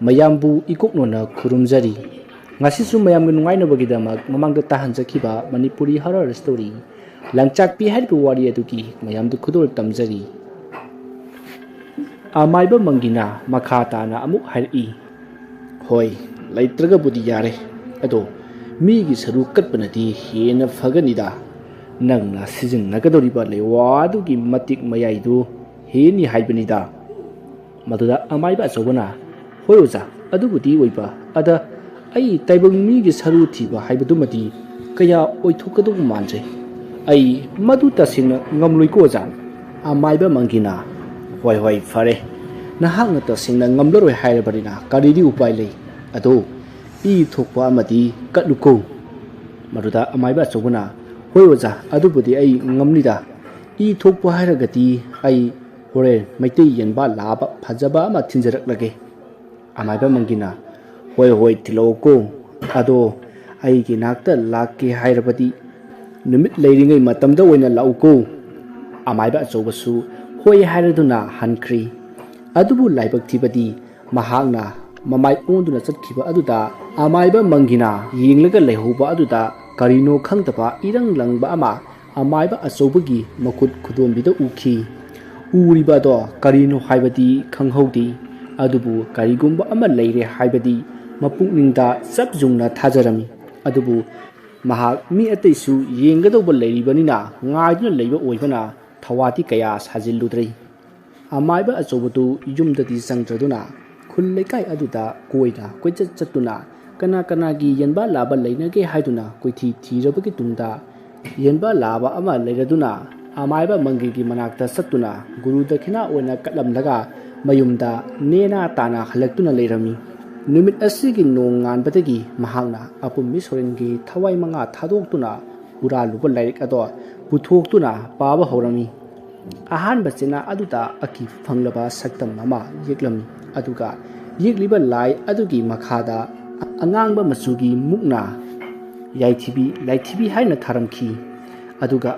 mayambu ikoknona khurumjari ngasisu mayamga nungainabagidamak mamangda tahanjakhiba manipuri horror story langchakpi haiba wari adugi mayamdu khudol tamjari amaiba mangina makhatana amuk hairi hoi laitraga budi yare ado migi saru katpanadi hena faganida nangna sizin nagadoriba lewadugi matik mayaidu heni haibanida maduda amaiba asobana hoi oza adubudi oiba ada ai taibang migi saru thiba haibadumadi kaya oithokadu manje ai madu tasina ngamloi ko oza amaiba mangina hoi hoi fare nahangna tasina ngamloroi hairabarina karidi upai lei ado I thokpa amadi katluko maruda amaiba asobana hoi oza adubudi ai ngamnida I thokpa hairagati ai hore maitei yenba laba phajaba ama thinjaraklage amaiba mangina hoi hoi tiloko ado ai gi nakta lakke hairabadi numit leiringai matamda oina lauko amaiba asobasu hoi hairaduna hankri adubu laibak thibadi mahangna mamai onduna chatkiba aduda amaiba mangina yinglaga lehuba aduda karino khangtaba irang langba ama amaiba asobagi makut khudombida ukhi uriba do karino haibadi khanghodi adubu karigumba ama leire haibadi mapukningda sabjungna thajarami adubu mahak mi ataisu yenggadoba leiribanina ngaiduna leiba oibana thawati kaya sajilludrei amaiba asobatu yumdadi sangtraduna khullekai aduda koida koichat chatuna kana kana gi yenba laba leinage haiduna koithi thirabagi tungda yenba laba ama leiraduna amaiba mangi gi manakta satuna guru dakhina oina katlamlaga mayumda nena tana halaktuna leirami numit asigi nongan batagi mahangna apummi sorengi thawai manga thadoktuna uraluba lairik ado puthoktuna paba horami ahan bachena aduda aki phanglaba saktam mama yeklami aduga yegliba lai adugi makhada angangba masugi mukna laithibi haina tharamki aduga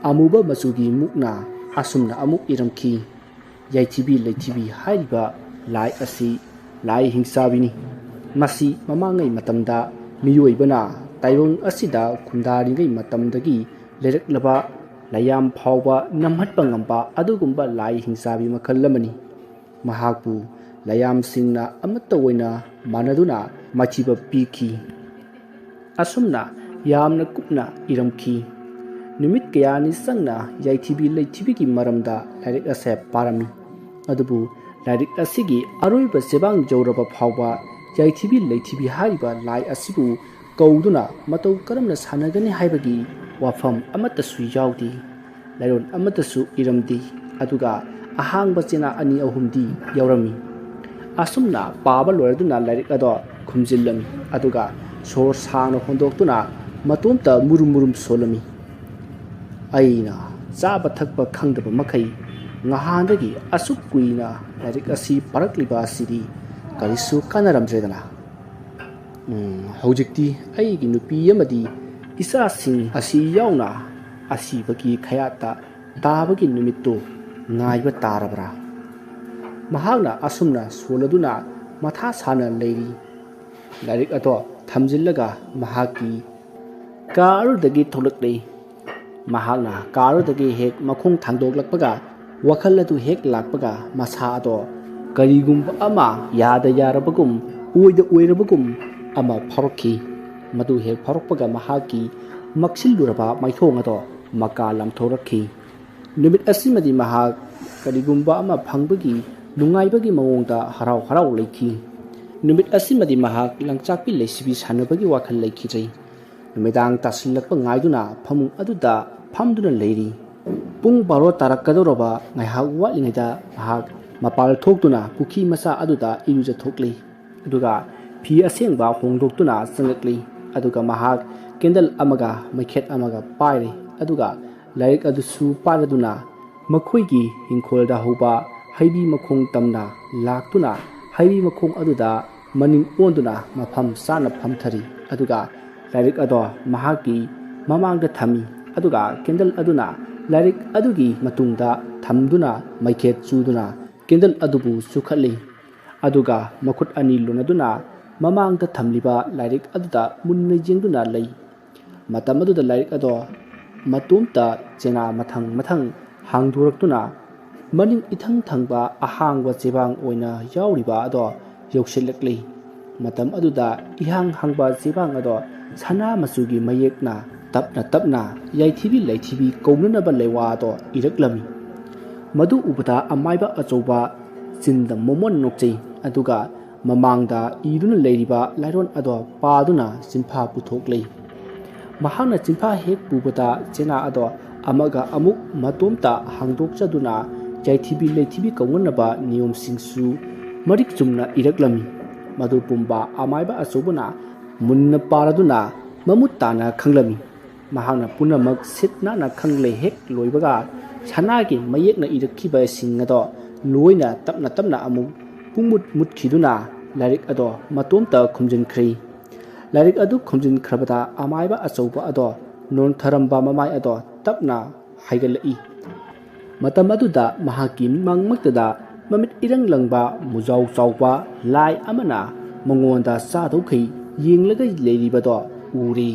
amuba masugi mukna asumna amuk iramki laithibi haiba lai asi lai hingsabini masi mamangai matamda miyoibana taibong asida khundaringai matamdagi leraklaba layam phawba namhatpa ngamba adugumba lai hingsabi makhallamani mahakpu layam singna amatta oina manaduna machiba piki asumna yamna kupna iramki numit kayani sangna yaithibi leithibigi maramda lairik ase parami adubu lairik asigi aroiba sebang jawraba phawba yaithibi leithibi hariba lai asibu kauduna matau karamna sanagani haibagi wafam amatasu yaudi lairon amatasu iramdi aduga ahangba chena ani ahumdi yaurami asumna paba loraduna lairik ado khumjillami aduga sor sangna hondoktuna matomta murum solami aina chaba thakpa khangdaba makai ngahandagi asuk kuina lairik asi parakliba asidi karisu kanaramdredana hojikti aigi nupi amadi isa sing asi yauna asibagi khayata tabagi numitto ngaiba tarabra mahagna asumna soladuna matha sana leiri lairik ato thamjillaga mahaki karudagi tholaklei mahagna karudagi hek makhung thangdoklakpaga wakhal adu hek lakpaga masa ado karigumba ama yada yarabagum oirabagum ama pharokhi madu hek pharokpaga mahaki maksiluraba maithong ado maka lamthorakhi numit asimadi mahak karigumba ama phangbagi nungaibagi mawongda harau leikhi numit asimadi mahak langchakpi leisibi sanabagi wakhal leikhijai numidang tasilakpa ngaiduna phamung aduda phamduna leiri pung baro tarakadoroba ngaihak watlingaida mahak mapal thoktuna pukhi masa aduda iruja thokli aduga phi asengba hongdoktuna changakli aduga mahak kendal amaga maikhet amaga paire aduga lairik adusu paraduna makhoigi hingkholda hoba haibi makhong tamna laktuna haibi makhong aduda maning onduna mafam sana phamthari aduga lairik ado mahaki mamangda thami aduga kendal aduna lairik adugi matungda thamduna maikhet chuduna kendal adubu sukhatli ꯑꯗꯨꯒ ꯃꯈꯨꯠ ꯑꯅꯤ ꯂꯨꯅꯗꯨꯅ ꯃꯃꯥꯡꯗ ꯊꯝꯂꯤꯕ ꯂꯥꯏꯔꯤꯛ ꯑꯗꯨꯗ ꯃꯨꯟꯅ ꯌꯦꯡꯗꯨꯅ ꯂꯩ꯫ ꯃꯇꯝ ꯑꯗꯨꯗ ꯂꯥꯏꯔꯤꯛ ꯑꯗꯣ ꯃꯇꯣꯝꯇ ꯆꯦꯅꯥ ꯃꯊꯪ ꯃꯊꯪ ꯍꯥꯡꯗꯣꯔꯛꯇꯨꯅ ꯃꯅꯤꯡ ꯏꯊꯪ ꯊꯪꯕ ꯑꯍꯥꯡꯕ ꯆꯦꯕꯥꯡ ꯑꯣꯏꯅ ꯌꯥꯎꯔꯤꯕ ꯑꯗꯣ ꯌꯧꯁꯤꯜꯂꯛꯂꯤ꯫ ꯃꯇꯝ ꯑꯗꯨꯗ ꯏꯍꯥꯡ ꯍꯥꯡꯕ ꯆꯦꯕꯥꯡ ꯑꯗꯣ ꯁꯅꯥ ꯃꯆꯨꯒꯤ ꯃꯌꯦꯛꯅ ꯇꯞꯅ ꯇꯞꯅ ꯌꯥꯏꯊꯤꯕꯤ ꯂꯩꯊꯤꯕꯤ ꯀꯧꯅꯅꯕ ꯂꯩꯋꯥ ꯑꯗꯣ ꯏꯔꯛꯂꯝꯃꯤ꯫ ꯃꯗꯨ ꯎꯕꯗ ꯑꯃꯥꯏꯕ ꯑꯆꯧꯕ ꯆꯤꯟꯗ ꯃꯣꯃꯣꯟ ꯅꯣꯛꯆꯩ, ꯑꯗꯨꯒ ꯃꯃꯥꯡꯗ ꯏꯗꯨꯅ ꯂꯩꯔꯤꯕ ꯂꯥꯏꯔꯣꯟ ꯑꯗꯣ ꯄꯥꯗꯨꯅ ꯆꯤꯟꯐꯥ ꯄꯨꯊꯣꯛꯂꯩ꯫ ꯃꯍꯥꯛꯅ ꯆꯤꯟꯐꯥ ꯍꯦꯛ ꯄꯨꯕꯗ ꯆꯦꯅꯥ ꯑꯗꯣ ꯑꯃꯒ ꯑꯃꯨꯛ ꯃꯇꯣꯝꯇ ꯍꯥꯡꯗꯣꯛꯆꯗꯨꯅ ꯌꯥꯏꯊꯤꯕꯤ ꯂꯩꯊꯤꯕꯤ ꯀꯧꯅꯅꯕ ꯅꯤꯌꯣꯝꯁꯤꯡꯁꯨ ꯃꯔꯤꯛ ꯆꯨꯝꯅ ꯏꯔꯛꯂꯝꯃꯤ꯫ ꯃꯗꯨ ꯄꯨꯝꯕ ꯑꯃꯥꯏꯕ ꯑꯆꯧꯕꯅ ꯃꯨꯟꯅ ꯄꯥꯔꯗꯨꯅ ꯃꯃꯨꯠ ꯇꯥꯅ ꯈꯪꯂꯝꯃꯤ꯫ ꯃꯍꯥꯛꯅ ꯄꯨꯝꯅꯃꯛ ꯁꯤꯠ ꯅꯥꯟꯅ ꯈꯪꯂꯩ ꯍꯦꯛ ꯂꯣꯏꯕꯒ ꯁꯅꯥꯒꯤ ꯃꯌꯦꯛꯅ ꯏꯔꯛꯈꯤꯕꯁꯤꯡ ꯑꯗꯣ ꯂꯣꯏꯅ ꯇꯞꯅ ꯇꯞꯅ ꯑꯃꯨꯛ ꯄꯨꯡꯃꯨꯠ ꯃꯨꯠꯈꯤꯗꯨꯅ ꯂꯥꯏꯔꯤꯛ ꯑꯗꯣ ꯃꯇꯣꯝꯇ ꯈꯨꯝꯖꯤꯟꯈ꯭ꯔꯦ꯫ ꯂꯥꯏꯔꯤꯛ ꯑꯗꯨ ꯈꯨꯝꯖꯤꯟꯈ꯭ꯔꯕꯗ ꯑꯃꯥꯏꯕ ꯑꯆꯧꯕ ꯑꯗꯣ ꯅꯣꯟꯊꯔꯝꯕ ꯃꯃꯥꯏ ꯑꯗꯣ ꯇꯞꯅ ꯍꯥꯏꯒꯠꯂꯛꯏ꯫ ꯃꯇꯝ ꯑꯗꯨꯗ ꯃꯍꯥꯛꯀꯤ ꯃꯤꯠꯃꯥꯡꯃꯛꯇꯗ ꯃꯃꯤꯠ ꯏꯔꯪ ꯂꯪꯕ ꯃꯨꯖꯥꯎ ꯆꯥꯎꯕ ꯂꯥꯏ ꯑꯃꯅ ꯃꯉꯣꯟꯗ ꯆꯥꯗꯧꯈꯩ ꯌꯦꯡꯂꯒ ꯂꯩꯔꯤꯕꯗꯣ ꯎꯔꯦ꯫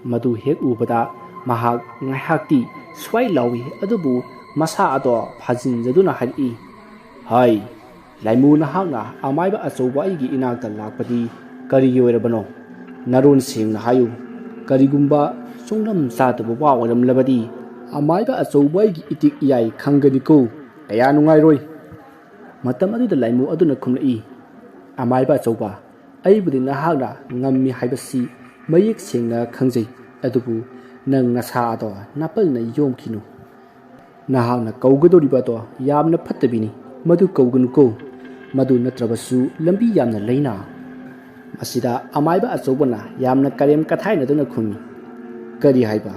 ꯃꯗꯨ ꯍꯦꯛ ꯎꯕꯗ ꯃꯍꯥꯛ ꯉꯥꯏꯍꯥꯛꯇꯤ ꯁ꯭ꯋꯥꯏ ꯂꯥꯎꯏ, ꯑꯗꯨꯕꯨ ꯃꯁꯥ ꯑꯗꯣ ꯐꯥꯖꯤꯟꯖꯗꯨꯅ ꯍꯥꯏꯔꯛꯏ, "ꯍꯩ, ꯂꯥꯏꯃꯨ, ꯅꯍꯥꯛꯅ ꯑꯃꯥꯏꯕ ꯑꯆꯧꯕ ꯑꯩꯒꯤ ꯏꯅꯥꯛꯇ ꯂꯥꯛꯄꯗꯤ ꯀꯔꯤꯒꯤ ꯑꯣꯏꯔꯕꯅꯣ? ꯅꯔꯣꯟ ꯁꯦꯡꯅ ꯍꯥꯏꯌꯨ꯫ ꯀꯔꯤꯒꯨꯝꯕ ꯆꯣꯡꯂꯝ ꯆꯥꯗꯕ ꯋꯥ ꯑꯣꯏꯔꯝꯂꯕꯗꯤ ꯑꯃꯥꯏꯕ ꯑꯆꯧꯕ ꯑꯩꯒꯤ ꯏꯇꯤꯛ ꯏꯌꯥꯏ ꯈꯪꯒꯅꯤꯀꯣ, ꯀꯌꯥ ꯅꯨꯡꯉꯥꯏꯔꯣꯏ"꯫ ꯃꯇꯝ ꯑꯗꯨꯗ ꯂꯥꯏꯃꯨ ꯑꯗꯨꯅ ꯈꯨꯝꯂꯛꯏ, "ꯑꯃꯥꯏꯕ ꯑꯆꯧꯕ, ꯑꯩꯕꯨꯗꯤ ꯅꯍꯥꯛꯅ ꯉꯝꯃꯤ ꯍꯥꯏꯕꯁꯤ ꯃꯌꯦꯛ ꯁꯦꯡꯅ ꯈꯪꯖꯩ, ꯑꯗꯨꯕꯨ ꯅꯪ ꯅꯁꯥ ꯑꯗꯣ ꯅꯥꯄꯜꯅ ꯌꯣꯝꯈꯤꯅꯨ꯫ ꯅꯍꯥꯛꯅ ꯀꯧꯒꯗꯧꯔꯤꯕ ꯑꯗꯣ ꯌꯥꯝꯅ ꯐꯠꯇꯕꯤꯅꯤ, ꯃꯗꯨ ꯀꯧꯒꯅꯨꯀꯣ꯫ ꯃꯗꯨ ꯅꯠꯇ꯭ꯔꯕꯁꯨ ꯂꯝꯕꯤ ꯌꯥꯝꯅ ꯂꯩꯅ"꯫ ꯃꯁꯤꯗ ꯑꯃꯥꯏꯕ ꯑꯆꯧꯕꯅ ꯌꯥꯝꯅ ꯀꯔꯦꯝ ꯀꯊꯥꯏꯅꯗꯨꯅ ꯈꯨꯝꯃꯤ, "ꯀꯔꯤ ꯍꯥꯏꯕ?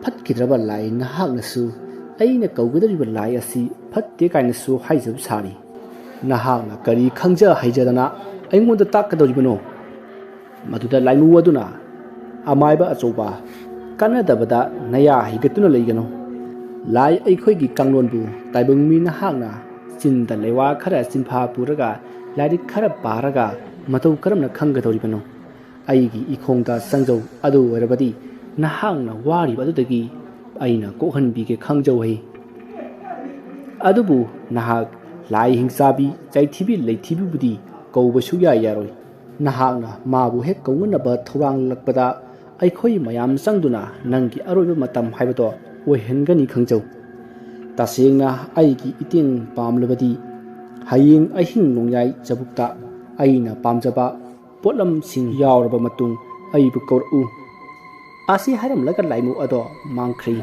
ꯐꯠꯈꯤꯗ꯭ꯔꯕ ꯂꯥꯏ, ꯅꯍꯥꯛꯅꯁꯨ ꯑꯩꯅ ꯀꯧꯒꯗꯧꯔꯤꯕ ꯂꯥꯏ ꯑꯁꯤ ꯐꯠꯇꯦ ꯀꯥꯏꯅꯁꯨ ꯍꯥꯏꯖꯕ ꯁꯥꯔꯤ꯫ ꯅꯍꯥꯛꯅ ꯀꯔꯤ ꯈꯪꯖ ꯍꯩꯖꯗꯅ ꯑꯩꯉꯣꯟꯗ ꯇꯥꯛꯀꯗꯧꯔꯤꯕꯅꯣ"꯫ ꯃꯗꯨꯗ ꯂꯥꯏꯃꯨ ꯑꯗꯨꯅ, "ꯑꯃꯥꯏꯕ ꯑꯆꯧꯕ, ꯀꯥꯟꯅꯗꯕꯗ ꯅꯌꯥ ꯍꯤꯒꯠꯇꯨꯅ ꯂꯩꯒꯅꯨ꯫ ꯂꯥꯏ ꯑꯩꯈꯣꯏꯒꯤ ꯀꯥꯡꯂꯣꯟꯕꯨ ꯇꯥꯏꯕꯪ ꯃꯤ ꯅꯍꯥꯛꯅ ꯆꯤꯟꯗ ꯂꯩꯋꯥ ꯈꯔ ꯆꯤꯟꯐꯥ ꯄꯨꯔꯒ ꯂꯥꯏꯔꯤꯛ ꯈꯔ ꯄꯥꯔꯒ ꯃꯇꯧ ꯀꯔꯝꯅ ꯈꯪꯒꯗꯧꯔꯤꯕꯅꯣ? ꯑꯩꯒꯤ ꯏꯈꯣꯡꯗ ꯆꯪꯖꯧ, ꯑꯗꯨ ꯑꯣꯏꯔꯕꯗꯤ ꯅꯍꯥꯛꯅ ꯋꯥꯔꯤꯕ ꯑꯗꯨꯗꯒꯤ ꯑꯩꯅ ꯀꯣꯛꯍꯟꯕꯤꯒꯦ ꯈꯪꯖꯧꯍꯦ꯫ ꯑꯗꯨꯕꯨ ꯅꯍꯥꯛ ꯂꯥꯏ ꯍꯤꯡꯆꯥꯕꯤ ꯌꯥꯏꯊꯤꯕꯤ ꯂꯩꯊꯤꯕꯤꯕꯨꯗꯤ ꯀꯧꯕ ꯁꯨꯛꯌꯥ ꯌꯥꯔꯣꯏ꯫ ꯅꯍꯥꯛꯅ ꯃꯥꯕꯨ ꯍꯦꯛ ꯀꯧꯅꯅꯕ ꯊꯧꯔꯥꯡꯂꯛꯄꯗ ꯑꯩꯈꯣꯏ ꯃꯌꯥꯝ ꯆꯪꯗꯨꯅ ꯅꯪꯒꯤ ꯑꯔꯣꯏꯕ ꯃꯇꯝ ꯍꯥꯏꯕꯗꯣ ꯑꯣꯏꯍꯟꯒꯅꯤ ꯈꯪꯖꯧ꯫ ꯇꯁꯦꯡꯅ ꯑꯩꯒꯤ ꯏꯇꯦꯡ ꯄꯥꯝꯂꯕꯗꯤ ꯍꯌꯦꯡ ꯑꯍꯤꯡ ꯅꯣꯡꯌꯥꯏ ꯆꯕꯨꯛꯇ ꯑꯩꯅ ꯄꯥꯝꯖꯕ ꯄꯣꯠꯂꯝꯁꯤꯡ ꯌꯥꯎꯔꯕ ꯃꯇꯨꯡ ꯑꯩꯕꯨ ꯀꯧꯔꯛꯎ"꯫ ꯑꯁꯤ ꯍꯥꯏꯔꯝꯂꯒ ꯂꯥꯏꯃꯨ ꯑꯗꯣ ꯃꯥꯡꯈ꯭ꯔꯦ꯫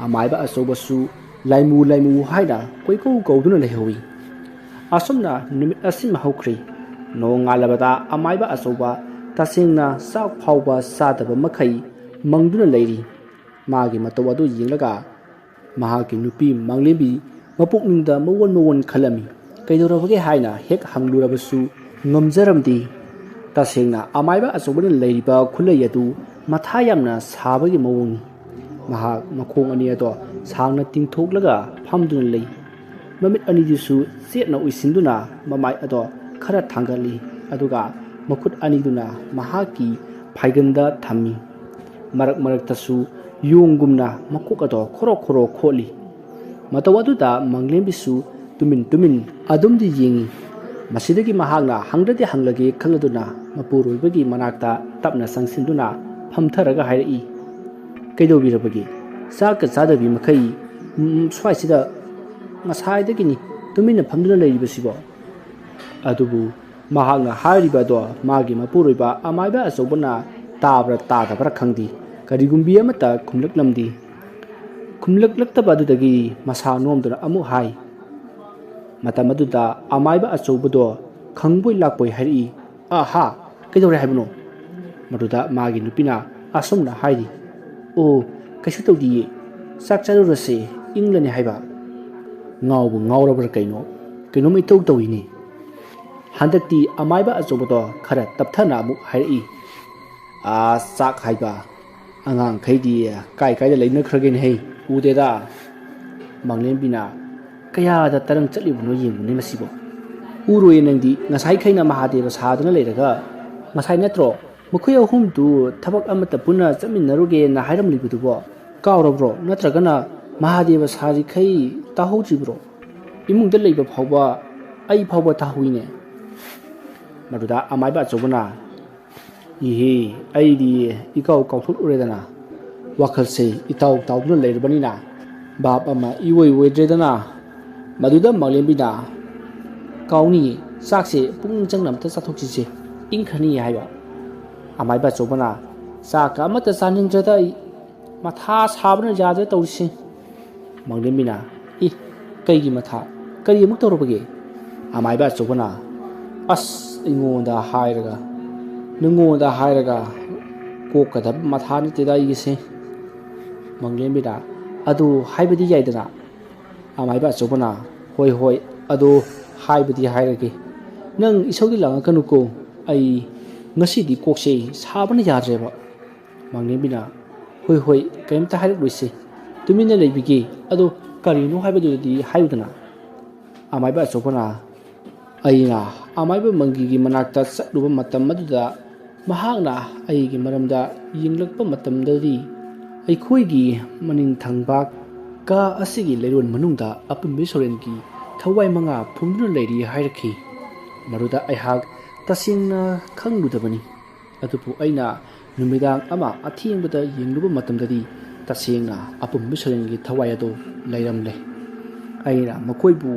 ꯑꯃꯥꯏꯕ ꯑꯆꯧꯕꯁꯨ ꯂꯥꯏꯃꯨ ꯂꯥꯏꯃꯨ ꯍꯥꯏꯅ ꯀꯣꯏꯀꯧ ꯀꯧꯗꯨꯅ ꯂꯩꯍꯧꯏ꯫ ꯑꯁꯨꯝꯅ ꯅꯨꯃꯤꯠ ꯑꯁꯤꯃ ꯍꯧꯈ꯭ꯔꯦ꯫ ꯅꯣꯡꯉꯥꯜꯂꯕꯗ ꯑꯃꯥꯏꯕ ꯑꯆꯧꯕ ꯇꯁꯦꯡꯅ ꯆꯥꯛ ꯐꯥꯎꯕ ꯆꯥꯗꯕ ꯃꯈꯩ ꯃꯪꯗꯨꯅ ꯂꯩꯔꯤ꯫ ꯃꯥꯒꯤ ꯃꯇꯧ ꯑꯗꯨ ꯌꯦꯡꯂꯒ ꯃꯍꯥꯛꯀꯤ ꯅꯨꯄꯤ ꯃꯪꯂꯦꯝꯕꯤ ꯃꯄꯨꯛꯅꯤꯡꯗ ꯃꯋꯣꯟ ꯃꯋꯣꯟ ꯈꯜꯂꯝꯃꯤ꯫ ꯀꯩꯗꯧꯔꯕꯒꯦ ꯍꯥꯏꯅ ꯍꯦꯛ ꯍꯪꯂꯨꯔꯕꯁꯨ ꯉꯝꯖꯔꯝꯗꯦ꯫ ꯇꯁꯦꯡꯅ ꯑꯃꯥꯏꯕ ꯑꯆꯧꯕꯅ ꯂꯩꯔꯤꯕ ꯈꯨꯠꯂꯩ ꯑꯗꯨ ꯃꯊꯥ ꯌꯥꯝꯅ ꯁꯥꯕꯒꯤ ꯃꯑꯣꯡꯅꯤ꯫ ꯃꯍꯥꯛ ꯃꯈꯣꯡ ꯑꯅꯤ ꯑꯗꯣ ꯁꯥꯡꯅ ꯇꯤꯡꯊꯣꯛꯂꯒ ꯐꯝꯗꯨꯅ ꯂꯩ꯫ ꯃꯃꯤꯠ ꯑꯅꯤꯗꯨꯁꯨ ꯆꯦꯠꯅ ꯎꯏꯁꯤꯟꯗꯨꯅ ꯃꯃꯥꯏ ꯑꯗꯣ ꯈꯔ ꯊꯥꯡꯒꯠꯂꯤ, ꯑꯗꯨꯒ ꯃꯈꯨꯠ ꯑꯅꯤꯗꯨꯅ ꯃꯍꯥꯛꯀꯤ ꯐꯥꯏꯒꯟꯗ ꯊꯝꯃꯤ꯫ ꯃꯔꯛ ꯃꯔꯛꯇꯁꯨ ꯌꯣꯡꯒꯨꯝꯅ ꯃꯀꯣꯛ ꯑꯗꯣ ꯈꯣꯔꯣ ꯈꯣꯔꯣ ꯈꯣꯠꯂꯤ꯫ ꯃꯇꯧ ꯑꯗꯨꯗ ꯃꯪꯂꯦꯝꯕꯤꯁꯨ ꯇꯨꯃꯤꯟ ꯇꯨꯃꯤꯟ ꯑꯗꯨꯝꯗꯤ ꯌꯦꯡꯉꯤ꯫ ꯃꯁꯤꯗꯒꯤ ꯃꯍꯥꯛꯅ ꯍꯪꯗ꯭ꯔꯗꯤ ꯍꯪꯂꯒꯦ ꯈꯪꯂꯗꯨꯅ ꯃꯄꯨꯔꯣꯏꯕꯒꯤ ꯃꯅꯥꯛꯇ ꯇꯞꯅ ꯆꯪꯁꯤꯟꯗꯨꯅ ꯐꯝꯊꯔꯒ ꯍꯥꯏꯔꯛꯏ, "ꯀꯩꯗꯧꯕꯤꯔꯕꯒꯦ? ꯆꯥꯛꯀ ꯆꯥꯗꯕꯤ ꯃꯈꯩ ꯁ꯭ꯋꯥꯏꯁꯤꯗ ꯉꯁꯥꯏꯗꯒꯤꯅꯤ ꯇꯨꯃꯤꯟꯅ ꯐꯝꯗꯨꯅ ꯂꯩꯔꯤꯕꯁꯤꯕꯣ"꯫ ꯑꯗꯨꯕꯨ ꯃꯍꯥꯛꯅ ꯍꯥꯏꯔꯤꯕ ꯑꯗꯣ ꯃꯥꯒꯤ ꯃꯄꯨꯔꯣꯏꯕ ꯑꯃꯥꯏꯕ ꯑꯆꯧꯕꯅ ꯇꯥꯕ꯭ꯔꯥ ꯇꯥꯗꯕ꯭ꯔꯥ ꯈꯪꯗꯦ, ꯀꯔꯤꯒꯨꯝꯕꯤ ꯑꯃꯠꯇ ꯈꯨꯝꯂꯛꯂꯝꯗꯦ꯫ ꯈꯨꯝꯂꯛꯂꯛꯇꯕ ꯑꯗꯨꯗꯒꯤ ꯃꯁꯥ ꯅꯣꯝꯗꯨꯅ ꯑꯃꯨꯛ ꯍꯥꯏ꯫ ꯃꯇꯝ ꯑꯗꯨꯗ ꯑꯃꯥꯏꯕ ꯑꯆꯧꯕꯗꯣ ꯈꯪꯕꯣꯏ ꯂꯥꯛꯄꯣꯏ ꯍꯥꯏꯔꯛꯏ, "ꯑꯍꯥ, ꯀꯩꯗꯧꯔꯦ ꯍꯥꯏꯕꯅꯣ"꯫ ꯃꯗꯨꯗ ꯃꯥꯒꯤ ꯅꯨꯄꯤꯅ ꯑꯁꯨꯝꯅ ꯍꯥꯏꯔꯤ, "ꯑꯣ, ꯀꯩꯁꯨ ꯇꯧꯗꯤꯌꯦ, ꯆꯥꯛ ꯆꯥꯔꯨꯔꯁꯦ, ꯏꯪꯂꯅꯤ ꯍꯥꯏꯕ"꯫ ꯉꯥꯎꯕꯨ ꯉꯥꯎꯔꯕ꯭ꯔꯥ ꯀꯩꯅꯣ, ꯀꯩꯅꯣꯝ ꯏꯇꯧ ꯇꯧꯏꯅꯦ꯫ ꯍꯟꯗꯛꯇꯤ ꯑꯃꯥꯏꯕ ꯑꯆꯧꯕꯗꯣ ꯈꯔ ꯇꯞꯊꯅ ꯑꯃꯨꯛ ꯍꯥꯏꯔꯛꯏ, "ꯆꯥꯛ ꯍꯥꯏꯕ, ꯑꯉꯥꯡꯈꯩꯗꯤ ꯀꯥꯏꯗ ꯂꯩꯅꯈ꯭ꯔꯒꯦꯅꯦꯍꯦ, ꯎꯗꯦꯗ"꯫ ꯃꯪꯂꯦꯝꯕꯤꯅ, "ꯀꯌꯥꯗ ꯇꯔꯪ ꯆꯠꯂꯤꯕꯅꯣ ꯌꯦꯡꯉꯨꯅꯦ ꯃꯁꯤꯕꯣ"꯫ ꯎꯔꯣꯏ ꯅꯪꯗꯤ ꯉꯁꯥꯏꯈꯩꯅ ꯃꯍꯥꯗꯦꯕ ꯁꯥꯗꯨꯅ ꯂꯩꯔꯒ ꯉꯁꯥꯏ ꯅꯠꯇ꯭ꯔꯣ ꯃꯈꯣꯏ ꯑꯍꯨꯝꯗꯨ ꯊꯕꯛ ꯑꯃꯠꯇ ꯄꯨꯟꯅ ꯆꯠꯃꯤꯟꯅꯔꯨꯒꯦꯅ ꯍꯥꯏꯔꯝꯂꯤꯕꯗꯨꯕꯣ ꯀꯥꯎꯔꯕ꯭ꯔꯣ ꯅꯠꯇ꯭ꯔꯒꯅ ꯃꯍꯥꯗꯦꯕ ꯁꯥꯔꯤꯈꯩ ꯇꯥꯍꯧꯗ꯭ꯔꯤꯕ꯭ꯔꯣ ꯏꯃꯨꯡꯗ ꯂꯩꯕ ꯐꯥꯎꯕ ꯑꯩ ꯐꯥꯎꯕ ꯇꯥꯍꯧꯏꯅꯦ ꯃꯗꯨꯗ ꯑꯃꯥꯏꯕ ꯑꯆꯧꯕꯅ ꯏꯍꯦ ꯑꯩꯗꯤ ꯏꯀꯥꯎ ꯀꯥꯎꯊꯣꯛꯂꯨꯔꯦꯗꯅ ꯋꯥꯈꯜꯁꯦ ꯏꯇꯥꯎ ꯇꯥꯎꯗꯨꯅ ꯂꯩꯔꯕꯅꯤꯅ ꯚꯥꯞ ꯑꯃ ꯏꯋꯣꯏ ꯑꯣꯏꯗ꯭ꯔꯦꯗꯅ ꯃꯗꯨꯗ ꯃꯥꯂꯦꯝꯕꯤꯅ ꯀꯥꯎꯅꯤꯌꯦ ꯆꯥꯛꯁꯦ ꯄꯨꯛꯅꯤꯡ ꯆꯪꯅ ꯑꯝꯇ ꯆꯥꯊꯣꯛꯁꯤꯁꯦ ꯏꯪꯈ꯭ꯔꯅꯤꯌꯦ ꯍꯥꯏꯕ ꯑꯃꯥꯏꯕ ꯑꯆꯧꯕꯅ ꯆꯥꯛꯀ ꯑꯃꯠꯇ ꯆꯥꯅꯤꯡꯗ꯭ꯔꯦꯗ ꯑꯩ ꯃꯊꯥ ꯁꯥꯕꯅ ꯌꯥꯗ꯭ꯔꯦ ꯇꯧꯔꯤꯁꯦ ꯃꯥꯂꯦꯝꯕꯤꯅ ꯀꯩꯒꯤ ꯃꯊꯥ ꯀꯔꯤ ꯑꯃꯨꯛ ꯇꯧꯔꯕꯒꯦ ꯑꯃꯥꯏꯕ ꯑꯆꯧꯕꯅ ꯑꯁ ꯑꯩꯉꯣꯟꯗ ꯍꯥꯏꯔꯒ ꯅꯉꯣꯟꯗ ꯍꯥꯏꯔꯒ ꯀꯣꯛꯀꯗꯕ ꯃꯊꯥ ꯅꯠꯇꯦꯗ ꯑꯩꯒꯤꯁꯦ ꯃꯥꯂꯦꯝꯕꯤꯅ ꯑꯗꯨ ꯍꯥꯏꯕꯗꯤ ꯌꯥꯏꯗꯅ ꯑꯃꯥꯏꯕ ꯑꯆꯧꯕꯅ ꯍꯣꯏ ꯍꯣꯏ ꯑꯗꯣ ꯍꯥꯏꯕꯗꯤ ꯍꯥꯏꯔꯒꯦ ꯅꯪ ꯏꯁꯧꯗꯤ ꯂꯥꯡꯉꯛꯀꯅꯨꯀꯣ ꯑꯩ ꯉꯁꯤꯗꯤ ꯀꯣꯛꯁꯦ ꯁꯥꯕꯅ ꯌꯥꯗ꯭ꯔꯦꯕ ꯃꯥꯂꯦꯝꯕꯤꯅ ꯍꯣꯏ ꯍꯣꯏ ꯀꯔꯤꯝꯇ ꯍꯥꯏꯔꯛꯂꯣꯏꯁꯦ ꯇꯨꯃꯤꯟꯅ ꯂꯩꯕꯤꯒꯦ ꯑꯗꯣ ꯀꯔꯤꯅꯣ ꯍꯥꯏꯕꯗꯨꯗꯤ ꯍꯥꯏꯌꯨꯗꯅ ꯑꯃꯥꯏꯕ ꯑꯆꯧꯕꯅ ꯑꯩꯅ ꯑꯃꯥꯏꯕ ꯃꯪꯒꯤꯒꯤ ꯃꯅꯥꯛꯇ ꯆꯠꯂꯨꯕ ꯃꯇꯝ ꯑꯗꯨꯗ ꯃꯍꯥꯛꯅ ꯑꯩꯒꯤ ꯃꯔꯝꯗ ꯌꯦꯡꯂꯛꯄ ꯃꯇꯝꯗꯗꯤ ꯑꯩꯈꯣꯏꯒꯤ ꯃꯅꯤꯡ ꯊꯪꯕ ꯀꯥ ꯑꯁꯤꯒꯤ ꯂꯩꯔꯣꯟ ꯃꯅꯨꯡꯗ ꯑꯄꯨꯟꯕꯤ ꯁꯣꯔꯦꯟꯒꯤ ꯊꯋꯥꯏ 5 ꯐꯨꯝꯗꯨꯅ ꯂꯩꯔꯤ ꯍꯥꯏꯔꯛꯈꯤ ꯃꯗꯨꯗ ꯑꯩꯍꯥꯛ ꯇꯁꯦꯡꯅ ꯈꯪꯂꯨꯗꯕꯅꯤ ꯑꯗꯨꯕꯨ ꯑꯩꯅ ꯅꯨꯃꯤꯗꯥꯡ ꯑꯃ ꯑꯊꯦꯡꯕꯗ ꯌꯦꯡꯂꯨꯕ ꯃꯇꯝꯗꯗꯤ ꯇꯁꯦꯡꯅ ꯑꯄꯨꯟꯕꯤ ꯁꯣꯔꯦꯟꯒꯤ ꯊꯋꯥꯏ ꯑꯗꯨ ꯂꯩꯔꯝꯂꯦ ꯑꯩꯅ ꯃꯈꯣꯏꯕꯨ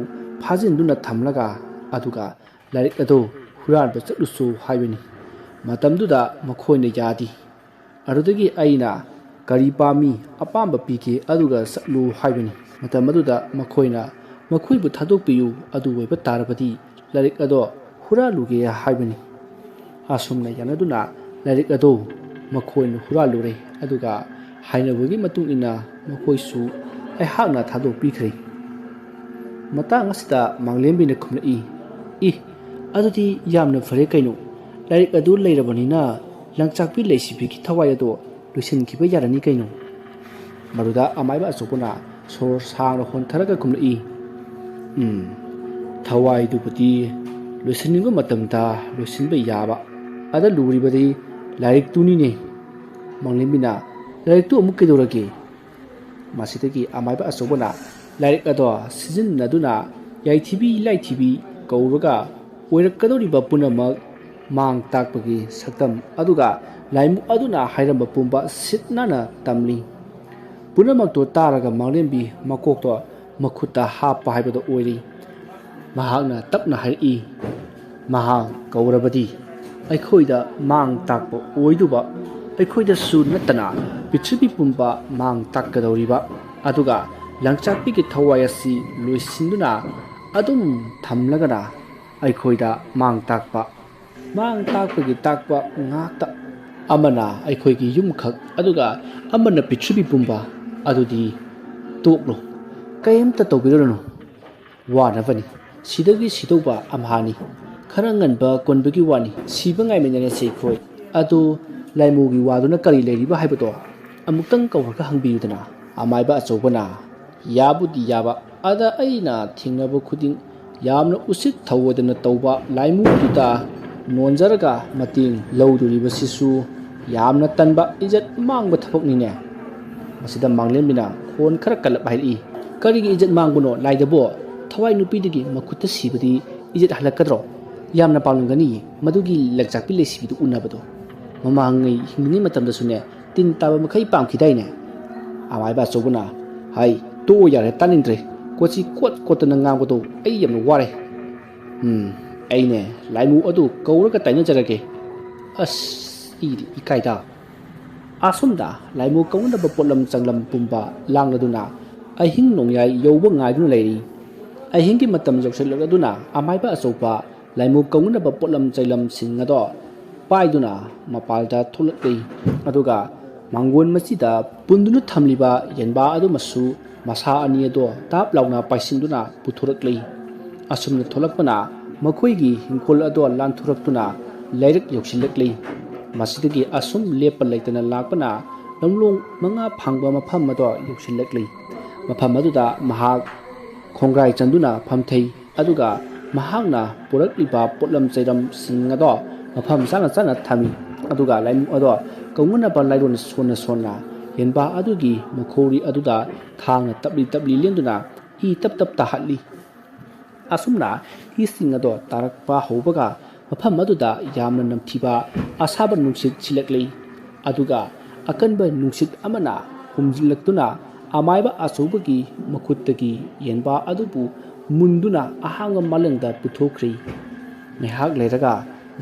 ꯐꯥꯖꯤꯟꯗꯨꯅ ꯊꯝꯂꯒ ꯑꯗꯨꯒ ꯂꯥꯏꯔꯤꯛ ꯑꯗꯨ ꯍꯨꯔꯥꯟꯕ ꯆꯠꯂꯨꯆꯣ ꯍꯥꯏꯕꯅꯤ ꯃꯇꯝꯗꯨꯗ ꯃꯈꯣꯏꯅ ꯌꯥꯗꯦ ꯑꯗꯨꯗꯒꯤ ꯑꯩꯅ ꯀꯔꯤ ꯄꯥꯝꯃꯤ ꯑꯄꯥꯝꯕ ꯄꯤꯒꯦ ꯑꯗꯨꯒ ꯆꯠꯂꯨ ꯍꯥꯏꯕꯅꯤ ꯃꯇꯝ ꯑꯗꯨꯗ ꯃꯈꯣꯏꯅ ꯃꯈꯣꯏꯕꯨ ꯊꯥꯗꯣꯛꯄꯤꯌꯨ ꯑꯗꯨ ꯑꯣꯏꯕ ꯇꯥꯔꯕꯗꯤ ꯂꯥꯏꯔꯤꯛ ꯑꯗꯣ ꯍꯨꯔꯥꯜꯂꯨꯒꯦ ꯍꯥꯏꯕꯅꯤ ꯑꯁꯨꯝꯅ ꯌꯥꯅꯗꯨꯅ ꯂꯥꯏꯔꯤꯛ ꯑꯗꯨ ꯃꯈꯣꯏꯅ ꯍꯨꯔꯥꯜꯂꯨꯔꯦ ꯑꯗꯨꯒ ꯍꯥꯏꯅꯕꯒꯤ ꯃꯇꯨꯡ ꯏꯟꯅ ꯃꯈꯣꯏꯁꯨ ꯑꯩꯍꯥꯛꯅ ꯊꯥꯗꯣꯛꯄꯤꯈ꯭ꯔꯦ ꯃꯇꯥꯡ ꯑꯁꯤꯗ ꯃꯥꯂꯦꯝꯕꯤꯅ ꯈꯨꯝꯂꯛꯏ ꯑꯗꯨꯗꯤ ꯌꯥꯝꯅ ꯐꯔꯦ ꯀꯩꯅꯣ ꯂꯥꯏꯔꯤꯛ ꯑꯗꯨ ꯂꯩꯔꯕꯅꯤꯅ ꯂꯪꯆꯥꯛꯄꯤ ꯂꯩꯁꯤꯕꯤꯒꯤ ꯊꯋꯥꯏ ꯑꯗꯣ ꯂꯣꯏꯁꯤꯟꯈꯤꯕ ꯌꯥꯔꯅꯤ ꯀꯩꯅꯣ ꯃꯗꯨꯗ ꯑꯃꯥꯏꯕ ꯑꯆꯧꯕꯅ ꯁꯣꯔ ꯁꯥꯡꯅ ꯍꯣꯟꯊꯔꯒ ꯈꯨꯝꯂꯛꯏ ꯊꯋꯥꯏꯗꯨꯕꯨꯗꯤ ꯂꯣꯏꯁꯤꯟꯅꯤꯡꯕ ꯃꯇꯝꯗ ꯂꯣꯏꯁꯤꯟꯕ ꯌꯥꯕ ꯑꯗ ꯂꯨꯔꯤꯕꯗꯤ ꯂꯥꯏꯔꯤꯛꯇꯨꯅꯤꯅꯦ ꯃꯥꯂꯦꯝꯕꯤꯅ ꯂꯥꯏꯔꯤꯛꯇꯨ ꯑꯃꯨꯛ ꯀꯩꯗꯧꯔꯒꯦ ꯃꯁꯤꯗꯒꯤ ꯑꯃꯥꯏꯕ ꯑꯆꯧꯕꯅ ꯂꯥꯏꯔꯤꯛ ꯑꯗꯣ ꯁꯤꯖꯤꯟꯅꯗꯨꯅ ꯌꯥꯏꯊꯤꯕꯤ ꯂꯥꯏꯊꯤꯕꯤ ꯀꯧꯔꯒ ꯑꯣꯏꯔꯛꯀꯗꯧꯔꯤꯕ ꯄꯨꯝꯅꯃꯛ ꯃꯥꯡ ꯇꯥꯛꯄꯒꯤ ꯁꯛꯇꯝ ꯑꯗꯨꯒ ꯂꯥꯏꯃꯨ ꯑꯗꯨꯅ ꯍꯥꯏꯔꯝꯕ ꯄꯨꯝꯕ ꯁꯤꯠ ꯅꯥꯟꯅ ꯇꯝꯂꯤ ꯄꯨꯝꯅꯃꯛꯇꯣ ꯇꯥꯔꯒ ꯃꯥꯂꯦꯝꯕꯤ ꯃꯀꯣꯛꯇꯣ ꯃꯈꯨꯠꯇ ꯍꯥꯞꯄ ꯍꯥꯏꯕꯗꯣ ꯑꯣꯏꯔꯤ ꯃꯍꯥꯛꯅ ꯇꯞꯅ ꯍꯥꯏꯔꯛꯏ ꯃꯍꯥꯛ ꯀꯧꯔꯕꯗꯤ ꯑꯩꯈꯣꯏꯗ ꯃꯥꯡ ꯇꯥꯛꯄ ꯑꯣꯏꯗꯨꯕ ꯑꯩꯈꯣꯏꯗꯁꯨ ꯅꯠꯇꯅ ꯄ꯭ꯔꯤꯊꯤꯕꯤ ꯄꯨꯝꯕ ꯃꯥꯡ ꯇꯥꯛꯀꯗꯧꯔꯤꯕ ꯑꯗꯨꯒ ꯂꯪꯆꯥꯛꯄꯤꯒꯤ ꯊꯋꯥꯏ ꯑꯁꯤ ꯂꯣꯏꯁꯤꯟꯗꯨꯅ ꯑꯗꯨꯝ ꯊꯝꯂꯒꯅ ꯑꯩꯈꯣꯏꯗ ꯃꯥꯡ ꯇꯥꯛꯄꯒꯤ ꯇꯥꯛꯄ ꯉꯥꯛꯇ ꯑꯃꯅ ꯑꯩꯈꯣꯏꯒꯤ ꯌꯨꯝꯈꯛ ꯑꯗꯨꯒ ꯑꯃꯅ ꯄ꯭ꯔꯤꯊꯤꯕꯤ ꯄꯨꯝꯕ ꯑꯗꯨꯗꯤ ꯇꯣꯛꯂꯣ ꯀꯔꯤꯝꯇ ꯇꯧꯕꯤꯔꯨꯔꯅꯨ ꯋꯥꯅꯕꯅꯤ ꯁꯤꯗꯒꯤ ꯁꯤꯗꯧꯕ ꯑꯝꯍꯥꯅꯤ ꯈꯔ ꯉꯟꯕ ꯀꯣꯟꯕꯒꯤ ꯋꯥꯅꯤ ꯁꯤꯕ ꯉꯥꯏꯃꯤꯟꯅꯔꯁꯤ ꯑꯩꯈꯣꯏ ꯑꯗꯨ ꯂꯥꯏꯃꯨꯒꯤ ꯋꯥꯗꯨꯅ ꯀꯔꯤ ꯂꯩꯔꯤꯕ ꯍꯥꯏꯕꯗꯣ ꯑꯃꯨꯛꯇꯪ ꯀꯧꯔꯒ ꯍꯪꯕꯤꯌꯨꯗꯅ ꯑꯃꯥꯏꯕ ꯑꯆꯧꯕꯅ ꯌꯥꯕꯨꯗꯤ ꯌꯥꯕ ꯑꯗ ꯑꯩꯅ ꯊꯦꯡꯅꯕ ꯈꯨꯗꯤꯡ ꯌꯥꯝꯅ ꯎꯁꯤꯠ ꯊꯧꯑꯣꯏꯗꯅ ꯇꯧꯕ ꯂꯥꯏꯃꯨ ꯑꯗꯨꯗ ꯅꯣꯟꯖꯔꯒ ꯃꯇꯦꯡ ꯂꯧꯗꯣꯔꯤꯕꯁꯤꯁꯨ ꯌꯥꯝꯅ ꯇꯟꯕ ꯏꯖꯠ ꯃꯥꯡꯕ ꯊꯕꯛꯅꯤꯅꯦ ꯃꯁꯤꯗ ꯃꯥꯂꯦꯝꯕꯤꯅ ꯈꯣꯟ ꯈꯔ ꯀꯜꯂꯞ ꯍꯥꯏꯔꯛꯏ ꯀꯔꯤꯒꯤ ꯏꯖꯠ ꯃꯥꯡꯕꯅꯣ ꯂꯥꯏꯗꯕꯣ ꯊꯋꯥꯏ ꯅꯨꯄꯤꯗꯒꯤ ꯃꯈꯨꯠꯇ ꯁꯤꯕꯗꯤ ꯏꯖꯠ ꯍꯜꯂꯛꯀꯗ꯭ꯔꯣ ꯌꯥꯝꯅ ꯄꯥꯝꯂꯝꯒꯅꯤ ꯃꯗꯨꯒꯤ ꯂꯪꯆꯥꯛꯄꯤ ꯂꯩꯁꯤꯕꯤꯗꯨ ꯎꯅꯕꯗꯣ ꯃꯃꯥꯡꯉꯩ ꯍꯤꯡꯂꯤꯉꯩ ꯃꯇꯝꯗꯁꯨꯅꯦ ꯇꯤꯟ ꯇꯥꯕ ꯃꯈꯩ ꯄꯥꯝꯈꯤꯗꯥꯏꯅꯦ ꯑꯃꯥꯏꯕ ꯑꯆꯧꯕꯅ ꯍꯥꯏ ꯇꯣꯛꯑꯣ ꯌꯥꯔꯦ ꯇꯥꯅꯤꯡꯗ꯭ꯔꯦ ꯀꯣꯆꯤ ꯀꯣꯠꯇꯅ ꯉꯥꯡꯕꯗꯣ ꯑꯩ ꯌꯥꯝꯅ ꯋꯥꯔꯦ ꯑꯩꯅꯦ ꯂꯥꯏꯃꯨ ꯑꯗꯨ ꯀꯧꯔꯒ ꯇꯥꯏꯅꯖꯔꯒꯦ ꯑꯁ ꯏꯗꯤ ꯏꯀꯥꯏꯗ ꯑꯁꯣꯝꯗ ꯂꯥꯏꯃꯨ ꯀꯧꯅꯕ ꯄꯣꯠꯂꯝ ꯆꯪꯂꯝ ꯄꯨꯝꯕ ꯂꯥꯡꯂꯗꯨꯅ ꯑꯍꯤꯡ ꯅꯣꯡꯌꯥꯏ ꯌꯧꯕ ꯉꯥꯏꯗꯨꯅ ꯂꯩꯔꯤ ꯑꯍꯤꯡꯒꯤ ꯃꯇꯝ ꯌꯧꯁꯤꯜꯂꯛꯂꯗꯨꯅ ꯑꯃꯥꯏꯕ ꯑꯆꯧꯕ ꯂꯥꯏꯃꯨ ꯀꯧꯅꯕ ꯄꯣꯠꯂꯝ ꯆꯩꯂꯝꯁꯤꯡ ꯑꯗꯣ पायदुना मपालदा थोलक्ली अदुगा मांगोन मसीदा पुंदुनु थमलिबा यनबा अदुमसु मसा अनि अदो ताप लाउना पाइसिंदुना पुथुरक्ली असुमना थोलक्पना मखोइगी हिंखोल अदो लांथुरक्तुना लैरक योक्सिलक्ली मसीदगी असुम लेप लैतना लाकपना लमलोंग मंगा फांगबा मफम अदो योक्सिलक्ली मफम अदुदा महाक खोंग्राई चंदुना फमथै अदुगा ꯃꯍꯥꯛꯅ ꯄꯨꯔꯛꯂꯤꯕ ꯄꯣꯠꯂꯝ ꯆꯩꯔꯝꯁꯤꯡ ꯑꯗꯣ ꯃꯐꯝ ꯆꯥꯅ ꯆꯥꯅ ꯊꯝꯃꯤ ꯑꯗꯨꯒ ꯂꯥꯏꯃꯨ ꯑꯗꯣ ꯀꯧꯅꯅꯕ ꯂꯥꯏꯔꯣꯟ ꯁꯣꯟꯅ ꯁꯣꯟꯅ ꯌꯦꯟꯕꯥ ꯑꯗꯨꯒꯤ ꯃꯈꯧꯔꯤ ꯑꯗꯨꯗ ꯊꯥꯡꯅ ꯇꯞꯂꯤ ꯇꯞꯂꯤ ꯂꯦꯟꯗꯨꯅ ꯏ ꯇꯞ ꯇꯞ ꯇꯥꯍꯠꯂꯤ ꯑꯁꯨꯝꯅ ꯏꯁꯤꯡ ꯑꯗꯣ ꯇꯥꯔꯛꯄ ꯍꯧꯕꯒ ꯃꯐꯝ ꯑꯗꯨꯗ ꯌꯥꯝꯅ ꯅꯝꯊꯤꯕ ꯑꯁꯥꯕ ꯅꯨꯡꯁꯤꯠ ꯁꯤꯠꯂꯛꯂꯤ ꯑꯗꯨꯒ ꯑꯀꯟꯕ ꯅꯨꯡꯁꯤꯠ ꯑꯃꯅ ꯍꯨꯝꯖꯤꯜꯂꯛꯇꯨꯅ ꯑꯃꯥꯏꯕ ꯑꯆꯧꯕꯒꯤ ꯃꯈꯨꯠꯇꯒꯤ ꯌꯦꯟꯕꯥ ꯑꯗꯨꯕꯨ ꯃꯨꯟꯗꯨꯅ ꯑꯍꯥꯡꯕ ꯃꯥꯂꯪꯗ ꯄꯨꯊꯣꯛꯈ꯭ꯔꯤ ꯉꯥꯏꯍꯥꯛ ꯂꯩꯔꯒ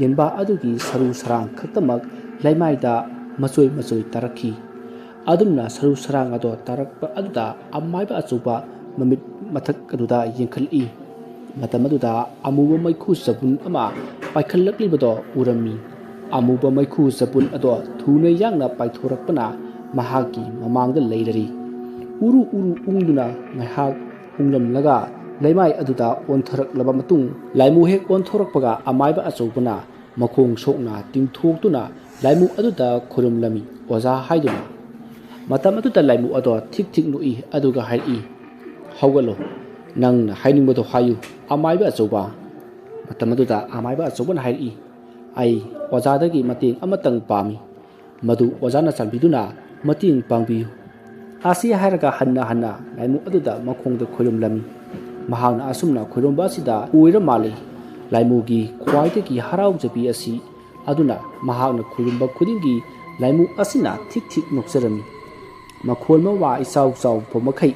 ꯌꯦꯟꯕꯥ ꯑꯗꯨꯒꯤ ꯁꯔꯨ ꯁꯔꯥꯡ ꯈꯛꯇꯃꯛ ꯂꯩꯃꯥꯏꯗ ꯃꯆꯣꯏ ꯃꯆꯣꯏ ꯇꯥꯔꯛꯈꯤ ꯑꯗꯨꯝꯅ ꯁꯔꯨ ꯁꯔꯥꯡ ꯑꯗꯣ ꯇꯥꯔꯛꯄ ꯑꯗꯨꯗ ꯑꯃꯥꯏꯕ ꯑꯆꯧꯕ ꯃꯃꯤꯠ ꯃꯊꯛ ꯑꯗꯨꯗ ꯌꯦꯡꯈꯠꯂꯛꯏ ꯃꯇꯝ ꯑꯗꯨꯗ ꯑꯃꯨꯕ ꯃꯩꯈꯨ ꯆꯕꯨꯟ ꯑꯃ ꯄꯥꯏꯈꯠꯂꯛꯂꯤꯕꯗꯣ ꯎꯔꯝꯃꯤ ꯑꯃꯨꯕ ꯃꯩꯈꯨ ꯆꯕꯨꯟ ꯑꯗꯣ ꯊꯨꯅ ꯌꯥꯡꯅ ꯄꯥꯏꯊꯣꯔꯛꯄꯅ ꯃꯍꯥꯛꯀꯤ ꯃꯃꯥꯡꯗ ꯂꯩꯔꯔꯤ ꯎꯔꯨ ꯎꯔꯨ ꯎꯪꯗꯨꯅ ꯉꯥꯏꯍꯥꯛ ꯎꯪꯂꯝꯂꯒ ꯂꯩꯃꯥꯏ ꯑꯗꯨꯗ ꯑꯣꯟꯊꯔꯛꯂꯕ ꯃꯇꯨꯡ ꯂꯥꯏꯃꯨ ꯍꯦꯛ ꯑꯣꯟꯊꯣꯔꯛꯄꯒ ꯑꯃꯥꯏꯕ ꯑꯆꯧꯕꯅ ꯃꯈꯣꯡ ꯁꯣꯛꯅ ꯇꯤꯡꯊꯣꯛꯇꯨꯅ ꯂꯥꯏꯃꯨ ꯑꯗꯨꯗ ꯈꯨꯔꯨꯝꯂꯝꯃꯤ ꯑꯣꯖꯥ ꯍꯥꯏꯗꯨꯅ ꯃꯇꯝ ꯑꯗꯨꯗ ꯂꯥꯏꯃꯨ ꯑꯗꯣ ꯊꯤꯛ ꯊꯤꯛ ꯅꯣꯛꯏ ꯑꯗꯨꯒ ꯍꯥꯏꯔꯛꯏ ꯍꯧꯒꯠꯂꯣ ꯅꯪꯅ ꯍꯥꯏꯅꯤꯡꯕꯗꯣ ꯍꯥꯏꯌꯨ ꯑꯃꯥꯏꯕ ꯑꯆꯧꯕ ꯃꯇꯝ ꯑꯗꯨꯗ ꯑꯃꯥꯏꯕ ꯑꯆꯧꯕꯅ ꯍꯥꯏꯔꯛꯏ ꯑꯩ ꯑꯣꯖꯥꯗꯒꯤ ꯃꯇꯦꯡ ꯑꯃꯇꯪ ꯄꯥꯝꯃꯤ ꯃꯗꯨ ꯑꯣꯖꯥꯅ ꯆꯥꯟꯕꯤꯗꯨꯅ ꯃꯇꯦꯡ ꯄꯥꯡꯕꯤꯌꯨ ꯑꯁꯤ ꯍꯥꯏꯔꯒ ꯍꯟꯅ ꯍꯟꯅ ꯂꯥꯏꯃꯨ ꯑꯗꯨꯗ ꯃꯈꯣꯡꯗ ꯈꯨꯔꯨꯝꯂꯝꯃꯤ ꯃꯍꯥꯛꯅ ꯑꯁꯨꯝꯅ ꯈꯨꯔꯨꯝꯕ ꯑꯁꯤꯗ ꯑꯣꯏꯔ ꯃꯥꯜꯂꯤ ꯂꯥꯏꯃꯨꯒꯤ ꯈ꯭ꯋꯥꯏꯗꯒꯤ ꯍꯔꯥꯎꯖꯕꯤ ꯑꯁꯤ ꯑꯗꯨꯅ ꯃꯍꯥꯛꯅ ꯈꯨꯔꯨꯝꯕ ꯈꯨꯗꯤꯡꯒꯤ ꯂꯥꯏꯃꯨ ꯑꯁꯤꯅ ꯊꯤꯛ ꯊꯤꯛ ꯅꯣꯛꯆꯔꯝꯃꯤ ꯃꯈꯣꯜ ꯃꯋꯥ ꯏꯆꯥꯎ ꯆꯥꯎꯕ ꯃꯈꯩ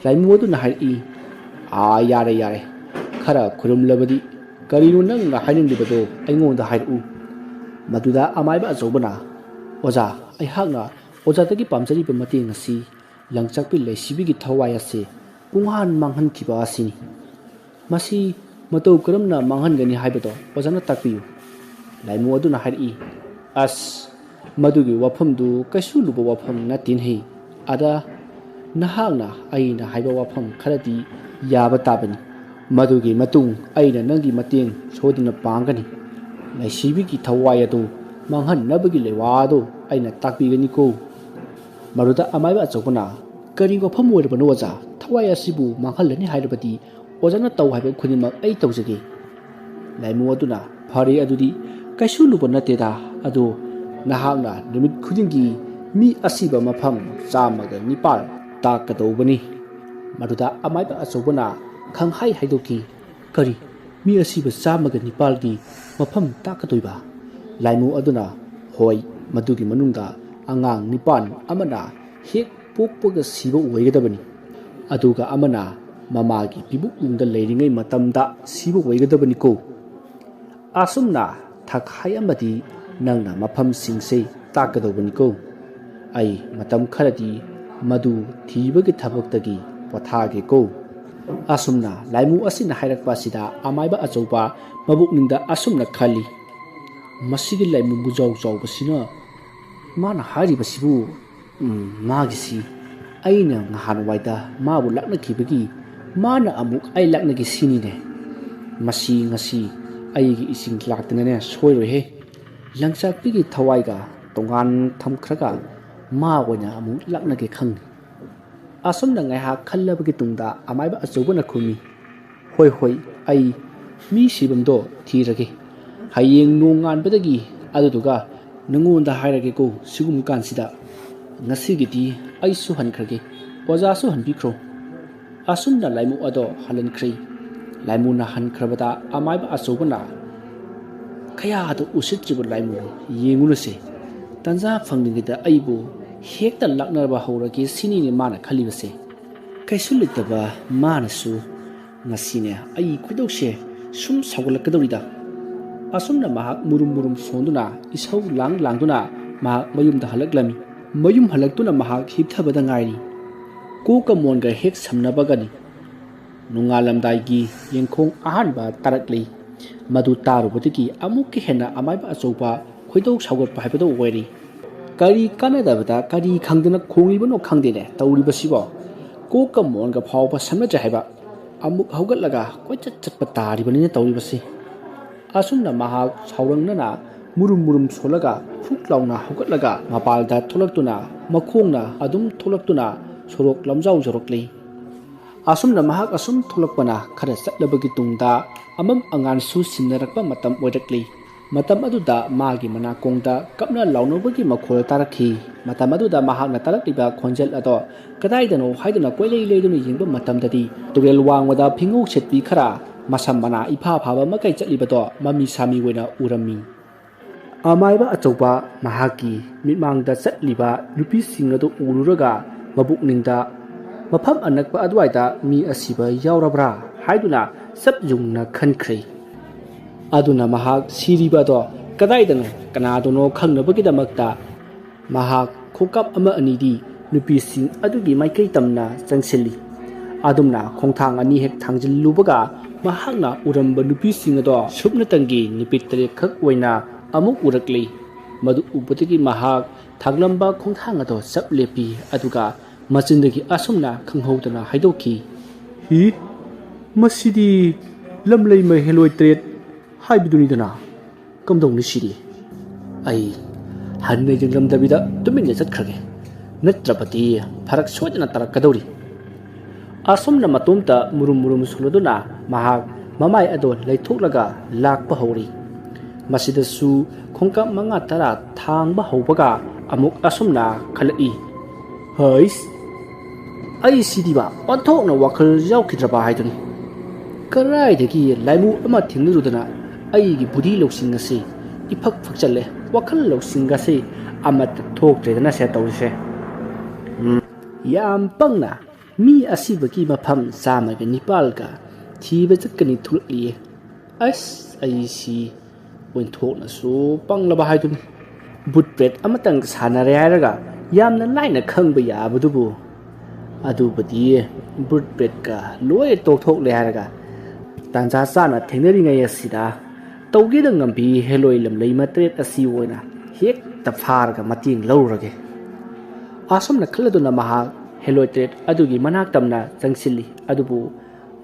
ꯂꯥꯏꯃꯨ ꯑꯗꯨꯅ ꯍꯥꯏꯔꯛꯏ ꯌꯥꯔꯦ ꯌꯥꯔꯦ ꯈꯔ ꯈꯨꯔꯨꯝꯂꯕꯗꯤ ꯀꯔꯤꯅꯣ ꯅꯪꯅ ꯍꯥꯏꯅꯤꯡꯂꯤꯕꯗꯣ ꯑꯩꯉꯣꯟꯗ ꯍꯥꯏꯔꯛꯎ ꯃꯗꯨꯗ ꯑꯃꯥꯏꯕ ꯑꯆꯧꯕꯅ ꯑꯣꯖꯥ ꯑꯩꯍꯥꯛꯅ ꯑꯣꯖꯥꯗꯒꯤ ꯄꯥꯝꯖꯔꯤꯕ ꯃꯇꯦꯡ ꯑꯁꯤ ꯂꯪꯆꯥꯛꯄꯤ ꯂꯩꯁꯤꯕꯤꯒꯤ ꯊꯋꯥꯏ ꯑꯁꯤ ꯄꯨꯡꯍꯥꯟ ꯃꯥꯡꯍꯟꯈꯤꯕ ꯑꯁꯤꯅꯤ ꯃꯁꯤ ꯃꯇꯧ ꯀꯔꯝꯅ ꯃꯥꯡꯍꯟꯒꯅꯤ ꯍꯥꯏꯕꯗꯣ ꯑꯣꯖꯥꯅ ꯇꯥꯛꯄꯤꯌꯨ ꯂꯥꯏꯃꯨ ꯑꯗꯨꯅ ꯍꯥꯏꯔꯛꯏ ꯑꯁ ꯃꯗꯨꯒꯤ ꯋꯥꯐꯝꯗꯨ ꯀꯩꯁꯨ ꯂꯨꯕ ꯋꯥꯐꯝ ꯅꯠꯇꯦꯅꯦ ꯑꯗ ꯅꯍꯥꯛꯅ ꯑꯩꯅ ꯍꯥꯏꯕ ꯋꯥꯐꯝ ꯈꯔꯗꯤ ꯌꯥꯕ ꯇꯥꯕꯅꯤ ꯃꯗꯨꯒꯤ ꯃꯇꯨꯡ ꯑꯩꯅ ꯅꯪꯒꯤ ꯃꯇꯦꯡ ꯁꯣꯏꯗꯅ ꯄꯥꯡꯒꯅꯤ ꯂꯩꯁꯤꯕꯤꯒꯤ ꯊꯋꯥꯏ ꯑꯗꯨ ꯃꯥꯡꯍꯟꯅꯕꯒꯤ ꯂꯩꯋꯥ ꯑꯗꯨ ꯑꯩꯅ ꯇꯥꯛꯄꯤꯒꯅꯤꯀꯣ ꯃꯗꯨꯗ ꯑꯃꯥꯏꯕ ꯑꯆꯧꯕꯅ ꯀꯔꯤ ꯋꯥꯐꯝ ꯑꯣꯏꯔꯕꯅꯣ ꯑꯣꯖꯥ ꯊꯋꯥꯏ ꯑꯁꯤꯕꯨ ꯃꯥꯡꯍꯜꯂꯅꯤ ꯍꯥꯏꯔꯕꯗꯤ ꯑꯣꯖꯥꯅ ꯇꯧ ꯍꯥꯏꯕ ꯈꯨꯗꯤꯡꯃꯛ ꯑꯩ ꯇꯧꯖꯒꯦ ꯂꯥꯏꯃꯨ ꯑꯗꯨꯅ ꯐꯔꯦ ꯑꯗꯨꯗꯤ ꯀꯩꯁꯨ ꯂꯨꯕ ꯅꯠꯇꯦꯗ ꯑꯗꯣ ꯅꯍꯥꯛꯅ ꯅꯨꯃꯤꯠ ꯈꯨꯗꯤꯡꯒꯤ ꯃꯤ ꯑꯁꯤꯕ ꯃꯐꯝ 109 ꯇꯥꯛꯀꯗꯧꯕꯅꯤ ꯃꯗꯨꯗ ꯑꯃꯥꯏꯕ ꯑꯆꯧꯕꯅ ꯈꯪꯍꯥꯏ ꯍꯥꯏꯗꯣꯛꯈꯤ ꯀꯔꯤ ꯃꯤ ꯑꯁꯤꯕ 109ꯒꯤ ꯃꯐꯝ ꯇꯥꯛꯀꯗꯣꯏꯕ ꯂꯥꯏꯃꯨ ꯑꯗꯨꯅ ꯍꯣꯏ ꯃꯗꯨꯒꯤ ꯃꯅꯨꯡꯗ ꯑꯉꯥꯡ 9 ꯑꯃꯅ ꯍꯦꯛ ꯄꯣꯛꯄꯒ ꯁꯤꯕ ꯑꯣꯏꯒꯗꯕꯅꯤ ꯑꯗꯨꯒ ꯑꯃꯅ ꯃꯃꯥꯒꯤ ꯄꯤꯕꯨꯛꯅꯨꯡꯗ ꯂꯩꯔꯤꯉꯩ ꯃꯇꯝꯗ ꯁꯤꯕ ꯑꯣꯏꯒꯗꯕꯅꯤꯀꯣ ꯑꯁꯨꯝꯅ ꯊꯛꯍꯥꯏ ꯑꯃꯗꯤ ꯅꯪꯅ ꯃꯐꯝꯁꯤꯡꯁꯦ ꯇꯥꯛꯀꯗꯧꯕꯅꯤꯀꯣ ꯑꯩ ꯃꯇꯝ ꯈꯔꯗꯤ ꯃꯗꯨ ꯊꯤꯕꯒꯤ ꯊꯕꯛꯇꯒꯤ ꯄꯣꯊꯥꯒꯦꯀꯣ ꯑꯁꯨꯝꯅ ꯂꯥꯏꯃꯨ ꯑꯁꯤꯅ ꯍꯥꯏꯔꯛꯄ ꯑꯁꯤꯗ ꯑꯃꯥꯏꯕ ꯑꯆꯧꯕ ꯃꯕꯨꯛꯅꯤꯡꯗ ꯑꯁꯨꯝꯅ ꯈꯜꯂꯤ ꯃꯁꯤꯒꯤ ꯂꯥꯏꯃꯨ ꯕꯨꯖꯥꯎ ꯆꯥꯎꯕꯁꯤꯅ ꯃꯥꯅ ꯍꯥꯏꯔꯤꯕꯁꯤꯕꯨ ꯃꯥꯒꯤꯁꯤ ꯑꯩꯅ ꯅꯍꯥꯟꯋꯥꯏꯗ ꯃꯥꯕꯨ ꯂꯥꯛꯅꯈꯤꯕꯒꯤ ꯃꯥꯅ ꯑꯃꯨꯛ ꯑꯩ ꯂꯥꯛꯅꯒꯦ ꯁꯤꯅꯤꯅꯦ ꯃꯁꯤ ꯉꯁꯤ ꯑꯩꯒꯤ ꯏꯁꯤꯡ ꯂꯥꯛꯇꯅꯅꯦ ꯁꯣꯏꯔꯣꯏꯍꯦ ꯂꯪꯆꯥꯛꯄꯤꯒꯤ ꯊꯋꯥꯏꯒ ꯇꯣꯉꯥꯟ ꯊꯝꯈ꯭ꯔꯒ ꯃꯥ ꯑꯣꯏꯅ ꯑꯃꯨꯛ ꯂꯥꯛꯅꯒꯦ ꯈꯪꯅꯤ ꯑꯁꯨꯝꯅ ꯉꯥꯏꯍꯥꯛ ꯈꯜꯂꯕꯒꯤ ꯇꯨꯡꯗ ꯑꯃꯥꯏꯕ ꯑꯆꯧꯕꯅ ꯈꯨꯝꯃꯤ ꯍꯣꯏ ꯍꯣꯏ ꯑꯩ ꯃꯤ ꯁꯤꯕꯝꯗꯣ ꯊꯤꯔꯒꯦ ꯍꯌꯦꯡ ꯅꯣꯡ ꯉꯥꯟꯕꯗꯒꯤ ꯑꯗꯨꯗꯨꯒ ꯅꯉꯣꯟꯗ ꯍꯥꯏꯔꯒꯦꯀꯣ ꯁꯤꯒꯨꯝꯕ ꯀꯥꯟꯁꯤꯗ ꯉꯁꯤꯒꯤꯗꯤ ꯑꯩꯁꯨ ꯍꯟꯈ꯭ꯔꯒꯦ ꯑꯣꯖꯥꯁꯨ ꯍꯟꯕꯤꯈ꯭ꯔꯣ ꯑꯁꯨꯝꯅ ꯂꯥꯏꯃꯨ ꯑꯗꯣ ꯍꯜꯍꯟꯈ꯭ꯔꯦ ꯂꯥꯏꯃꯨꯅ ꯍꯟꯈ꯭ꯔꯕꯗ ꯑꯃꯥꯏꯕ ꯑꯆꯧꯕꯅ ꯀꯌꯥꯗ ꯎꯁꯤꯠꯇ꯭ꯔꯤꯕ ꯂꯥꯏꯃꯨ ꯌꯦꯡꯉꯨꯅꯁꯦ ꯇꯟꯖꯥ ꯐꯪꯂꯤꯉꯩꯗ ꯑꯩꯕꯨ ꯍꯦꯛꯇ ꯂꯥꯛꯅꯕ ꯍꯧꯔꯒꯦ ꯁꯤꯅꯤꯅꯦ ꯃꯥꯅ ꯈꯜꯂꯤꯕꯁꯦ ꯀꯩꯁꯨ ꯂꯩꯇꯕ ꯃꯥꯅꯁꯨ ꯉꯁꯤꯅꯦ ꯑꯩ ꯈꯣꯏꯗꯧꯁꯦ ꯁꯨꯝ ꯁꯥꯎꯒꯠꯂꯛꯀꯗꯧꯔꯤꯗ ꯑꯁꯨꯝꯅ ꯃꯍꯥꯛ ꯃꯨꯔꯨꯝ ꯃꯨꯔꯨꯝ ꯁꯣꯟꯗꯨꯅ ꯏꯁꯧ ꯂꯥꯡꯗꯨꯅ ꯃꯍꯥꯛ ꯃꯌꯨꯝꯗ ꯍꯜꯂꯛꯂꯝꯃꯤ ꯃꯌꯨꯝ ꯍꯜꯂꯛꯇꯨꯅ ꯃꯍꯥꯛ ꯍꯤꯞꯊꯕꯗ ꯉꯥꯏꯔꯤ ꯀꯣꯛꯀ ꯃꯣꯟꯒ ꯍꯦꯛ ꯁꯝꯅꯕꯒꯅꯤ ꯅꯣꯡꯉꯥꯜꯂꯝꯗꯥꯏꯒꯤ ꯌꯦꯡꯈꯣꯡ ꯑꯍꯥꯟꯕ ꯇꯥꯔꯛꯂꯤ ꯃꯗꯨ ꯇꯥꯔꯨꯕꯗꯒꯤ ꯑꯃꯨꯛꯀ ꯍꯦꯟꯅ ꯑꯃꯥꯏꯕ ꯑꯆꯧꯕ ꯈꯣꯏꯗꯧ ꯁꯥꯎꯒꯠꯄ ꯍꯥꯏꯕꯗꯣ ꯑꯣꯏꯔꯤ ꯀꯔꯤ ꯀꯥꯟꯅꯗꯕꯗ ꯀꯔꯤ ꯈꯪꯗꯅ ꯈꯣꯡꯂꯤꯕꯅꯣ ꯈꯪꯗꯦꯅꯦ ꯇꯧꯔꯤꯕꯁꯤꯕꯣ ꯀꯣꯛꯀ ꯃꯣꯟꯒ ꯐꯥꯎꯕ ꯁꯝꯅꯗ꯭ꯔꯦ ꯍꯥꯏꯕ ꯑꯃꯨꯛ ꯍꯧꯒꯠꯂꯒ ꯀꯣꯏꯆꯠ ꯆꯠꯄ ꯇꯥꯔꯤꯕꯅꯤꯅ ꯇꯧꯔꯤꯕꯁꯤ ꯑꯁꯨꯝꯅ ꯃꯍꯥꯛ ꯁꯥꯎꯔꯪꯅꯅ ꯃꯨꯔꯨꯝ ꯃꯨꯔꯨꯝ ꯁꯣꯜꯂꯒ ꯐꯨꯛ ꯂꯥꯎꯅ ꯍꯧꯒꯠꯂꯒ ꯃꯄꯥꯜꯗ ꯊꯣꯛꯂꯛꯇꯨꯅ ꯃꯈꯣꯡꯅ ꯑꯗꯨꯝ ꯊꯣꯛꯂꯛꯇꯨꯅ ꯁꯣꯔꯣꯛ ꯂꯝꯖꯥꯎ ꯌꯧꯔꯛꯂꯤ asumna mahak asum thulakpana khara chatlabagi tungda amam angan su sinnarakpa matam oirakli matam aduda magi manakongda kapna launobagi makhol tarakhi matam aduda mahakna tarakliba khonjel ado kadaidano haiduna koilei leiduna yengba matamdadi turel wangwada phingau chetpi khara masam mana ipha phaba makai chatlibado mami sami wena urami amaiba achauba mahaki mitmangda chatliba nupi singadu ururaga mabukningda mafam anakpa adwaida mi asiba yaurabra haiduna sabjungna khankhre aduna mahak siribado kadaidano kanadono khangnabagidamagta mahak khokap ama anidi nupi sing adugi maikai tamna changsilli adumna khongthang ani hek thangjillubaga mahakna uramba nupi sing ado subnatangi nipitre khak oina amuk urakli madu upatigi mahak thaglamba khongthang ado saplepi aduga macindagi asumna khanghaudana haidokhi hi masidi lamlei ma heloi tret haibidunidana kamdongni siri ai hanne jinglam dabida tuminne chatkhage natrapati pharak sodana tarakadori asumna matumta murum suloduna mahak mamai ado leithoklaga lakpa hori masidasu khongka manga tara thangba hobaga amuk asumna khalai hais ai sidiba onthokna wakhal yaukhidraba haiduni karaidagi laimu ama thingurudana aigi budi loksing ase iphak phakchalle wakhal loksing ase amat thoktrena se tawse yam pangna mi asibagi mafam samaga nipalga thiba chatkani thulli as ai si wenthokna su panglaba haiduni butpret amatang sanare hairaga yamna laina khangba yabudubu adubadi butpret ka loi tokthok le hairaga tanja sana thengnari ngai asida tawge da ngambi heloi lamlei matret asi oina hek ta pharga mating lawrage asomna khaladuna maha heloi tret adugi manak tamna changsilli adubu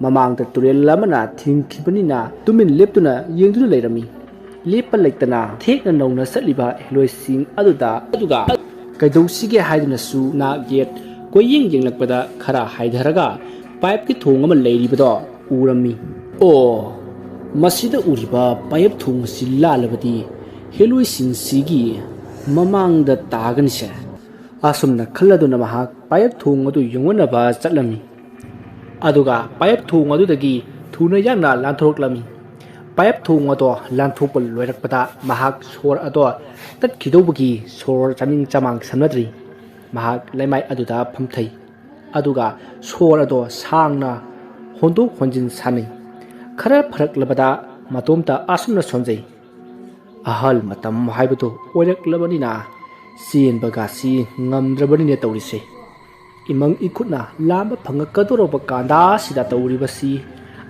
mamang ta turel lamana thingkhibani tumin leptuna yengduna leirami lepa leitana thekna nongna satliba heloi sing aduga kaidosige haiduna su na get koyeng yenglakpada khara haidharaga pipe ki thongama leiribado urami o masida uriba pipe thong sillalabadi heloi sing sigi mamang da taganse asumna khalladuna mahak pipe thong adu yongona ba chatlami aduga pipe thong adu dagi thuna yangna lanthoroklami pipe thong ado lanthopal loirakpada mahak sor ado tatkidobagi sor chaning chamang samnadri mahak laimai aduda phamthai aduga sor ado sangna hondok honjin sani khara pharak labada matomta asumna sonjai ahal matam haibatu oirak labanina sin bagasi ngamdrabani ne tawrise imang ikutna lamba phangakadoro bakanda sida tawribasi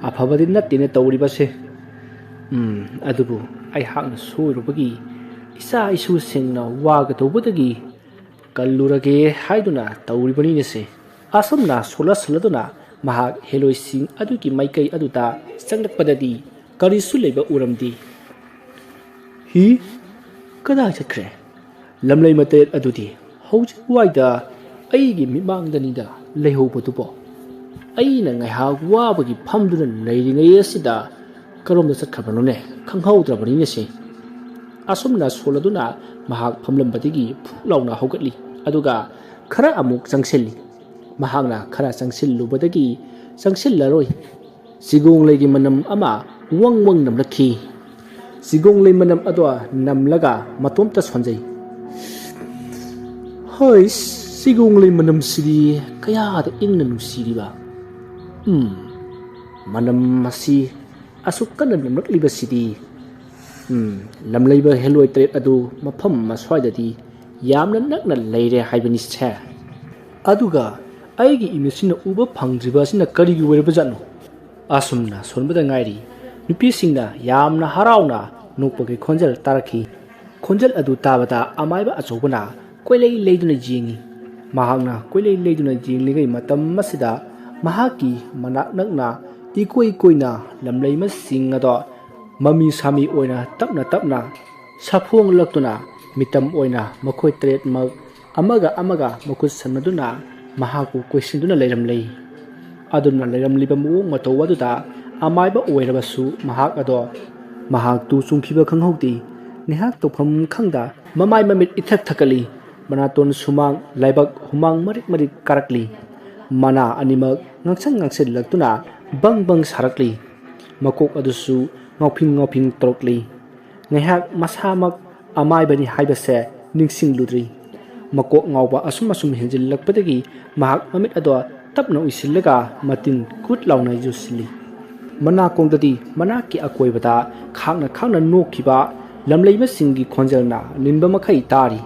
afabadi natine tawribase adubu ai hakna soirubagi isa isu singna waga tobudagi kallurage haiduna tawribani ne se asumna solasladuna mahak heloi sing adugi maikai aduta sanglakpadadi karisu leba uramdi hi kada chakre lamlai matet adudi hauji waida aigi mimangdanida leihobatubo aina ngai hagwa bagi phamduna leiringai asida karomda chakhabanone khanghaudrabani ne se asumna soladuna mahak phamlambadigi phulauna hogatli aduga khara amuk changselli mahakna khara changsillubadagi changsillaroi sigong leigi manam ama wangwang namlakhi sigong lei manam adwa namlaga matomta sonjai hoi sigong lei manam siri kaya da ingna nusiriba manam masi asukana namlakliba siri lamleiba heloi tret adu mafam maswaidadi yamna nakna leire haibani se aduga aigi imesina uba phangdriba sina karigi werbajano asumna sonbada ngairi nupi singna yamna harauna nokpagi khonjal tarakhi khonjal adu tabada amaiba achobana koilei leiduna jingi mahakna koilei leiduna jingligai matam masida mahaki manak nakna ikoi koina lamlei masing ado mami sami oina tapna saphong laktuna mitam oina makhoi tret mag amaga makut sanaduna mahaku koisinduna leiramlei ꯑꯗꯨꯝꯅ ꯂꯩꯔꯝꯂꯤꯕ ꯃꯑꯣꯡ ꯃꯇꯧ ꯑꯗꯨꯗ ꯑꯃꯥꯏꯕ ꯑꯣꯏꯔꯕꯁꯨ ꯃꯍꯥꯛ ꯑꯗꯣ ꯃꯍꯥꯛꯇꯨ ꯆꯨꯝꯈꯤꯕ ꯈꯪꯍꯧꯗꯦ ꯉꯥꯏꯍꯥꯛ ꯇꯧꯐꯝ ꯈꯪꯗ ꯃꯃꯥꯏ ꯃꯃꯤꯠ ꯏꯊꯛ ꯊꯛꯀꯠꯂꯤ ꯃꯅꯥꯇꯣꯟ ꯁꯨꯃꯥꯡ ꯂꯥꯏꯕꯛ ꯍꯨꯃꯥꯡ ꯃꯔꯤꯛ ꯃꯔꯤꯛ ꯀꯥꯔꯛꯂꯤ ꯃꯅꯥ ꯑꯅꯤꯃꯛ ꯉꯥꯡꯁꯪ ꯉꯥꯡꯁꯤꯜꯂꯛꯇꯨꯅ ꯕꯪ ꯕꯪ ꯁꯥꯔꯛꯂꯤ ꯃꯀꯣꯛ ꯑꯗꯨꯁꯨ ꯉꯥꯎꯐꯤꯡ ꯉꯥꯎꯐꯤꯡ ꯇꯧꯔꯛꯂꯤ ꯉꯥꯏꯍꯥꯛ ꯃꯁꯥꯃꯛ ꯑꯃꯥꯏꯕꯅꯤ ꯍꯥꯏꯕꯁꯦ ꯅꯤꯡꯁꯤꯡꯂꯨꯗ꯭ꯔꯤ ꯃꯀꯣꯛ ꯉꯥꯎꯕ ꯑꯁꯨꯝ ꯍꯦꯟꯖꯤꯜꯂꯛꯄꯗꯒꯤ ꯃꯍꯥꯛ ꯃꯃꯤꯠ ꯑꯗꯣ ꯇꯞꯅ ꯎꯏꯁꯤꯜꯂꯒ ꯃꯇꯤꯟ ꯀꯨꯠ ꯂꯥꯎꯅ ꯌꯨꯁꯤꯜꯂꯤ ꯃꯅꯥꯀꯣꯡꯗꯗꯤ ꯃꯅꯥꯛꯀꯤ ꯑꯀꯣꯏꯕꯗ ꯈꯥꯡꯅ ꯈꯥꯡꯅ ꯅꯣꯛꯈꯤꯕ ꯂꯝꯂꯩꯃꯁꯤꯡꯒꯤ ꯈꯣꯟꯖꯦꯜꯅ ꯅꯤꯟꯕ ꯃꯈꯩ ꯇꯥꯔꯤ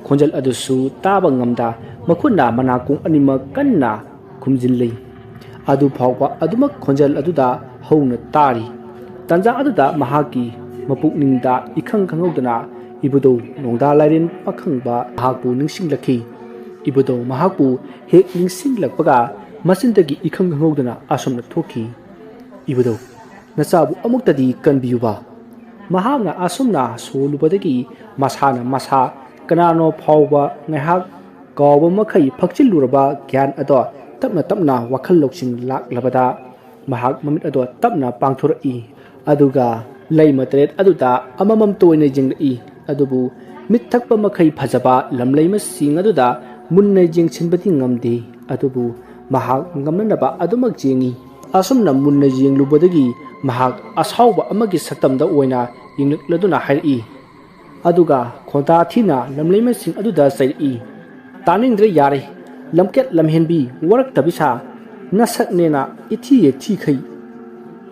ꯈꯣꯟꯖꯦꯜ ꯑꯗꯨꯁꯨ ꯇꯥꯕ ꯉꯝꯗ ꯃꯈꯨꯠꯅ ꯃꯅꯥꯀꯣꯡ ꯑꯅꯤꯃꯛ ꯀꯟꯅ ꯈꯨꯝꯖꯤꯜꯂꯤ ꯑꯗꯨ ꯐꯥꯎꯕ ꯑꯗꯨꯃꯛ ꯈꯣꯟꯖꯦꯜ ꯑꯗꯨꯗ ꯍꯧꯅ ꯇꯥꯔꯤ ꯇꯥꯟꯖꯥ ꯑꯗꯨꯗ ꯃꯍꯥꯛꯀꯤ ꯃꯄꯨꯛꯅꯤꯡꯗ ꯏꯈꯪ ꯈꯪꯍꯧꯗꯅ ꯏꯕꯨꯙꯧ ꯅꯣꯡꯗꯥ ꯂꯥꯏꯔꯦꯟ ꯄꯥꯈꯪꯕ ꯃꯍꯥꯛꯄꯨ ꯅꯤꯡꯁꯤꯡꯂꯛꯈꯤ ꯏꯕꯨꯙꯧ ꯃꯍꯥꯛꯄꯨ ꯍꯦꯛ ꯅꯤꯡꯁꯤꯡꯂꯛꯄꯒ ꯃꯆꯤꯟꯗꯒꯤ ꯏꯈꯪ ꯈꯪꯍꯧꯗꯅ ꯑꯁꯨꯝꯅ ꯊꯣꯛꯈꯤ 이브도 나사부 어묵다디 건비유바 마하나 아숨나 소루바데기 마사나 마사 그나노 파우바 나학 가오바 마카이 팍질루르바 갸ꯟ 아도 tabna wakal loksin lak labada mahak mamit ado tabna pangthur'i aduga lei matret aduda amamam toine jing'i adubu mit thakpa makhai phajaba lamlei ma sing aduda munnai jing chinbati ngamdi adubu mahak ngamnaba adumak jingi asumna munnai jing lubadagi mahak asauba amagi satamda oina yinglikladuna hairi aduga khonta thina lamlei ma sing aduda sairi taningdre yare lamket lamhenbi warak tabisa nasaknena ithi thi khai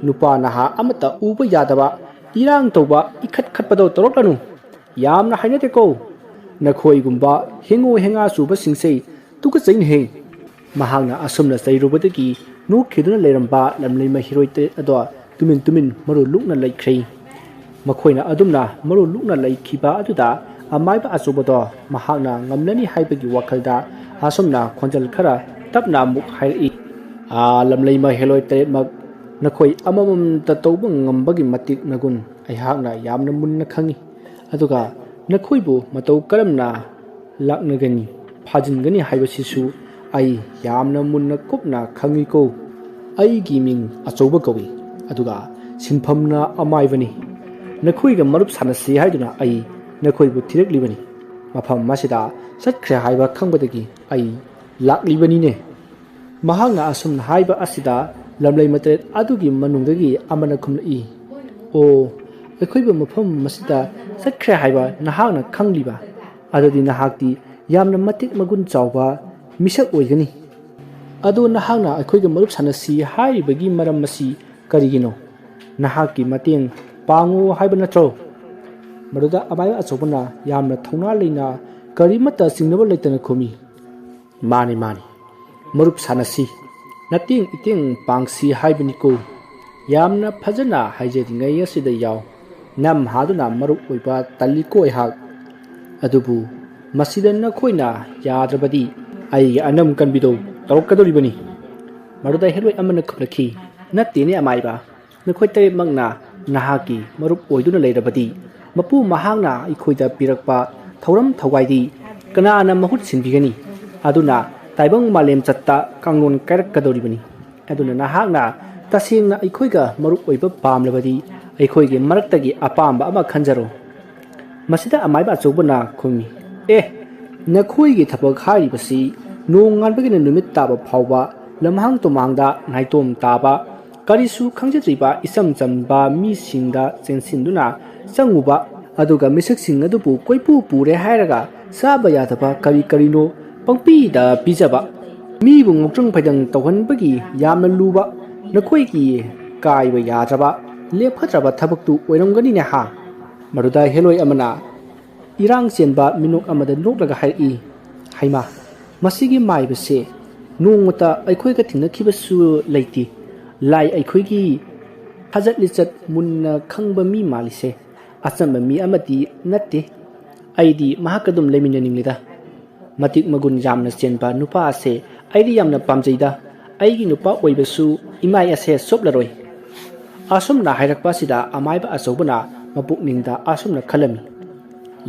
nupa naha amata uba yadaba irang toba ikhat khatpado toroklanu yamna hainate ko nakhoi gumba hengo henga suba singsei tuka chain he mahangna asumna sairubadagi nu khiduna leramba lamlei ma hiroite ado tumin maru lukna laikhrei makhoina adumna maru lukna laikhiba aduda amaiba asubado mahangna ngamlani haibagi wakhalda asumna khonjal khara tapna muk hairi lamlei ma heloi te mak nakhoi amamam ta tawba ngambagi matik nagun aihakna yamna munna khangi aduga nakhoibu matau karamna laknagani phajingani haibasisu ai yamna munna kupna khangi ko ai gi ming achoba kawi aduga sinphamna amaibani nakhoiga marup sanasi haiduna ai nakhoibu thireklibani mafam masida satkhre haiba khangbadagi ai laklibani ne mahangna asumna haiba asida lamlei matret adugi manungdagi amana khumlai o ekhoiba mafam masida satkhre haiba nahangna khangliba adudi nahakti yamna matik magun chawba misak oigani adu nahangna ekhoiga marup sanasi hairibagi maram masi karigino nahakki mateng pangu haiba natro maruda amaya achobana yamna thongna leina karimata singnaba leitana khomi mani marup sanasi nating iting pangsi haibani ko yamna phajana haijeringai asida yaw nam haduna marup oiba taliko ihak adubu masida na khoina yadrabadi ai anam kanbido tawkadoribani maruda heloi amana khulakhi natine amaiba nakhoi tare magna nahaki marup oiduna leirabadi mapu mahangna ikhoida pirakpa thauram thawai kanana mahut sinbigani aduna taibang malem chatta kanglon karak kadoribani aduna nahakna tasingna ikhoiga marup oiba pamlabadi ikhoige maraktagi apamba ama khanjaro masida amaiba chobana khumi nakhoige thapak hari basi nong ngalbagi numit taba phawba lamhang tomangda naitom taba karisu khangjadriba isam chamba mi singda chensinduna changuba aduga misak sing adubu koipu pure hairaga saba yadaba karino pangpi da pijaba mi bu ngokjung phaidang tawhanbagi yamna luba nakhoigi kaiba yadraba lephatraba thabaktu oirongani ne ha maruda heloi amana irang chenba minuk amada noklaga hairi haima masigi maibase nongmata aikhoiga thingnakibasu leiti lai aikhoigi hajat lichat munna khangba mi malise achamba mi amati natte aidi mahakadum leminaninglida matik magun yamna chenba nupa ase aidi yamna pamjeida aigi nupa oibasu imai ase soplaroi asumna hairakpa sida amaiba asobana mapukningda asumna khalami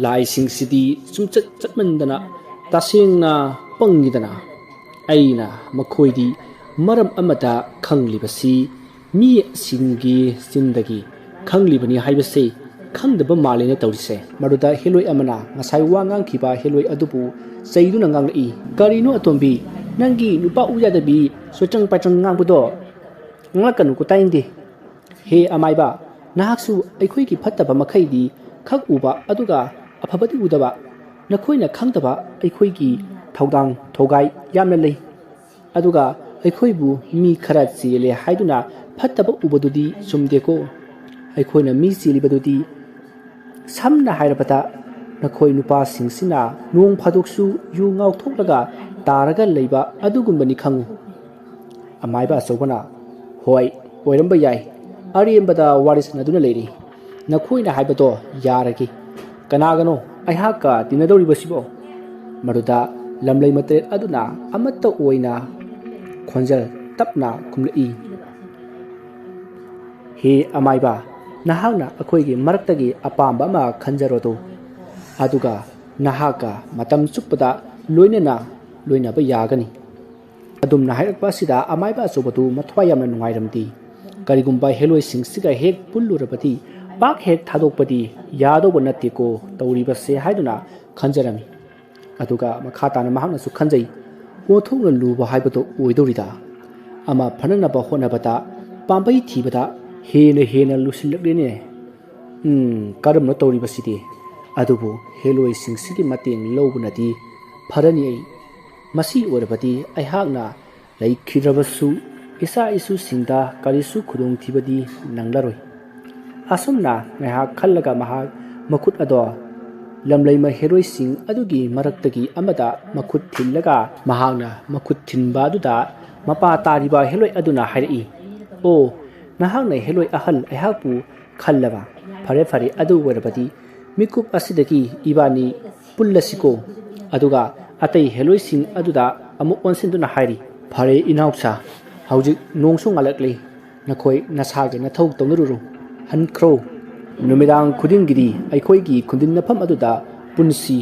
lai sing sidi sumchat chatmandana tasengna pangidana aina makhoidi ꯃꯔꯝ ꯑꯃꯗ ꯈꯪꯂꯤꯕꯁꯤ ꯃꯤ ꯁꯤꯡꯒꯤ ꯆꯤꯟꯗꯒꯤ ꯈꯪꯂꯤꯕꯅꯤ ꯍꯥꯏꯕꯁꯤ ꯈꯪꯗꯕ ꯃꯥꯜꯂꯦꯅ ꯇꯧꯔꯤꯁꯦ ꯃꯗꯨꯗ ꯍꯦꯂꯣꯏ ꯑꯃꯅ ꯉꯁꯥꯏ ꯋꯥ ꯉꯥꯡꯈꯤꯕ ꯍꯦꯂꯣꯏ ꯑꯗꯨꯕꯨ ꯆꯩꯗꯨꯅ ꯉꯥꯡꯂꯛꯏ ꯀꯔꯤꯅꯣ ꯑꯇꯣꯝꯕꯤ ꯅꯪꯒꯤ ꯅꯨꯄꯥ ꯎ ꯌꯥꯗꯕꯤ ꯁꯣꯏꯆꯪ ꯄꯥꯏꯆꯪ ꯉꯥꯡꯕꯗꯣ ꯉꯥꯡꯂꯛꯀꯅꯨꯀꯣ ꯇꯥꯏꯅꯤꯡꯗꯦ ꯍꯦ ꯑꯃꯥꯏꯕ ꯅꯍꯥꯛꯁꯨ ꯑꯩꯈꯣꯏꯒꯤ ꯐꯠꯇꯕ ꯃꯈꯩꯗꯤ ꯈꯛ ꯎꯕ ꯑꯗꯨꯒ ꯑꯐꯕꯗꯤ ꯎꯗꯕ ꯅꯈꯣꯏꯅ ꯈꯪꯗꯕ ꯑꯩꯈꯣꯏꯒꯤ ꯊꯧꯗꯥꯡ ꯊꯧꯒꯥꯏ ꯌꯥꯝꯅ ꯂꯩ ꯑꯗꯨꯒ ꯑꯩꯈꯣꯏꯕꯨ ꯃꯤ ꯈꯔ ꯆꯦꯜꯂꯦ ꯍꯥꯏꯗꯨꯅ ꯐꯠꯇꯕ ꯎꯕꯗꯨꯗꯤ ꯆꯨꯝꯗꯦꯀꯣ ꯑꯩꯈꯣꯏꯅ ꯃꯤ ꯆꯦꯜꯂꯤꯕꯗꯨꯗꯤ ꯁꯝꯅ ꯍꯥꯏꯔꯕꯗ ꯅꯈꯣꯏ ꯅꯨꯄꯥꯁꯤꯡꯁꯤꯅ ꯅꯣꯡ ꯐꯥꯗꯣꯛꯁꯨ ꯌꯨ ꯉꯥꯎꯊꯣꯛꯂꯒ ꯇꯥꯔꯒ ꯂꯩꯕ ꯑꯗꯨꯒꯨꯝꯕꯅꯤ ꯈꯪꯉꯨ ꯑꯃꯥꯏꯕ ꯑꯆꯧꯕꯅ ꯍꯣꯏ ꯑꯣꯏꯔꯝꯕ ꯌꯥꯏ ꯑꯔꯦꯝꯕꯗ ꯋꯥꯔꯤ ꯁꯥꯟꯅꯗꯨꯅ ꯂꯩꯔꯤ ꯅꯈꯣꯏꯅ ꯍꯥꯏꯕꯗꯣ ꯌꯥꯔꯒꯦ ꯀꯅꯥꯒꯅꯣ ꯑꯩꯍꯥꯛꯀ ꯇꯤꯟꯅꯗꯧꯔꯤꯕꯁꯤꯕꯣ ꯃꯗꯨꯗ ꯂꯝꯂꯩ ꯃꯇꯔꯦꯠ ꯑꯗꯨꯅ ꯑꯃꯠꯇ ꯑꯣꯏꯅ ꯈꯣꯟꯖꯦꯜ ꯇꯞꯅ ꯈꯨꯝꯂꯛꯏ ꯍꯦ ꯑꯃꯥꯏꯕ ꯅꯍꯥꯛꯅ ꯑꯩꯈꯣꯏꯒꯤ ꯃꯔꯛꯇꯒꯤ ꯑꯄꯥꯝꯕ ꯑꯃ ꯈꯟꯖꯔꯣꯗꯨ ꯑꯗꯨꯒ ꯅꯍꯥꯛꯀ ꯃꯇꯝ ꯆꯨꯞꯄꯗ ꯂꯣꯏꯅꯕ ꯌꯥꯒꯅꯤ ꯑꯗꯨꯝꯅ ꯍꯥꯏꯔꯛꯄ ꯑꯁꯤꯗ ꯑꯃꯥꯏꯕ ꯑꯆꯧꯕꯗꯨ ꯃꯊ꯭ꯋꯥꯏ ꯌꯥꯝꯅ ꯅꯨꯡꯉꯥꯏꯔꯝꯗꯤ ꯀꯔꯤꯒꯨꯝꯕ ꯍꯦꯂꯣꯏꯁꯤꯡꯁꯤꯒ ꯍꯦꯛ ꯄꯨꯜꯂꯨꯔꯕꯗꯤ ꯄꯥꯛ ꯍꯦꯛ ꯊꯥꯗꯣꯛꯄꯗꯤ ꯌꯥꯗꯧꯕ ꯅꯠꯇꯦꯀꯣ ꯇꯧꯔꯤꯕꯁꯦ ꯍꯥꯏꯗꯨꯅ ꯈꯟꯖꯔꯝꯃꯤ ꯑꯗꯨꯒ ꯃꯈꯥ ꯇꯥꯅ ꯃꯍꯥꯛꯅꯁꯨ ꯈꯟꯖꯩ ꯑꯣꯟꯊꯣꯛꯅ ꯂꯨꯕ ꯍꯥꯏꯕꯗꯣ ꯑꯣꯏꯗꯧꯔꯤꯗ ꯑꯃ ꯐꯅꯅꯕ ꯍꯣꯠꯅꯕꯗ ꯄꯥꯝꯕꯩ ꯊꯤꯕꯗ ꯍꯦꯟꯅ ꯂꯨꯁꯤꯜꯂꯛꯂꯦꯅꯦ ꯀꯔꯝꯅ ꯇꯧꯔꯤꯕꯁꯤꯗꯤ ꯑꯗꯨꯕꯨ ꯍꯦꯂꯣꯏꯁꯤꯡꯁꯤꯒꯤ ꯃꯇꯦꯡ ꯂꯧꯕꯅꯗꯤ ꯐꯔꯅꯤ ꯃꯁꯤ ꯑꯣꯏꯔꯕꯗꯤ ꯑꯩꯍꯥꯛꯅ ꯂꯩꯈꯤꯗ꯭ꯔꯕꯁꯨ ꯏꯆꯥ ꯏꯁꯨꯁꯤꯡꯗ ꯀꯔꯤꯁꯨ ꯈꯨꯗꯣꯡꯊꯤꯕꯗꯤ ꯅꯪꯂꯔꯣꯏ ꯑꯁꯨꯝꯅ ꯉꯥꯏꯍꯥꯛ ꯈꯜꯂꯒ ꯃꯍꯥꯛ ꯃꯈꯨꯠ ꯑꯗꯣ ꯂꯝꯂꯩꯃ ꯍꯦꯔꯣꯏꯁꯤꯡ ꯑꯗꯨꯒꯤ ꯃꯔꯛꯇꯒꯤ ꯑꯃꯗ ꯃꯈꯨꯠ ꯊꯤꯜꯂꯒ ꯃꯍꯥꯛꯅ ꯃꯈꯨꯠ ꯊꯤꯟꯕ ꯑꯗꯨꯗ ꯃꯄꯥ ꯇꯥꯔꯤꯕ ꯍꯦꯂꯣꯏ ꯑꯗꯨꯅ ꯍꯥꯏꯔꯛꯏ ꯑꯣ ꯅꯍꯥꯛꯅ ꯍꯦꯂꯣꯏ ꯑꯍꯜ ꯑꯩꯍꯥꯛꯄꯨ ꯈꯜꯂꯕ ꯐꯔꯦ ꯑꯗꯨ ꯑꯣꯏꯔꯕꯗꯤ ꯃꯤꯀꯨꯞ ꯑꯁꯤꯗꯒꯤ ꯏꯕꯥꯅꯤ ꯄꯨꯜꯂꯁꯤꯀꯣ ꯑꯗꯨꯒ ꯑꯇꯩ ꯍꯦꯂꯣꯏꯁꯤꯡ ꯑꯗꯨꯗ ꯑꯃꯨꯛ ꯑꯣꯟꯁꯤꯟꯗꯨꯅ ꯍꯥꯏꯔꯤ ꯐꯔꯦ ꯏꯅꯥꯎꯆꯥ ꯍꯧꯖꯤꯛ ꯅꯣꯡꯁꯨ ꯉꯥꯜꯂꯛꯂꯤ ꯅꯈꯣꯏ ꯅꯁꯥꯒꯤ ꯅꯊꯧ ꯇꯧꯅꯔꯨꯔꯣ ꯍꯟꯈ꯭ꯔꯣ ꯅꯨꯃꯤꯗꯥꯡ ꯈꯨꯗꯤꯡꯒꯤꯗꯤ ꯑꯩꯈꯣꯏꯒꯤ ꯈꯨꯟꯗꯤꯟꯅꯐꯝ ꯑꯗꯨꯗ ꯄꯨꯟꯁꯤ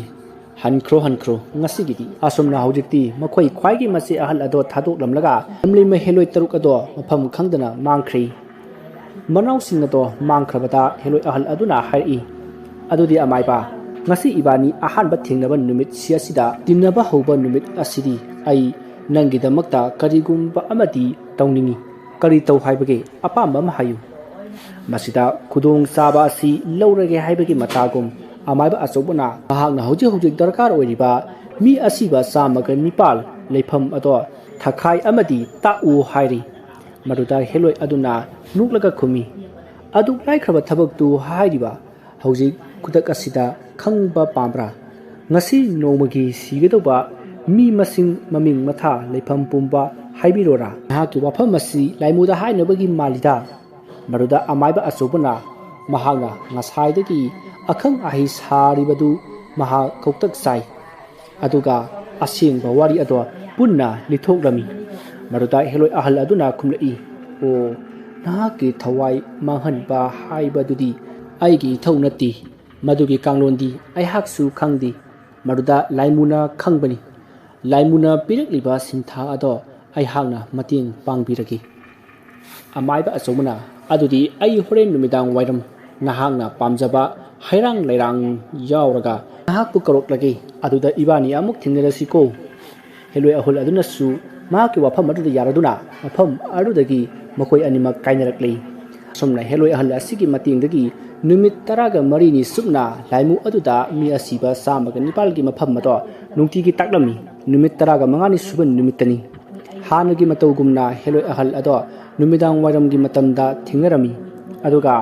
ꯍꯟꯈ꯭ꯔꯣ ꯉꯁꯤꯒꯤꯗꯤ ꯑꯁꯨꯝꯅ ꯍꯧꯖꯤꯛꯇꯤ ꯃꯈꯣꯏ ꯈ꯭ꯋꯥꯏꯒꯤ ꯃꯆꯦ ꯑꯍꯜ ꯑꯗꯣ ꯊꯥꯗꯣꯛꯂꯝꯂꯒ ꯂꯝꯂꯩꯃ ꯍꯦꯂꯣꯏ ꯇꯔꯨꯛ ꯑꯗꯣ ꯃꯐꯝ ꯈꯪꯗꯅ ꯃꯥꯡꯈ꯭ꯔꯤ ꯃꯅꯥꯎꯁꯤꯡ ꯑꯗꯣ ꯃꯥꯡꯈ꯭ꯔꯕꯗ ꯍꯦꯂꯣꯏ ꯑꯍꯜ ꯑꯗꯨꯅ ꯍꯥꯏꯔꯛꯏ ꯑꯗꯨꯗꯤ ꯑꯃꯥꯏꯕ ꯉꯁꯤ ꯏꯕꯥꯅꯤ ꯑꯍꯥꯟꯕ ꯊꯦꯡꯅꯕ ꯅꯨꯃꯤꯠꯁꯤ ꯑꯁꯤꯗ ꯇꯤꯟꯅꯕ ꯍꯧꯕ ꯅꯨꯃꯤꯠ ꯑꯁꯤꯗꯤ ꯑꯩ ꯅꯪꯒꯤꯗꯃꯛꯇ ꯀꯔꯤꯒꯨꯝꯕ ꯑꯃꯗꯤ ꯇꯧꯅꯤꯡꯏ ꯀꯔꯤ ꯇꯧ ꯍꯥꯏꯕꯒꯦ ꯑꯄꯥꯝꯕ ꯑꯃ ꯍꯥꯏꯌꯨ ꯃꯁꯤꯗ ꯈꯨꯗꯣꯡꯆꯥꯕ ꯑꯁꯤ ꯂꯧꯔꯒꯦ ꯍꯥꯏꯕꯒꯤ ꯃꯇꯥꯒꯨꯝ ꯑꯃꯥꯏꯕ ꯑꯆꯧꯕꯅ ꯃꯍꯥꯛꯅ ꯍꯧꯖꯤꯛ ꯗꯔꯀꯥꯔ ꯑꯣꯏꯔꯤꯕ ꯃꯤ ꯑꯁꯤꯕ 109 ꯂꯩꯐꯝ ꯑꯗꯣ ꯊꯈꯥꯏ ꯑꯃꯗꯤ ꯇꯥꯛꯎ ꯍꯥꯏꯔꯤ ꯃꯗꯨꯗ ꯍꯦꯂꯣꯏ ꯑꯗꯨꯅ ꯅꯣꯛꯂꯒ ꯈꯨꯝꯃꯤ ꯑꯗꯨꯛ ꯂꯥꯏꯈ꯭ꯔꯕ ꯊꯕꯛꯇꯨ ꯍꯥꯏꯔꯤꯕ ꯍꯧꯖꯤꯛ ꯈꯨꯗꯛ ꯑꯁꯤꯗ ꯈꯪꯕ ꯄꯥꯝꯕ꯭ꯔꯥ ꯉꯁꯤ ꯅꯣꯡꯃꯒꯤ ꯁꯤꯒꯗꯧꯕ ꯃꯤ ꯃꯁꯤꯡ ꯃꯃꯤꯡ ꯃꯊꯥ ꯂꯩꯐꯝ ꯄꯨꯝꯕ ꯍꯥꯏꯕꯤꯔꯣꯔꯥ ꯅꯍꯥꯛꯀꯤ ꯋꯥꯐꯝ ꯑꯁꯤ ꯂꯥꯏꯃꯨꯗ ꯍꯥꯏꯅꯕꯒꯤ ꯃꯥꯜꯂꯤꯗ ꯃꯗꯨꯗ ꯑꯃꯥꯏꯕ ꯑꯆꯧꯕꯅ ꯃꯍꯥꯛꯅ ꯉꯁꯥꯏꯗꯒꯤ ꯑꯈꯪ ꯑꯍꯩ ꯁꯥꯔꯤꯕꯗꯨ ꯃꯍꯥꯛ ꯀꯧꯇꯛ ꯆꯥꯏ ꯑꯗꯨꯒ ꯑꯁꯦꯡꯕ ꯋꯥꯔꯤ ꯑꯗꯣ ꯄꯨꯟꯅ ꯂꯤꯊꯣꯛꯂꯝꯃꯤ ꯃꯗꯨꯗ ꯍꯦꯂꯣꯏ ꯑꯍꯜ ꯑꯗꯨꯅ ꯈꯨꯝꯂꯛꯏ ꯑꯣ ꯅꯍꯥꯛꯀꯤ ꯊꯋꯥꯏ ꯃꯥꯡꯍꯟꯕ ꯍꯥꯏꯕꯗꯨꯗꯤ ꯑꯩꯒꯤ ꯏꯊꯧ ꯅꯠꯇꯦ ꯃꯗꯨꯒꯤ ꯀꯥꯡꯂꯣꯟꯗꯤ ꯑꯩꯍꯥꯛꯁꯨ ꯈꯪꯗꯦ ꯃꯗꯨꯗ ꯂꯥꯏꯃꯨꯅ ꯈꯪꯕꯅꯤ ꯂꯥꯏꯃꯨꯅ ꯄꯤꯔꯛꯂꯤꯕ ꯁꯤꯟꯊꯥ ꯑꯗꯣ ꯑꯩꯍꯥꯛꯅ ꯃꯇꯦꯡ ꯄꯥꯡꯕꯤꯔꯒꯦ ꯑꯃꯥꯏꯕ ꯑꯆꯧꯕꯅ ꯑꯗꯨꯗꯤ ꯑꯩ ꯍꯣꯔꯦꯟ ꯅꯨꯃꯤꯗꯥꯡ ꯋꯥꯏꯔꯝ ꯅꯍꯥꯛꯅ ꯄꯥꯝꯖꯕ ꯍꯩꯔꯥꯡ ꯂꯩꯔꯥꯡ ꯌꯥꯎꯔꯒ ꯅꯍꯥꯛꯄꯨ ꯀꯧꯔꯛꯂꯒꯦ ꯑꯗꯨꯗ ꯏꯕꯥꯅꯤ ꯑꯃꯨꯛ ꯊꯦꯡꯅꯔꯁꯤꯀꯣ ꯍꯦꯂꯣꯏ ꯑꯍꯜ ꯑꯗꯨꯅꯁꯨ ꯃꯍꯥꯛꯀꯤ ꯋꯥꯐꯝ ꯑꯗꯨꯗ ꯌꯥꯔꯗꯨꯅ ꯃꯐꯝ ꯑꯗꯨꯗꯒꯤ ꯃꯈꯣꯏ ꯑꯅꯤꯃꯛ ꯀꯥꯏꯅꯔꯛꯂꯤ ꯑꯁꯨꯝꯅ ꯍꯦꯂꯣꯏ ꯑꯍꯜ ꯑꯁꯤꯒꯤ ꯃꯇꯦꯡꯗꯒꯤ ꯅꯨꯃꯤꯠ 14ꯅꯤ ꯁꯨꯞꯅ ꯂꯥꯏꯃꯨ ꯑꯗꯨꯗ ꯃꯤ ꯑꯁꯤꯕ 109ꯒꯤ ꯃꯐꯝ ꯑꯗꯣ ꯅꯨꯡꯇꯤꯒꯤ ꯇꯥꯛꯂꯝꯃꯤ ꯅꯨꯃꯤꯠ 15ꯅꯤ ꯁꯨꯕ ꯅꯨꯃꯤꯠꯇꯅꯤ ꯍꯥꯟꯅꯒꯤ ꯃꯇꯧꯒꯨꯝꯅ ꯍꯦꯂꯣꯏ ꯑꯍꯜ ꯑꯗꯣ ꯅꯨꯃꯤꯗꯥꯡ ꯋꯥꯏꯔꯝꯒꯤ ꯃꯇꯝꯗ ꯊꯦꯡꯅꯔꯝꯃꯤ ꯑꯗꯨꯒ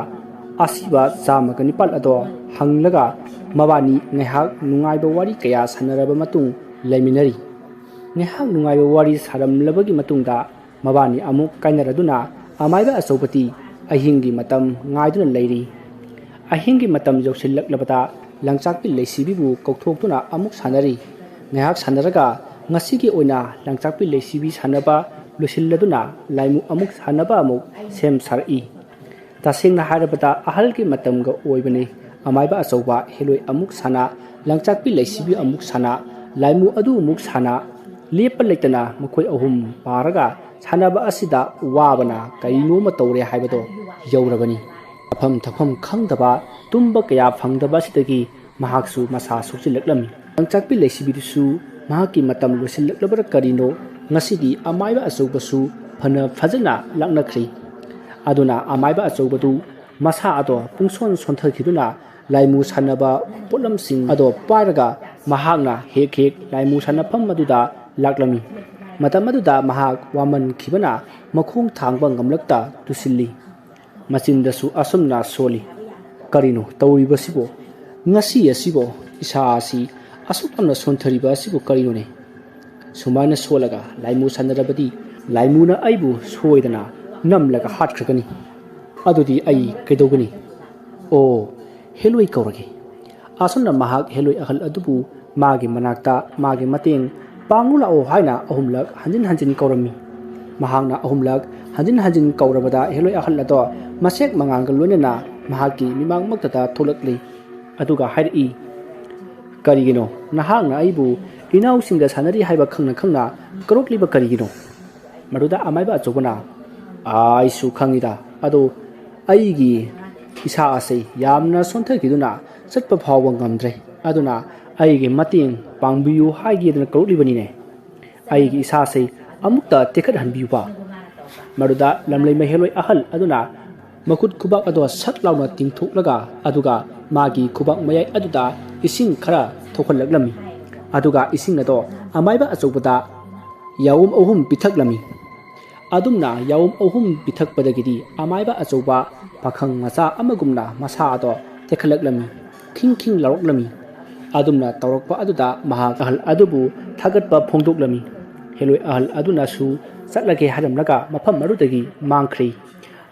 ꯑꯁꯤꯕ 109 ꯑꯗꯣ ꯍꯪꯂꯒ ꯃꯕꯥꯅꯤ ꯉꯥꯏꯍꯥꯛ ꯅꯨꯡꯉꯥꯏꯕ ꯋꯥꯔꯤ ꯀꯌꯥ ꯁꯥꯟꯅꯔꯕ ꯃꯇꯨꯡ ꯂꯩꯃꯤꯟꯅꯔꯤ ꯉꯥꯏꯍꯥꯛ ꯅꯨꯡꯉꯥꯏꯕ ꯋꯥꯔꯤ ꯁꯥꯔꯝꯂꯕꯒꯤ ꯃꯇꯨꯡꯗ ꯃꯕꯥꯅꯤ ꯑꯃꯨꯛ ꯀꯥꯏꯅꯔꯗꯨꯅ ꯑꯃꯥꯏꯕ ꯑꯆꯧꯕꯗꯤ ꯑꯍꯤꯡꯒꯤ ꯃꯇꯝ ꯉꯥꯏꯗꯨꯅ ꯂꯩꯔꯤ ꯑꯍꯤꯡꯒꯤ ꯃꯇꯝ ꯌꯧꯁꯤꯜꯂꯛꯂꯕꯗ ꯂꯪꯆꯥꯛꯄꯤ ꯂꯩꯁꯤꯕꯤꯕꯨ ꯀꯧꯊꯣꯛꯇꯨꯅ ꯑꯃꯨꯛ ꯁꯥꯟꯅꯔꯤ ꯉꯥꯏꯍꯥꯛ ꯁꯥꯟꯅꯔꯒ ꯉꯁꯤꯒꯤ ꯑꯣꯏꯅ ꯂꯪꯆꯥꯛꯄꯤ ꯂꯩꯁꯤꯕꯤ ꯁꯥꯟꯅꯕ ꯂꯣꯏꯁꯤꯜꯂꯗꯨꯅ ꯂꯥꯏꯃꯨ ꯑꯃꯨꯛ ꯁꯥꯟꯅꯕ ꯑꯃꯨꯛ ꯁꯦꯝ ꯁꯥꯔꯛꯏ ꯇꯁꯦꯡꯅ ꯍꯥꯏꯔꯕꯗ ꯑꯍꯜꯒꯤ ꯃꯇꯝꯒ ꯑꯣꯏꯕꯅꯤ ꯑꯃꯥꯏꯕ ꯑꯆꯧꯕ ꯍꯦꯂꯣꯏ ꯑꯃꯨꯛ ꯁꯥꯟꯅ ꯂꯪꯆꯥꯛꯄꯤ ꯂꯩꯁꯤꯕꯤ ꯑꯃꯨꯛ ꯁꯥꯟꯅ ꯂꯥꯏꯃꯨ ꯑꯗꯨ ꯑꯃꯨꯛ ꯁꯥꯟꯅ ꯂꯦꯞꯄ ꯂꯩꯇꯅ ꯃꯈꯣꯏ ꯑꯍꯨꯝ ꯄꯥꯔꯒ ꯁꯥꯟꯅꯕ ꯑꯁꯤꯗ ꯋꯥꯕꯅ ꯀꯔꯤꯅꯣꯃ ꯇꯧꯔꯦ ꯍꯥꯏꯕꯗꯣ ꯌꯧꯔꯕꯅꯤ ꯆꯥꯐꯝ ꯊꯛꯐꯝ ꯈꯪꯗꯕ ꯇꯨꯝꯕ ꯀꯌꯥ ꯐꯪꯗꯕ ꯑꯁꯤꯗꯒꯤ ꯃꯍꯥꯛꯁꯨ ꯃꯁꯥ ꯁꯣꯛꯆꯤꯜꯂꯛꯂꯝꯃꯤ ꯂꯪꯆꯥꯛꯄꯤ ꯂꯩꯁꯤꯕꯤꯗꯨꯁꯨ ꯃꯍꯥꯛꯀꯤ ꯃꯇꯝ ꯂꯣꯏꯁꯤꯜꯂꯛꯂꯕ꯭ꯔꯥ ꯀꯔꯤꯅꯣ ꯉꯁꯤꯗꯤ ꯑꯃꯥꯏꯕ ꯑꯆꯧꯕꯁꯨ ꯐꯅ ꯐꯖꯅ ꯂꯥꯛꯅꯈ꯭ꯔꯤ ꯑꯗꯨꯅ ꯑꯃꯥꯏꯕ ꯑꯆꯧꯕꯗꯨ ꯃꯁꯥ ꯑꯗꯣ ꯄꯨꯡꯁꯣꯟ ꯁꯣꯟꯊꯈꯤꯗꯨꯅ ꯂꯥꯏꯃꯨ ꯁꯥꯟꯅꯕ ꯄꯣꯠꯂꯝꯁꯤꯡ ꯑꯗꯣ ꯄꯥꯏꯔꯒ ꯃꯍꯥꯛꯅ ꯍꯦꯛ ꯂꯥꯏꯃꯨ ꯁꯥꯟꯅꯐꯝ ꯑꯗꯨꯗ ꯂꯥꯛꯂꯝꯃꯤ ꯃꯇꯝ ꯑꯗꯨꯗ ꯃꯍꯥꯛ ꯋꯥꯃꯟꯈꯤꯕꯅ ꯃꯈꯣꯡ ꯊꯥꯡꯕ ꯉꯝꯂꯛꯇ ꯇꯨꯁꯤꯜꯂꯤ ꯃꯆꯤꯟꯗꯁꯨ ꯑꯁꯨꯝꯅ ꯁꯣꯜꯂꯤ ꯀꯔꯤꯅꯣ ꯇꯧꯔꯤꯕꯁꯤꯕꯣ ngasi asibo isa asi asuk amna sonthariba asibo karinone sumaina solaga laimu sanarabadi laimuna aibu soidana namlaga hatkhagani adudi ai kaidogani o heloi kaurage asuna mahak heloi ahal adubu magi manakta magi mateng pangula o haina ahumlak hanjin kaurami mahakna ahumlak hanjin kaurabada heloi ahal ado masek mangangal loinana mahaki mimang magtata tholakli aduga hairi karigino nahangna aibu inau singa sanari haiba khangna karokliba karigino maruda amaiba achobana aisu khangida ado aigi isa asai yamna sonthagiduna chatpa phawba ngamdre aduna aigi mateng pangbiyu haigi aduna karoklibani ne aigi isa asai amukta tekhat hanbiyu ba maruda lamlei maheloi ahal aduna makut kubak ado sat launa tingthoklaga aduga magi kubak mayai aduda ising khara thokhallaklami aduga ising ado amaiba achobada yawum ahum pithaklami adumna yawum ahum pithakpadagidi amaiba achoba pakhang macha amagumna masa ado tekhallaklami king laroklami adumna tawrakpa aduda mahak ahal adubu thagatpa phongdoklami heloi ahal aduna su chatlage haramlaga mafam marudagi mangkhri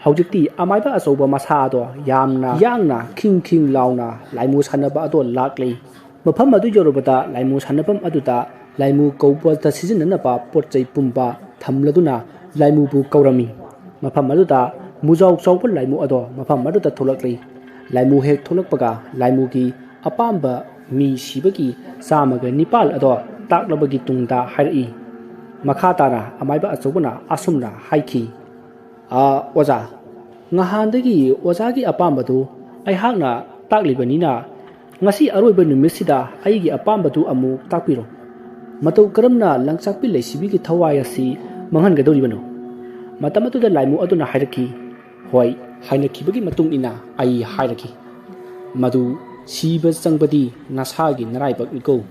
hawjikti amaiba achoba masa ado yangna king launa laimu sanaba ado lakli mafam adu yorobada laimu sanapam aduda laimu koupa ta sizinanaba potchai pumba thamladuna laimu bu kaurami mafam aduda mujau chawpa laimu ado mafam aduda tholakli laimu hek tholakpaga laimu gi apamba mi sibagi samaga nipal ado taklabagi tungda hairi makhatana amaiba achobana asumna haiki oza ngahandagi ozagi apambadu aihakna taklibanina ngasi aroiba numisida aigi apambadu amu takpiro matau karamna langchakpi leisibigi thawai asi manghangadoribano matamatuda laimu aduna hairaki hoi hainakibagi matung ina ai hairaki madu siba changbadi nasagi naraibak iko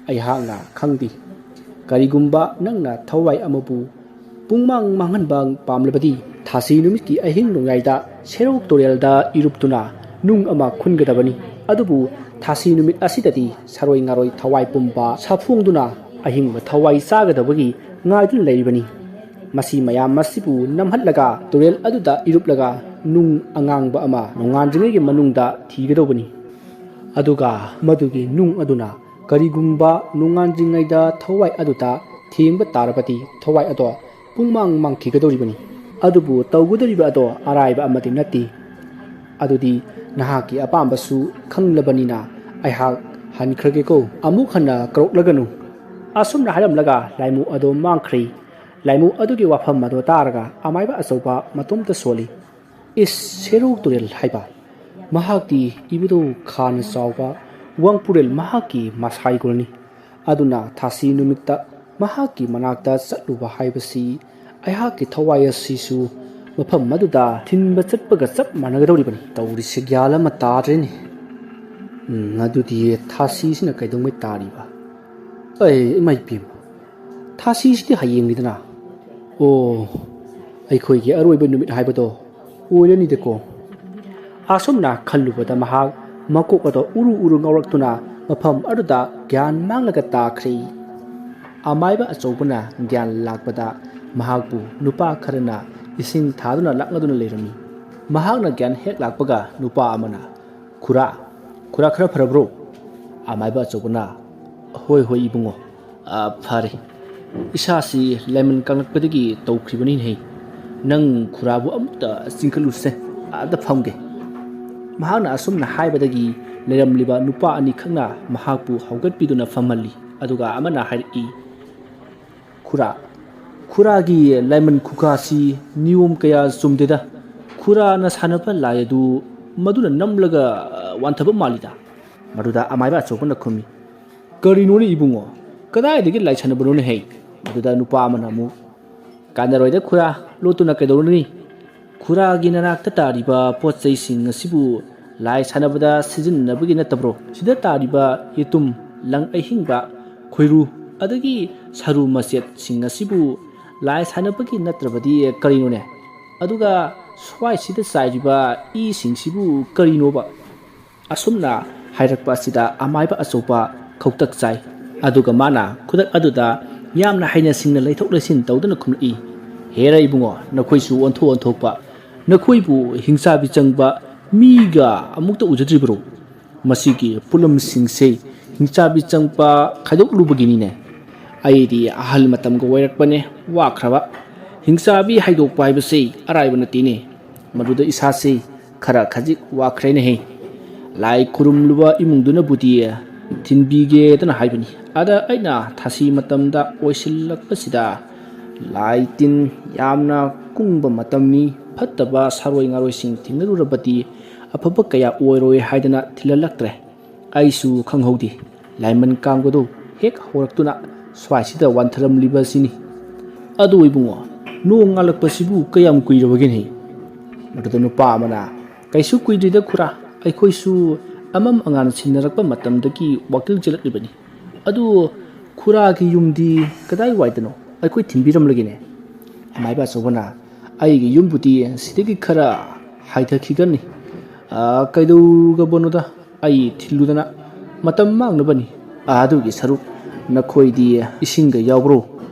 aihakna khangdi karigumba nangna thawai amubu pungmang manghanbang pamlabadi thasi numiki ahing nongaida serok torialda iruptuna nung ama khungadabani adubu thasi numit asidati saroi ngaroi thawai pumba saphungduna ahing ba thawai sagadabagi ngaidun leibani masi mayam masibu namhatlaga torial aduda iruplaga nung angangba ama nonganjingegi manungda thigadobani aduga madugi nung aduna karigumba nunganjingaida thawai aduta thengba tarapati thawai ado pungmang mangkhigadoribani adubu tawgudoriba ado araiba amati nati adudi nahaki apambasu khanglabanina aihak hankrage ko amuk hana kroklaganu asumna haramlaga laimu ado mangkhri laimu adugi wafam ado taraga amaiba asoba matumta soli is seruk turel haiba mahakti ibudo khan sawba wangpurel mahaki masai golni aduna thasi numikta mahaki manakta chatluba haibasi aihaki thawai asisu mafam maduda thinba chatpaga chap managadoribani tawri sigyala matadreni adudi thasi sina kaidongmai tariba mai pim thasi sidi hayengidana o aikhoigi aroiba numit haibado oilani deko asumna khallubada mahak makok ado uru ngawraktuna mafam aduda gyan manglaga takhri amaiba achobana gyan lakpada mahakbu nupa kharana ising thaduna laknaduna leirami mahakna gyan hek lakpaga nupa amana khura khara pharabro amaiba achobana hoi ibungo phare isasi lemon kanglakpadagi tawkribani nei nang khurabu amta singkaluse ada phamge mahakna asumna haibadagi leiramliba nupa ani khangna mahakbu haugatpiduna famali aduga amana hairi ꯈꯨꯔꯥꯒꯤ ꯂꯥꯏꯃꯟ ꯈꯨꯀꯥꯁꯤ ꯅꯤꯌꯣꯝ ꯀꯌꯥ ꯆꯨꯝꯗꯦꯗ ꯈꯨꯔꯥꯅ ꯁꯥꯟꯅꯕ ꯂꯥꯏ ꯑꯗꯨ ꯃꯗꯨꯅ ꯅꯝꯂꯒ ꯋꯥꯟꯊꯕ ꯃꯥꯜꯂꯤꯗ ꯃꯗꯨꯗ ꯑꯃꯥꯏꯕ ꯑꯆꯧꯕꯅ ꯈꯨꯝꯃꯤ ꯀꯔꯤꯅꯣꯅꯦ ꯏꯕꯨꯡꯉꯣ ꯀꯗꯥꯏꯗꯒꯤ ꯂꯥꯏ ꯁꯥꯟꯅꯕꯅꯣꯅꯦ ꯍꯩ ꯃꯗꯨꯗ ꯅꯨꯄꯥ ꯑꯃꯅ ꯑꯃꯨꯛ ꯀꯥꯟꯅꯔꯣꯏꯗ ꯈꯨꯔꯥ ꯂꯣꯠꯇꯨꯅ ꯀꯩꯗꯧꯔꯨꯅꯤ ꯈꯨꯔꯥꯒꯤ ꯅꯅꯥꯛꯇ ꯇꯥꯔꯤꯕ ꯄꯣꯠ ꯆꯩꯁꯤꯡ ꯑꯁꯤꯕꯨ ꯂꯥꯏ ꯁꯥꯟꯅꯕꯗ ꯁꯤꯖꯤꯟꯅꯕꯒꯤ ꯅꯠꯇꯕ꯭ꯔꯣ ꯁꯤꯗ ꯇꯥꯔꯤꯕ ꯌꯦꯇꯨꯝ ꯂꯪ ꯑꯍꯤꯡꯕ ꯈꯣꯏꯔꯨ ꯑꯗꯒꯤ ꯁꯔꯨ ꯃꯆꯦꯠꯁꯤꯡ ꯑꯁꯤꯕꯨ ꯂꯥꯏ ꯁꯥꯟꯅꯕꯒꯤ ꯅꯠꯇ꯭ꯔꯕꯗꯤ ꯀꯔꯤꯅꯣꯅꯦ ꯑꯗꯨꯒ ꯁ꯭ꯋꯥꯏꯁꯤꯗ ꯆꯥꯏꯔꯤꯕ ꯏꯁꯤꯡꯁꯤꯕꯨ ꯀꯔꯤꯅꯣꯕ ꯑꯁꯨꯝꯅ ꯍꯥꯏꯔꯛꯄ ꯑꯁꯤꯗ ꯑꯃꯥꯏꯕ ꯑꯆꯧꯕ ꯈꯧꯇꯛ ꯆꯥꯏ ꯑꯗꯨꯒ ꯃꯥꯅ ꯈꯨꯗꯛ ꯑꯗꯨꯗ ꯌꯥꯝꯅ ꯍꯩꯅ ꯁꯤꯡꯅ ꯂꯩꯊꯣꯛ ꯂꯩꯁꯤꯟ ꯇꯧꯗꯨꯅ ꯈꯨꯝꯂꯛꯏ ꯍꯦꯔ ꯏꯕꯨꯡꯉꯣ ꯅꯈꯣꯏꯁꯨ ꯑꯣꯟꯊꯣꯛ ꯑꯣꯟꯊꯣꯛꯄ ꯅꯈꯣꯏꯕꯨ ꯍꯤꯡꯆꯥꯕꯤ ꯆꯪꯕ ꯃꯤꯒ ꯑꯃꯨꯛꯇ ꯎꯖꯗ꯭ꯔꯤꯕ꯭ꯔꯣ ꯃꯁꯤꯒꯤ ꯄꯨꯂꯝꯁꯤꯡꯁꯦ ꯍꯤꯡꯆꯥꯕꯤ ꯆꯪꯕ ꯈꯥꯏꯗꯣꯛꯂꯨꯕꯒꯤꯅꯤꯅꯦ ꯑꯩꯗꯤ ꯑꯍꯜ ꯃꯇꯝꯒ ꯑꯣꯏꯔꯛꯄꯅꯦ ꯋꯥꯈ꯭ꯔꯕ ꯍꯤꯡꯆꯥꯕꯤ ꯍꯥꯏꯗꯣꯛꯄ ꯍꯥꯏꯕꯁꯤ ꯑꯔꯥꯏꯕ ꯅꯠꯇꯦꯅꯦ ꯃꯗꯨꯗ ꯏꯁꯥꯁꯤ ꯈꯔ ꯈꯖꯤꯛ ꯋꯥꯈ꯭ꯔꯦꯅꯦꯍꯦ ꯂꯥꯏ ꯈꯨꯔꯨꯝꯂꯨꯕ ꯏꯃꯨꯡꯗꯨꯅꯕꯨꯗꯤ ꯊꯤꯟꯕꯤꯒꯦꯗꯅ ꯍꯥꯏꯕꯅꯤ ꯑꯗ ꯑꯩꯅ ꯊꯥꯁꯤ ꯃꯇꯝꯗ ꯑꯣꯏꯁꯤꯜꯂꯛꯄꯁꯤꯗ ꯂꯥꯏ ꯇꯤꯟ ꯌꯥꯝꯅ ꯀꯨꯡꯕ ꯃꯇꯝꯅꯤ ꯐꯠꯇꯕ ꯁꯥꯔꯣꯏ ꯉꯥꯔꯣꯏꯁꯤꯡ ꯊꯦꯡꯅꯔꯨꯔꯕꯗꯤ ꯑꯐꯕ ꯀꯌꯥ ꯑꯣꯏꯔꯣꯏ ꯍꯥꯏꯗꯅ ꯊꯤꯜꯍꯜꯂꯛꯇ꯭ꯔꯦ ꯑꯩꯁꯨ ꯈꯪꯍꯧꯗꯦ ꯂꯥꯏꯃꯟ ꯀꯥꯡꯕꯗꯨ ꯍꯦꯛ ꯍꯧꯔꯛꯇꯨꯅ ꯁ꯭ꯋꯥꯏꯁꯤꯗ ꯋꯥꯟꯊꯔꯝꯂꯤꯕꯁꯤꯅꯤ ꯑꯗꯨ ꯏꯕꯨꯡꯉꯣ ꯅꯣꯡ ꯉꯥꯜꯂꯛꯄꯁꯤꯕꯨ ꯀꯌꯥꯝ ꯀꯨꯏꯔꯕꯒꯦꯅꯦ ꯃꯗꯨꯗ ꯅꯨꯄꯥ ꯑꯃꯅ ꯀꯩꯁꯨ ꯀꯨꯏꯗ꯭ꯔꯤꯗ ꯈꯨꯔꯥ ꯑꯩꯈꯣꯏꯁꯨ ꯑꯃꯝ ꯑꯉꯥꯟ ꯁꯤꯟꯅꯔꯛꯄ ꯃꯇꯝꯗꯒꯤ ꯋꯥꯀꯤꯜ ꯆꯦꯜꯂꯛꯂꯤꯕꯅꯤ ꯑꯗꯨ ꯈꯨꯔꯥꯒꯤ ꯌꯨꯝꯗꯤ ꯀꯗꯥꯏꯋꯥꯏꯗꯅꯣ ꯑꯩꯈꯣꯏ ꯊꯤꯟꯕꯤꯔꯝꯂꯒꯦꯅꯦ ꯑꯃꯥꯏꯕ ꯑꯆꯧꯕꯅ ꯑꯩꯒꯤ ꯌꯨꯝꯕꯨꯗꯤ ꯁꯤꯗꯒꯤ ꯈꯔ ꯍꯥꯏꯊꯈꯤꯒꯅꯤ ꯀꯩꯗꯧꯔꯕꯅꯣꯗ ꯑꯩ ꯊꯤꯜꯂꯨꯗꯅ ꯃꯇꯝ ꯃꯥꯡꯅꯕꯅꯤ ꯑꯗꯨꯒꯤ ꯁꯔꯨꯛ ꯅꯈꯣꯏꯗꯤ ꯏꯁꯤꯡꯒ ꯌꯥꯎꯕ꯭ꯔꯣ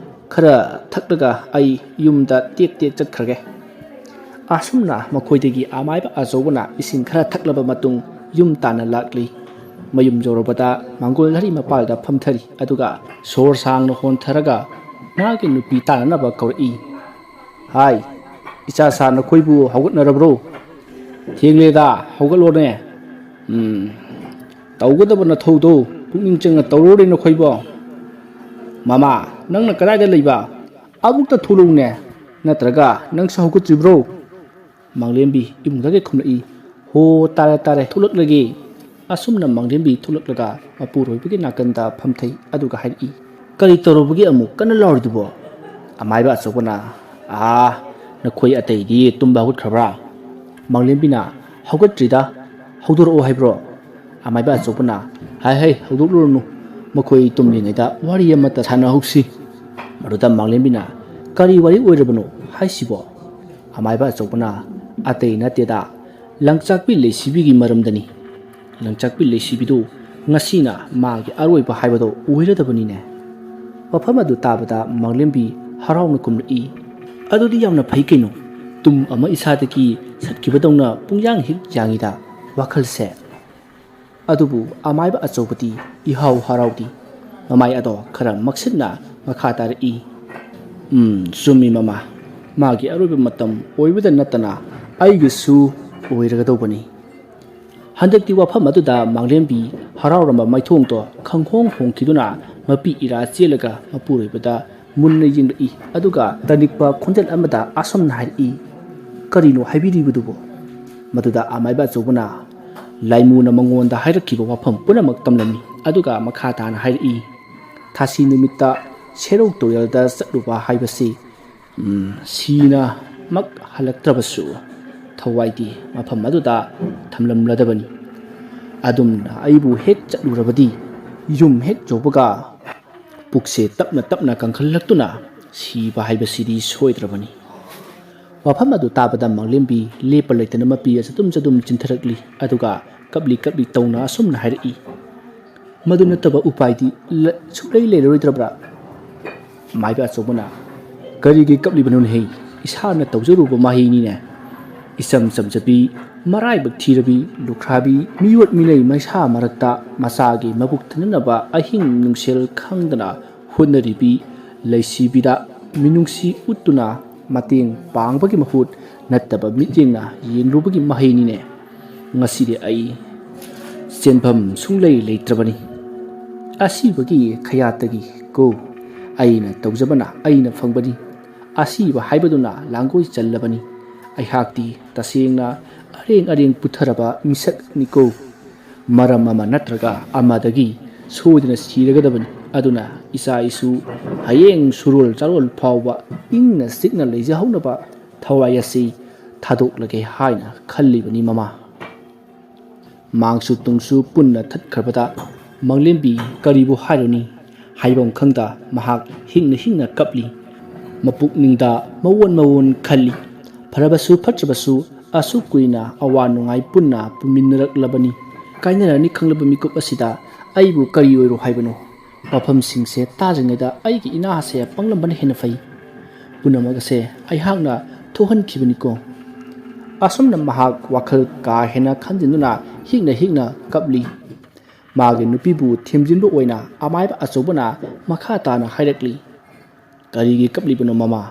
ꯈꯔ ꯊꯛꯂꯒ ꯑꯩ ꯌꯨꯝꯗ ꯇꯦꯛ ꯇꯦꯛ ꯆꯠꯈ꯭ꯔꯒꯦ ꯑꯁꯨꯝꯅ ꯃꯈꯣꯏꯗꯒꯤ ꯑꯃꯥꯏꯕ ꯑꯆꯧꯕꯅ ꯏꯁꯤꯡ ꯈꯔ ꯊꯛꯂꯕ ꯃꯇꯨꯡ ꯌꯨꯝ ꯇꯥꯟꯅ ꯂꯥꯛꯂꯤ ꯃꯌꯨꯝ ꯌꯧꯔꯕꯗ ꯃꯥꯡꯒꯣꯜ ꯍꯔꯤ ꯃꯄꯥꯜꯗ ꯐꯝꯊꯔꯤ ꯑꯗꯨꯒ ꯁꯣꯔ ꯁꯥꯡꯅ ꯍꯣꯟꯊꯔꯒ ꯃꯥꯒꯤ ꯅꯨꯄꯤ ꯇꯥꯟꯅꯅꯕ ꯀꯧꯔꯛꯏ ꯍꯥꯏ ꯏꯆꯥꯁꯥ ꯅꯈꯣꯏꯕꯨ ꯍꯧꯒꯠꯅꯔꯕ꯭ꯔꯣ ꯊꯦꯡꯂꯦꯗ ꯍꯧꯒꯠꯂꯣꯅꯦ ꯇꯧꯒꯗꯕ ꯅꯊꯧꯗꯣ ꯄꯨꯛꯅꯤꯡ ꯆꯪꯅ ꯇꯧꯔꯣꯅꯦ ꯅꯈꯣꯏꯕꯣ ꯃꯃꯥ ꯅꯪꯅ ꯀꯗꯥꯏꯗ ꯂꯩꯕ ꯑꯃꯨꯛꯇ ꯊꯣꯛꯂꯛꯎꯅꯦ ꯅꯠꯇ꯭ꯔꯒ ꯅꯪꯁꯨ ꯍꯧꯒꯠꯇ꯭ꯔꯤꯕ꯭ꯔꯣ ꯃꯥꯡꯂꯦꯝꯕꯤ ꯏꯃꯨꯡꯗꯒꯤ ꯈꯨꯝꯂꯛꯏ ꯍꯣ ꯇꯥꯔꯦ ꯇꯥꯔꯦ ꯊꯣꯛꯂꯛꯂꯒꯦ ꯑꯁꯨꯝꯅ ꯃꯥꯡꯂꯦꯝꯕꯤ ꯊꯣꯛꯂꯛꯂꯒ ꯃꯄꯨꯔꯣꯏꯕꯒꯤ ꯅꯥꯀꯟꯗ ꯐꯝꯊꯩ ꯑꯗꯨꯒ ꯍꯥꯏꯔꯛꯏ ꯀꯔꯤ ꯇꯧꯔꯨꯕꯒꯤ ꯑꯃꯨꯛ ꯀꯟꯅ ꯂꯥꯎꯔꯤꯗꯨꯕꯣ ꯑꯃꯥꯏꯕ ꯑꯆꯧꯕꯅ ꯅꯈꯣꯏ ꯑꯇꯩꯗꯤ ꯇꯨꯝꯕ ꯍꯧꯒꯠꯈ꯭ꯔꯕ꯭ꯔꯥ ꯃꯥꯡꯂꯦꯝꯕꯤꯅ ꯍꯧꯒꯠꯇ꯭ꯔꯤꯗ ꯍꯧꯗꯣꯔꯛꯑꯣ ꯍꯥꯏꯕ꯭ꯔꯣ ꯑꯃꯥꯏꯕ ꯑꯆꯧꯕꯅ ꯍꯥꯏ ꯍꯧꯗꯣꯛꯂꯨꯔꯅꯨ ꯃꯈꯣꯏ ꯇꯨꯝꯂꯤꯉꯩꯗ ꯋꯥꯔꯤ ꯑꯃꯠꯇ ꯁꯥꯟꯅꯍꯧꯁꯤ ꯃꯗꯨꯗ ꯃꯥꯡꯂꯦꯝꯕꯤꯅ ꯀꯔꯤ ꯋꯥꯔꯤ ꯑꯣꯏꯔꯕꯅꯣ ꯍꯥꯏꯁꯤꯕꯣ ꯑꯃꯥꯏꯕ ꯑꯆꯧꯕꯅ ꯑꯇꯩ ꯅꯠꯇꯦꯗ ꯂꯪꯆꯥꯛꯄꯤ ꯂꯩꯁꯤꯕꯤꯒꯤ ꯃꯔꯝꯗꯅꯤ ꯂꯪꯆꯥꯛꯄꯤ ꯂꯩꯁꯤꯕꯤꯗꯨ ꯉꯁꯤꯅ ꯃꯥꯒꯤ ꯑꯔꯣꯏꯕ ꯍꯥꯏꯕꯗꯣ ꯑꯣꯏꯔꯗꯕꯅꯤꯅꯦ ꯋꯥꯐꯝ ꯑꯗꯨ ꯇꯥꯕꯗ ꯃꯥꯡꯂꯦꯝꯕꯤ ꯍꯔꯥꯎꯅ ꯀꯨꯝꯂꯛꯏ ꯑꯗꯨꯗꯤ ꯌꯥꯝꯅ ꯐꯩ ꯀꯩꯅꯣ ꯇꯨꯝ ꯑꯃ ꯏꯁꯥꯗꯒꯤ ꯁꯠꯈꯤꯕꯗꯧꯅ ꯄꯨꯡꯌꯥꯡ ꯍꯦꯛ ꯌꯥꯡꯉꯤꯗ ꯋꯥꯈꯜꯁꯦ ꯑꯗꯨꯕꯨ ꯑꯃꯥꯏꯕ ꯑꯆꯧꯕꯗꯤ ꯏꯍꯥꯎ ꯍꯔꯥꯎꯗꯤ ꯃꯃꯥꯏ ꯑꯗꯣ ꯈꯔ ꯃꯛꯁꯤꯟꯅ ꯃꯈꯥ ꯇꯥꯔꯛꯏ ꯆꯨꯝꯃꯤ ꯃꯃꯥ ꯃꯥꯒꯤ ꯑꯔꯣꯏꯕ ꯃꯇꯝ ꯑꯣꯏꯕꯗ ꯅꯠꯇꯅ ꯑꯩꯒꯤꯁꯨ ꯑꯣꯏꯔꯒꯗꯧꯕꯅꯤ ꯍꯟꯗꯛꯇꯤ ꯋꯥꯐꯝ ꯑꯗꯨꯗ ꯃꯥꯡꯂꯦꯝꯕꯤ ꯍꯔꯥꯎꯔꯝꯕ ꯃꯥꯏꯊꯣꯡꯗꯣ ꯈꯪꯍꯣꯡ ꯍꯣꯡꯈꯤꯗꯨꯅ ꯃꯄꯤ ꯏꯔꯥ ꯆꯦꯜꯂꯒ ꯃꯄꯨꯔꯣꯏꯕꯗ ꯃꯨꯟꯅ ꯌꯦꯡꯂꯛꯏ ꯑꯗꯨꯒ ꯇꯅꯤꯛꯄ ꯈꯣꯟꯖꯦꯜ ꯑꯃꯗ ꯑꯁꯨꯝꯅ ꯍꯥꯏꯔꯛꯏ ꯀꯔꯤꯅꯣ ꯍꯥꯏꯕꯤꯔꯤꯕꯗꯨꯕꯣ ꯃꯗꯨꯗ ꯑꯃꯥꯏꯕ ꯑꯆꯧꯕꯅ ꯂꯥꯏꯃꯨꯅ ꯃꯉꯣꯟꯗ ꯍꯥꯏꯔꯛꯈꯤꯕ ꯋꯥꯐꯝ ꯄꯨꯝꯅꯃꯛ ꯇꯝꯂꯝꯃꯤ ꯑꯗꯨꯒ ꯃꯈꯥ ꯇꯥꯅ ꯍꯥꯏꯔꯛꯏ ꯊꯥꯁꯤ ꯅꯨꯃꯤꯠꯇ ꯁꯦꯔꯧ ꯇꯨꯔꯦꯜꯗ ꯆꯠꯂꯨꯕ ꯍꯥꯏꯕꯁꯤ ꯁꯤꯅꯃꯛ ꯍꯜꯂꯛꯇ꯭ꯔꯕꯁꯨ ꯊꯋꯥꯏꯗꯤ ꯃꯐꯝ ꯑꯗꯨꯗ ꯊꯝꯂꯝꯂꯗꯕꯅꯤ ꯑꯗꯨꯝꯅ ꯑꯩꯕꯨ ꯍꯦꯛ ꯆꯠꯂꯨꯔꯕꯗꯤ ꯌꯨꯝ ꯍꯦꯛ ꯌꯧꯕꯒ ꯄꯨꯛꯁꯦ ꯇꯞꯅ ꯇꯞꯅ ꯀꯪꯈꯠꯂꯛꯇꯨꯅ ꯁꯤꯕ ꯍꯥꯏꯕꯁꯤꯗꯤ ꯁꯣꯏꯗ꯭ꯔꯕꯅꯤ ꯋꯥꯐꯝ ꯑꯗꯨ ꯇꯥꯕꯗ ꯃꯥꯡꯂꯦꯝꯕꯤ ꯂꯦꯞꯄ ꯂꯩꯇꯅ ꯃꯄꯤ ꯆꯗꯨꯝ ꯆꯗꯨꯝ ꯆꯤꯟꯊꯔꯛꯂꯤ ꯑꯗꯨꯒ ꯀꯞꯂꯤ ꯀꯞꯂꯤ ꯇꯧꯅ ꯑꯁꯨꯝꯅ ꯍꯥꯏꯔꯛꯏ ꯃꯗꯨ ꯅꯠꯇꯕ ꯎꯄꯥꯏꯗꯤ ꯁꯨꯛꯂꯩ ꯂꯩꯔꯔꯣꯏꯗ꯭ꯔꯕ꯭ꯔꯥ ꯑꯃꯥꯏꯕ ꯑꯆꯧꯕꯅ ꯀꯔꯤꯒꯤ ꯀꯞꯂꯤꯕꯅꯣꯅꯦꯍꯦ ꯏꯁꯥꯅ ꯇꯧꯖꯔꯨꯕ ꯃꯍꯩꯅꯤꯅꯦ ꯏꯆꯝ ꯆꯝꯖꯕꯤ ꯃꯔꯥꯏꯕꯛ ꯊꯤꯔꯕꯤ ꯂꯨꯈ꯭ꯔꯥꯕꯤ ꯃꯤꯑꯣꯠ ꯃꯤꯅꯩ ꯃꯩꯁꯥ ꯃꯔꯛꯇ ꯃꯆꯥꯒꯤ ꯃꯕꯨꯛ ꯊꯟꯅꯅꯕ ꯑꯍꯤꯡ ꯅꯨꯡꯁꯦꯜ ꯈꯪꯗꯅ ꯍꯣꯠꯅꯔꯤꯕꯤ ꯂꯩꯁꯤꯕꯤꯗ ꯃꯤꯅꯨꯡꯁꯤ ꯎꯠꯇꯨꯅ ꯃꯇꯦꯡ ꯄꯥꯡꯕꯒꯤ ꯃꯍꯨꯠ ꯅꯠꯇꯕ ꯃꯤꯠꯌꯦꯡꯅ ꯌꯦꯡꯂꯨꯕꯒꯤ ꯃꯍꯩꯅꯤꯅꯦ ꯉꯁꯤꯗꯤ ꯑꯩ ꯆꯦꯟꯐꯝ ꯁꯨꯡꯂꯩ ꯂꯩꯇ꯭ꯔꯕꯅꯤ ꯑꯁꯤꯕꯒꯤ ꯈꯌꯥꯠꯇꯒꯤ ꯑꯩꯅ ꯇꯧꯖꯕꯅ ꯑꯩꯅ ꯐꯪꯕꯅꯤ ꯑꯁꯤꯕ ꯍꯥꯏꯕꯗꯨꯅ ꯂꯥꯡꯒꯣꯏ ꯆꯜꯂꯕꯅꯤ ꯑꯩꯍꯥꯛꯇꯤ ꯇꯁꯦꯡꯅ ꯑꯔꯦꯡ ꯃꯤꯁꯛꯅꯤꯀꯣ ꯃꯔꯝ ꯑꯃ ꯅꯠꯇ꯭ꯔꯒ ꯑꯃꯗꯒꯤ ꯁꯣꯏꯗꯅ ꯁꯤꯔꯒꯗꯕꯅꯤ ꯑꯗꯨꯅ ꯏꯆꯥ ꯏꯁꯨ ꯍꯌꯦꯡ ꯁꯨꯔꯣꯜ ꯆꯥꯔꯣꯜ ꯐꯥꯎꯕ ꯏꯪꯅ ꯆꯤꯛꯅ ꯂꯩꯖꯍꯧꯅꯕ ꯊꯋꯥꯏ ꯑꯁꯤ ꯊꯥꯗꯣꯛꯂꯒꯦ ꯍꯥꯏꯅ ꯈꯜꯂꯤꯕꯅꯤ ꯃꯃꯥ ꯃꯥꯡꯁꯨ ꯇꯨꯡꯁꯨ ꯄꯨꯟꯅ ꯊꯠꯈ꯭ꯔꯕꯗ ꯃꯪꯂꯦꯝꯕꯤ ꯀꯔꯤꯕꯨ ꯍꯥꯏꯔꯨꯅꯤ ꯍꯥꯏꯐꯝ ꯈꯪꯗ ꯃꯍꯥꯛ ꯍꯤꯡꯅ ꯀꯞꯂꯤ ꯃꯄꯨꯛꯅꯤꯡꯗ ꯃꯋꯣꯟ ꯈꯜꯂꯤ ꯐꯔꯕꯁꯨ ꯐꯠꯇ꯭ꯔꯕꯁꯨ ꯑꯁꯨꯛ ꯀꯨꯏꯅ ꯑꯋꯥ ꯅꯨꯡꯉꯥꯏ ꯄꯨꯟꯅ ꯄꯨꯃꯤꯟꯅꯔꯛꯂꯕꯅꯤ ꯀꯥꯏꯅꯔꯅꯤ ꯈꯪꯂꯕ ꯃꯤꯀꯨꯞ ꯑꯁꯤꯗ ꯑꯩꯕꯨ ꯀꯔꯤ ꯑꯣꯏꯔꯣ ꯍꯥꯏꯕꯅꯣ ꯋꯥꯐꯝꯁꯤꯡꯁꯦ ꯇꯥꯗ꯭ꯔꯤꯉꯩꯗ ꯑꯩꯒꯤ ꯏꯅꯥꯁꯦ ꯄꯪꯂꯝꯕꯅ ꯍꯦꯟꯅ ꯐꯩ ꯄꯨꯝꯅꯃꯛ ꯑꯁꯦ ꯑꯩꯍꯥꯛꯅ ꯊꯣꯛꯍꯟꯈꯤꯕꯅꯤꯀꯣ ꯑꯁꯨꯝꯅ ꯃꯍꯥꯛ ꯋꯥꯈꯜ ꯀꯥ ꯍꯦꯟꯅ ꯈꯟꯖꯤꯟꯗꯨꯅ ꯍꯤꯛꯅ ꯀꯞꯂꯤ ꯃꯥꯒꯤ ꯅꯨꯄꯤꯕꯨ ꯊꯦꯝꯖꯤꯟꯕ ꯑꯣꯏꯅ ꯑꯃꯥꯏꯕ ꯑꯆꯧꯕꯅ ꯃꯈꯥ ꯇꯥꯅ ꯍꯥꯏꯔꯛꯂꯤ ꯀꯔꯤꯒꯤ ꯀꯞꯂꯤꯕꯅꯣ ꯃꯃꯥ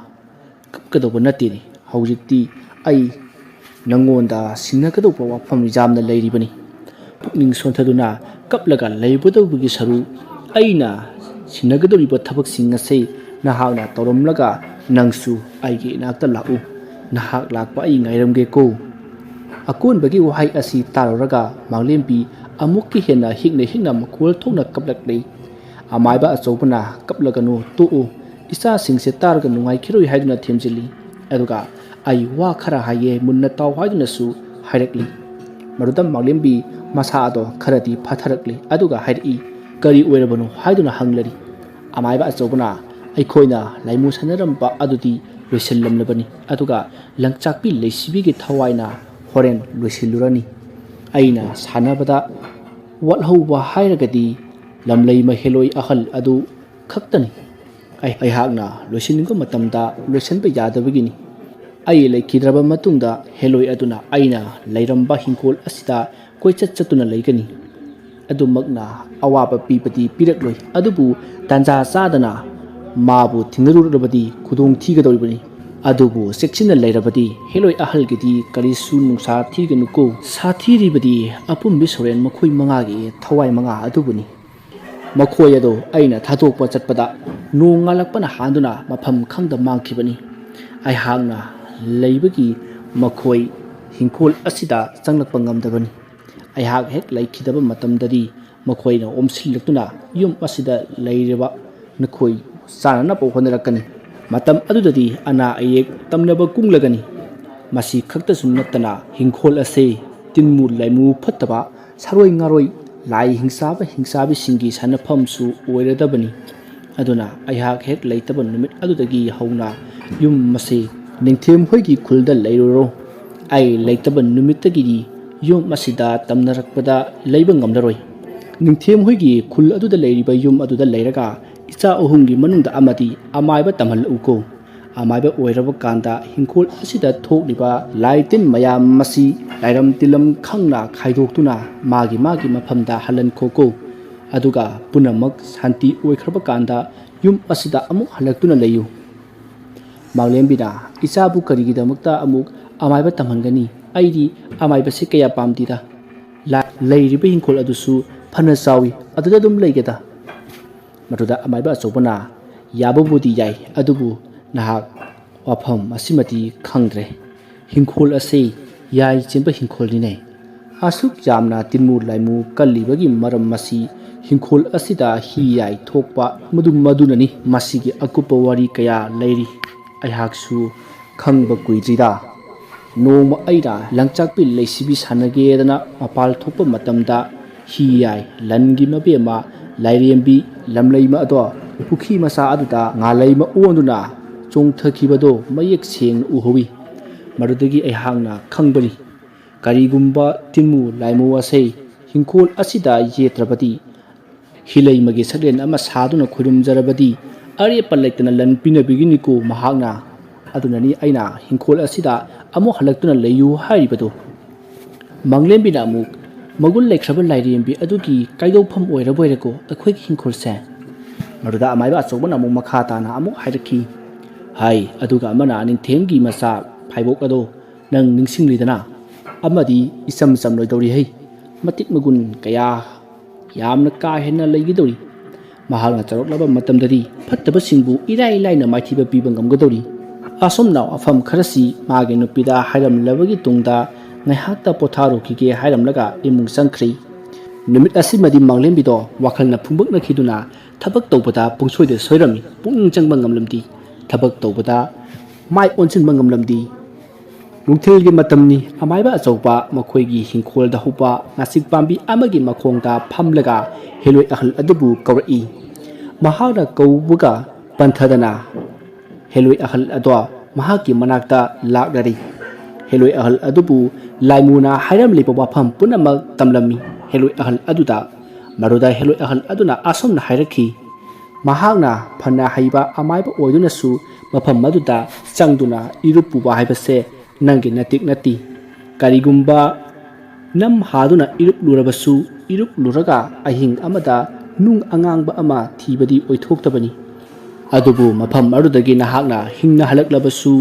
ꯀꯞꯀꯗꯧꯕ ꯅꯠꯇꯦꯅꯦ ꯍꯧꯖꯤꯛꯇꯤ ꯑꯩ ꯅꯪꯉꯣꯟꯗ ꯁꯤꯟꯅꯒꯗꯧꯕ ꯋꯥꯐꯝ ꯌꯥꯝꯅ ꯂꯩꯔꯤꯕꯅꯤ ꯄꯨꯛꯅꯤꯡ ꯁꯣꯟꯊꯗꯨꯅ ꯀꯞꯂꯒ ꯂꯩꯕꯗꯧꯕꯒꯤ ꯁꯔꯨꯛ ꯑꯩꯅ ꯁꯤꯟꯅꯒꯗꯧꯔꯤꯕ ꯊꯕꯛꯁꯤꯡ ꯑꯁꯤ ꯅꯍꯥꯛꯅ ꯇꯧꯔꯝꯂꯒ ꯅꯪꯁꯨ ꯑꯩꯒꯤ ꯏꯅꯥꯛꯇ ꯂꯥꯛꯎ ꯅꯍꯥꯛ ꯂꯥꯛꯄ ꯑꯩ ꯉꯥꯏꯔꯝꯒꯦꯀꯣ ꯑꯀꯣꯟꯕꯒꯤ ꯋꯥꯍꯩ ꯑꯁꯤ ꯇꯥꯔꯨꯔꯒ ꯃꯪꯂꯦꯝꯕꯤ ꯑꯃꯨꯛꯀ ꯍꯦꯟꯅ ꯍꯤꯛꯅ ꯃꯈꯣꯜ ꯊꯣꯛꯅ ꯀꯞꯂꯛꯂꯤ ꯑꯃꯥꯏꯕ ꯑꯆꯧꯕꯅ ꯀꯞꯂꯒꯅꯨ ꯇꯣꯛꯎ ꯏꯆꯥꯁꯤꯡꯁꯦ ꯇꯥꯔꯒ ꯅꯨꯡꯉꯥꯏꯈꯤꯔꯣꯏ ꯍꯥꯏꯗꯨꯅ ꯊꯦꯝꯖꯤꯜꯂꯤ ꯑꯗꯨꯒ ꯑꯩ ꯋꯥ ꯈꯔ ꯍꯥꯏꯌꯦ ꯃꯨꯟꯅ ꯇꯥꯎ ꯍꯥꯏꯗꯨꯅꯁꯨ ꯍꯥꯏꯔꯛꯂꯤ ꯃꯗꯨꯗ ꯃꯪꯂꯦꯝꯕꯤ ꯃꯁꯥ ꯑꯗꯣ ꯈꯔꯗꯤ ꯐꯊꯔꯛꯂꯤ ꯑꯗꯨꯒ ꯍꯥꯏꯔꯛꯏ ꯀꯔꯤ ꯑꯣꯏꯔꯕꯅꯣ ꯍꯥꯏꯗꯨꯅ ꯍꯪꯂꯔꯤ ꯑꯃꯥꯏꯕ ꯑꯆꯧꯕꯅ ꯑꯩꯈꯣꯏꯅ ꯂꯥꯏꯃꯨ ꯁꯥꯟꯅꯔꯝꯕ ꯑꯗꯨꯗꯤ ꯂꯣꯏꯁꯤꯜꯂꯝꯂꯕꯅꯤ ꯑꯗꯨꯒ ꯂꯪꯆꯥꯛꯄꯤ ꯂꯩꯁꯤꯕꯤꯒꯤ ꯊꯋꯥꯏꯅ ꯍꯣꯔꯦꯟ ꯂꯣꯏꯁꯤꯜꯂꯨꯔꯅꯤ ꯑꯩꯅ ꯁꯥꯟꯅꯕꯗ ꯋꯥꯠꯍꯧꯕ ꯍꯥꯏꯔꯒꯗꯤ ꯂꯝꯂꯩꯃ ꯍꯦꯂꯣꯏ ꯑꯍꯜ ꯑꯗꯨ ꯈꯛꯇꯅꯤ ꯑꯩꯍꯥꯛꯅ ꯂꯣꯏꯁꯤꯟꯅꯤꯡꯕ ꯃꯇꯝꯗ ꯂꯣꯏꯁꯤꯟꯕ ꯌꯥꯗꯕꯒꯤꯅꯤ ꯑꯩ ꯂꯩꯈꯤꯗ꯭ꯔꯕ ꯃꯇꯨꯡꯗ ꯍꯦꯂꯣꯏ ꯑꯗꯨꯅ ꯑꯩꯅ ꯂꯩꯔꯝꯕ ꯍꯤꯡꯈꯣꯜ ꯑꯁꯤꯗ ꯀꯣꯏꯆꯠ ꯆꯠꯇꯨꯅ ꯂꯩꯒꯅꯤ ꯑꯗꯨꯃꯛꯅ ꯑꯋꯥꯕ ꯄꯤꯕꯗꯤ ꯄꯤꯔꯛꯂꯣꯏ ꯑꯗꯨꯕꯨ ꯇꯥꯟꯖꯥ ꯆꯥꯗꯅ ꯃꯥꯕꯨ ꯊꯦꯡꯅꯔꯨꯔꯕꯗꯤ ꯈꯨꯗꯣꯡ ꯊꯤꯒꯗꯧꯔꯤꯕꯅꯤ ꯑꯗꯨꯕꯨ ꯆꯦꯛꯁꯤꯟꯅ ꯂꯩꯔꯕꯗꯤ ꯍꯦꯂꯣꯏ ꯑꯍꯜꯒꯤꯗꯤ ꯀꯔꯤꯁꯨ ꯅꯨꯡꯁꯥ ꯊꯤꯒꯅꯨꯀꯣ ꯁꯥꯊꯤꯔꯤꯕꯗꯤ ꯑꯄꯨꯝꯕꯤ ꯁꯣꯔꯦꯟ ꯃꯈꯣꯏ ꯃꯉꯥꯒꯤ ꯊꯋꯥꯏ ꯃꯉꯥ ꯑꯗꯨꯕꯨꯅꯤ ꯃꯈꯣꯏ ꯑꯗꯣ ꯑꯩꯅ ꯊꯥꯗꯣꯛꯄ ꯆꯠꯄꯗ ꯅꯣꯡ ꯉꯥꯜꯂꯛꯄꯅ ꯍꯥꯟꯗꯨꯅ ꯃꯐꯝ ꯈꯪꯗ ꯃꯥꯡꯈꯤꯕꯅꯤ ꯑꯩꯍꯥꯛꯅ ꯂꯩꯕꯒꯤ ꯃꯈꯣꯏ ꯍꯤꯡꯈꯣꯜ ꯑꯁꯤꯗ ꯆꯪꯂꯛꯄ ꯉꯝꯗꯕꯅꯤ ꯑꯩꯍꯥꯛ ꯍꯦꯛ ꯂꯩꯈꯤꯗꯕ ꯃꯇꯝꯗꯗꯤ ꯃꯈꯣꯏꯅ ꯑꯣꯝꯁꯤꯜꯂꯛꯇꯨꯅ ꯌꯨꯝ ꯑꯁꯤꯗ ꯂꯩꯔꯤꯕ ꯅꯈꯣꯏ ꯆꯥꯅꯅꯕ ꯍꯣꯠꯅꯔꯛꯀꯅꯤ ꯃꯇꯝ ꯑꯗꯨꯗꯗꯤ ꯑꯅꯥ ꯑꯌꯦꯛ ꯇꯝꯅꯕ ꯀꯨꯡꯂꯒꯅꯤ ꯃꯁꯤ ꯈꯛꯇꯁꯨ ꯅꯠꯇꯅ ꯍꯤꯡꯈꯣꯜ ꯑꯁꯤ ꯇꯤꯟꯃꯨ ꯂꯩꯃꯨ ꯐꯠꯇꯕ ꯁꯥꯔꯣꯏ ꯉꯥꯔꯣꯏ ꯂꯥꯏ ꯍꯤꯡꯆꯥꯕꯤꯁꯤꯡꯒꯤ ꯁꯥꯟꯅꯐꯝꯁꯨ ꯑꯣꯏꯔꯗꯕꯅꯤ ꯑꯗꯨꯅ ꯑꯩꯍꯥꯛ ꯍꯦꯛ ꯂꯩꯇꯕ ꯅꯨꯃꯤꯠ ꯑꯗꯨꯗꯒꯤ ꯍꯧꯅ ꯌꯨꯝ ꯑꯁꯤ ꯅꯤꯡꯊꯦꯝ ꯍꯣꯏꯒꯤ ꯈꯨꯜꯗ ꯂꯩꯔꯨꯔꯣ ꯑꯩ ꯂꯩꯇꯕ ꯅꯨꯃꯤꯠꯇꯒꯤꯗꯤ ꯌꯨꯝ ꯑꯁꯤꯗ ꯇꯝꯅꯔꯛꯄꯗ ꯂꯩꯕ ꯉꯝꯂꯔꯣꯏ ꯅꯤꯡꯊꯦꯝ ꯍꯣꯏꯒꯤ ꯈꯨꯜ ꯑꯗꯨꯗ ꯂꯩꯔꯤꯕ ꯌꯨꯝ ꯑꯗꯨꯗ ꯂꯩꯔꯒ ꯏꯆꯥ ꯑꯍꯨꯝꯒꯤ ꯃꯅꯨꯡꯗ ꯑꯃꯗꯤ ꯑꯃꯥꯏꯕ ꯇꯝꯍꯜꯂꯛꯎꯀꯣ ꯑꯃꯥꯏꯕ ꯑꯣꯏꯔꯕ ꯀꯥꯟꯗ ꯍꯤꯡꯈꯣꯜ ꯑꯁꯤꯗ ꯊꯣꯛꯂꯤꯕ ꯂꯥꯏ ꯇꯤꯟ ꯃꯌꯥꯝ ꯃꯁꯤ ꯂꯥꯏꯔꯝ ꯇꯤꯜꯂꯝ ꯈꯪꯅ ꯈꯥꯏꯗꯣꯛꯇꯨꯅ ꯃꯥꯒꯤ ꯃꯐꯝꯗ ꯍꯜꯍꯟꯈꯣꯀꯣ ꯑꯗꯨꯒ ꯄꯨꯝꯅꯃꯛ ꯁꯥꯟꯇꯤ ꯑꯣꯏꯈ꯭ꯔꯕ ꯀꯥꯟꯗ ꯌꯨꯝ ꯑꯁꯤꯗ ꯑꯃꯨꯛ ꯍꯜꯂꯛꯇꯨꯅ ꯂꯩꯌꯨ ꯃꯪꯂꯦꯝꯕꯤꯅ ꯏꯆꯥꯕꯨ ꯀꯔꯤꯒꯤꯗꯃꯛꯇ ꯑꯃꯨꯛ ꯑꯃꯥꯏꯕ ꯇꯝꯍꯟꯒꯅꯤ ꯑꯩꯗꯤ ꯑꯃꯥꯏꯕꯁꯤ ꯀꯌꯥ ꯄꯥꯝꯗꯦꯗ ꯂꯩꯔꯤꯕ ꯍꯤꯡꯈꯣꯜ ꯑꯗꯨꯁꯨ ꯐꯅ ꯆꯥꯎꯏ ꯑꯗꯨꯗ ꯑꯗꯨꯝ ꯂꯩꯒꯦꯗ ꯃꯗꯨꯗ ꯑꯃꯥꯏꯕ ꯑꯆꯧꯕꯅ ꯌꯥꯕꯕꯨꯗꯤ ꯌꯥꯏ ꯑꯗꯨꯕꯨ ꯅꯍꯥꯛ ꯋꯥꯐꯝ ꯑꯁꯤꯃꯗꯤ ꯈꯪꯗ꯭ꯔꯦ ꯍꯤꯡꯈꯣꯜ ꯑꯁꯤ ꯌꯥꯏ ꯆꯦꯟꯕ ꯍꯤꯡꯈꯣꯜꯅꯤꯅꯦ ꯑꯁꯨꯛ ꯌꯥꯝꯅ ꯇꯤꯟꯃꯨ ꯂꯥꯏꯃꯨ ꯀꯜꯂꯤꯕꯒꯤ ꯃꯔꯝ ꯃꯁꯤ ꯍꯤꯡꯈꯣꯜ ꯑꯁꯤꯗ ꯍꯤ ꯌꯥꯏ ꯊꯣꯛꯄ ꯃꯗꯨꯅꯅꯤ ꯃꯁꯤꯒꯤ ꯑꯀꯨꯞꯄ ꯋꯥꯔꯤ ꯀꯌꯥ ꯂꯩꯔꯤ ꯑꯩꯍꯥꯛꯁꯨ ꯈꯪꯕ ꯀꯨꯏꯗ꯭ꯔꯤꯗ ꯅꯣꯡꯃ ꯑꯩꯅ ꯂꯪꯆꯥꯛꯄꯤ ꯂꯩꯁꯤꯕꯤ ꯁꯥꯟꯅꯒꯦꯗꯅ ꯃꯄꯥꯜ ꯊꯣꯛꯄ ꯃꯇꯝꯗ ꯍꯤ ꯌꯥꯏ ꯂꯟꯒꯤ ꯃꯕꯦꯝꯃ ꯂꯥꯏꯔꯦꯝꯕꯤ ꯂꯝꯂꯩꯃ ꯑꯗꯣ ꯄꯨꯈ꯭ꯔꯤ ꯃꯆꯥ ꯑꯗꯨꯗ ꯉꯥꯂꯩꯃ ꯑꯣꯟꯗꯨꯅ ꯆꯣꯡꯊꯈꯤꯕꯗꯣ ꯃꯌꯦꯛ ꯁꯦꯡꯅ ꯎꯍꯧꯏ ꯃꯗꯨꯗꯒꯤ ꯑꯩꯍꯥꯛꯅ ꯈꯪꯕꯅꯤ ꯀꯔꯤꯒꯨꯝꯕ ꯇꯤꯟꯃꯨ ꯂꯥꯏꯃꯨ ꯑꯁꯤ ꯍꯤꯡꯈꯣꯜ ꯑꯁꯤꯗ ꯌꯦꯠꯇ꯭ꯔꯕꯗꯤ ꯍꯤꯂꯩꯃꯒꯤ ꯁꯛꯂꯦꯟ ꯑꯃ ꯁꯥꯗꯨꯅ ꯈꯨꯔꯨꯝꯖꯔꯕꯗꯤ ꯑꯔꯦꯞꯄ ꯂꯩꯇꯅ ꯂꯟ ꯄꯤꯅꯕꯤꯒꯤꯅꯤꯀꯣ ꯃꯍꯥꯛꯅ ꯑꯗꯨꯅꯅꯤ ꯑꯩꯅ ꯍꯤꯡꯈꯣꯜ ꯑꯁꯤꯗ ꯑꯃꯨꯛ ꯍꯜꯂꯛꯇꯨꯅ ꯂꯩꯌꯨ ꯍꯥꯏꯔꯤꯕꯗꯣ ꯃꯪꯂꯦꯝꯕꯤꯅ ꯑꯃꯨꯛ ꯃꯒꯨꯟ ꯂꯩꯈ꯭ꯔꯕ ꯂꯥꯏꯔꯦꯝꯕꯤ ꯑꯗꯨꯒꯤ ꯀꯥꯏꯗꯧꯐꯝ ꯑꯣꯏꯔꯕꯣꯏꯔꯦꯀꯣ ꯑꯩꯈꯣꯏꯒꯤ ꯍꯤꯡꯈꯣꯜꯁꯦ ꯃꯗꯨꯗ ꯑꯃꯥꯏꯕ ꯑꯆꯧꯕꯅ ꯑꯃꯨꯛ ꯃꯈꯥ ꯇꯥꯅ ꯑꯃꯨꯛ ꯍꯥꯏꯔꯛꯈꯤ ꯍꯥꯏ ꯑꯗꯨꯒ ꯑꯃꯅ ꯅꯤꯡꯊꯦꯝꯒꯤ ꯃꯆꯥ ꯐꯥꯏꯕꯣꯛ ꯑꯗꯣ ꯅꯪ ꯅꯤꯡꯁꯤꯡꯂꯤꯗꯅ ꯑꯃꯗꯤ ꯏꯆꯝ ꯂꯣꯏꯗꯧꯔꯤꯍꯩ ꯃꯇꯤꯛ ꯃꯒꯨꯟ ꯀꯌꯥ ꯌꯥꯝꯅ ꯀꯥ ꯍꯦꯟꯅ ꯂꯩꯒꯗꯧꯔꯤ ꯃꯍꯥꯛꯅ ꯆꯥꯎꯔꯛꯂꯕ ꯃꯇꯝꯗꯗꯤ ꯐꯠꯇꯕꯁꯤꯡꯕꯨ ꯏꯔꯥꯏ ꯂꯥꯏꯅ ꯃꯥꯏꯊꯤꯕ ꯄꯤꯕ ꯉꯝꯒꯗꯧꯔꯤ ꯑꯁꯨꯝꯅ ꯋꯥꯐꯝ ꯈꯔꯁꯤ ꯃꯥꯒꯤ ꯅꯨꯄꯤꯗ ꯍꯥꯏꯔꯝꯂꯕꯒꯤ ꯇꯨꯡꯗ ꯉꯥꯏꯍꯥꯛꯇ ꯄꯣꯊꯥꯔꯨꯈꯤꯒꯦ ꯍꯥꯏꯔꯝꯂꯒ ꯏꯃꯨꯡ ꯆꯪꯈ꯭ꯔꯤ꯫ ꯅꯨꯃꯤꯠ ꯑꯁꯤꯃꯗꯤ ꯃꯥꯡꯂꯦꯝꯕꯤꯗꯣ ꯋꯥꯈꯜꯅ ꯐꯨꯡꯕꯛꯅꯈꯤꯗꯨꯅ ꯊꯕꯛ ꯇꯧꯕꯗ ꯄꯨꯡꯁꯣꯏꯗ ꯁꯣꯏꯔꯝꯃꯤ꯫ ꯄꯨꯛꯅꯤꯡ ꯆꯪꯕ ꯉꯝꯂꯝꯗꯤ, ꯊꯕꯛ ꯇꯧꯕꯗ ꯃꯥꯏ ꯑꯣꯟꯁꯤꯟꯕ ꯉꯝꯂꯝꯗꯤ꯫ ꯅꯨꯡꯊꯤꯜꯒꯤ ꯃꯇꯝꯅꯤ꯫ ꯑꯃꯥꯏꯕ ꯑꯆꯧꯕ ꯃꯈꯣꯏꯒꯤ ꯍꯤꯡꯈꯣꯜꯗ ꯍꯧꯕ ꯉꯥꯆꯤꯛ ꯄꯥꯝꯕꯤ ꯑꯃꯒꯤ ꯃꯈꯣꯡꯗ ꯐꯝꯂꯒ ꯍꯦꯂꯣꯏ ꯑꯍꯜ ꯑꯗꯨꯕꯨ ꯀꯧꯔꯛꯏ꯫ ꯃꯍꯥꯛꯅ ꯀꯧꯕꯒ ꯄꯟꯊꯗꯅ ꯍꯦꯂꯣꯏ ꯑꯍꯜ ꯑꯗꯣ ꯃꯍꯥꯛꯀꯤ ꯃꯅꯥꯛꯇ ꯂꯥꯛꯂꯔꯤ꯫ ꯍꯦꯂꯣꯏ ꯑꯍꯜ ꯑꯗꯨꯕꯨ ꯂꯥꯏꯃꯨꯅ ꯍꯥꯏꯔꯝꯂꯤꯕ ꯋꯥꯐꯝ ꯄꯨꯝꯅꯃꯛ ꯇꯝꯂꯝꯃꯤ ꯍꯦꯂꯣꯏ ꯑꯍꯜ ꯑꯗꯨꯗ꯫ ꯃꯗꯨꯗ ꯍꯦꯂꯣꯏ ꯑꯍꯜ ꯑꯗꯨꯅ ꯑꯁꯨꯝꯅ ꯍꯥꯏꯔꯛꯈꯤ, ꯃꯍꯥꯛꯅ ꯐꯅ ꯍꯩꯕ ꯑꯃꯥꯏꯕ ꯑꯣꯏꯗꯨꯅꯁꯨ ꯃꯐꯝ ꯑꯗꯨꯗ ꯆꯪꯗꯨꯅ ꯏꯔꯨꯞ ꯄꯨꯕ ꯍꯥꯏꯕꯁꯦ ꯅꯪꯒꯤ ꯅꯇꯤꯛ ꯅꯠꯇꯤ꯫ ꯀꯔꯤꯒꯨꯝꯕ ꯅꯝ ꯍꯥꯗꯨꯅ ꯏꯔꯨꯞꯂꯨꯔꯕꯁꯨ ꯏꯔꯨꯞꯂꯨꯔꯒ ꯑꯍꯤꯡ ꯑꯃꯗ ꯅꯨꯡ ꯑꯉꯥꯡꯕ ꯑꯃ ꯊꯤꯕꯗꯤ ꯑꯣꯏꯊꯣꯛꯇꯕꯅꯤ꯫ ꯑꯗꯨꯕꯨ ꯃꯐꯝ ꯑꯗꯨꯗꯒꯤ ꯅꯍꯥꯛꯅ ꯍꯤꯡꯅ ꯍꯜꯂꯛꯂꯕꯁꯨ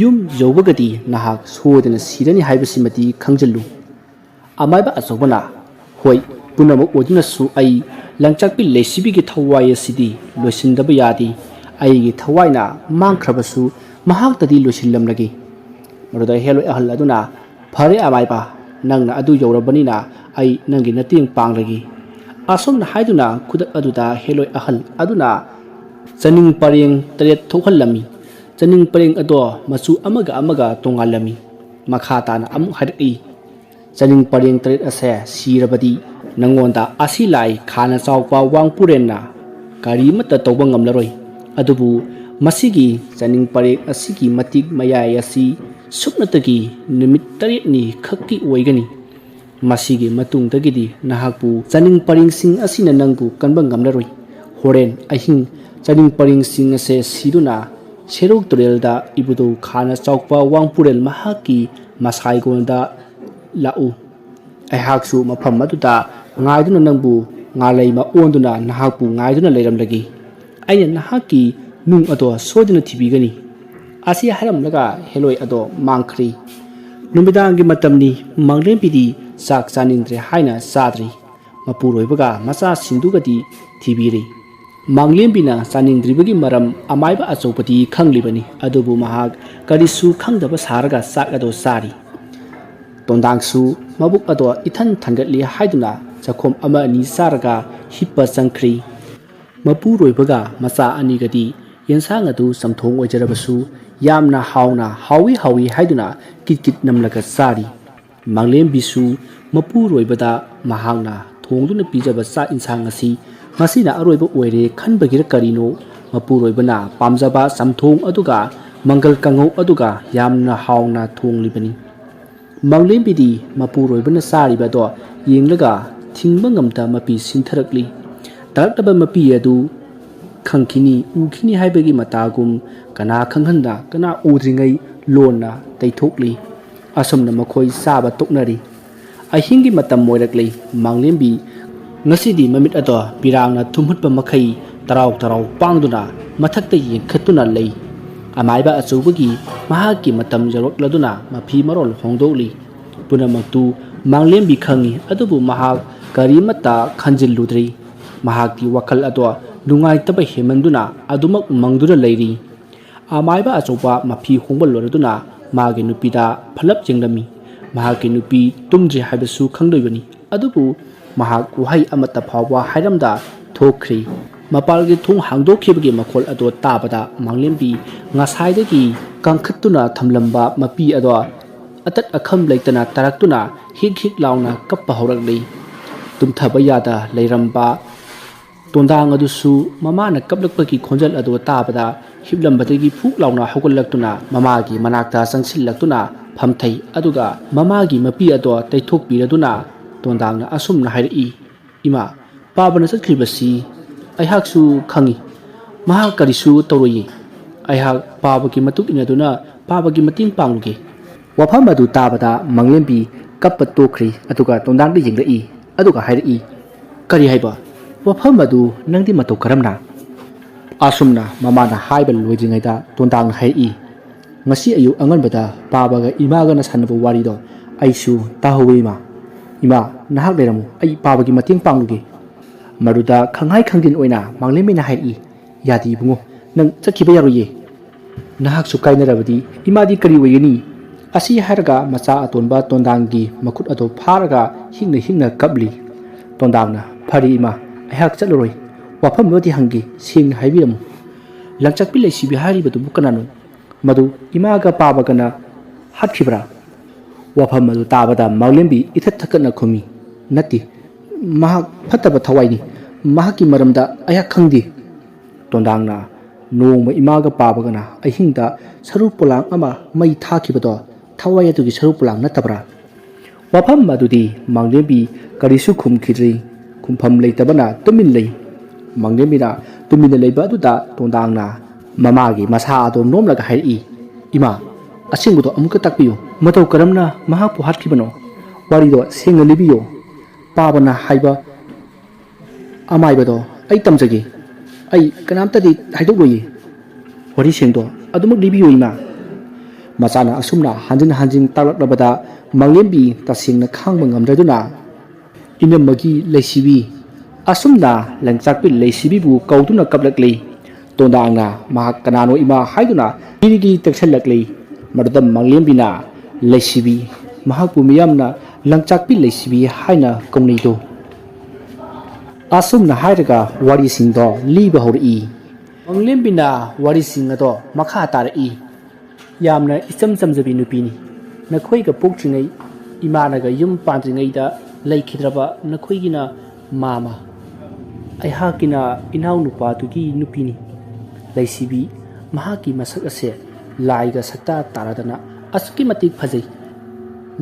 ꯌꯨꯝ ꯌꯧꯕꯒꯗꯤ ꯅꯍꯥꯛ ꯁꯣꯏꯗꯅ ꯁꯤꯔꯅꯤ ꯍꯥꯏꯕꯁꯤꯃꯗꯤ ꯈꯪꯖꯤꯜꯂꯨ꯫ ꯑꯃꯥꯏꯕ ꯑꯆꯧꯕꯅ, ꯍꯣꯏ, ꯄꯨꯝꯅꯃꯛ ꯑꯣꯏꯗꯨꯅꯁꯨ ꯑꯩ ꯂꯪꯆꯥꯛꯄꯤ ꯂꯩꯁꯤꯕꯤꯒꯤ ꯊꯋꯥꯏ ꯑꯁꯤꯗꯤ ꯂꯣꯏꯁꯤꯟꯗꯕ ꯌꯥꯗꯦ꯫ ꯑꯩꯒꯤ ꯊꯋꯥꯏꯅ ꯃꯥꯡꯈ꯭ꯔꯕꯁꯨ ꯃꯍꯥꯛꯇꯗꯤ ꯂꯣꯏꯁꯤꯜꯂꯝꯂꯒꯦ꯫ ꯃꯗꯨꯗ ꯍꯦꯂꯣꯏ ꯑꯍꯜ ꯑꯗꯨꯅ, ꯐꯔꯦ ꯑꯃꯥꯏꯕ, ꯅꯪꯅ ꯑꯗꯨ ꯌꯧꯔꯕꯅꯤꯅ ꯑꯩ ꯅꯪꯒꯤ ꯃꯇꯦꯡ ꯄꯥꯡꯂꯒꯦ꯫ ꯑꯁꯨꯝꯅ ꯍꯥꯏꯗꯨꯅ ꯈꯨꯗꯛ ꯑꯗꯨꯗ ꯍꯦꯂꯣꯏ ꯑꯍꯜ ꯑꯗꯨꯅ ꯆꯅꯤꯡ ꯄꯔꯦꯡ 8 ꯊꯣꯛꯍꯜꯂꯝꯃꯤ꯫ ꯆꯅꯤꯡ ꯄꯔꯦꯡ ꯑꯗꯣ ꯃꯆꯨ ꯑꯃꯒ ꯑꯃꯒ ꯇꯣꯉꯥꯜꯂꯝꯃꯤ꯫ ꯃꯈꯥ ꯇꯥꯅ ꯑꯃꯨꯛ ꯍꯥꯏꯔꯛꯏ, ꯆꯅꯤꯡ ꯄꯔꯦꯡ 8 ꯑꯁꯦ ꯁꯤꯔꯕꯗꯤ ꯅꯪꯉꯣꯟꯗ ꯑꯁꯤ ꯂꯥꯏ ꯈꯥꯅ ꯆꯥꯎꯕ ꯋꯥꯡꯄꯨꯔꯦꯟꯅ ꯀꯔꯤꯃꯠꯇ ꯇꯧꯕ ꯉꯝꯂꯔꯣꯏ꯫ ꯑꯗꯨꯕꯨ ꯃꯁꯤꯒꯤ ꯆꯅꯤꯡ ꯄꯔꯦꯡ ꯑꯁꯤꯒꯤ ꯃꯇꯤꯛ ꯃꯌꯥꯏ ꯑꯁꯤ ꯁꯨꯞꯅꯇꯒꯤ ꯅꯨꯃꯤꯠ 8ꯅꯤ ꯈꯛꯀꯤ ꯑꯣꯏꯒꯅꯤ꯫ ꯃꯁꯤꯒꯤ ꯃꯇꯨꯡꯗꯒꯤꯗꯤ ꯅꯍꯥꯛꯄꯨ ꯆꯅꯤꯡ ꯄꯔꯦꯡꯁꯤꯡ ꯑꯁꯤꯅ ꯅꯪꯕꯨ ꯀꯟꯕ ꯉꯝꯂꯔꯣই꯫ ꯍꯣꯔꯦꯟ ꯑꯍꯤꯡ ꯆꯅꯤꯡ ꯄꯔꯦꯡꯁꯤꯡ ꯑꯁꯦ ꯁꯤꯗꯨꯅ ꯁꯦꯔꯧ ꯇꯨꯔꯦꯜꯗ ꯏꯕꯨꯙꯧ ꯈꯥꯅ ꯆꯥꯎꯕ ꯋꯥꯡꯄꯨꯔꯦꯜ ꯃꯍꯥꯛꯀꯤ ꯃꯁꯥꯏꯒꯣꯟꯗ ꯂꯥꯛꯎ꯫ ꯑꯩꯍꯥꯛꯁꯨ ꯃꯐꯝ ꯑꯗꯨꯗ ꯉꯥꯏꯗꯨꯅ ꯅꯪꯕꯨ ꯉꯥꯂꯩꯃ ꯑꯣꯟꯗꯨꯅ ꯅꯍꯥꯛꯄꯨ ꯉꯥꯏꯗꯨꯅ ꯂꯩꯔꯝꯂꯒꯦ꯫ ꯑꯩꯅ ꯅꯍꯥꯛꯀꯤ ꯅꯨꯡ ꯑꯗꯣ ꯁꯣꯏꯗꯅ ꯊꯤꯕꯤꯒꯅꯤ꯫ ꯑꯁꯤ ꯍꯥꯏꯔꯝꯂꯒ ꯍꯦꯂꯣꯏ ꯑꯗꯣ ꯃꯥꯡꯈ꯭ꯔꯤ꯫ ꯅꯨꯃꯤꯗꯥꯡꯒꯤ ꯃꯇꯝꯅꯤ꯫ ꯃꯥꯡꯂꯦꯝꯕꯤꯗꯤ ꯆꯥꯛ ꯆꯥꯅꯤꯡꯗ꯭ꯔꯦ ꯍꯥꯏꯅ ꯆꯥꯗ꯭ꯔꯤ꯫ ꯃꯄꯨꯔꯣꯏꯕꯒ ꯃꯆꯥꯁꯤꯡꯗꯨꯒꯗꯤ ꯊꯤꯕꯤꯔꯤ꯫ ꯃꯥꯡꯂꯦꯝꯕꯤꯅ ꯆꯥꯅꯤꯡꯗ꯭ꯔꯤꯕꯒꯤ ꯃꯔꯝ ꯑꯃꯥꯏꯕ ꯑꯆꯧꯕꯗꯤ ꯈꯪꯂꯤꯕꯅꯤ꯫ ꯑꯗꯨꯕꯨ ꯃꯍꯥꯛ ꯀꯔꯤꯁꯨ ꯈꯪꯗꯕ ꯁꯥꯔꯒ ꯆꯥꯛ ꯑꯗꯣ ꯆꯥꯔꯤ꯫ ꯇꯣꯟꯗꯥꯡꯁꯨ ꯃꯕꯨꯛ ꯑꯗꯣ ꯏꯊꯟ ꯊꯟꯒꯠꯂꯤ ꯍꯥꯏꯗꯨꯅ ꯆꯈꯣꯝ ꯑꯃ ꯑꯅꯤ ꯆꯥꯔꯒ ꯍꯤꯞꯄ ꯆꯪꯈ꯭ꯔꯤ꯫ ꯃꯄꯨꯔꯣꯏꯕꯒ ꯃꯆꯥ ꯑꯅꯤꯒꯗꯤ ꯌꯦꯟꯁꯥꯡ ꯑꯗꯨ ꯆꯝꯊꯣꯡ ꯑꯣꯏꯖꯔꯕꯁꯨ ꯌꯥꯝꯅ ꯍꯥꯎꯅ ꯍꯥꯎꯏ ꯍꯥꯎꯏ ꯍꯥꯏꯗꯨꯅ ꯀꯤꯠ ꯀꯤꯠ ꯅꯝꯂꯒ ꯆꯥꯔꯤ꯫ ꯃꯥꯡꯂꯦꯝꯕꯤꯁꯨ ꯃꯄꯨꯔꯣꯏꯕꯗ ꯃꯍꯥꯛꯅ ꯊꯣꯡꯗꯨꯅ ꯄꯤꯖꯕ ꯆꯥꯛ ꯏꯟꯁꯥꯡ ꯑꯁꯤ ꯉꯁꯤꯅ ꯑꯔꯣꯏꯕ ꯑꯣꯏꯔꯦ ꯈꯟꯕꯒꯤꯔ ꯀꯔꯤꯅꯣ ꯃꯄꯨꯔꯣꯏꯕꯅ ꯄꯥꯝꯖꯕ ꯆꯝꯊꯣꯡ ꯑꯗꯨꯒ ꯃꯪꯒꯜ ꯀꯥꯡꯉꯧ ꯑꯗꯨꯒ ꯌꯥꯝꯅ ꯍꯥꯎꯅ ꯊꯣꯡꯂꯤꯕꯅꯤ꯫ ꯃꯥꯡꯂꯦꯝꯕꯤꯗꯤ ꯃꯄꯨꯔꯣꯏꯕꯅ ꯆꯥꯔꯤꯕ ꯑꯗꯣ ꯌꯦꯡꯂꯒ ꯊꯤꯡꯕ ꯉꯝꯗ ꯃꯄꯤ ꯁꯤꯡꯊꯔꯛꯂꯤ꯫ ꯇꯥꯔꯛꯂꯕ ꯃꯄꯤ ꯑꯗꯨ ꯈꯪꯈꯤꯅꯤ ꯎꯈꯤꯅꯤ ꯍꯥꯏꯕꯒꯤ ꯃꯇꯥꯒꯨꯝ ꯀꯅꯥ ꯈꯪꯍꯟꯗ ꯀꯅꯥ ꯎꯗ꯭ꯔꯤꯉꯩ ꯂꯣꯟꯅ ꯇꯩꯊꯣꯛꯂꯤ꯫ ꯑꯁꯨꯝꯅ ꯃꯈꯣꯏ ꯆꯥꯕ ꯇꯣꯛꯅꯔꯤ꯫ ꯑꯍꯤꯡꯒꯤ ꯃꯇꯝ ꯑꯣꯏꯔꯛꯂꯤ꯫ ꯃꯥꯡꯂꯦꯝꯕꯤ ꯉꯁꯤꯗꯤ ꯃꯃꯤꯠ ꯑꯗꯣ ꯄꯤꯔꯥꯡꯅ ꯊꯨꯝꯍꯨꯠꯄ ꯃꯈꯩ ꯇꯔꯥꯎ ꯇꯔꯥꯎ ꯄꯥꯡꯗꯨꯅ ꯃꯊꯛꯇ ꯌꯦꯡꯈꯠꯇꯨꯅ ꯂꯩ꯫ ꯑꯃꯥꯏꯕ ꯑꯆꯧꯕꯒꯤ ꯃꯍꯥꯛꯀꯤ ꯃꯇꯝ ꯌꯧꯔꯛꯂꯗꯨꯅ ꯃꯐꯤ ꯃꯔꯣꯜ ꯍꯣꯡꯗꯣꯛꯂꯤ꯫ ꯄꯨꯝꯅꯃꯛꯇꯨ ꯃꯥꯡꯂꯦꯝꯕꯤ ꯈꯪꯏ꯫ ꯑꯗꯨꯕꯨ ꯃꯍꯥꯛ ꯀꯔꯤꯃꯠꯇ ꯈꯟꯖꯤꯜꯂꯨꯗ꯭ꯔꯤ꯫ ꯃꯍꯥꯛꯀꯤ ꯋꯥꯈꯜ ꯑꯗꯣ ꯅꯨꯡꯉꯥꯏꯇꯕ ꯍꯦꯟꯃꯟꯗꯨꯅ ꯑꯗꯨꯃꯛ ꯃꯪꯗꯨꯅ ꯂꯩꯔꯤ꯫ ꯑꯃꯥꯏꯕ ꯑꯆꯧꯕ ꯃꯐꯤ ꯍꯣꯡꯕ ꯂꯣꯏꯔꯗꯨꯅ ꯃꯥꯒꯤ ꯅꯨꯄꯤꯗ ꯐꯠꯂꯞ ꯌꯦꯡꯂꯝꯃꯤ꯫ ꯃꯍꯥꯛꯀꯤ ꯅꯨꯄꯤ ꯇꯨꯝꯗ꯭ꯔꯤ ꯍꯥꯏꯕꯁꯨ ꯈꯪꯂꯣꯏꯕꯅꯤ꯫ ꯑꯗꯨꯕꯨ ꯃꯍꯥꯛ ꯋꯥꯍꯩ ꯑꯃꯠꯇ ꯐꯥꯎꯕ ꯍꯥꯏꯔꯝꯗ ꯊꯣꯛꯈ꯭ꯔꯤ꯫ ꯃꯄꯥꯜꯒꯤ ꯊꯣꯡ ꯍꯥꯡꯗꯣꯛꯈꯤꯕꯒꯤ ꯃꯈꯣꯜ ꯑꯗꯣ ꯇꯥꯕꯗ ꯃꯥꯡꯂꯦꯝꯕꯤ ꯉꯁꯥꯏꯗꯒꯤ ꯀꯪꯈꯠꯇꯨꯅ ꯊꯝꯂꯝꯕ ꯃꯄꯤ ꯑꯗꯣ ꯑꯇꯠ ꯑꯈꯝ ꯂꯩꯇꯅ ꯇꯥꯔꯛꯇꯨꯅ ꯍꯤꯛ ꯍꯤꯛ ꯂꯥꯎꯅ ꯀꯞꯄ ꯍꯧꯔꯛꯂꯤ꯫ ꯇꯨꯝꯊꯕ ꯌꯥꯗ ꯂꯩꯔꯝꯕ ꯇꯣꯟꯗꯥꯡ ꯑꯗꯨꯁꯨ ꯃꯃꯥꯅ ꯀꯞꯂꯛꯄꯒꯤ ꯈꯣꯟꯖꯦꯜ ꯑꯗꯨ ꯇꯥꯕꯗ ꯍꯤꯞꯂꯝꯕꯗꯒꯤ ꯐꯨꯛ ꯂꯥꯎꯅ ꯍꯧꯒꯠꯂꯛꯇꯨꯅ ꯃꯃꯥꯒꯤ ꯃꯅꯥꯛꯇ ꯆꯪꯁꯤꯜꯂꯛꯇꯨꯅ ꯐꯝꯊꯩ꯫ ꯑꯗꯨꯒ ꯃꯃꯥꯒꯤ ꯃꯄꯤ ꯑꯗꯣ ꯇꯩꯊꯣꯛꯄꯤꯔꯗꯨꯅ ꯇꯣꯟꯗꯥꯡꯅ ꯑꯁꯨꯝꯅ ꯍꯥꯏꯔꯛꯏ, ꯏꯃꯥ, ꯄꯥꯕꯅ ꯆꯠꯈ꯭ꯔꯤꯕꯁꯤ ꯑꯩꯍꯥꯛꯁꯨ ꯈꯪꯏ꯫ ꯃꯍꯥꯛ ꯀꯔꯤꯁꯨ ꯇꯧꯔꯣꯏꯌꯦ꯫ ꯑꯩꯍꯥꯛ ꯄꯥꯕꯒꯤ ꯃꯇꯨꯡ ꯏꯟꯅꯗꯨꯅ ꯄꯥꯕꯒꯤ ꯃꯇꯦꯡ ꯄꯥꯡꯂꯨꯒꯦ꯫ ꯋꯥꯐꯝ ꯑꯗꯨ ꯇꯥꯕꯗ ꯃꯥꯡꯂꯦꯝꯕꯤ ꯀꯞꯄ ꯇꯣꯛꯈ꯭ꯔꯤ꯫ ꯑꯗꯨꯒ ꯇꯣꯟꯗꯥꯡꯗ ꯌꯦꯡꯂꯛꯏ꯫ ꯑꯗꯨꯒ ꯍꯥꯏꯔꯛꯏ, ꯀꯔꯤ ꯍꯥꯏꯕ? ꯋꯥꯐꯝ ꯑꯗꯨ ꯅꯪꯗꯤ ꯃꯇꯧ ꯀꯔꯝꯅ? ꯑꯁꯨꯝꯅ ꯃꯃꯥꯅ ꯍꯥꯏꯕ ꯂꯣꯏꯗ꯭ꯔꯤꯉꯩꯗ ꯇꯣꯟꯗꯥꯡꯅ ꯍꯥꯏꯔꯛꯏ, ꯉꯁꯤ ꯑꯌꯨꯛ ꯑꯉꯟꯕꯗ ꯄꯥꯕꯒ ꯏꯃꯥꯒꯅ ꯁꯥꯟꯅꯕ ꯋꯥꯔꯤꯗꯣ ꯑꯩꯁꯨ ꯇꯥꯍꯧꯏ ꯏꯃꯥ꯫ ꯏꯃꯥ, ꯅꯍꯥꯛ ꯂꯩꯔꯝꯃꯨ, ꯑꯩ ꯄꯥꯕꯒꯤ ꯃꯇꯦꯡ ꯄꯥꯡꯂꯨꯒꯦ꯫ ꯃꯗꯨꯗ ꯈꯪꯍꯥꯏ ꯈꯪꯗꯤꯟ ꯑꯣꯏꯅ ꯃꯥꯡꯂꯦꯝꯕꯤꯅ ꯍꯥꯏꯔꯛꯏ, ꯌꯥꯗꯦ ꯏꯕꯨꯡꯉꯣ, ꯅꯪ ꯆꯠꯈꯤꯕ ꯌꯥꯔꯣꯏꯌꯦ꯫ ꯅꯍꯥꯛꯁꯨ ꯀꯥꯏꯅꯔꯕꯗꯤ ꯏꯃꯥꯗꯤ ꯀꯔꯤ ꯑꯣꯏꯒꯅꯤ ꯑꯁꯤ ꯍꯥꯏꯔꯒ ꯃꯆꯥ ꯑꯇꯣꯟꯕ ꯇꯣꯟꯗꯥꯡꯒꯤ ꯃꯈꯨꯠ ꯑꯗꯨ ꯐꯥꯔꯒ ꯍꯤꯡꯅ ꯀꯞꯂꯤ ꯇꯣꯟꯗꯥꯡꯅ ꯐꯔꯦ ꯏꯃꯥ ꯑꯩꯍꯥꯛ ꯆꯠꯂꯔꯣꯏ ꯋꯥꯐꯝ ꯑꯃꯗꯤ ꯍꯪꯒꯦ ꯁꯦꯡꯅ ꯍꯥꯏꯕꯤꯔꯝꯃꯨ ꯂꯪꯆꯥꯛꯄꯤ ꯂꯩꯁꯤꯕꯤ ꯍꯥꯏꯔꯤꯕꯗꯨꯕꯨ ꯀꯅꯥꯅꯣ ꯃꯗꯨ ꯏꯃꯥꯒ ꯄꯥꯕꯒꯅ ꯍꯥꯠꯈꯤꯕ꯭ꯔꯥ ꯋꯥꯐꯝ ꯑꯗꯨ ꯇꯥꯕꯗ ꯃꯥꯡꯂꯦꯝꯕꯤ ꯏꯊꯠ ꯊꯛꯀꯠꯅ ꯈꯨꯝꯃꯤ ꯅꯠꯇꯦ ꯃꯍꯥꯛ ꯐꯠꯇꯕ ꯊꯋꯥꯏꯅꯤ ꯃꯍꯥꯛꯀꯤ ꯃꯔꯝꯗ ꯑꯩꯍꯥꯛ ꯈꯪꯗꯦ ꯇꯣꯟꯗꯥꯡꯅ ꯅꯣꯡꯃ ꯏꯃꯥꯒ ꯄꯥꯕꯒꯅ ꯑꯍꯤꯡꯗ ꯁꯔꯨ ꯄꯣꯂꯥꯡ ꯑꯃ ꯃꯩ ꯊꯥꯈꯤꯕꯗꯣ ꯊꯋꯥꯏ ꯑꯗꯨꯒꯤ ꯁꯔꯨ ꯄꯣꯂꯥꯡ ꯅꯠꯇꯕ꯭ꯔꯥ ꯋꯥꯐꯝ ꯑꯗꯨꯗꯤ ꯃꯥꯡꯂꯦꯝꯕꯤ ꯀꯔꯤꯁꯨ ꯈꯨꯝꯈꯤꯗ꯭ꯔꯤ ꯈꯨꯝꯐꯝ ꯂꯩꯇꯕꯅ ꯇꯨꯃꯤꯟ ꯂꯩ ꯃꯥꯡꯂꯦꯝꯕꯤꯅ ꯇꯨꯃꯤꯟꯅ ꯂꯩꯕ ꯑꯗꯨꯗ ꯇꯣꯟꯗꯥꯡꯅ ꯃꯃꯥꯒꯤ ꯃꯁꯥ ꯑꯗꯨ ꯅꯣꯝꯂꯒ ꯍꯥꯏꯔꯛꯏ ꯏꯃꯥ ꯑꯁꯦꯡꯕꯗꯣ ꯑꯃꯨꯛꯀ ꯇꯥꯛꯄꯤꯌꯨ ꯃꯇꯧ ꯀꯔꯝꯅ ꯃꯍꯥꯛꯄꯨ ꯍꯥꯠꯈꯤꯕꯅꯣ ꯋꯥꯔꯤꯗꯣ ꯁꯦꯡꯅ ꯂꯤꯕꯤꯌꯨ ꯄꯥꯕꯅ ꯍꯥꯏꯕ ꯑꯃꯥꯏꯕꯗꯣ ꯑꯩ ꯇꯝꯖꯒꯦ ꯑꯩ ꯀꯅꯥꯝꯇꯗꯤ ꯍꯥꯏꯗꯣꯛꯂꯣꯏꯌꯦ ꯋꯥꯔꯤꯁꯤꯡꯗꯣ ꯑꯗꯨꯃꯛ ꯂꯤꯕꯤꯌꯨ ꯏꯃꯥ ꯃꯆꯥꯅ ꯑꯁꯨꯝꯅ ꯍꯟꯖꯤꯟ ꯍꯟꯖꯤꯟ ꯇꯥꯛꯂꯛꯂꯕꯗ ꯃꯥꯡꯂꯦꯝꯕꯤ ꯇꯁꯦꯡꯅ ꯈꯥꯡꯕ ꯉꯝꯗ꯭ꯔꯗꯨꯅ ꯏꯅꯝꯃꯒꯤ ꯂꯩꯁꯤꯕꯤ ꯑꯁꯨꯝꯅ ꯂꯪꯆꯥꯛꯄꯤ ꯂꯩꯁꯤꯕꯤꯕꯨ ꯀꯧꯗꯨꯅ ꯀꯞꯂꯛꯂꯤ ꯇꯣꯟꯗꯥꯡꯅ ꯃꯍꯥꯛ ꯀꯅꯥꯅꯣ ꯏꯃꯥ ꯍꯥꯏꯗꯨꯅ ꯒꯤꯔꯤꯒꯤ ꯇꯦꯛꯁꯜꯂꯛꯂꯤ ꯃꯗꯨꯗ ꯃꯥꯡꯂꯦꯝꯕꯤꯅ ꯂꯩꯁꯤꯕꯤ ꯃꯍꯥꯛꯄꯨ ꯃꯤꯌꯥꯝꯅ ꯂꯪꯆꯥꯛꯄꯤ ꯂꯩꯁꯤꯕꯤ ꯍꯥꯏꯅ ꯀꯧꯅꯩꯗꯣ ꯑꯁꯨꯝꯅ ꯍꯥꯏꯔꯒ ꯋꯥꯔꯤꯁꯤꯡꯗꯣ ꯂꯤꯕ ꯍꯧꯔꯛꯏ ꯃꯥꯡꯂꯦꯝꯕꯤꯅ ꯋꯥꯔꯤꯁꯤꯡ ꯑꯗꯣ ꯃꯈꯥ ꯇꯥꯔꯛꯏ ꯌꯥꯝꯅ ꯏꯆꯝ ꯆꯝꯖꯕꯤ ꯅꯨꯄꯤꯅꯤ ꯅꯈꯣꯏꯒ ꯄꯣꯛꯇ꯭ꯔꯤꯉꯩ ꯏꯃꯥꯅꯒ ꯌꯨꯝ ꯄꯥꯟꯗ꯭ꯔꯤꯉꯩꯗ ꯂꯩꯈꯤꯗ꯭ꯔꯕ ꯅꯈꯣꯏꯒꯤꯅ ꯃꯥꯃ ꯑꯩꯍꯥꯛꯀꯤꯅ ꯏꯅꯥꯎꯅꯨꯄꯥꯗꯨꯒꯤ ꯅꯨꯄꯤꯅꯤ ꯂꯩꯁꯤꯕꯤ ꯃꯍꯥꯛꯀꯤ ꯃꯁꯛ ꯑꯁꯦ ꯂꯥꯏꯒ ꯁꯛꯇꯥ ꯇꯥꯔꯗꯅ ꯑꯁꯨꯛꯀꯤ ꯃꯇꯤꯛ ꯐꯖꯩ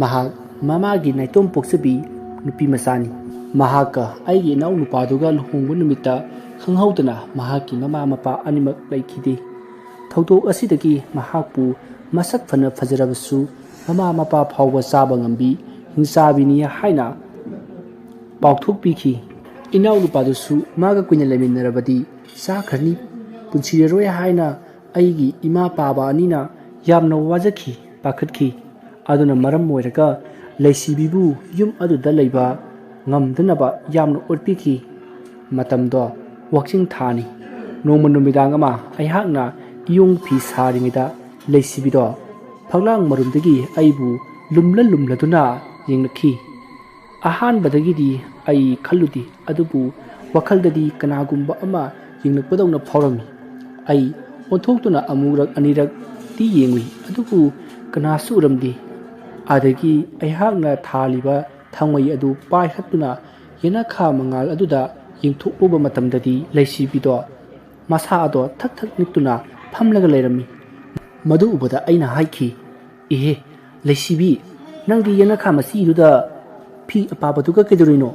ꯃꯍꯥꯛ ꯃꯃꯥꯒꯤ ꯅꯥꯏꯇꯣꯝ ꯄꯣꯛꯆꯕꯤ ꯅꯨꯄꯤ ꯃꯆꯥꯅꯤ ꯃꯍꯥꯛꯀ ꯑꯩꯒꯤ ꯏꯅꯥꯎꯅꯨꯄꯥꯗꯨꯒ ꯂꯨꯍꯣꯡꯕ ꯅꯨꯃꯤꯠꯇ ꯈꯪꯍꯧꯗꯅ ꯃꯍꯥꯛꯀꯤ ꯃꯃꯥ ꯃꯄꯥ ꯑꯅꯤꯃꯛ ꯂꯩꯈꯤꯗꯦ ꯊꯧꯗꯣꯛ ꯑꯁꯤꯗꯒꯤ ꯃꯍꯥꯛꯄꯨ ꯃꯁꯛ ꯐꯅ ꯐꯖꯔꯕꯁꯨ ꯃꯃꯥ ꯃꯄꯥ ꯐꯥꯎꯕ ꯆꯥꯕ ꯉꯝꯕꯤ ꯍꯤꯡꯆꯥꯕꯤꯅꯤ ꯍꯥꯏꯅ ꯄꯥꯎꯊꯣꯛꯄꯤꯈꯤ ꯏꯅꯥꯎꯅꯨꯄꯥꯗꯨꯁꯨ ꯃꯥꯒ ꯀꯨꯏꯅ ꯂꯩꯃꯤꯟꯅꯔꯕꯗꯤ ꯆꯥꯈ꯭ꯔꯅꯤ ꯄꯨꯟꯁꯤꯔꯔꯣꯏ ꯍꯥꯏꯅ ꯑꯩꯒꯤ ꯏꯃꯥ ꯄꯥꯕ ꯑꯅꯤꯅ ꯌꯥꯝꯅ ꯋꯥꯖꯈꯤ ꯄꯥꯈꯠꯈꯤ ꯑꯗꯨꯅ ꯃꯔꯝ ꯑꯣꯏꯔꯒ ꯂꯩꯁꯤꯕꯤꯕꯨ ꯌꯨꯝ ꯑꯗꯨꯗ ꯂꯩꯕ ꯉꯝꯗꯅꯕ ꯌꯥꯝꯅ ꯑꯣꯠꯄꯤꯈꯤ ꯃꯇꯝꯗꯣ ꯋꯥꯛꯆꯤꯡ ꯊꯥꯅꯤ ꯅꯣꯡꯃ ꯅꯨꯃꯤꯗꯥꯡ ꯑꯃ ꯑꯩꯍꯥꯛꯅ ꯏꯌꯣꯡ ꯐꯤ ꯁꯥꯔꯤꯉꯩꯗ ꯂꯩꯁꯤꯕꯤꯗꯣ ꯐꯛꯂꯥꯡ ꯃꯔꯨꯝꯗꯒꯤ ꯑꯩꯕꯨ ꯂꯨꯝꯂꯗꯨꯅ ꯌꯦꯡꯂꯛꯈꯤ ꯑꯍꯥꯟꯕꯗꯒꯤꯗꯤ ꯑꯩ ꯈꯜꯂꯨꯗꯦ ꯑꯗꯨꯕꯨ ꯋꯥꯈꯜꯗꯗꯤ ꯀꯅꯥꯒꯨꯝꯕ ꯑꯃ ꯌꯦꯡꯂꯛꯄꯗꯧꯅ ꯐꯥꯎꯔꯝꯃꯤ ꯑꯩ ꯑꯣꯟꯊꯣꯛꯇꯨꯅ ꯑꯃꯨꯔꯛ ꯑꯅꯤꯔꯛꯇꯤ ꯌꯦꯡꯂꯨꯏ ꯑꯗꯨꯕꯨ ꯀꯅꯥꯁꯨ ꯎꯔꯝꯗꯦ ꯑꯗꯒꯤ ꯑꯩꯍꯥꯛꯅ ꯊꯥꯜꯂꯤꯕ ꯊꯥꯡꯃꯩ ꯑꯗꯨ ꯄꯥꯏꯈꯠꯇꯨꯅ ꯌꯦꯅꯈꯥ ꯃꯉꯥꯜ ꯑꯗꯨꯗ ꯌꯦꯡꯊꯣꯛꯂꯨꯕ ꯃꯇꯝꯗꯗꯤ ꯂꯩꯁꯤꯕꯤꯗꯣ ꯃꯁꯥ ꯑꯗꯣ ꯊꯛ ꯊꯛ ꯅꯤꯛꯇꯨꯅ ꯐꯝꯂꯒ ꯂꯩꯔꯝꯃꯤ ꯃꯗꯨ ꯎꯕꯗ ꯑꯩꯅ ꯍꯥꯏꯈꯤ ꯏꯍꯦ ꯂꯩꯁꯤꯕꯤ ꯅꯪꯗꯤ ꯌꯦꯅꯈꯥ ꯃꯆꯤꯗꯨꯗ ꯐꯤ ꯑꯄꯥꯕꯗꯨꯒ ꯀꯩꯗꯧꯔꯤꯅꯣ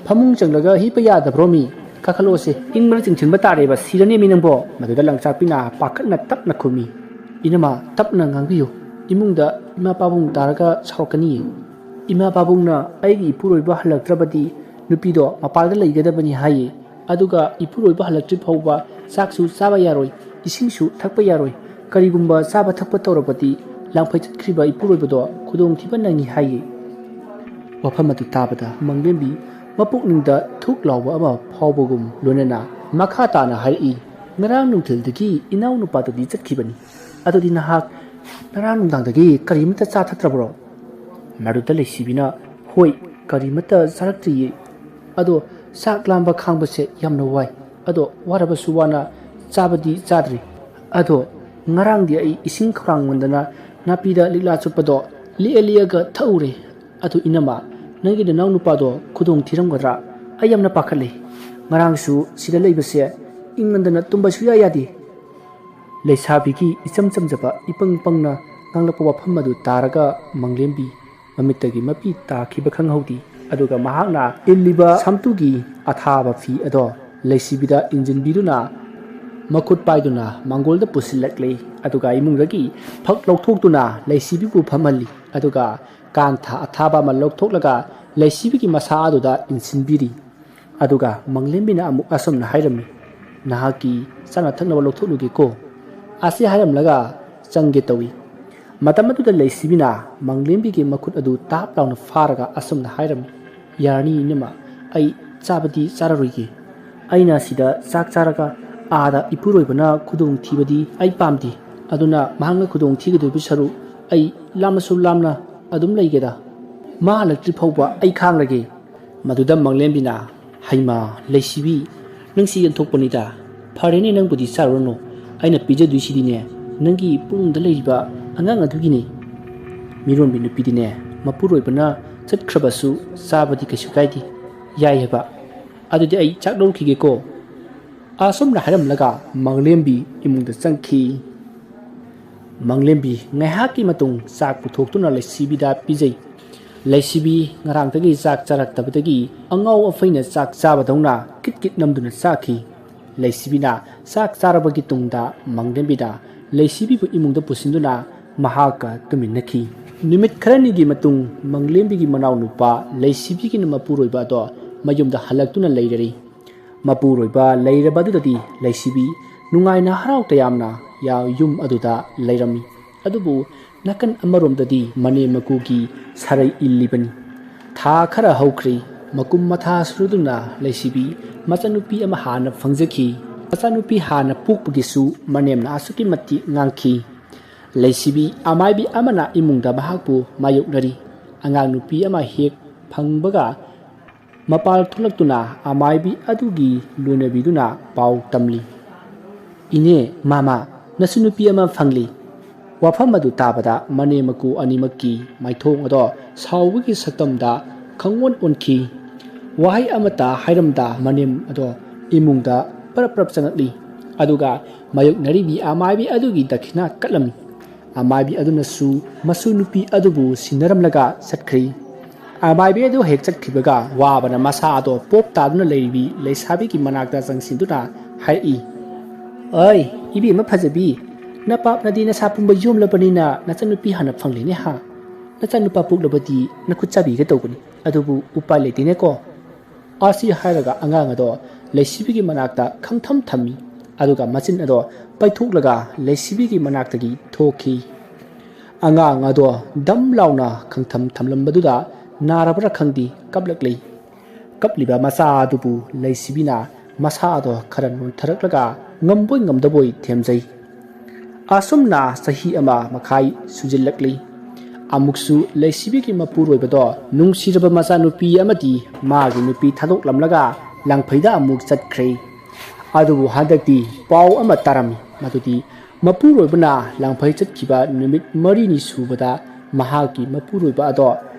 ꯐꯃꯨꯡ ꯆꯪꯂꯒ ꯍꯤꯞꯄ ꯌꯥꯗꯕ꯭ꯔꯣ ꯃꯤ ꯀꯥꯈꯠꯂꯛꯑꯣꯁꯦ ꯏꯪꯕꯅ ꯆꯤꯡꯁꯤꯟꯕ ꯇꯥꯔꯦꯕ ꯁꯤꯔꯅꯦꯃꯤ ꯅꯪꯕꯣ ꯃꯗꯨꯗ ꯂꯪꯆꯥꯛꯄꯤꯅ ꯄꯥꯈꯠꯅ ꯇꯞꯅ ꯈꯨꯝꯃꯤ ꯏꯅꯃꯥ ꯇꯞꯅ ꯉꯥꯡꯕꯤꯌꯨ ꯏꯃꯨꯡꯗ ꯏꯃꯥ ꯄꯥꯕꯨꯡ ꯇꯥꯔꯒ ꯁꯥꯎꯔꯛꯀꯅꯤꯌꯦ ꯏꯃꯥ ꯄꯥꯕꯨꯡꯅ ꯑꯩꯒꯤ ꯏꯄꯨꯔꯣꯏꯕ ꯍꯜꯂꯛꯇ꯭ꯔꯕꯗꯤ ꯅꯨꯄꯤꯗꯣ ꯃꯄꯥꯟꯗ ꯂꯩꯒꯗꯕꯅꯤ ꯍꯥꯏꯌꯦ ꯑꯗꯨꯒ ꯏꯄꯨꯔꯣꯏꯕ ꯍꯜꯂꯛꯇ꯭ꯔꯤ ꯐꯥꯎꯕ ꯆꯥꯛꯁꯨ ꯆꯥꯕ ꯌꯥꯔꯣꯏ ꯏꯁꯤꯡꯁꯨ ꯊꯛꯄ ꯌꯥꯔꯣই ꯀꯔꯤꯒꯨꯝꯕ ꯆꯥꯕ ꯊꯛꯄ ꯇꯧꯔꯕꯗꯤ ꯂꯥꯡꯐꯩ ꯆꯠꯈ꯭ꯔꯤꯕ ꯏꯄꯨꯔꯣꯏꯕꯗꯣ ꯈꯨꯗꯣꯡꯊꯤꯕ ꯅꯪꯉꯤ ꯍꯥꯏꯌꯦ ꯋꯥꯐꯝ ꯑꯗꯨ ꯇꯥꯕꯗ ꯃꯪꯂꯦꯝꯕꯤ ꯃꯄꯨꯛꯅꯤꯡꯗ ꯊꯨꯛ ꯂꯥꯎꯕ ꯑꯃ ꯐꯥꯎꯕꯒꯨꯝ ꯂꯣꯏꯅꯅ ꯃꯈꯥ ꯇꯥꯅ ꯍꯥꯏꯔꯛꯏ ꯉꯔꯥꯡ ꯅꯨꯡꯊꯤꯜꯗꯒꯤ ꯏꯅꯥꯎꯅꯨꯄꯥꯗꯨꯗꯤ ꯆꯠꯈꯤꯕꯅꯤ ꯑꯗꯨꯗꯤ ꯅꯍꯥꯛ ꯉꯔꯥꯡ ꯅꯨꯡꯗꯥꯡꯗꯒꯤ ꯀꯔꯤꯃꯠꯇ ꯆꯥꯊꯛꯇ꯭ꯔꯕ꯭ꯔꯣ ꯃꯗꯨꯗ ꯂꯩꯁꯤꯕꯤꯅ ꯍꯣꯏ ꯀꯔꯤꯃꯠꯇ ꯆꯥꯔꯛꯇ꯭ꯔꯤꯌꯦ ꯑꯗꯣ ꯆꯥꯛ ꯂꯥꯝꯕ ꯈꯥꯡꯕꯁꯦ ꯌꯥꯝꯅ ꯋꯥꯏ ꯑꯗꯣ ꯋꯥꯔꯕꯁꯨ ꯋꯥꯅ ꯆꯥꯕꯗꯤ ꯆꯥꯗ꯭ꯔꯤ ꯑꯗꯣ ꯉꯔꯥꯡꯗꯤ ꯑꯩ ꯏꯁꯤꯡ ꯈꯧꯔꯥꯡꯃꯟꯗꯅ ꯅꯥꯄꯤꯗ ꯂꯤꯛꯂꯥ ꯆꯨꯞꯄꯗꯣ ꯂꯤꯛꯑꯒ ꯊꯛꯎꯔꯦ ꯑꯗꯨ ꯏꯅꯝꯃ ꯅꯪꯒꯤ ꯅꯅꯥꯎ ꯅꯨꯄꯥꯗꯣ ꯈꯨꯗꯣꯡ ꯊꯤꯔꯝꯒꯗ꯭ꯔꯥ ꯑꯩ ꯌꯥꯝꯅ ꯄꯥꯈꯠꯂꯦ ꯉꯔꯥꯡꯁꯨ ꯁꯤꯗ ꯂꯩꯕꯁꯦ ꯏꯪꯃꯟꯗꯅ ꯇꯨꯝꯕ ꯁꯨꯡꯌꯥ ꯌꯥꯗꯦ ꯂꯩꯁꯥꯕꯤꯒꯤ ꯏꯆꯝ ꯆꯝꯖꯕ ꯏꯄꯪ ꯄꯪꯅ ꯉꯥꯡꯂꯛꯄ ꯋꯥꯐꯝ ꯑꯗꯨ ꯇꯥꯔꯒ ꯃꯪꯂꯦꯝꯕꯤ ꯃꯃꯤꯠꯇꯒꯤ ꯃꯄꯤ ꯇꯥꯈꯤꯕ ꯈꯪꯍꯧꯗꯦ ꯑꯗꯨꯒ ꯃꯍꯥꯛꯅ ꯏꯜꯂꯤꯕ ꯁꯝꯇꯨꯒꯤ ꯑꯊꯥꯕ ꯐꯤ ꯑꯗꯣ ꯂꯩꯁꯤꯕꯤꯗ ꯏꯟꯖꯤꯟꯕꯤꯗꯨꯅ ꯃꯈꯨꯠ ꯄꯥꯏꯗꯨꯅ ꯃꯥꯡꯒꯣꯜꯗ ꯄꯨꯁꯤꯜꯂꯛꯂꯤ ꯑꯗꯨꯒ ꯏꯃꯨꯡꯗꯒꯤ ꯐꯛ ꯂꯧꯊꯣꯛꯇꯨꯅ ꯂꯩꯁꯤꯕꯤꯕꯨ ꯐꯝꯍꯜꯂꯤ ꯑꯗꯨꯒ ꯀꯥꯡꯊꯥ ꯑꯊꯥꯕ ꯑꯃ ꯂꯧꯊꯣꯛꯂꯒ ꯂꯩꯁꯤꯕꯤꯒꯤ ꯃꯁꯥ ꯑꯗꯨꯗ ꯏꯟꯁꯤꯟꯕꯤꯔꯤ ꯑꯗꯨꯒ ꯃꯪꯂꯦꯝꯕꯤꯅ ꯑꯃꯨꯛ ꯑꯁꯨꯝꯅ ꯍꯥꯏꯔꯝꯃꯤ ꯅꯍꯥꯛꯀꯤ ꯆꯥꯅ ꯊꯛꯅꯕ ꯂꯧꯊꯣꯛꯂꯨꯒꯦꯀꯣ ꯑꯁꯤ ꯍꯥꯏꯔꯝꯂꯒ ꯆꯪꯒꯦ ꯇꯧꯏ ꯃꯇꯝ ꯑꯗꯨꯗ ꯂꯩꯁꯤꯕꯤꯅ ꯃꯪꯂꯦꯝꯕꯤꯒꯤ ꯃꯈꯨꯠ ꯑꯗꯨ ꯇꯥꯞ ꯂꯥꯎꯅ ꯐꯥꯔꯒ ꯑꯁꯨꯝꯅ ꯍꯥꯏꯔꯝꯃꯤ ꯌꯥꯔꯅꯤ ꯏꯅꯝꯃ ꯑꯩ ꯆꯥꯕꯗꯤ ꯆꯥꯔꯔꯣꯏꯒꯦ ꯑꯩꯅ ꯁꯤꯗ ꯆꯥꯛ ꯆꯥꯔꯒ ꯑꯥꯗ ꯏꯄꯨꯔꯣꯏꯕꯅ ꯈꯨꯗꯣꯡ ꯊꯤꯕꯗꯤ ꯑꯩ ꯄꯥꯝꯗꯦ aduna mahang khudong thigadu bi saru ai lamnasu lamna adum leigeda ma halakri phawba ai khang lage maduda manglembina haima leisibi nangsi yanthokpanida pharene nang budi sarono aina pijadu sidine nangi pungda leiba angang adugini miron binu pidine mapuroi bana chatkhrabasu sabadi kasu kaidi yai heba adudi ai chakdol khige ko asom na haram laga manglembi imungda changki manglembi ngaihaki matung sak puthok leisibi da pijai leisibi ngarang tagi sak charak tabadagi angau afaina sak chabadongna kit namduna sakhi leisibi na sak charabagi tungda manglembi da leisibi bu imungda pusinduna mahaka tuminaki nimit kharani gi matung manglembi gi manaw nupa leisibi gi namapuroi ba do mayumda halaktuna leirari mapuroi ba leirabadu dadi leisibi nungaina harau tayamna ya yum aduda leirami adubu nakan amarom dadi mane makugi sarai illibani tha khara haukhri makum matha suruduna leisibi machanupi ama hana phangjaki machanupi hana pukpugisu manemna asuki matti ngangki leisibi amaibi amana imungda bahakpu mayoknari angang nupi ama hek phangbaga mapal thulaktuna amaibi adugi lunabiduna pau tamli ine mama nasunupi ama phangli wafam adu tabada mane maku animaki maithong ado sawigi satamda khangwon onki wahai amata hairamda manem ado imungda parap changakli aduga mayok naribi amaibi adugi dakhina katlami amaibi adunasu masunupi adubu sinaramlaga satkri amaibi adu hek chakhibaga wabana masa ado pop taduna leibi leisabi ki manakta changsinduna hai oi ibi ma phajabi napap nadi na sapumba yom labanina nachanupi hana phanglene ha nachanupa puklabati nakhuchabi ga tawbani adubu upai letine ko asi hairaga angang ado leisibi gi manakta khangtham thami aduga machin ado paithuklaga leisibi gi manakta gi thoki angang ado dam launa khangtham thamlambaduda narabra khangdi kaplaklei kapliba masa adubu leisibina masa ado kharan tharaklaga ngamboi ngamdaboi themjai asumna sahi ama makhai sujillakli amuksu leisibi ki mapuroi bado nungsiraba masa nupi amati magi nupi thadok lamlaga langphaida amuk chatkhre adubu hadakti pau ama tarami madudi mapuroi bana langphai chatkiba numit mari ni subada mahaki mapuroi ba ado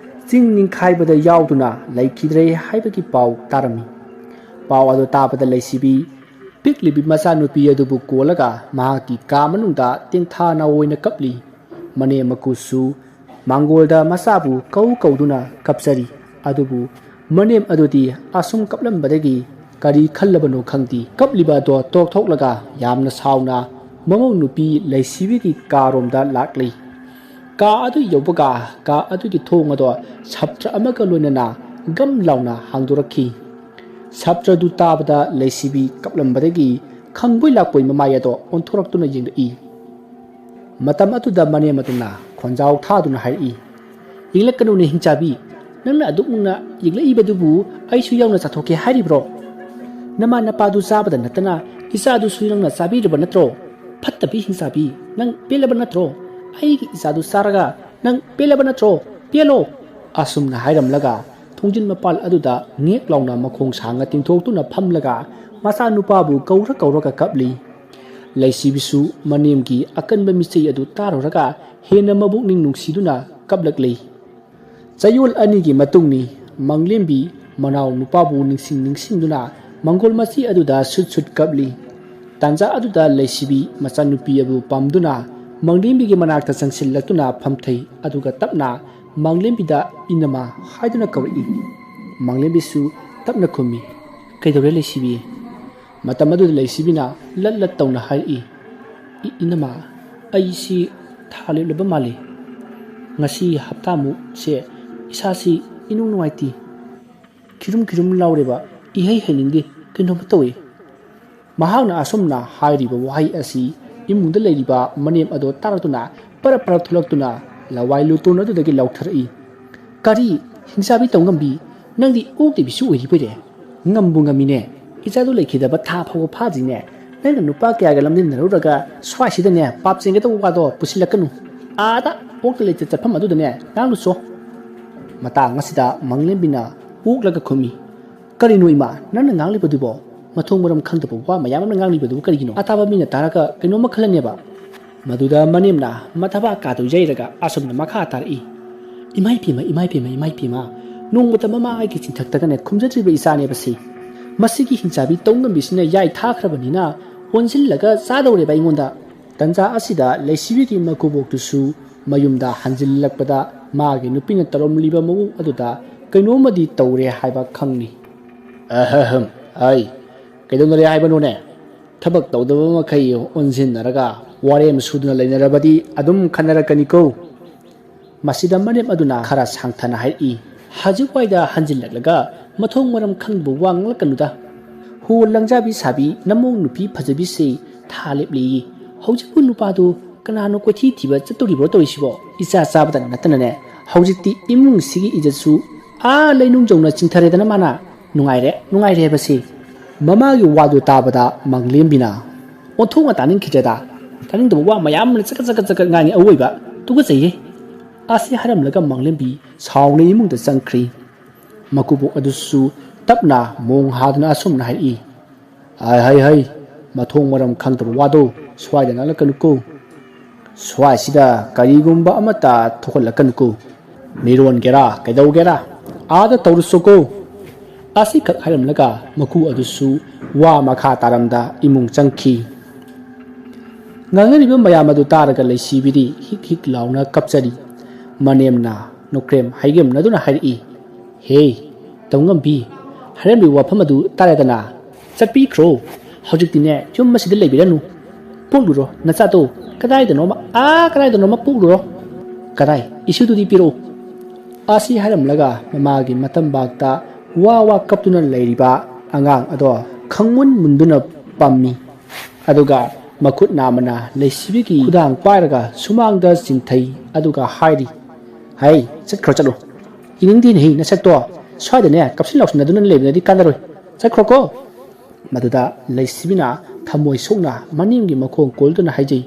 chingning khaibada yauduna laikhidre haibaki pau tarami pau ado tabada leisibi piklibi masa nupi adubu kolaga mahaki kamanungda tengthana oina kapli mane makusu mangolda masabu kauduna kapsari adubu manem adudi asum kaplambadagi kari khallabano khangti kapliba do tok thoklaga yamna sauna mamau nupi leisibi ki karomda lakli ka adu yobaga ka adu ki thong ado chaptra amaga loinana gam launa hangdurakhi chaptra du tabada leisibi kaplambadagi khangboi lakpoi mamaya do onthoraktuna yingdai matam atuda mane matuna khonjau thaduna hai inglakanu ne hingchabi nangna adukna yinglai badubu aisu yauna chathoke haribro nama napadu sabada natana isadu suirangna sabirba natro phattabi hingsabi nang pelaba natro aigi isadu saraga nang pelaba natro pelo asumna hairamlaga thongjin mapal aduda ngek launa makhong sanga tingthoktuna phamlaga masa nupabu kaura kapli leisibisu manemgi akanba misei adu taroraga hena mabukning nungsiduna kablakli chayol anigi matungni manglembi manaw nupabu ningsingduna mangol masi aduda sut kapli tanja aduda leisibi machanupi abu pamduna manglembi gi manakta changsillatuna phamthai aduga tapna manglembida inama haiduna kawri manglembisu tapna khumi kaidore leisibi matamadu leisibina lat tawna hai inama aisi thale leba mali ngasi haptamu se isasi inung nuaiti kirum laureba ihai hainingdi kino matawe mahawna asumna hairiba wahai asi imungda leiriba manem ado taratuna para thulaktuna lawai lutuna dudagi lauthari kari hingsabi tawngambi nangdi ukti bisu oiribere ngambu ngamine isadu lekhidaba tha phaw phajine ꯅꯪꯅ ꯅꯨꯄꯥ ꯀꯌꯥꯒ ꯂꯝꯖꯤꯟꯅꯔꯨꯔꯒ ꯁ꯭ꯋꯥꯏꯁꯤꯗꯅꯦ ꯄꯥꯞ ꯆꯦꯟꯒꯗꯧꯕ ꯋꯥꯗꯣ ꯄꯨꯁꯤꯜꯂꯛꯀꯅꯨ ꯑꯥꯗ ꯑꯣꯛꯇ ꯂꯩꯇ ꯆꯠꯐꯝ ꯑꯗꯨꯗꯅꯦ ꯉꯥꯡꯂꯨꯆꯣ ꯃꯇꯥꯡ ꯑꯁꯤꯗ ꯃꯪꯂꯦꯝꯕꯤꯅ ꯑꯣꯛꯂꯒ ꯈꯨꯝꯃꯤ ꯀꯔꯤꯅꯣ ꯏꯃꯥ ꯅꯪꯅ ꯉꯥꯡꯂꯤꯕꯗꯨꯕꯣ ꯃꯊꯣꯡ ꯃꯔꯝ ꯈꯪꯗꯕ ꯋꯥ ꯃꯌꯥꯝ ꯑꯃ ꯉꯥꯡꯂꯤꯕꯗꯨꯕꯨ ꯀꯔꯤꯒꯤꯅꯣ ꯑꯇꯥꯕ ꯃꯤꯅ ꯇꯥꯔꯒ ꯀꯩꯅꯣꯝꯃ ꯈꯜꯂꯅꯦꯕ ꯃꯗꯨꯗ ꯃꯅꯦꯝꯅ ꯃꯊꯕꯥꯛ ꯀꯥꯗꯨ ꯌꯩꯔꯒ ꯑꯁꯨꯝꯅ ꯃꯈꯥ ꯇꯥꯔꯛꯏ ꯏꯃꯥꯏ ꯄꯦꯝꯃ ꯅꯣꯡꯃꯇ ꯃꯃꯥ ꯑꯩꯒꯤ ꯆꯤꯟꯊꯛꯇꯒꯅꯦ ꯈꯨꯝꯖꯗ꯭ꯔꯤꯕ ꯏꯆꯥꯅꯦꯕꯁꯤ ꯃꯁꯤꯒꯤ ꯍꯤꯡꯆꯥꯕꯤ ꯇꯧꯉꯝꯕꯤꯁꯤꯅ ꯌꯥꯏ ꯊꯥꯈ꯭ꯔꯕꯅꯤꯅ ꯑꯣꯟꯁꯤꯜꯂꯒ ꯆꯥꯗꯧꯔꯦꯕ ꯑꯩꯉꯣꯟꯗ ꯇꯟꯖꯥ ꯑꯁꯤꯗ ꯂꯩꯁꯤꯕꯤꯒꯤ ꯃꯀꯨꯕꯣꯛꯇꯨꯁꯨ ꯃꯌꯨꯝꯗ ꯍꯟꯖꯤꯜꯂꯛꯄꯗ ꯃꯥꯒꯤ ꯅꯨꯄꯤꯅ ꯇꯧꯔꯝꯂꯤꯕ ꯃꯑꯣꯡ ꯑꯗꯨꯗ ꯀꯩꯅꯣꯝꯃꯗꯤ ꯇꯧꯔꯦ ꯍꯥꯏꯕ ꯈꯪꯅꯤ ꯑꯍꯝ ꯑꯩ ꯀꯩꯗꯧꯅꯔꯦ ꯍꯥꯏꯕꯅꯣꯅꯦ ꯊꯕꯛ ꯇꯧꯗꯕ ꯃꯈꯩ ꯑꯣꯟꯁꯤꯟꯅꯔꯒ ꯋꯥꯔꯦꯝ ꯁꯨꯗꯨꯅ ꯂꯩꯅꯔꯕꯗꯤ ꯑꯗꯨꯝ ꯈꯟꯅꯔꯛꯀꯅꯤꯀꯣ ꯃꯁꯤꯗ ꯃꯅꯦꯝ ꯑꯗꯨꯅ ꯈꯔ ꯁꯥꯡꯊꯅ ꯍꯥꯏꯔꯛꯏ ꯍꯧꯖꯤꯛꯋꯥꯏꯗ ꯍꯟꯖꯤꯜꯂꯛꯂꯒ ꯃꯊꯣꯡ ꯃꯔꯝ ꯈꯪꯗꯕ ꯋꯥ ꯉꯥꯡꯂꯛꯀꯅꯨꯗ ꯍꯣ ꯂꯪꯖꯥꯕꯤ ꯁꯥꯕꯤ ꯅꯃꯣꯡ ꯅꯨꯄꯤ ꯐꯖꯕꯤꯁꯦ ꯊꯥ ꯂꯦꯞꯂꯤ ꯍꯧꯖꯤꯛꯄꯨ ꯅꯨꯄꯥꯗꯨ ꯀꯅꯥꯅꯣ ꯀꯣꯏꯊꯤ ꯊꯤꯕ ꯆꯠꯇꯣꯔꯤꯕ꯭ꯔꯣ ꯇꯧꯔꯤꯁꯤꯕꯣ ꯏꯆꯥ ꯆꯥꯕꯗ ꯅꯠꯇꯅꯅꯦ ꯍꯧꯖꯤꯛꯇꯤ ꯏꯃꯨꯡꯁꯤꯒꯤ ꯏꯖꯠꯁꯨ ꯂꯩꯅꯨꯡꯖꯧꯅ ꯆꯤꯡꯊꯔꯦꯗꯅ ꯃꯥꯅ ꯅꯨꯡꯉꯥꯏꯔꯦ ꯍꯥꯏꯕꯁꯤ ꯃꯃꯥꯒꯤ ꯋꯥꯗꯨ ꯇꯥꯕꯗ ꯃꯪꯂꯦꯝꯕꯤꯅ ꯑꯣꯟꯊꯣꯛꯅ ꯇꯥꯅꯤꯡꯈꯤꯗ꯭ꯔꯦꯗ ꯇꯥꯅꯤꯡꯗꯕ ꯋꯥ ꯃꯌꯥꯝ ꯑꯃꯅ ꯆꯀꯠ ꯉꯥꯡꯉꯤ ꯑꯋꯣꯏꯕ ꯇꯨꯒꯠꯆꯩꯌꯦ ꯑꯁꯤ ꯍꯥꯏꯔꯝꯂꯒ ꯃꯪꯂꯦꯝꯕꯤ ꯁꯥꯎꯅ ꯏꯃꯨꯡꯗ ꯆꯪꯈ꯭ꯔꯤ ꯃꯀꯨꯕꯣꯛ ꯑꯗꯨꯁꯨ ꯇꯞꯅ ꯃꯣꯡ ꯍꯥꯗꯨꯅ ꯑꯁꯨꯝꯅ ꯍꯥꯏꯔꯛꯏ ꯍꯩ ꯃꯊꯣꯡ ꯃꯔꯝ ꯈꯪꯗꯕ ꯋꯥꯗꯣ ꯁ꯭ꯋꯥꯏꯗ ꯉꯥꯡꯂꯛꯀꯅꯨꯀꯣ ꯁ꯭ꯋꯥꯏꯁꯤꯗ ꯀꯔꯤꯒꯨꯝꯕ ꯑꯃꯠꯇ ꯊꯣꯛꯍꯜꯂꯛꯀꯅꯨꯀꯣ ꯃꯤꯔꯣꯟꯒꯦꯔꯥ ꯀꯩꯗꯧꯒꯦꯔꯥ ꯑꯥꯗ ꯇꯧꯔꯨꯆꯣꯀꯣ ꯑꯁꯤꯈꯛ ꯍꯥꯏꯔꯝꯂꯒ ꯃꯀꯨ ꯑꯗꯨꯁꯨ ꯋꯥ ꯃꯈꯥ ꯇꯥꯔꯝꯗ ꯏꯃꯨꯡ ꯆꯪꯈꯤ ꯉꯥꯡꯅꯔꯤꯕ ꯃꯌꯥꯝ ꯑꯗꯨ ꯇꯥꯔꯒ ꯂꯩꯁꯤꯕꯤꯗꯤ ꯍꯤꯛ ꯂꯥꯎꯅ ꯀꯞꯆꯔꯤ ꯃꯅꯦꯝꯅ ꯅꯣꯛꯈ꯭ꯔꯦꯝ ꯍꯩꯒꯦꯝꯅꯗꯨꯅ ꯍꯥꯏꯔꯛꯏ ꯍꯦ ꯇꯧꯉꯝꯕꯤ ꯍꯥꯏꯔꯝꯂꯤꯕ ꯋꯥꯐꯝ ꯑꯗꯨ ꯇꯥꯔꯦꯗꯅ ꯆꯠꯄꯤꯈ꯭ꯔꯣ ꯍꯧꯖꯤꯛꯇꯤꯅꯦ ꯌꯨꯝ ꯑꯁꯤꯗ ꯂꯩꯕꯤꯔꯅꯨ ꯄꯣꯛꯂꯨꯔꯣ ꯅꯆꯥꯗꯣ ꯀꯗꯥꯏꯗꯅꯣꯃ ꯄꯣꯛꯂꯨꯔꯣ ꯀꯗꯥꯏ ꯏꯁꯨꯗꯨꯗꯤ ꯄꯤꯔꯛꯎ ꯑꯁꯤ ꯍꯥꯏꯔꯝꯂꯒ ꯃꯃꯥꯒꯤ ꯃꯇꯝꯕꯥꯛꯇ ꯋꯥ ꯀꯞꯇꯨꯅ ꯂꯩꯔꯤꯕ ꯑꯉꯥꯡ ꯑꯗꯣ ꯈꯪꯃꯨꯟ ꯃꯨꯟꯗꯨꯅ ꯄꯝꯃꯤ ꯑꯗꯨꯒ ꯃꯈꯨꯠ ꯅꯥꯝꯃꯅ ꯂꯩꯁꯤꯕꯤꯒꯤ ꯈꯨꯗꯥꯡ ꯄꯥꯏꯔꯒ ꯁꯨꯃꯥꯡꯗ ꯆꯤꯡꯊꯩ ꯑꯗꯨꯒ ꯍꯥꯏꯔꯤ ꯍꯩ ꯆꯠꯂꯣ ꯏꯅꯤꯡꯗꯦꯅꯦ ꯅꯁꯛꯇꯣ ꯁ꯭ꯋꯥꯏꯗꯅꯦ ꯀꯞꯁꯤꯟ ꯂꯥꯎꯁꯤꯟꯅꯗꯨꯅ ꯂꯩꯕꯅꯗꯤ ꯀꯥꯟꯅꯔꯣꯏ ꯆꯠꯈ꯭ꯔꯣꯀꯣ ꯃꯗꯨꯗ ꯂꯩꯁꯤꯕꯤꯅ ꯊꯃꯣꯏ ꯁꯣꯛꯅ ꯃꯅꯦꯝꯒꯤ ꯃꯈꯣꯡ ꯀꯣꯜꯗꯨꯅ ꯍꯥꯏꯖꯩ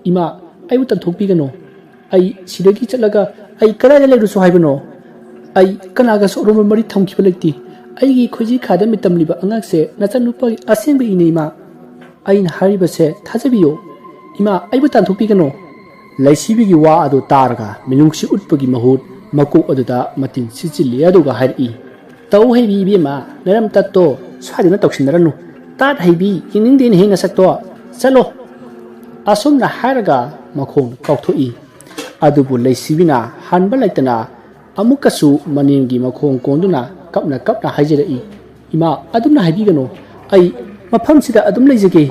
ꯏꯃꯥ ꯑꯩꯕꯨ ꯇꯟꯊꯣꯛꯄꯤꯒꯅꯣ ꯑꯩ ꯁꯤꯗꯒꯤ ꯆꯠꯂꯒ ꯑꯩ ꯀꯗꯥꯏꯗ ꯂꯩꯔꯨꯁꯨ ꯍꯥꯏꯕꯅꯣ ꯑꯩ ꯀꯅꯥꯒꯁꯨ ꯑꯔꯨꯝꯕ ꯃꯔꯤ ꯊꯝꯈꯤꯕ ꯂꯩꯇꯦ ꯑꯩꯒꯤ ꯈꯣꯏꯖꯤ ꯈꯥꯗ ꯃꯤꯇꯝꯂꯤꯕ ꯑꯉꯥꯡꯁꯦ ꯅꯆꯟꯅꯨꯄꯥꯒꯤ ꯑꯁꯦꯡꯕ ꯏꯅꯦ ꯏꯃꯥ ꯑꯩꯅ ꯍꯥꯏꯔꯤꯕꯁꯦ ꯊꯥꯖꯕꯤꯌꯣ ꯏꯃꯥ ꯑꯩꯕꯨ ꯇꯥꯟꯊꯣꯛꯄꯤꯒꯅꯣ ꯂꯩꯁꯤꯕꯤꯒꯤ ꯋꯥ ꯑꯗꯨ ꯇꯥꯔꯒ ꯃꯤꯅꯨꯡꯁꯤ ꯎꯠꯄꯒꯤ ꯃꯍꯨꯠ ꯃꯀꯣꯛ ꯑꯗꯨꯗ ꯃꯇꯤꯟ ꯁꯤꯠꯆꯤꯜꯂꯤ ꯑꯗꯨꯒ ꯍꯥꯏꯔꯛꯏ ꯇꯧ ꯍꯩꯕꯤ ꯏꯕꯦꯝꯃ ꯅꯔꯝ ꯇꯠꯇꯣ ꯁ꯭ꯋꯥꯏꯗꯅ ꯇꯧꯁꯤꯟꯅꯔꯅꯨ ꯇꯥꯠ ꯍꯩꯕꯤ ꯌꯦꯡꯅꯤꯡꯗꯦꯅꯦ ꯅꯁꯛꯇꯣ ꯆꯠꯂꯣ ꯑꯁꯨꯝꯅ ꯍꯥꯏꯔꯒ ꯃꯈꯣꯡ ꯀꯥꯎꯊꯣꯛꯏ ꯑꯗꯨꯕꯨ ꯂꯩꯁꯤꯕꯤꯅ ꯍꯟꯕ ꯂꯩꯇꯅ ꯑꯃꯨꯛꯀꯁꯨ ꯃꯅꯦꯝꯒꯤ ꯃꯈꯣꯡ ꯀꯣꯟꯗꯨꯅ ꯀꯞꯅ ꯍꯥꯏꯖꯔꯛꯏ ꯏꯃꯥ ꯑꯗꯨꯝꯅ ꯍꯥꯏꯕꯤꯒꯅꯨ ꯑꯩ ꯃꯐꯝꯁꯤꯗ ꯑꯗꯨꯝ ꯂꯩꯖꯒꯦ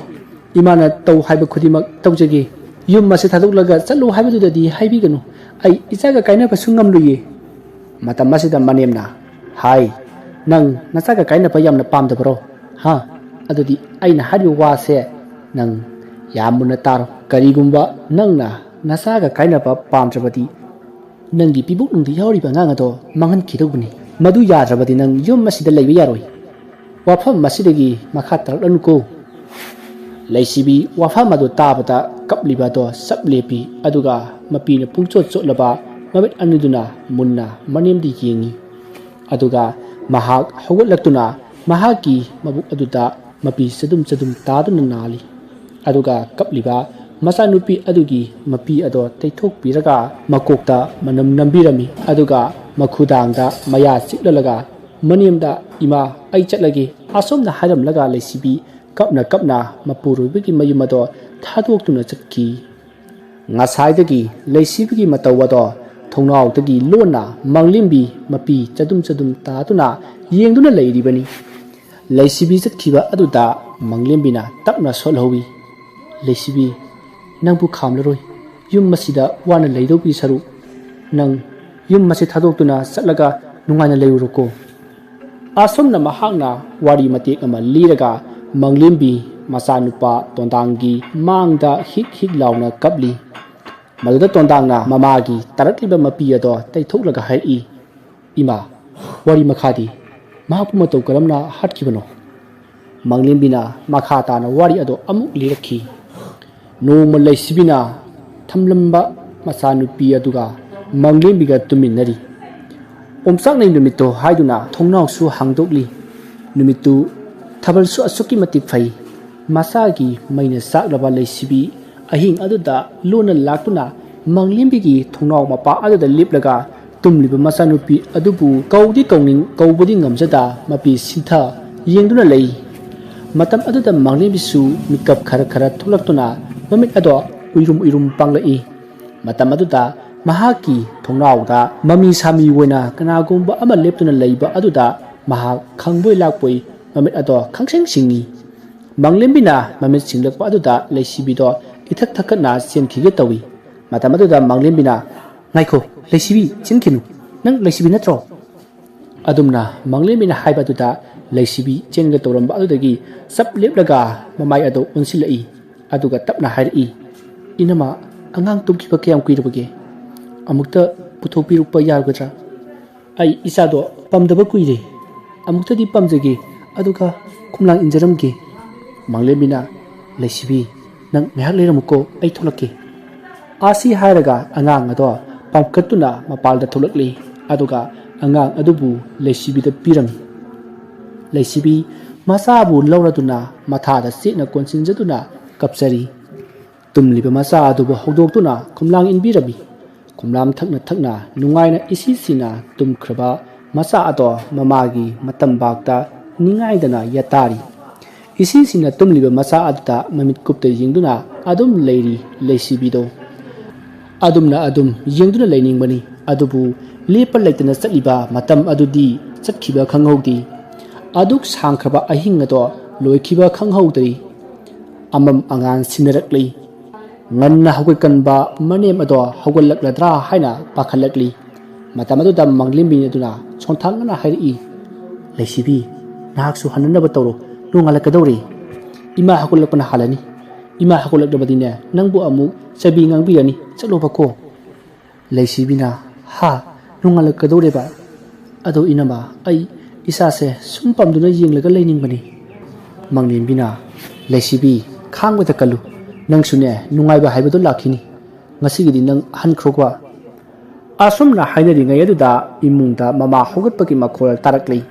ꯏꯃꯥꯅ ꯇꯧ ꯍꯥꯏꯕ ꯈꯨꯗꯤꯡꯃꯛ ꯇꯧꯖꯒꯦ ꯌꯨꯝ ꯑꯁꯤ ꯊꯥꯗꯣꯛꯂꯒ ꯆꯠꯂꯨ ꯍꯥꯏꯕꯗꯨꯗꯗꯤ ꯍꯥꯏꯕꯤꯒꯅꯨ ꯑꯩ ꯏꯆꯥꯒ ꯀꯥꯏꯅꯕꯁꯨ ꯉꯝꯂꯨꯏꯌꯦ ꯃꯇꯝ ꯑꯁꯤꯗ ꯃꯅꯦꯝꯅ ꯍꯥꯏ ꯅꯪ ꯅꯆꯥꯒ ꯀꯥꯏꯅꯕ ꯌꯥꯝꯅ ꯄꯥꯝꯗꯕꯔꯣ ꯑꯗꯨꯗꯤ ꯑꯩꯅ ꯍꯥꯏꯔꯤꯕ ꯋꯥꯁꯦ ꯅꯪ ꯌꯥꯝ ꯃꯨꯟꯅ ꯇꯥꯔꯣ ꯀꯔꯤꯒꯨꯝꯕ ꯅꯪꯅ ꯅꯆꯥꯒ ꯀꯥꯏꯅꯕ ꯄꯥꯝꯗ꯭ꯔꯕꯗꯤ ꯅꯪꯒꯤ ꯄꯤꯕꯨꯛꯅꯨꯡꯗ ꯌꯥꯎꯔꯤꯕ ꯑꯉꯥꯡ ꯑꯗꯣ ꯃꯥꯡꯍꯟꯈꯤꯗꯧꯕꯅꯤ ꯃꯗꯨ ꯌꯥꯗ꯭ꯔꯕꯗꯤ ꯅꯪ ꯌꯨꯝ ꯑꯁꯤꯗ ꯂꯩꯕ ꯌꯥꯔꯣꯏ ꯋꯥꯐꯝ ꯑꯁꯤꯗꯒꯤ ꯃꯈꯥ ꯇꯥꯔꯛꯂꯅꯨꯀꯣ ꯂꯩꯁꯤꯕꯤ ꯋꯥꯐꯝ ꯑꯗꯨ ꯇꯥꯕꯗ ꯀꯞꯂꯤꯕ ꯑꯗꯣ ꯆꯞ ꯂꯦꯞꯄꯤ ꯑꯗꯨꯒ ꯃꯄꯤꯅ ꯄꯨꯡꯆꯣꯠ ꯆꯣꯠꯂꯕ ꯃꯃꯤꯠ ꯑꯅꯤꯗꯨꯅ ꯃꯨꯟꯅ ꯃꯅꯦꯝꯗ ꯌꯦꯡꯉꯤ ꯑꯗꯨꯒ ꯃꯍꯥꯛ ꯍꯧꯒꯠꯂꯛꯇꯨꯅ ꯃꯍꯥꯛꯀꯤ ꯃꯕꯨꯛ ꯑꯗꯨꯗ ꯃꯄꯤ ꯆꯗꯨꯝ ꯇꯥꯗꯨꯅ ꯅꯥꯜꯂꯤ ꯑꯗꯨꯒ ꯀꯞꯂꯤꯕ ꯃꯆꯥꯅꯨꯄꯤ ꯑꯗꯨꯒꯤ ꯃꯄꯤ ꯑꯗꯣ ꯇꯩꯊꯣꯛꯄꯤꯔꯒ ꯃꯀꯣꯛꯇ ꯃꯅꯝ ꯅꯝꯕꯤꯔꯝꯃꯤ ꯑꯗꯨꯒ ꯃꯈꯨꯗꯥꯡꯗ ꯃꯌꯥ ꯆꯤꯛꯂꯒ ꯃꯅꯦꯝꯗ ꯏꯃꯥ ꯑꯩ ꯆꯠꯂꯒꯦ ꯑꯁꯣꯝꯅ ꯍꯥꯏꯔꯝꯂꯒ ꯂꯩꯁꯤꯕꯤ ꯀꯞꯅ ꯃꯄꯨꯔꯣꯏꯕꯒꯤ ꯃꯌꯨꯝ ꯑꯗꯣ ꯊꯥꯗꯣꯛꯇꯨꯅ ꯆꯠꯈꯤ ꯉꯁꯥꯏꯗꯒꯤ ꯂꯩꯁꯤꯕꯤꯒꯤ ꯃꯇꯧ ꯑꯗꯣ ꯊꯣꯡꯅꯥꯎꯗꯒꯤ ꯂꯣꯟꯅ ꯃꯪꯂꯦꯝꯕꯤ ꯃꯄꯤ ꯆꯗꯨꯝ ꯇꯥꯗꯨꯅ ꯌꯦꯡꯗꯨꯅ ꯂꯩꯔꯤꯕꯅꯤ ꯂꯩꯁꯤꯕꯤ ꯆꯠꯈꯤꯕ ꯑꯗꯨꯗ ꯃꯪꯂꯦꯝꯕꯤꯅ ꯇꯞꯅ ꯁꯣꯜꯍꯧꯏ ꯂꯩꯁꯤꯕꯤ ꯅꯪꯕꯨ ꯈꯥꯝꯂꯔꯣꯏ ꯌꯨꯝ ꯑꯁꯤꯗ ꯋꯥꯅ ꯂꯩꯗꯧꯕꯒꯤ ꯁꯔꯨꯛ ꯅꯪ ꯌꯨꯝ ꯑꯁꯤ ꯊꯥꯗꯣꯛꯇꯨꯅ ꯆꯠꯂꯒ ꯅꯨꯡꯉꯥꯏꯅ ꯂꯩꯔꯨꯔꯣꯀꯣ ꯑꯁꯨꯝꯅ ꯃꯍꯥꯛꯅ ꯋꯥꯔꯤ ꯃꯇꯦꯛ ꯑꯃ ꯂꯤꯔꯒ ꯃꯪꯂꯦꯝꯕꯤ ꯃꯆꯥꯅꯨꯄꯥ ꯇꯣꯟꯗꯥꯡꯒꯤ ꯃꯥꯡꯗ ꯍꯤꯛ ꯂꯥꯎꯅ ꯀꯞꯂꯤ ꯃꯗꯨꯗ ꯇꯣꯟꯗꯥꯡꯅ ꯃꯃꯥꯒꯤ ꯇꯥꯔꯛꯂꯤꯕ ꯃꯄꯤ ꯑꯗꯣ ꯇꯩꯊꯣꯛꯂꯒ ꯍꯥꯏꯔꯛꯏ ꯏꯃꯥ ꯋꯥꯔꯤ ꯃꯈꯥꯗꯤ ꯃꯍꯥꯛꯄꯨ ꯃꯇꯧ ꯀꯔꯝꯅ ꯍꯥꯠꯈꯤꯕꯅꯣ Manglimbina Makata na wari ado amuk liraki. No Malay Sibina Tamlamba Masanupi aduga Manglimbiga tuminari. Omsak na numito haiduna thongnaw su hangdokli. Numitu tabal su asuki matik fai. Masagi maina saklaba Laysibi ahing aduda lona laktuna Manglimbigi thongnaw mapa aduda liplaga tumliba masanupi adubu kaudi kauning kaubudi ngamjada mapi sintha yengduna lay. Matam aduda Manglimbisu mikap khara thulaktuna mamit ado uirum panglai. Matam aduda mahaki thongnawda mami sami wena kanagumba ama leptuna leiba aduda maha khangboi lakpoi mamit ado khangseng singi. Manglimbina mamit singlakpa aduda Laysibi do ithak thakna senkhige tawi. Matam aduda Manglimbina ngaiko Laysibi chinkhinu nang Laysibi natro. Adumna Manglimbina haiba aduda Laysibi chenga toramba adudagi sap leplaga mamai ado unsilai aduga tapna hairi. Inama angang tumkiba kayam kuirabage amukta puthokpirukpa yargadra ai isado pamdaba kuire amukta di pamjage aduga kumlang injaramge. Manglimbina Laysibi nang ngahak leiramuko ai tholakke asi hairaga angang ado pamkatuna mapalda tholakli aduga angang adubu Laysibi da pirami. Laysibi masabu lauraduna mathada sitna konsinjaduna kapsari. Tumliba masa adubu hogdoktuna kumlang inbirabi. Kumlam thakna nungaina isisina tumkraba masa ado mamagi matambakta ningaidana yatari. Isisina tumliba masa aduta mamit kupta yengduna adum leiri Laysibi do. Adumna adum yengduna leiningbani adubu lepa leitana satliba matam adudi satkhiba khanghaudi. Aduk sangkraba ahing ado loikhiba khanghaudi. Amam angan sinarakli. Nganna hawganba manem ado hawgalakladra haina pakhalakli. Matam aduda Manglimbina aduna chonthangna hairi. Laysibi nahaksu hananaba tawro nungalakadawri. Ima hawgalakpana halani. Ima hawgalakdabadine nangbu amu sabi ngangbirani chatlobako. Laysibina ha nungalakadawreba ado inama ai isase sumpamduna yenglaga leiningbani. Manglimbina Laysibi khangwata kalu nangsune nungaiba haibado lakhini ngasigidi nang hankrokwa. Asumna hainari ngayaduda imungda mama hogatpaki makhol tarakli.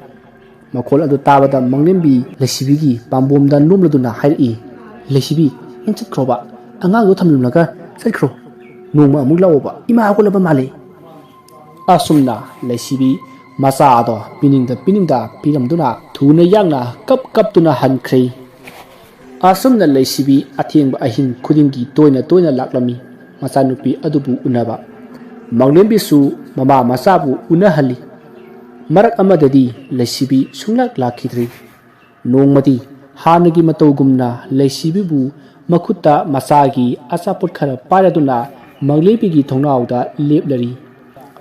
Makhol adu tabada Manglimbi Laysibigi pambomda numladuna hairi. Laysibi nang chatkroba angang thamlumlaga chatkro nungma amuk lawoba ima hakolaba male. Asumna Laysibi masa ado piningda piramduna thuna yangna kaptuna hankhrei. Asumna Laysibi athengba ahing khudingi toina laklami masanupi adubu unaba. Manglimbisu mama masabu unahali. Marak amadadi Laysibi sunglak lakhidri. Nongmadi hanagi matawgumna Laysibibu makutta masagi asaput khara paraduna Manglimbigi thongnawda leplari.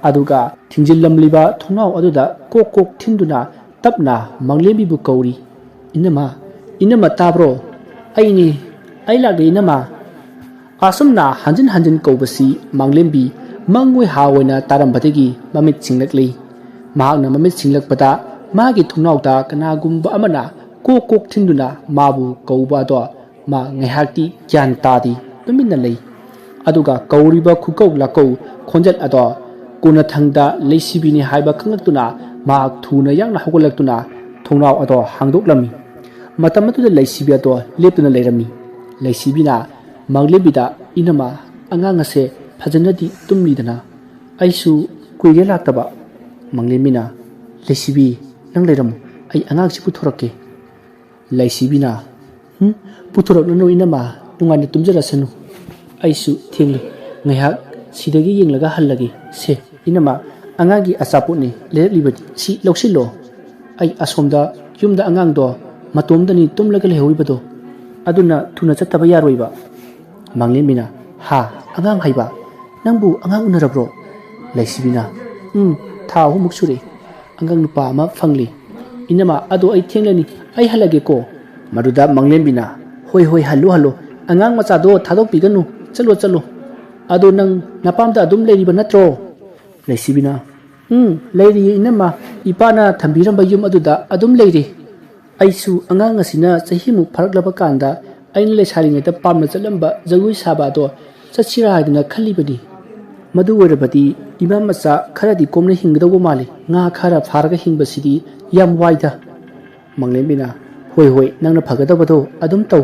Aduga thinjillamliba thongnaw aduda kok thinduna tapna Manglimbibu kauri. Inama tabro ai lagde inama. Asumna hanjin kaubasi Manglimbi mangwe hawaina tarambadagi mamit singlakli. Mahakna mamit singlakpada magi thongnawda kanagumba amana kok thinduna mabu kauba do ma ngaihakti gyan tadi tuminna lei. Aduga kauriba khukau lakau khonjat ado kuna thangda Laysibini haiba khangaktuna ma thuna yangna hogolaktuna thongnaw ado hangdoklami. Matam atuda Laysibi ado leptuna leirami. Laysibina Manglimbida inama angangase phajanadi tumlidana aisu kuire laktaba. Manglimbina Laysibi nang leiramu ai angangsi puthorake. Laysibina puthoroklanu inama nungaina tumjarasanu aisu thengli ngaihak sidagi yenglaga hallagi se inama angangi asaputni lereklibadi si lawsillo ai asomda yumda angangdo matomdani tumlaga lehawibado aduna thuna chattaba yaroiba. Manglimbina ha angang haiba nangbu angang unarabro. Laysibina tha ahumuk sure angang nupa ama phangli inama ado ai thenglani ai halage ko. Maduda Manglimbina hoi hallo angang machado thadokpiganu chalo ado nang napamda adum leiriba natro. Laysibina leiri inama ipana thambiramba yum aduda adum leiri. ꯑꯩꯁꯨ ꯑꯉꯥꯡ ꯑꯁꯤꯅ ꯆꯍꯤꯃꯨꯛ ꯐꯥꯔꯛꯂꯕ ꯀꯥꯟꯗ ꯑꯩꯅ ꯂꯩꯁꯥꯔꯤꯉꯩꯗ ꯄꯥꯝꯅ ꯆꯠꯂꯝꯕ ꯖꯒꯣꯏ ꯁꯥꯕ ꯑꯗꯣ ꯆꯠꯁꯤꯔꯥ ꯍꯥꯏꯗꯨꯅ ꯈꯜꯂꯤꯕꯅꯤ ꯃꯗꯨ ꯑꯣꯏꯔꯕꯗꯤ ꯏꯃꯥ ꯃꯆꯥ ꯈꯔꯗꯤ ꯀꯣꯝꯅ ꯍꯤꯡꯒꯗꯧꯕ ꯃꯥꯜꯂꯤ ꯉꯥ ꯈꯔ ꯐꯥꯔꯒ ꯍꯤꯡꯕꯁꯤꯗꯤ ꯌꯥꯝ ꯋꯥꯏꯗ ꯃꯪꯂꯦꯝꯕꯤꯅ ꯍꯣꯏ ꯍꯣꯏ ꯅꯪꯅ ꯐꯒꯗꯕꯗꯣ ꯑꯗꯨꯝ ꯇꯧ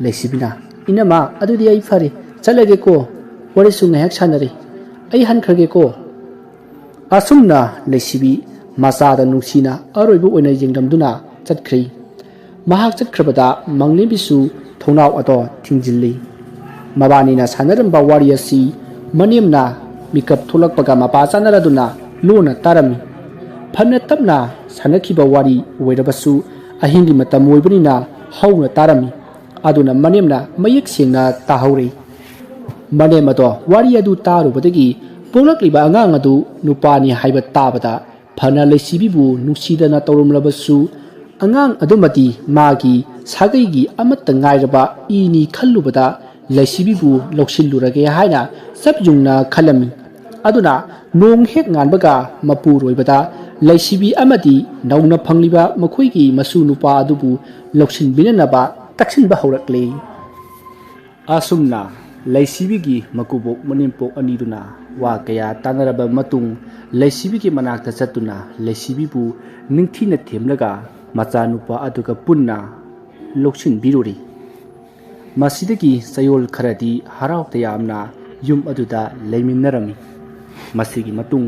ꯂꯩꯁꯤꯕꯤꯅ ꯏꯅꯝꯃ ꯑꯗꯨꯗꯤ ꯑꯩ ꯐꯔꯦ ꯆꯠꯂꯒꯦꯀꯣ ꯋꯥꯔꯤꯁꯨ ꯉꯥꯏꯍꯥꯛ ꯁꯥꯟꯅꯔꯤ ꯑꯩ ꯍꯟꯈ꯭ꯔꯒꯦꯀꯣ ꯑꯁꯨꯝꯅ ꯂꯩꯁꯤꯕꯤ ꯃꯆꯥꯗ ꯅꯨꯡꯁꯤꯅ ꯑꯔꯣꯏꯕ ꯑꯣꯏꯅ ꯌꯦꯡꯂꯝꯗꯨꯅ ꯆꯠꯈ꯭ꯔꯤ ꯃꯍꯥꯛ ꯆꯠꯈ꯭ꯔꯕꯗ ꯃꯪꯂꯦꯝꯕꯤꯁꯨ ꯊꯣꯡꯅꯥꯎ ꯑꯗꯣ ꯊꯤꯡꯖꯤꯜꯂꯤ ꯃꯕꯥꯅꯤꯅ ꯁꯥꯟꯅꯔꯝꯕ ꯋꯥꯔꯤ ꯑꯁꯤ ꯃꯅꯦꯝꯅ ꯃꯤꯀꯞ ꯊꯣꯛꯂꯛꯄꯒ ꯃꯄꯥ ꯆꯥꯟꯅꯔꯗꯨꯅ ꯂꯣꯟꯅ ꯇꯥꯔꯝꯃꯤ ꯐꯅ ꯇꯞꯅ ꯁꯥꯟꯅꯈꯤꯕ ꯋꯥꯔꯤ ꯑꯣꯏꯔꯕꯁꯨ ꯑꯍꯤꯡꯒꯤ ꯃꯇꯝ ꯑꯣꯏꯕꯅꯤꯅ ꯍꯧꯅ ꯇꯥꯔꯝꯃꯤ ꯑꯗꯨꯅ ꯃꯅꯦꯝꯅ ꯃꯌꯦꯛ ꯁꯦꯡꯅ ꯇꯥꯍꯧꯔꯤ ꯃꯅꯦꯝ ꯑꯗꯣ ꯋꯥꯔꯤ ꯑꯗꯨ ꯇꯥꯔꯨꯕꯗꯒꯤ ꯄꯣꯛꯂꯛꯂꯤꯕ ꯑꯉꯥꯡ ꯑꯗꯨ ꯅꯨꯄꯥꯅꯤ ꯍꯥꯏꯕ ꯇꯥꯕꯗ ꯐꯅ ꯂꯩꯁꯤꯕꯤꯕꯨ ꯅꯨꯡꯁꯤꯗꯅ ꯇꯧꯔꯝꯂꯕꯁꯨ ꯑꯉꯥꯡ ꯑꯗꯨꯃꯗꯤ ꯃꯥꯒꯤ ꯁꯥꯒꯩꯒꯤ ꯑꯃꯠꯇ ꯉꯥꯏꯔꯕ ꯏꯅꯤ ꯈꯜꯂꯨꯕꯗ ꯂꯩꯁꯤꯕꯤꯕꯨ ꯂꯧꯁꯤꯜꯂꯨꯔꯒꯦ ꯍꯥꯏꯅ ꯆꯞ ꯌꯨꯡꯅ ꯈꯜꯂꯝꯃꯤ ꯑꯗꯨꯅ ꯅꯣꯡ ꯍꯦꯛ ꯉꯥꯟꯕꯒ ꯃꯄꯨꯔꯣꯏꯕꯗ ꯂꯩꯁꯤꯕꯤ ꯑꯃꯗꯤ ꯅꯧꯅ ꯐꯪꯂꯤꯕ ꯃꯈꯣꯏꯒꯤ ꯃꯁꯨ ꯅꯨꯄꯥ ꯑꯗꯨꯕꯨ ꯂꯧꯁꯤꯟꯕꯤꯅꯅꯕ ꯇꯛꯁꯤꯟꯕ ꯍꯧꯔꯛꯂꯤ ꯑꯁꯨꯝꯅ ꯂꯩꯁꯤꯕꯤꯒꯤ ꯃꯀꯨꯕꯣꯛ ꯃꯅꯦꯝꯄꯣꯛ ꯑꯅꯤꯗꯨꯅ ꯋꯥ ꯀꯌꯥ ꯇꯥꯟꯅꯔꯕ ꯃꯇꯨꯡ ꯂꯩꯁꯤꯕꯤꯒꯤ ꯃꯅꯥꯛꯇ ꯆꯠꯇꯨꯅ ꯂꯩꯁꯤꯕꯤꯕꯨ ꯅꯤꯡꯊꯤꯅ ꯊꯦꯝꯂꯒ ꯃꯆꯥꯅꯨꯄꯥ ꯑꯗꯨꯒ ꯄꯨꯟꯅ ꯂꯧꯁꯤꯟꯕꯤꯔꯨꯔꯤ ꯃꯁꯤꯗꯒꯤ ꯆꯌꯣꯜ ꯈꯔꯗꯤ ꯍꯔꯥꯎ ꯇꯌꯥꯝꯅ ꯌꯨꯝ ꯑꯗꯨꯗ ꯂꯩꯃꯤꯟꯅꯔꯝꯃꯤ ꯃꯁꯤꯒꯤ ꯃꯇꯨꯡ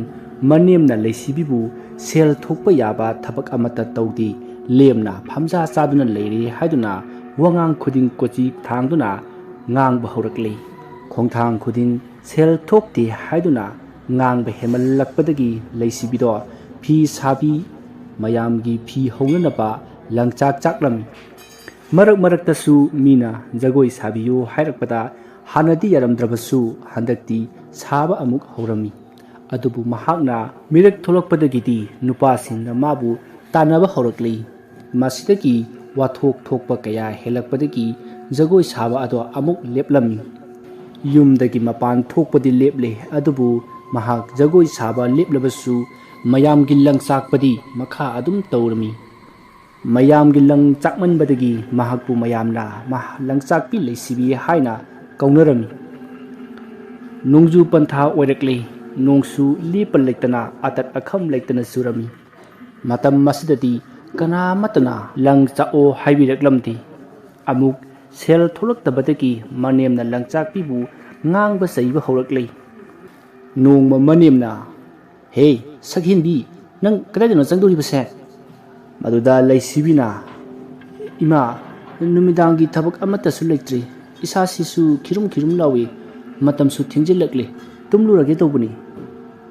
ꯃꯅꯦꯝꯅ ꯂꯩꯁꯤꯕꯤꯕꯨ ꯁꯦꯜ ꯊꯣꯛꯄ ꯌꯥꯕ ꯊꯕꯛ ꯑꯃꯠꯇ ꯇꯧꯗꯦ ꯂꯦꯝꯅ ꯐꯝꯖꯥ ꯆꯥꯗꯨꯅ ꯂꯩꯔꯦ ꯍꯥꯏꯗꯨꯅ ꯋꯥꯉꯥꯡ ꯈꯨꯗꯤꯡ ꯀꯣꯆꯤ ꯊꯥꯡꯗꯨꯅ ꯉꯥꯡꯕ ꯍꯧꯔꯛꯂꯤ ꯈꯣꯡꯊꯥꯡ ꯈꯨꯗꯤꯡ ꯁꯦꯜ ꯊꯣꯛꯇꯦ ꯍꯥꯏꯗꯨꯅ ꯉꯥꯡꯕ ꯍꯦꯃꯜꯂꯛꯄꯗꯒꯤ ꯂꯩꯁꯤꯕꯤꯗꯣ ꯐꯤ ꯁꯥꯕꯤ ꯃꯌꯥꯝꯒꯤ ꯐꯤ ꯍꯧꯅꯅꯕ ꯂꯪꯆꯥꯛ ꯆꯥꯛꯂꯝꯃꯤ ꯃꯔꯛ ꯃꯔꯛꯇꯁꯨ ꯃꯤꯅ ꯖꯒꯣꯏ ꯁꯥꯕꯤꯌꯨ ꯍꯥꯏꯔꯛꯄꯗ ꯍꯥꯟꯅꯗꯤ ꯌꯥꯔꯝꯗ꯭ꯔꯕꯁꯨ ꯍꯟꯗꯛꯇꯤ ꯁꯥꯕ ꯑꯃꯨꯛ ꯍꯧꯔꯝꯃꯤ ꯑꯗꯨꯕꯨ ꯃꯍꯥꯛꯅ ꯃꯤꯔꯛ ꯊꯣꯛꯂꯛꯄꯗꯒꯤꯗꯤ ꯅꯨꯄꯥꯁꯤꯡꯅ ꯃꯥꯕꯨ ꯇꯥꯟꯅꯕ ꯍꯧꯔꯛꯂꯤ ꯃꯁꯤꯗꯒꯤ ꯋꯥꯊꯣꯛ ꯊꯣꯛꯄ ꯀꯌꯥ ꯍꯦꯜꯂꯛꯄꯗꯒꯤ ꯖꯒꯣꯏ ꯁꯥꯕ ꯑꯗꯣ ꯑꯃꯨꯛ ꯂꯦꯞꯂꯝꯃꯤ ꯌꯨꯝꯗꯒꯤ ꯃꯄꯥꯟ ꯊꯣꯛꯄꯗꯤ ꯂꯦꯞꯂꯦ ꯑꯗꯨꯕꯨ ꯃꯍꯥꯛ ꯖꯒꯣꯏ ꯁꯥꯕ ꯂꯦꯞꯂꯕꯁꯨ ꯃꯌꯥꯝꯒꯤ ꯂꯪ ꯆꯥꯛꯄꯗꯤ ꯃꯈꯥ ꯑꯗꯨꯝ ꯇꯧꯔꯝꯃꯤ ꯃꯌꯥꯝꯒꯤ ꯂꯪ ꯆꯥꯛꯃꯟꯕꯗꯒꯤ ꯃꯍꯥꯛꯄꯨ ꯃꯌꯥꯝꯅ ꯂꯪꯆꯥꯛꯄꯤ ꯂꯩꯁꯤꯕꯤ ꯍꯥꯏꯅ ꯀꯧꯅꯔꯝꯃꯤ ꯅꯣꯡꯖꯨ ꯄꯟꯊꯥ ꯑꯣꯏꯔꯛꯂꯤ ꯅꯣꯡꯁꯨ ꯂꯦꯞꯄ ꯂꯩꯇꯅ ꯑꯇꯠ ꯑꯈꯝ ꯂꯩꯇꯅ ꯆꯨꯔꯝꯃꯤ ꯃꯇꯝ ꯑꯁꯤꯗꯗꯤ ꯀꯅꯥꯃꯠꯇꯅ ꯂꯪ ꯆꯥꯛꯑꯣ ꯍꯥꯏꯕꯤꯔꯛꯂꯝꯗꯦ ꯑꯃꯨꯛ ꯁꯦꯜ ꯊꯣꯛꯂꯛꯇꯕꯗꯒꯤ ꯃꯅꯦꯝꯅ ꯂꯪꯆꯥꯛꯄꯤꯕꯨ ꯉꯥꯡꯕ ꯆꯩꯕ ꯍꯧꯔꯛꯂꯤ ꯅꯣꯡꯃ ꯃꯅꯦꯝꯅ ꯍꯦ ꯁꯛꯍꯦꯟꯕꯤ ꯅꯪ ꯀꯗꯥꯏꯗꯅꯣ ꯆꯪꯗꯣꯔꯤꯕꯁꯦ ꯃꯗꯨꯗ ꯂꯩꯁꯤꯕꯤꯅ ꯏꯃꯥ ꯅꯨꯃꯤꯗꯥꯡꯒꯤ ꯊꯕꯛ ꯑꯃꯠꯇꯁꯨ ꯂꯩꯇ꯭ꯔꯤ ꯏꯁꯥꯁꯤꯁꯨ ꯈꯤꯔꯨꯝ ꯈꯤꯔꯨꯝ ꯂꯥꯎꯏ ꯃꯇꯝꯁꯨ ꯊꯦꯡꯖꯤꯜꯂꯛꯂꯤ ꯇꯨꯝꯂꯨꯔꯒꯦ ꯇꯧꯕꯅꯤ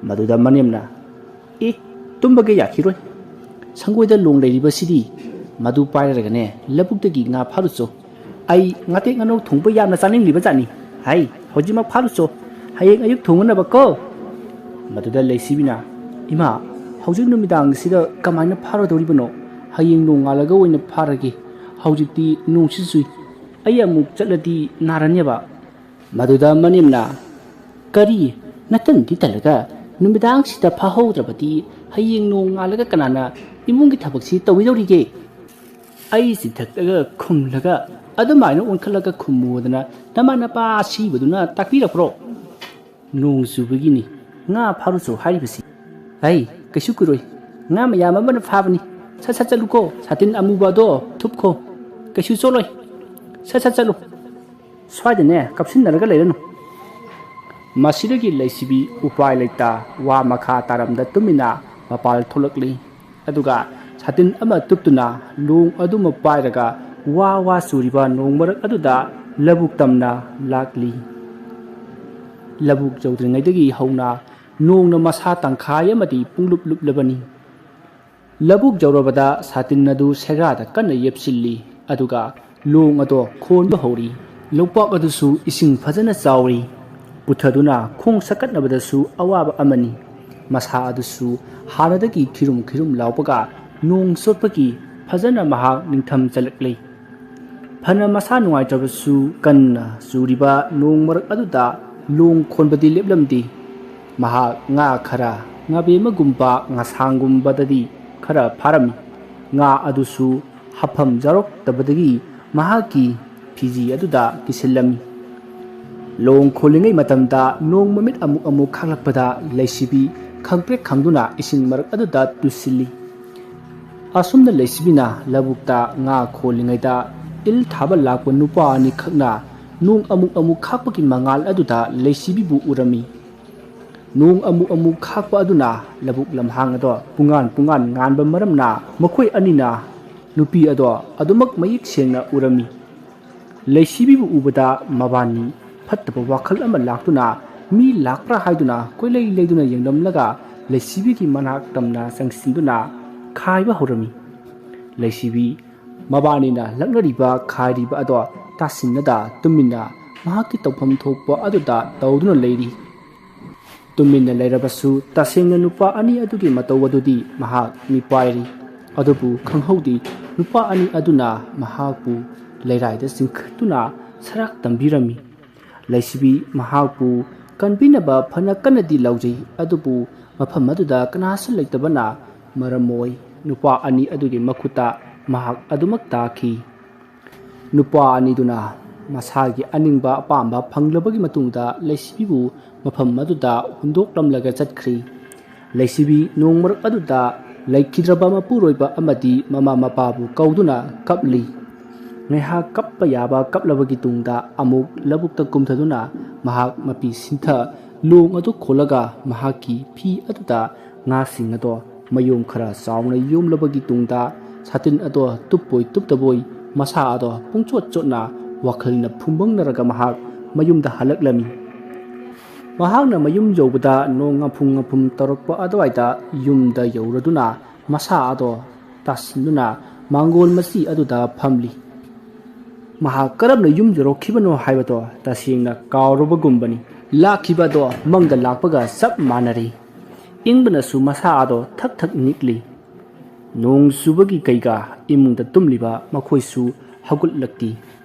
ꯃꯗꯨꯗ ꯃꯅꯦꯝꯅ ꯇꯨꯝꯕꯒ ꯌꯥꯈꯤꯔꯣꯏ ꯁꯪꯒꯣꯏꯗ ꯂꯣꯡ ꯂꯩꯔꯤꯕꯁꯤꯗꯤ ꯃꯗꯨ ꯄꯥꯏꯔꯒꯅꯦ ꯂꯧꯕꯨꯛꯇꯒꯤ ꯉꯥ ꯐꯥꯔꯨꯆꯣ ꯑꯩ ꯉꯥꯇꯦꯛ ꯉꯥꯅꯧ ꯊꯣꯡꯕ ꯌꯥꯝꯅ ꯆꯥꯅꯤꯡꯂꯤꯕ ꯖꯥꯠꯅꯤ ꯍꯥꯏ ꯍꯧꯖꯤꯛꯃꯛ ꯐꯥꯔꯨꯆꯣ ꯍꯌꯦꯡ ꯑꯌꯨꯛ ꯊꯣꯡꯅꯅꯕ ꯀꯣ ꯃꯗꯨꯗ ꯂꯩꯁꯤꯕꯤꯅ ꯏꯃꯥ ꯍꯧꯖꯤꯛ ꯅꯨꯃꯤꯗꯥꯡꯁꯤꯗ ꯀꯃꯥꯏꯅ ꯐꯥꯔꯗꯧꯔꯤꯕꯅꯣ ꯍꯌꯦꯡ ꯅꯣꯡꯉꯥꯜꯂꯒ ꯑꯣꯏꯅ ꯐꯥꯔꯒꯦ ꯍꯧꯖꯤꯛꯇꯤ ꯅꯣꯡꯁꯤ ꯆꯨꯏ ꯑꯩ ꯑꯃꯨꯛ ꯆꯠꯂꯗꯤ ꯅꯥꯔꯅꯦꯕ ꯃꯗꯨꯗ ꯃꯅꯦꯝꯅ ꯀꯔꯤ ꯅꯇꯟꯗꯤ ꯇꯜꯂꯒ ꯅꯨꯃꯤꯗꯥꯡꯁꯤꯗ ꯐꯥꯍꯧꯗ꯭ꯔꯕꯗꯤ ꯍꯌꯦꯡ ꯅꯣꯡꯉꯥꯜꯂꯒ ꯀꯅꯥꯅ ꯏꯃꯨꯡꯒꯤ ꯊꯕꯛꯁꯤ ꯇꯧꯒꯗꯧꯔꯤꯒꯦ ꯑꯩ ꯆꯤꯊꯛꯇꯒ ꯈꯨꯝꯂꯒ ꯑꯗꯨꯃꯥꯏꯅ ꯑꯣꯟꯈꯠꯂꯒ ꯈꯨꯝꯃꯨꯗꯅ ꯅꯃꯥ ꯅꯄꯥ ꯑꯁꯤꯕꯗꯨꯅ ꯇꯥꯛꯄꯤꯔꯛꯄ꯭ꯔꯣ ꯅꯣꯡ ꯆꯨꯕꯒꯤꯅꯤ ꯉꯥ ꯐꯥꯔꯨꯆꯣ ꯍꯥꯏꯔꯤꯕꯁꯤ ꯑꯩ ꯀꯩꯁꯨ ꯀꯨꯏꯔꯣꯏ ꯉꯥ ꯃꯌꯥꯝ ꯑꯃꯅ ꯐꯥꯕꯅꯤ ꯁꯠ ꯁꯠ ꯆꯠꯂꯨꯀꯣ ꯁꯥꯇꯤꯟ ꯑꯃꯨꯕ ꯑꯗꯣ ꯊꯨꯞꯈꯣ ꯀꯩꯁꯨ ꯆꯣꯠꯂꯣꯏ ꯁꯠ ꯁꯠ ꯆꯠꯂꯨ ꯁ꯭ꯋꯥꯏꯗꯅꯦ ꯀꯞꯁꯤꯟꯅꯔꯒ ꯂꯩꯔꯅꯨ ꯃꯁꯤꯗꯒꯤ ꯂꯩꯁꯤꯕꯤ ꯎꯄꯥꯏ ꯂꯩꯇ ꯋꯥ ꯃꯈꯥ ꯇꯥꯔꯝꯗ ꯇꯨꯃꯤꯟꯅ ꯃꯄꯥꯜ ꯊꯣꯛꯂꯛꯂꯤ ꯑꯗꯨꯒ ꯁꯥꯇꯤꯟ ꯑꯃ ꯇꯨꯞꯇꯨꯅ ꯂꯣꯡ ꯑꯗꯨꯃ ꯄꯥꯏꯔꯒ ꯋꯥ ꯋꯥ ꯆꯨꯔꯤꯕ ꯅꯣꯡ ꯃꯔꯛ ꯑꯗꯨꯗ ꯂꯧꯕꯨꯛ ꯇꯝꯅ ꯂꯥꯛꯂꯤ ꯂꯧꯕꯨꯛ ꯌꯧꯗ꯭ꯔꯤꯉꯩꯗꯒꯤ ꯍꯧꯅ ꯅꯣꯡꯅ ꯃꯁꯥ ꯇꯪꯈꯥꯏ ꯑꯃꯗꯤ ꯄꯨꯡꯂꯨꯞ ꯂꯨꯞꯂꯕꯅꯤ ꯂꯧꯕꯨꯛ ꯌꯧꯔꯕꯗ ꯁꯥꯇꯤꯟ ꯑꯗꯨ ꯁꯦꯒꯥꯗ ꯀꯟꯅ ꯌꯦꯞꯁꯤꯜꯂꯤ ꯑꯗꯨꯒ ꯂꯣꯡ ꯑꯗꯣ ꯈꯣꯟꯕ ꯍꯧꯔꯤ ꯂꯧꯄꯥꯛ ꯑꯗꯨꯁꯨ ꯏꯁꯤꯡ ꯐꯖꯅ ꯆꯥꯎꯔꯤ ꯄꯨꯊꯗꯨꯅ ꯈꯣꯡ ꯁꯛꯀꯠꯅꯕꯗꯁꯨ ꯑꯋꯥꯕ ꯑꯃꯅꯤ ꯃꯁꯥ ꯑꯗꯨꯁꯨ ꯍꯥꯟꯅꯗꯒꯤ ꯈꯤꯔꯨꯝ ꯈꯤꯔꯨꯝ ꯂꯥꯎꯕꯒ ꯅꯣꯡ ꯆꯣꯠꯄꯒꯤ ꯐꯖꯅ ꯃꯍꯥꯛ ꯅꯤꯡꯊꯝ ꯆꯜꯂꯛꯂꯤ ꯐꯅ ꯃꯁꯥ ꯅꯨꯡꯉꯥꯏꯇ꯭ꯔꯕꯁꯨ ꯀꯟꯅ ꯆꯨꯔꯤꯕ ꯅꯣꯡ ꯃꯔꯛ ꯑꯗꯨꯗ ꯂꯣꯡ ꯈꯣꯟꯕꯗꯤ ꯂꯦꯞꯂꯝꯗꯦ ꯃꯍꯥꯛ ꯉꯥ ꯈꯔ ꯉꯥꯕꯦꯝꯃꯒꯨꯝꯕ ꯉꯁꯥꯡꯒꯨꯝꯕꯗꯗꯤ ꯈꯔ ꯐꯥꯔꯝꯃꯤ ꯉꯥ ꯑꯗꯨꯁꯨ ꯍꯥꯐꯝ ꯌꯥꯎꯔꯛꯇꯕꯗꯒꯤ ꯃꯍꯥꯛꯀꯤ ꯐꯤꯖꯤ ꯑꯗꯨꯗ ꯀꯤꯁꯤꯜꯂꯝꯃꯤ꯫ ꯂꯣꯡ ꯈꯣꯜꯂꯤꯉꯩ ꯃꯇꯝꯗ ꯅꯣꯡ ꯃꯃꯤꯠ ꯑꯃꯨꯛ ꯑꯃꯨꯛ ꯈꯥꯛꯂꯛꯄꯗ ꯂꯩꯁꯤꯕꯤ ꯈꯪꯄ꯭ꯔꯦꯛ ꯈꯪꯗꯨꯅ ꯏꯁꯤꯡ ꯃꯔꯛ ꯑꯗꯨꯗ ꯇꯨꯁꯤꯜꯂꯤ꯫ ꯑꯁꯨꯝꯅ ꯂꯩꯁꯤꯕꯤꯅ ꯂꯧꯕꯨꯛꯇ ꯉꯥ ꯈꯣꯜꯂꯤꯉꯩꯗ ꯏꯜ ꯊꯥꯕ ꯂꯥꯛꯄ ꯅꯨꯄꯥ ꯑꯅꯤꯈꯛꯅ ꯅꯣꯡ ꯑꯃꯨꯛ ꯑꯃꯨꯛ ꯈꯥꯛꯄꯒꯤ ꯃꯉꯥꯜ ꯑꯗꯨꯗ ꯂꯩꯁꯤꯕꯤꯕꯨ ꯎꯔꯝꯃꯤ꯫ ꯅꯣꯡ ꯑꯃꯨꯛ ꯑꯃꯨꯛ ꯈꯥꯛꯄ ꯑꯗꯨꯅ ꯂꯧꯕꯨꯛ ꯂꯝꯍꯥꯡ ꯑꯗꯣ ꯄꯨꯡꯉꯥꯟ ꯄꯨꯡꯉꯥꯟ ꯉꯥꯟꯕ ꯃꯔꯝꯅ ꯃꯈꯣꯏ ꯑꯅꯤꯅ ꯅꯨꯄꯤ ꯑꯗꯣ ꯑꯗꯨꯃꯛ ꯃꯌꯦꯛ ꯁꯦꯡꯅ ꯎꯔꯝꯃꯤ꯫ ꯂꯩꯁꯤꯕꯤꯕꯨ ꯎꯕꯗ ꯃꯕꯥꯅꯤ ꯐꯠꯇꯕ ꯋꯥꯈꯜ ꯑꯃ ꯂꯥꯛꯇꯨꯅ ꯃꯤ ꯂꯥꯛꯄ꯭ꯔꯥ ꯍꯥꯏꯗꯨꯅ ꯀꯣꯏꯂꯩ ꯂꯩꯗꯨꯅ ꯌꯦꯡꯂꯝꯂꯒ ꯂꯩꯁꯤꯕꯤꯒꯤ ꯃꯅꯥꯛ ꯇꯝꯅ ꯆꯪꯁꯤꯟꯗꯨꯅ ꯈꯥꯏꯕ ꯍꯧꯔꯝꯃꯤ꯫ ꯂꯩꯁꯤꯕꯤ ꯃꯕꯥꯅꯤꯅ ꯂꯛꯅꯔꯤꯕ ꯈꯥꯏꯔꯤꯕ ꯑꯗꯣ ꯇꯥꯁꯤꯟꯅꯗ ꯇꯨꯃꯤꯟꯅ ꯃꯍꯥꯛꯀꯤ ꯇꯧꯐꯝ ꯊꯣꯛꯄ ꯑꯗꯨꯗ ꯇꯧꯗꯨꯅ ꯂꯩꯔꯤ꯫ ꯇꯨꯃꯤꯟꯅ ꯂꯩꯔꯕꯁꯨ ꯇꯁꯦꯡꯅ ꯅꯨꯄꯥ ꯑꯅꯤ ꯑꯗꯨꯒꯤ ꯃꯇꯧ ꯑꯗꯨꯗꯤ ꯃꯍꯥꯛ ꯃꯤꯄꯥꯏꯔꯤ꯫ ꯑꯗꯨꯕꯨ ꯈꯪꯍꯧꯗꯤ ꯅꯨꯄꯥ ꯑꯅꯤ ꯑꯗꯨꯅ ꯃꯍꯥꯛꯄꯨ ꯂꯩꯔꯥꯏꯗ ꯆꯤꯡꯈꯠꯇꯨꯅ ꯁꯔꯥꯛ ꯇꯝꯕꯤꯔꯝꯃꯤ꯫ ꯂꯩꯁꯤꯕꯤ ꯃꯍꯥꯛꯄꯨ ꯀꯟꯕꯤꯅꯕ ꯐꯅ ꯀꯟꯅꯗꯤ ꯂꯥꯎꯖꯩ, ꯑꯗꯨꯕꯨ ꯃꯐꯝ ꯑꯗꯨꯗ ꯀꯅꯥꯁꯨ ꯂꯩꯇꯕꯅ ꯃꯔꯝ ꯑꯣꯏ ꯅꯨꯄꯥ ꯑꯅꯤ ꯑꯗꯨꯒꯤ ꯃꯈꯨꯠꯇ ꯃꯍꯥꯛ ꯑꯗꯨꯃꯛ ꯇꯥꯈꯤ꯫ ꯅꯨꯄꯥ ꯑꯅꯤꯗꯨꯅ ꯃꯁꯥꯒꯤ ꯑꯅꯤꯡꯕ ꯑꯄꯥꯝꯕ ꯐꯪꯂꯕꯒꯤ ꯃꯇꯨꯡꯗ ꯂꯩꯁꯤꯕꯤꯕꯨ ꯃꯐꯝ ꯑꯗꯨꯗ ꯍꯨꯟꯗꯣꯛꯂꯝꯂꯒ ꯆꯠꯈ꯭ꯔꯤ꯫ ꯂꯩꯁꯤꯕꯤ ꯅꯣꯡ ꯃꯔꯛ ꯑꯗꯨꯗ ꯂꯩꯈꯤꯗ꯭ꯔꯕ ꯃꯄꯨꯔꯣꯏꯕ ꯑꯃꯗꯤ ꯃꯃꯥ ꯃꯄꯥꯕꯨ ꯀꯧꯗꯨꯅ ꯀꯞꯂꯤ꯫ ꯉꯥꯏꯍꯥꯛ ꯀꯞꯄ ꯌꯥꯕ ꯀꯞꯂꯕꯒꯤ ꯇꯨꯡꯗ ꯑꯃꯨꯛ ꯂꯧꯕꯨꯛꯇ ꯀꯨꯝꯊꯗꯨꯅ ꯃꯍꯥꯛ ꯃꯄꯤ ꯁꯤꯟꯊ ꯂꯣꯡ ꯑꯗꯨ ꯈꯣꯜꯂꯒ ꯃꯍꯥꯛꯀꯤ ꯐꯤ ꯑꯗꯨꯗ ꯉꯥꯁꯤꯡ ꯑꯗꯣ ꯃꯌꯣꯝ ꯈꯔ ꯆꯥꯎꯅ ꯌꯣꯝꯂꯕꯒꯤ ꯇꯨꯡꯗ ꯁꯥꯇꯤꯟ ꯑꯗꯣ ꯇꯨꯞꯄꯣꯏ ꯇꯨꯞꯇꯕꯣꯏ ꯃꯁꯥ ꯑꯗꯣ ꯄꯨꯡꯆꯣꯠ ꯆꯣꯠꯅ ꯋꯥꯈꯜꯅ ꯐꯨꯡꯕꯪꯅꯔꯒ ꯃꯍꯥꯛ ꯃꯌꯨꯝꯗ ꯍꯜꯂꯛꯂꯝꯃꯤ꯫ ꯃꯍꯥꯛꯅ ꯃꯌꯨꯝ ꯌꯧꯕꯗ ꯅꯣꯡ ꯉꯥꯐꯨꯡ ꯉꯥꯐꯨꯡ ꯇꯧꯔꯛꯄ ꯑꯗꯨꯋꯥꯏꯗ ꯌꯨꯝꯗ ꯌꯧꯔꯗꯨꯅ ꯃꯁꯥ ꯑꯗꯣ ꯇꯥꯁꯤꯟꯗꯨꯅ ꯃꯥꯡꯒꯣꯜ ꯃꯆꯤ ꯑꯗꯨꯗ ꯐꯝꯂꯤ꯫ ꯃꯍꯥꯛ ꯀꯔꯝꯅ ꯌꯨꯝ ꯌꯧꯔꯛꯈꯤꯕꯅꯣ ꯍꯥꯏꯕꯗꯣ ꯇꯁꯦꯡꯅ ꯀꯥꯎꯔꯕꯒꯨꯝꯕꯅꯤ꯫ ꯂꯥꯛꯈꯤꯕ ꯑꯗꯣ ꯃꯪꯗ ꯂꯥꯛꯄꯒ ꯆꯞ ꯃꯥꯟꯅꯔꯤ꯫ ꯏꯪꯕꯅꯁꯨ ꯃꯁꯥ ꯑꯗꯣ ꯊꯛ ꯊꯛ ꯅꯤꯛꯂꯤ꯫ ꯅꯣꯡ ꯆꯨꯕꯒꯤ ꯀꯩꯒ ꯏꯃꯨꯡꯗ ꯇꯨꯝꯂꯤꯕ ꯃꯈꯣꯏꯁꯨ ꯍꯧꯒꯠꯂꯛꯇꯤ꯫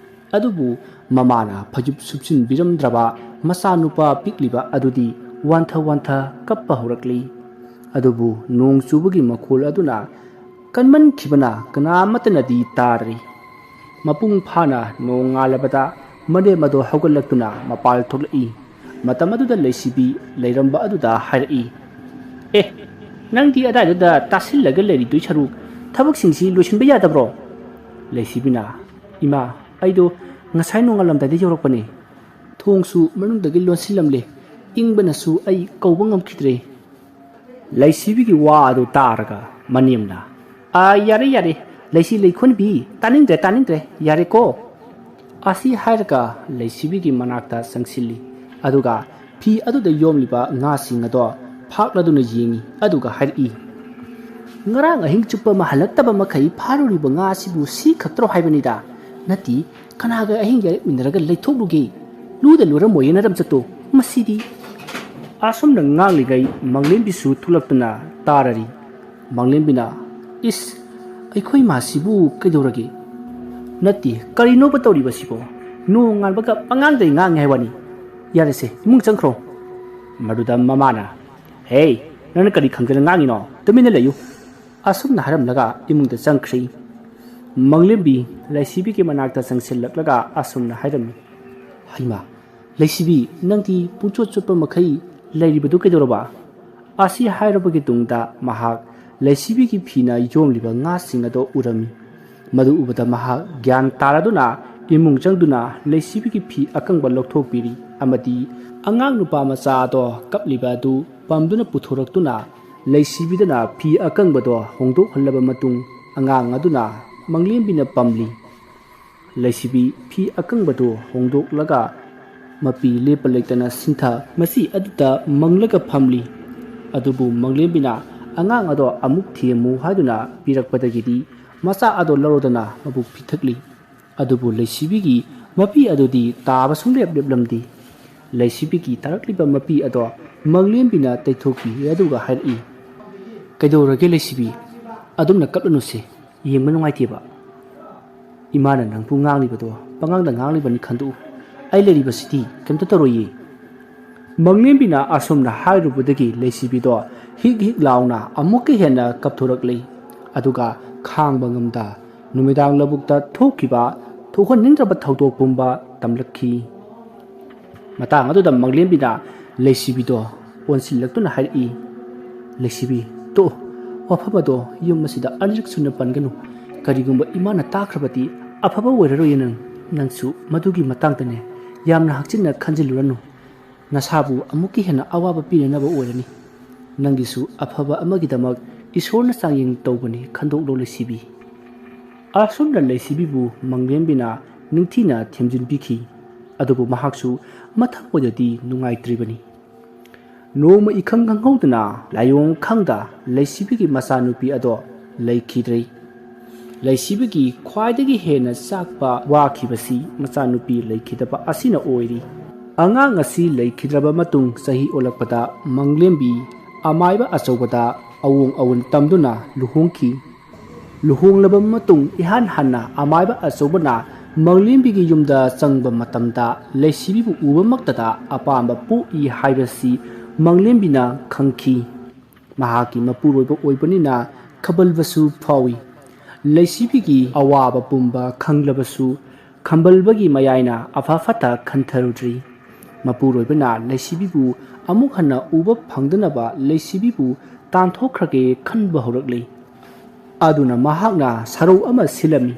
ꯑꯗꯨꯕꯨ ꯃꯃꯥꯅ ꯐꯩꯖꯨꯞ ꯁꯨꯞꯆꯤꯟꯕꯤꯔꯝꯗ꯭ꯔꯕ ꯃꯆꯥꯅꯨꯄꯥ ꯄꯤꯛꯂꯤꯕ ꯑꯗꯨꯗꯤ ꯋꯥꯟꯊ ꯋꯥꯟꯊ ꯀꯞꯄ ꯍꯧꯔꯛꯂꯤ꯫ ꯑꯗꯨꯕꯨ ꯅꯣꯡ ꯆꯨꯕꯒꯤ ꯃꯈꯣꯜ ꯑꯗꯨꯅ ꯀꯟꯃꯟꯈꯤꯕꯅ ꯀꯅꯥꯃꯠꯇꯅꯗꯤ ꯇꯥꯗ꯭ꯔꯤ꯫ ꯃꯄꯨꯡ ꯐꯥꯅ ꯅꯣꯡ ꯉꯥꯜꯂꯕꯗ ꯃꯅꯦꯝ ꯑꯗꯣ ꯍꯧꯒꯠꯂꯛꯇꯨꯅ ꯃꯄꯥꯜ ꯊꯣꯛꯂꯛꯏ꯫ ꯃꯇꯝ ꯑꯗꯨꯗ ꯂꯩꯁꯤꯕꯤ ꯂꯩꯔꯝꯕ ꯑꯗꯨꯗ ꯍꯥꯏꯔꯛꯏ, "ꯑꯦ, ꯅꯪꯗꯤ ꯑꯗꯥꯏꯗꯨꯗ ꯇꯥꯁꯤꯜꯂꯒ ꯂꯩꯔꯤꯗꯣꯏ ꯁꯔꯨꯛ ꯊꯕꯛꯁꯤꯡꯁꯤ ꯂꯣꯏꯁꯤꯟꯕ ꯌꯥꯗꯕ꯭ꯔꯣ?" ꯂꯩꯁꯤꯕꯤꯅ, "ꯏꯃꯥ, ꯑꯩꯗꯣ ꯉꯁꯥꯏ ꯅꯣꯡꯉꯥꯜꯂꯝꯗꯥꯏꯗ ꯌꯧꯔꯛꯄꯅꯦ꯫ ꯊꯣꯡꯁꯨ ꯃꯅꯨꯡꯗꯒꯤ ꯂꯣꯟꯁꯤꯜꯂꯝꯂꯦ꯫ ꯏꯪꯕꯅꯁꯨ ꯑꯩ ꯀꯧꯕ ꯉꯝꯈꯤꯗ꯭ꯔꯦ." ꯂꯩꯁꯤꯕꯤꯒꯤ ꯋꯥ ꯑꯗꯨ ꯇꯥꯔꯒ ꯃꯅꯦꯝꯅ, "ꯌꯥꯔꯦ ꯌꯥꯔꯦ, ꯂꯩꯁꯤ ꯂꯩꯈꯣꯟꯕꯤ, ꯇꯥꯅꯤꯡꯗ꯭ꯔꯦ ꯇꯥꯅꯤꯡꯗ꯭ꯔꯦ, ꯌꯥꯔꯦꯀꯣ?" ꯑꯁꯤ ꯍꯥꯏꯔꯒ ꯂꯩꯁꯤꯕꯤꯒꯤ ꯃꯅꯥꯛꯇ ꯆꯪꯁꯤꯜꯂꯤ꯫ ꯑꯗꯨꯒ ꯐꯤ ꯑꯗꯨꯗ ꯌꯣꯝꯂꯤꯕ ꯉꯥꯁꯤꯡ ꯑꯗꯣ ꯐꯥꯛꯂꯗꯨꯅ ꯌꯦꯡꯉꯤ꯫ ꯑꯗꯨꯒ ꯍꯥꯏꯔꯛꯏ, "ꯉꯔꯥꯡ ꯑꯍꯤꯡ ꯆꯨꯞꯄ ꯑꯃ ꯍꯜꯂꯛꯇꯕ ꯃꯈꯩ ꯐꯥꯔꯨꯔꯤꯕ ꯉꯥ ꯑꯁꯤꯕꯨ ꯁꯤ ꯈꯛꯇ꯭ꯔꯣ ꯍꯥꯏꯕꯅꯤꯗ? ꯅꯠꯇꯤ ꯀꯅꯥꯒ ꯑꯍꯤꯡ ꯌꯥꯔꯛꯃꯤꯟꯅꯔꯒ ꯂꯩꯊꯣꯛꯂꯨꯒꯦ? ꯂꯨꯗ ꯂꯨꯔꯝꯃꯣꯏꯌꯦ ꯅꯔꯝꯆꯠꯇꯣ, ꯃꯁꯤꯗꯤ..." ꯑꯁꯨꯝꯅ ꯉꯥꯡꯂꯤꯉꯩ ꯃꯪꯂꯦꯝꯕꯤꯁꯨ ꯊꯣꯛꯂꯛꯇꯨꯅ ꯇꯥꯔꯔꯤ꯫ ꯃꯪꯂꯦꯝꯕꯤꯅ, "ꯏꯁ, ꯑꯩꯈꯣꯏ ꯃꯥꯁꯤꯕꯨ ꯀꯩꯗꯧꯔꯒꯦ? ꯅꯠꯇꯦ, ꯀꯔꯤꯅꯣꯕ ꯇꯧꯔꯤꯕꯁꯤꯕꯣ? ꯅꯣꯡ ꯉꯥꯟꯕꯒ ꯄꯉꯥꯡꯗꯩ ꯉꯥꯡꯉꯦ ꯍꯥꯏꯕꯅꯤ꯫ ꯌꯥꯔꯦꯁꯦ, ꯏꯃꯨꯡ ꯆꯪꯈ꯭ꯔꯣ." ꯃꯗꯨꯗ ꯃꯃꯥꯅ, "ꯍꯦ, ꯅꯪꯅ ꯀꯔꯤ ꯈꯪꯗꯅ ꯉꯥꯡꯉꯤꯅꯣ? ꯇꯨꯃꯤꯟꯅ ꯂꯩꯌꯨ." ꯑꯁꯨꯝꯅ ꯍꯥꯏꯔꯝꯂꯒ ꯏꯃꯨꯡꯗ ꯆꯪꯈ꯭ꯔꯤ꯫ ꯃꯪꯂꯦꯝꯕꯤ ꯂꯩꯁꯤꯕꯤꯒꯤ ꯃꯅꯥꯛꯇ ꯆꯪꯁꯤꯜꯂꯛꯂꯒ ꯑꯁꯨꯝꯅ ꯍꯥꯏꯔꯝꯃꯤ, "ꯍꯩꯃꯥ, ꯂꯩꯁꯤꯕꯤ, ꯅꯪꯗꯤ ꯄꯨꯡꯆꯣꯠ ꯆꯣꯠꯄ ꯃꯈꯩ ꯂꯩꯔꯤꯕꯗꯨ ꯀꯩꯗꯧꯔꯕ?" ꯑꯁꯤ ꯍꯥꯏꯔꯕꯒꯤ ꯇꯨꯡꯗ ꯃꯍꯥꯛ ꯂꯩꯁꯤꯕꯤꯒꯤ ꯐꯤꯅ ꯌꯣꯝꯂꯤꯕ ꯉꯥꯁꯤꯡ ꯑꯗꯣ ꯎꯔꯝꯃꯤ꯫ ꯃꯗꯨ ꯎꯕꯗ ꯃꯍꯥꯛ ꯒ꯭ꯌꯥꯟ ꯇꯥꯔꯗꯨꯅ ꯏꯃꯨꯡ ꯆꯪꯗꯨꯅ ꯂꯩꯁꯤꯕꯤꯒꯤ ꯐꯤ ꯑꯀꯪꯕ ꯂꯧꯊꯣꯛꯄꯤꯔꯤ ꯑꯃꯗꯤ ꯑꯉꯥꯡ ꯅꯨꯄꯥ ꯃꯆꯥ ꯑꯗꯣ ꯀꯞꯂꯤꯕ ꯑꯗꯨ ꯄꯝꯗꯨꯅ ꯄꯨꯊꯣꯔꯛꯇꯨꯅ ꯂꯩꯁꯤꯕꯤꯗꯅ ꯐꯤ ꯑꯀꯪꯕꯗꯣ ꯍꯣꯡꯗꯣꯛꯍꯜꯂꯕ ꯃꯇꯨꯡ ꯑꯉꯥꯡ ꯑꯗꯨꯅ ꯃꯪꯂꯦꯝꯕꯤꯅ ꯄꯝꯂꯤ꯫ ꯂꯩꯁꯤꯕꯤ ꯐꯤ ꯑꯀꯪꯕꯗꯨ ꯍꯣꯡꯗꯣꯛꯂꯒ ꯃꯄꯤ ꯂꯦꯞꯄ ꯂꯩꯇꯅ ꯁꯤꯟꯊ ꯃꯆꯤ ꯑꯗꯨꯗ ꯃꯪꯂꯒ ꯐꯝꯂꯤ꯫ ꯑꯗꯨꯕꯨ ꯃꯪꯂꯦꯝꯕꯤꯅ ꯑꯉꯥꯡ ꯑꯗꯣ ꯑꯃꯨꯛ ꯊꯦꯝꯃꯨ ꯍꯥꯏꯗꯨꯅ ꯄꯤꯔꯛꯄꯗꯒꯤꯗꯤ ꯃꯆꯥ ꯑꯗꯣ ꯂꯧꯔꯗꯨꯅ ꯃꯕꯨꯛ ꯄꯤꯊꯛꯂꯤ꯫ ꯑꯗꯨꯕꯨ ꯂꯩꯁꯤꯕꯤꯒꯤ ꯃꯄꯤ ꯑꯗꯨꯗꯤ ꯇꯥꯕ ꯁꯨꯡꯂꯦꯞ ꯂꯦꯞꯂꯝꯗꯦ꯫ ꯂꯩꯁꯤꯕꯤꯒꯤ ꯇꯥꯔꯛꯂꯤꯕ ꯃꯄꯤ ꯑꯗꯣ ꯃꯪꯂꯦꯝꯕꯤꯅ ꯇꯩꯊꯣꯛꯄꯤ ꯑꯗꯨꯒ ꯍꯥꯏꯔꯛꯏ, "ꯀꯩꯗꯧꯔꯒꯦ ꯂꯩꯁꯤꯕꯤ? ꯑꯗꯨꯝꯅ ꯀꯞꯂꯅꯨꯁꯦ, ꯌꯦꯡꯕ ꯅꯨꯡꯉꯥꯏꯇꯦꯕ꯫ ꯏꯃꯥꯅ ꯅꯪꯕꯨ ꯉꯥꯡꯂꯤꯕꯗꯣ ꯄꯉꯥꯡꯗ ꯉꯥꯡꯂꯤꯕꯅꯤ ꯈꯟꯗꯣꯛꯎ꯫ ꯑꯩ ꯂꯩꯔꯤꯕꯁꯤꯗꯤ ꯀꯩꯝꯇ ꯇꯧꯔꯣꯏꯌꯦ." ꯃꯪꯂꯦꯝꯕꯤꯅ ꯑꯁꯨꯝꯅ ꯍꯥꯏꯔꯨꯕꯗꯒꯤ ꯂꯩꯁꯤꯕꯤꯗꯣ ꯍꯤꯛ ꯍꯤꯛ ꯂꯥꯎꯅ ꯑꯃꯨꯛꯀ ꯍꯦꯟꯅ ꯀꯞꯊꯣꯔꯛꯂꯤ꯫ ꯑꯗꯨꯒ ꯈꯥꯡꯕ ꯉꯝꯗ नुमिदांग लबुक्ता थोकिबा थोहननिंद्रबा थौदोक पुंबा तमलखी matang aduda manglembina leisibido onsillatuna hari leisibi to wafabado yum masida anrik suna panganu karigumba imana takrabati afaba weraro yenang nangsu madugi matangtane yamna hakchinna khanjiluranu nasabu amuki hena awaba pirenaba oirani nangisu afaba amagidamak isorna sangyeng tawbani khandoklo leisibi asumna leisibibu manglembina ningthina themjinbikhi adubu mahaksu mathang podati nungaitribani noma ikhang khanghaudna layong khangda leisibigi masanupi ado leikhidrei leisibigi khwaidagi hena sakpa wakhibasi masanupi leikhidaba asina oiri angang asi leikhidraba matung sahi olakpada manglembi amaiba achobada awung awun tamduna luhongki luhonglaba matung ihan hanna amaiba achobana manglembigi yumda changba matamda leisibibu uba maktada apamba pu I haibasi manglembina khangki mahaki mapuroiba oibanina khabalbasu phawi leisibigi awaba pumba khanglabasu khambalbagi mayaina afafata khantharudri mapuroibana leisibibu amuk hanna uba phangdanaba leisibibu tanthokhrage khanba horakle aduna mahakna sarau ama silami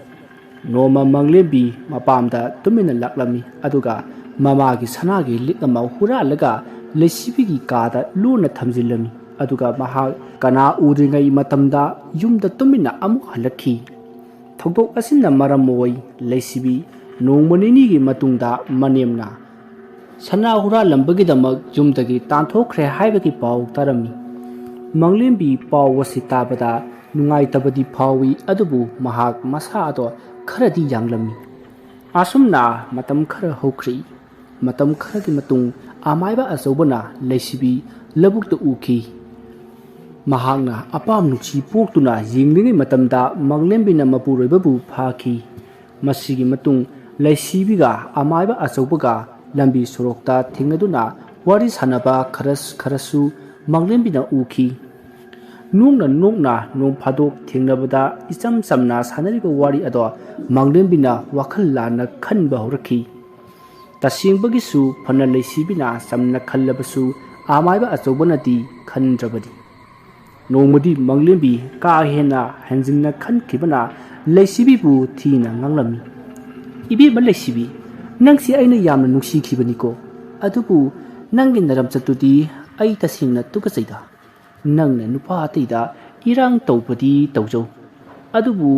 noma manglembi mapamda tumina laklami aduga mamagi sanagi likama huralaga leisibigi kada luna thamjilami aduga maha kana udringai matamda yumda tumina amuk halakhi thogdok asina maramoi leisibi nongmanini gi matungda manemna sana huralambagi damak yumdagi tanthokre haibagi paw tarami manglembi paw wasitabada nungai tabadi phawi adubu mahak masa ado kharadi yanglami asumna matam khara hokri matam kharagi matung amaiba achobana leisibi labukta ukhi mahangna apam nuchi poktuna yinglingi matamda manglembina mapuroibabu phaki masigi matung leisibiga amaiba achobaga lambi sorokta thingaduna wari sanaba kharasu manglembina ukhi nungna nong phadok thingnabada icham chamna sanariba wari ado manglembina wakhal lana khanba horakhi tasingbagi su phana leisibina samna khallabasu amaiba achobanati khandrabadi nongmadi manglembi ka hena hanjingna khankhibana leisibibu thina nganglami ibi ba leisibi nangsi aina yamna nungsi khibani ko adubu nangin naram chatudi ai tasingna tukachaida nangna nupa ateida irang tawpadi tawjo adubu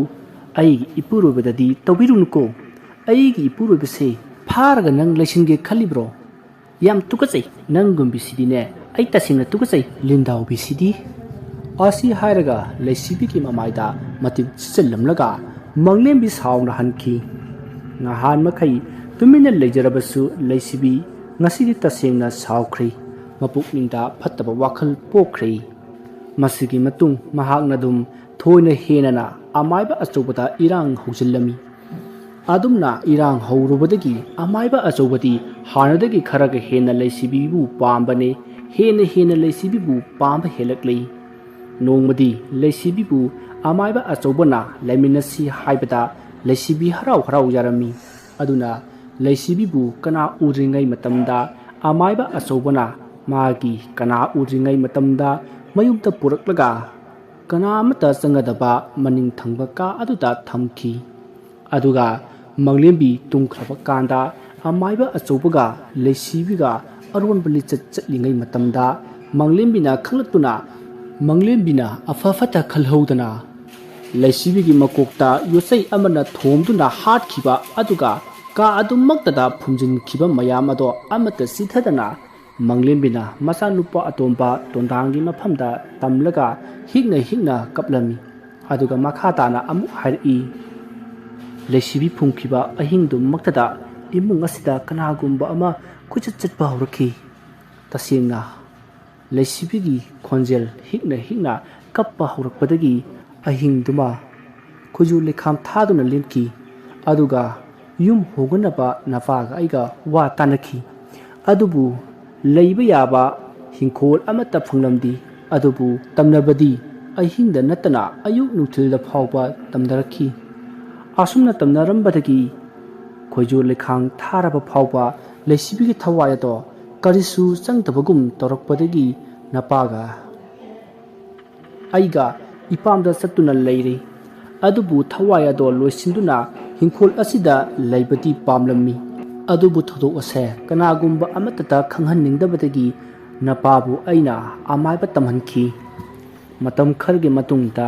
ai ipurobadadi tawbirunuko aigi ipurobase pharaga nang leisinge khalibro yam tukachai nanggumbi sidine ai tasingna tukachai lindaw bi sidi asi hairaga leisibi ki mamaida matim chellamlaga manglembi saungna hanki ngahan makai tumina leijarabasu leisibi ngasidi tasengna saukhri mapukningda phattaba wakhal pokhrei masigi matung mahakna dum thoina henana amaiba achobada irang hojillami adumna irang haurubadagi amaiba achobadi hanadagi kharaga hena leisibibu pambane hena leisibibu pamba helaklei nongmadi leisibibu amaiba achobana laiminasi haibada leisibi harau yarami aduna leisibibu kana udringai matamda amaiba achobana magi kana udringai matamda mayumta puraklaga kana amata changadaba maning thangba ka aduda thamki aduga manglembi tungkhraba kanda amaiba achobaga leisibiga aronbali chatlingai matamda manglembina khanglatuna manglembina afafata khalhodana leisibigi makokta yosai amana thomduna hatkhiba aduga ka adumaktada phumjin khiba mayam ado amata sithadana manglembina masanupa atomba tondangi maphamda tamlaga higna kaplami aduga makhatana amu hari leisibi phumkhiba ahingdum maktada imung asida kanagumba ama kuchatchatba horakhi tasingna leisibigi khonjel higna kappa horakpadagi ahingduma kuju lekham thaduna lemki aduga yum hoganaba nafaga aiga wa tanakhi adubu leiba yaba hingkhol amata phanglamdi adubu tamnabadi ahingda natana ayuk nuthilda phawba tamdarakhi asumna tamnarambadagi khoijo lekhang tharaba phawba leisibigi thawai ado karisu changtabagum torakpadagi napaga aiga ipamda satuna leiri adubu thawai ado loisinduna hingkhol asida leibati pamlammi adubu thodok ase kanagumba amatata khanghaningdabadagi napabu aina amaiba tamhankhi matam kharge matungda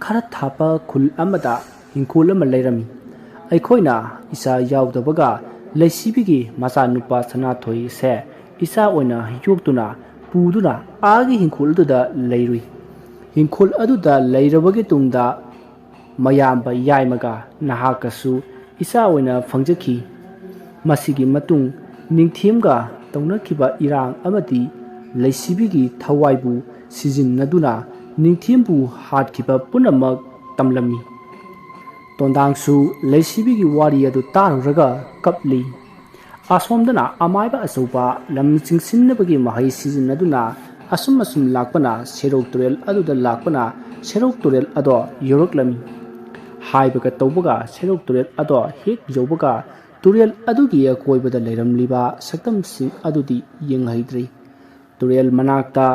khara thapa khul amada hingkhol ama leirami aikhoina isa yaudbaga leisibigi macha nupa sanathoi se isa oina yoktuna puduna agi hingkhol duda leirui hingkhol aduda leirabagi tungda mayamba yaimaga nahakasu isa oina phangjakhi masigi matung ningthemga taunakhiba irang amadi leisibigi thawaibu sijinnaduna ningthembu hatkhiba punamak tamlami tondangsu leisibigi wari adu taruraga kapli asomdana amaiba asoba lam chingsinnabagi mahai sijinnaduna asum lakpana serok turel aduda lakpana serok turel ado yoroklami haibaga tawbaga serok turel ado hek jobaga turel adugi akoibada leiramliba saktam sing adudi yenghaidri turel manakta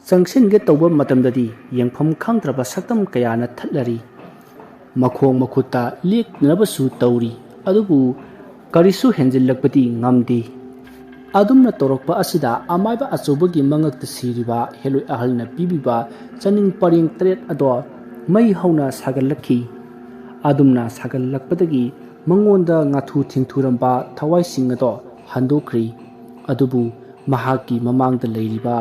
changsinge tawba matamdadi yengpham khangtraba saktam kayana thatlari makhong makhutta leknabasu tawri adubu karisu henjillakpati ngamdi adumna torokpa asida amaiba achobagi mangakta siriba heloi ahalna pibiba chaning paring tret ado mai hauna sagallakhi adumna sagallakpadagi mangonda ngathu thingthuramba thawai singado handokri adubu mahaki mamangda leiriba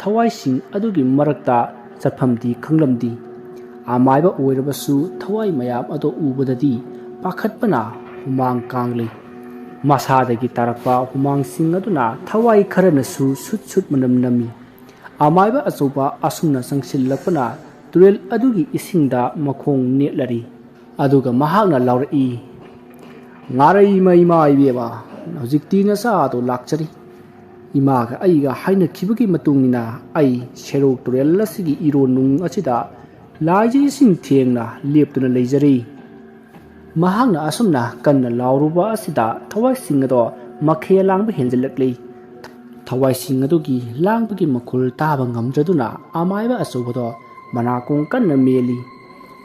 thawai sing adugi marakta chaphamdi khanglamdi amaiba oirabasu thawai mayam ado ubadadi pakhatpana humang kangle masadagi tarakpa humang sing aduna thawai kharanasu sut manam nami amaiba achoba asumna sangsillakpana turel adugi isingda makhong netlari aduga mahakna lauri ngarai mai mai beba hojikti na sa to lakchari imaga aiga haina khibagi matungina ai serok turel lasigi ironung achida laiji sing thengna leptuna leijari mahakna asumna kanna lauruba asida thawai singado makhe langba henjilakli thawai singadogi langbagi makhul taba ngamjaduna amaiba asobado manakong kanna meli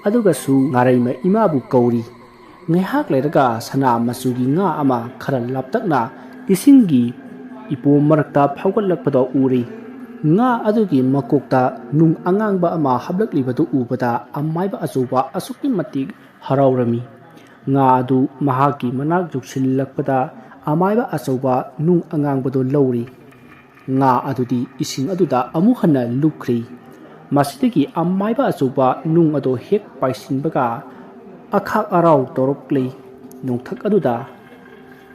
aduga su ngaraima imabu kauri ngaihak leiraga sana masugi nga ama khara laptakna isingi ipo marakta phawgatlakpado uri nga adugi makokta nung angangba ama hablaklibadu ubada amaiba azuba asukki matik haraurami nga adu mahaki manak juksillakpada amaiba azuba nung angangbado lauri nga adudi ising aduda amuhana lukri masidagi amaiba azuba nung ado hek paisinbaga akhak arau torokli nongthak aduda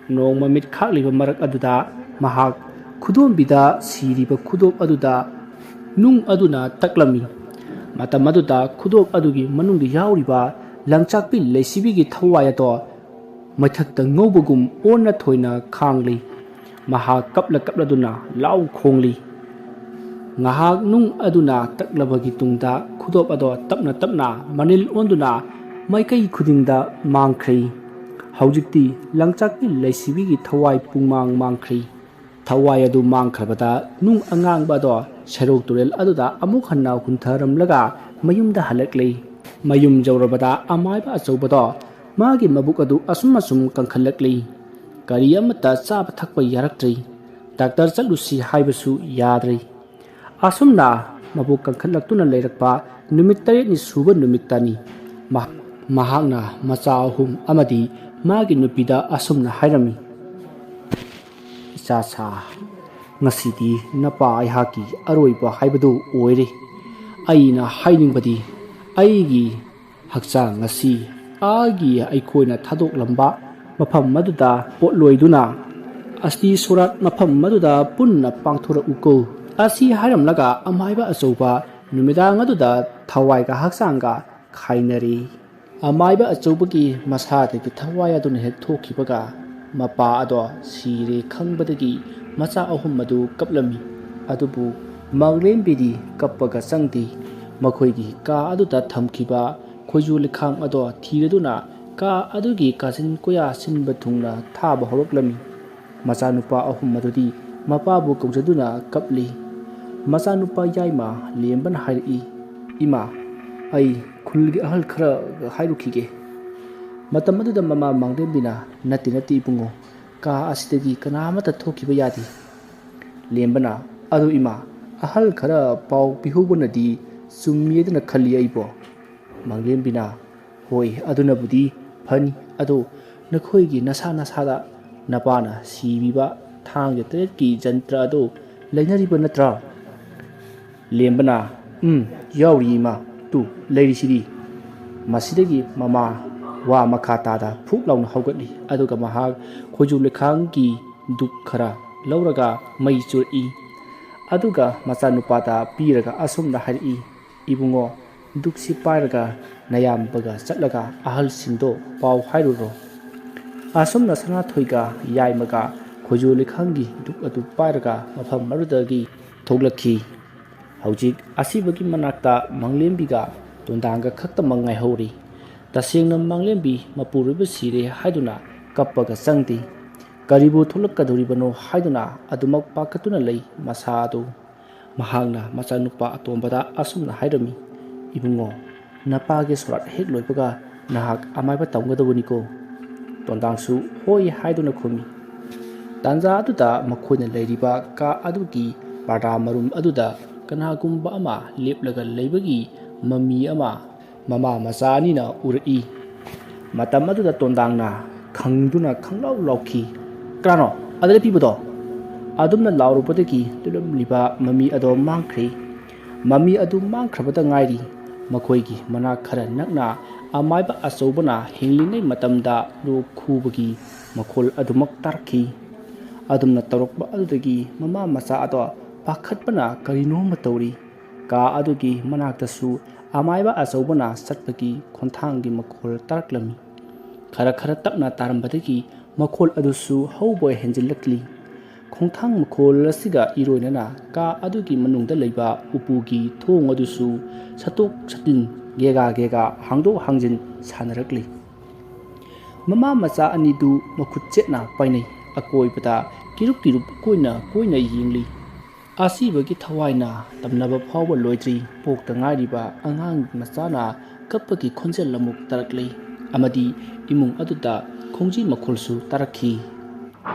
nongma mit khakliba marak aduda mahak khudom bida siriba khudop aduda nung aduna taklami matam aduda khudop adugi manungdi yauriba langchakpi leisibigi thawai ato maithakta ngobugum onna thoina khangli mahak kapla duna lau khongli ngahak nung aduna taklabagi tungda khudop ado tapna manil onduna maikai khudingda mangkhri haujikti langchakpi leisibigi thawai pungmang mangkhri thawai adu mangkhabada nung angangba do serok turel aduda amuk hanna huntharamlaga mayumda halakli mayum jawrabada amaiba achobado magi mabuk adu asum kankhalakli kari amata chaba thakpa yaraktri doctor chalusi haibasu yadri asumna mabuk kankhallaktuna leirakpa numit tare ni suba numitani mahakna macha ahum amadi magi nupida asumna hairami sa ngasidi napa aihaki aroiba haibadu oire aina hainingbadi aigi hakchang ngasi agi aikoina thadok lamba mafam maduda potloiduna asti surat mafam maduda punna pangthora uko asi haramlaga amaiba achoba numidang aduda thawai ga hakchanga khainari amaiba achobagi masada gi thawai aduna he thokhibaga mapa ado sire khangbadagi macha ahum madu kaplami adubu manglem bidi kappaga sangdi makhoigi ka aduda thamkhiba khoiju likhang ado thireduna ꯀꯥ ꯑꯗꯨꯒꯤ ꯀꯥꯆꯤꯟ ꯀꯣꯌꯥ ꯁꯤꯟꯕ ꯊꯨꯡꯅ ꯊꯥꯕ ꯍꯧꯔꯛꯂꯝꯃꯤ꯫ ꯃꯆꯥꯅꯨꯄꯥ ꯑꯍꯨꯝ ꯑꯗꯨꯗꯤ ꯃꯄꯥꯕꯨ ꯀꯧꯖꯗꯨꯅ ꯀꯞꯂꯤ꯫ ꯃꯆꯥꯅꯨꯄꯥ ꯌꯥꯏꯃ ꯂꯦꯝꯕꯅ ꯍꯥꯏꯔꯛꯏ, "ꯏꯃꯥ, ꯑꯩ ꯈꯨꯜꯒꯤ ꯑꯍꯜ ꯈꯔꯒ ꯍꯥꯏꯔꯨꯈꯤꯒꯦ"꯫ ꯃꯇꯝ ꯑꯗꯨꯗ ꯃꯃꯥ ꯃꯥꯡꯂꯦꯝꯕꯤꯅ, "ꯅꯠꯇꯦ ꯏꯕꯨꯡꯉꯣ, ꯀꯥ ꯑꯁꯤꯗꯒꯤ ꯀꯅꯥꯃꯠꯇ ꯊꯣꯛꯈꯤꯕ ꯌꯥꯗꯦ"꯫ ꯂꯦꯝꯕꯅ, "ꯑꯗꯨ ꯏꯃꯥ, ꯑꯍꯜ ꯈꯔ ꯄꯥꯎ ꯄꯤꯍꯧꯕꯅꯗꯤ ꯆꯨꯝꯃꯦꯗꯅ ꯈꯜꯂꯤ ꯑꯩꯕꯣ"꯫ ꯃꯥꯡꯂꯦꯝꯕꯤꯅ, "ꯍꯣꯏ, ꯑꯗꯨꯅꯕꯨꯗꯤ ꯐꯅꯤ, ꯑꯗꯣ ꯅꯈꯣꯏꯒꯤ ꯅꯁꯥꯗ ꯅꯄꯥꯅ ꯁꯤꯕꯤꯕ ꯊꯥꯡꯖ ꯇꯔꯦꯠꯀꯤ ꯖꯟꯇ꯭ꯔ ꯑꯗꯣ ꯂꯩꯅꯔꯤꯕ ꯅꯠꯇ꯭ꯔꯥ"꯫ ꯂꯦꯝꯕꯅ, ꯌꯥꯎꯔꯤꯌꯦ ꯏꯃꯥ, ꯇꯨ ꯂꯩꯔꯤꯁꯤꯗꯤ"꯫ ꯃꯁꯤꯗꯒꯤ ꯃꯃꯥ ꯋꯥ ꯃꯈꯥ ꯇꯥꯗ ꯐꯨꯛ ꯂꯥꯎꯅ ꯍꯧꯒꯠꯂꯤ, ꯑꯗꯨꯒ ꯃꯍꯥꯛ ꯈꯣꯏꯖꯨ ꯂꯩꯈꯥꯡꯒꯤ ꯗꯨꯛ ꯈꯔ ꯂꯧꯔꯒ ꯃꯩ ꯆꯨꯔꯛꯏ꯫ ꯑꯗꯨꯒ ꯃꯆꯥꯅꯨꯄꯥꯗ ꯄꯤꯔꯒ ꯑꯁꯨꯝꯅ ꯍꯥꯏꯔꯛꯏ, "ꯏꯕꯨꯡꯉꯣ, ꯗꯨꯛꯁꯤ ꯄꯥꯏꯔꯒ ꯅꯌꯥꯝꯕꯒ ꯆꯠꯂꯒ ꯑꯍꯜꯁꯤꯡꯗꯣ ꯄꯥꯎ ꯍꯥꯏꯔꯨꯔꯣ"꯫ ꯑꯁꯨꯝꯅ ꯁꯅꯥꯊꯣꯏꯒ ꯌꯥꯏꯃꯒ ꯈꯣꯏꯖꯨ ꯂꯩꯈꯥꯡꯒꯤ ꯗꯨꯛ ꯑꯗꯨ ꯄꯥꯏꯔꯒ ꯃꯐꯝ ꯑꯗꯨꯗꯒꯤ ꯊꯣꯛꯂꯛꯈꯤ꯫ ꯍꯧꯖꯤꯛ ꯑꯁꯤꯕꯒꯤ ꯃꯅꯥꯛꯇ ꯃꯥꯡꯂꯦꯝꯕꯤꯒ ꯇꯣꯟꯗꯥꯡꯒ ꯈꯛꯇꯃꯛ ꯉꯥꯏꯍꯧꯔꯤ꯫ ꯇꯁꯦꯡꯅ ꯃꯥꯡꯂꯦꯝꯕꯤ ꯃꯄꯨꯔꯣꯏꯕ ꯁꯤꯔꯦ ꯍꯥꯏꯗꯨꯅ ꯀꯞꯄꯒ ꯆꯪꯗꯦ꯫ ꯀꯔꯤꯕꯨ ꯊꯣꯛꯂꯛꯀꯗꯧꯔꯤꯕꯅꯣ ꯍꯥꯏꯗꯨꯅ ꯑꯗꯨꯃꯛ ꯄꯥꯈꯠꯇꯨꯅ ꯂꯩ ꯃꯁꯥ ꯑꯗꯨ꯫ ꯃꯍꯥꯛꯅ ꯃꯆꯥꯅꯨꯄꯥ ꯑꯇꯣꯝꯕꯗ ꯑꯁꯨꯝꯅ ꯍꯥꯏꯔꯝꯃꯤ, "ꯏꯕꯨꯡꯉꯣ, ꯅꯄꯥꯒꯤ ꯁꯣꯔꯥꯠ ꯍꯦꯛ ꯂꯣꯏꯕꯒ ꯅꯍꯥꯛ ꯑꯃꯥꯏꯕ ꯇꯝꯒꯗꯧꯕꯅꯤꯀꯣ"꯫ ꯇꯣꯟꯗꯥꯡꯁꯨ ꯍꯣꯏ ꯍꯥꯏꯗꯨꯅ ꯈꯨꯝꯃꯤ꯫ ꯇꯥꯟꯖꯥ ꯑꯗꯨꯗ ꯃꯈꯣꯏꯅ ꯂꯩꯔꯤꯕ ꯀꯥ ꯑꯗꯨꯒꯤ ꯄꯔꯗꯥ ꯃꯔꯨꯝ ꯑꯗꯨꯗ ꯀꯅꯥꯒꯨꯝꯕ ꯑꯃ ꯂꯦꯞꯂꯒ ꯂꯩꯕꯒꯤ ꯃꯃꯤ ꯑꯃ ꯃꯃꯥ ꯃꯆꯥ ꯑꯅꯤꯅ ꯎꯔꯛꯏ꯫ ꯃꯇꯝ ꯑꯗꯨꯗ ꯇꯣꯟꯗꯥꯡꯅ ꯈꯪꯗꯨꯅ ꯈꯪꯂꯥꯎ ꯂꯥꯎꯈꯤ, "ꯀꯅꯥꯅꯣ ꯑꯗ ꯂꯦꯞꯄꯤꯕꯗꯣ"꯫ ꯑꯗꯨꯝꯅ ꯂꯥꯎꯔꯨꯕꯗꯒꯤ ꯇꯨꯝꯂꯝꯂꯤꯕ ꯃꯃꯤ ꯑꯗꯣ ꯃꯥꯡꯈ꯭ꯔꯦ꯫ ꯃꯃꯤ ꯑꯗꯨ ꯃꯥꯡꯈ꯭ꯔꯕꯇ ꯉꯥꯏꯔꯤ꯫ ꯃꯈꯣꯏꯒꯤ ꯃꯅꯥꯛ ꯈꯔ ꯅꯛꯅ ꯑꯃꯥꯏꯕ ꯑꯆꯧꯕꯅ ꯍꯤꯡꯂꯤꯉꯩ ꯃꯇꯝꯗ ꯂꯣꯛ ꯈꯨꯕꯒꯤ ꯃꯈꯣꯜ ꯑꯗꯨꯃꯛ ꯇꯥꯔꯛꯈꯤ꯫ ꯑꯗꯨꯝꯅ ꯇꯧꯔꯛꯄ ꯑꯗꯨꯗꯒꯤ ꯃꯃꯥ ꯃꯆꯥ ꯑꯗꯣ ꯄꯥꯈꯠꯄꯅ ꯀꯔꯤꯅꯣꯝꯃ ꯇꯧꯔꯤ꯫ ꯀꯥ ꯑꯗꯨꯒꯤ ꯃꯅꯥꯛꯇꯁꯨ ꯑꯃꯥꯏꯕ ꯑꯆꯧꯕꯅ ꯆꯠꯄꯒꯤ ꯈꯣꯡꯊꯥꯡꯒꯤ ꯃꯈꯣꯜ ꯇꯥꯔꯛꯂꯝꯃꯤ꯫ ꯈꯔ ꯇꯞꯅ ꯇꯥꯔꯝꯕꯗꯒꯤ ꯃꯈꯣꯜ ꯑꯗꯨꯁꯨ ꯍꯧꯕ ꯍꯦꯟꯖꯤꯜꯂꯛꯂꯤ꯫ ꯈꯣꯡꯊꯥꯡ ꯃꯈꯣꯜ ꯑꯁꯤꯒ ꯏꯔꯣꯏꯅꯅ ꯀꯥ ꯑꯗꯨꯒꯤ ꯃꯅꯨꯡꯗ ꯂꯩꯕ ꯎꯄꯨꯒꯤ ꯊꯣꯡ ꯑꯗꯨꯁꯨ ꯁꯠꯇꯣꯛ ꯁꯠꯇꯤꯟ ꯒꯦꯒꯥ ꯍꯥꯡꯗꯣꯛ ꯍꯥꯡꯖꯤꯟ ꯁꯥꯟꯅꯔꯛꯂꯤ꯫ ꯃꯃꯥ ꯃꯆꯥ ꯑꯅꯤꯗꯨ ꯃꯈꯨꯠ ꯆꯦꯠꯅ ꯄꯥꯏꯅꯩ꯫ ꯑꯀꯣꯏꯕꯗ ꯀꯤꯔꯨꯞ ꯀꯣꯏꯅ ꯌꯦꯡꯂꯤ꯫ ꯑꯁꯤꯕꯒꯤ ꯊꯋꯥꯏꯅ ꯇꯝꯅꯕ ꯐꯥꯎꯕ ꯂꯣꯏꯗ꯭ꯔꯤ ꯄꯣꯛꯇ ꯉꯥꯏꯔꯤꯕ ꯑꯉꯥꯡ ꯃꯆꯥꯅ ꯀꯞꯄꯒꯤ ꯈꯣꯟꯖꯦꯜ ꯑꯃꯨꯛ ꯇꯥꯔꯛꯂꯤ꯫ ꯑꯃꯗꯤ ꯏꯃꯨꯡ ꯑꯗꯨꯗ ꯈꯣꯡꯖꯤ ꯃꯈꯣꯜꯁꯨ ꯇꯥꯔꯛꯈꯤ꯫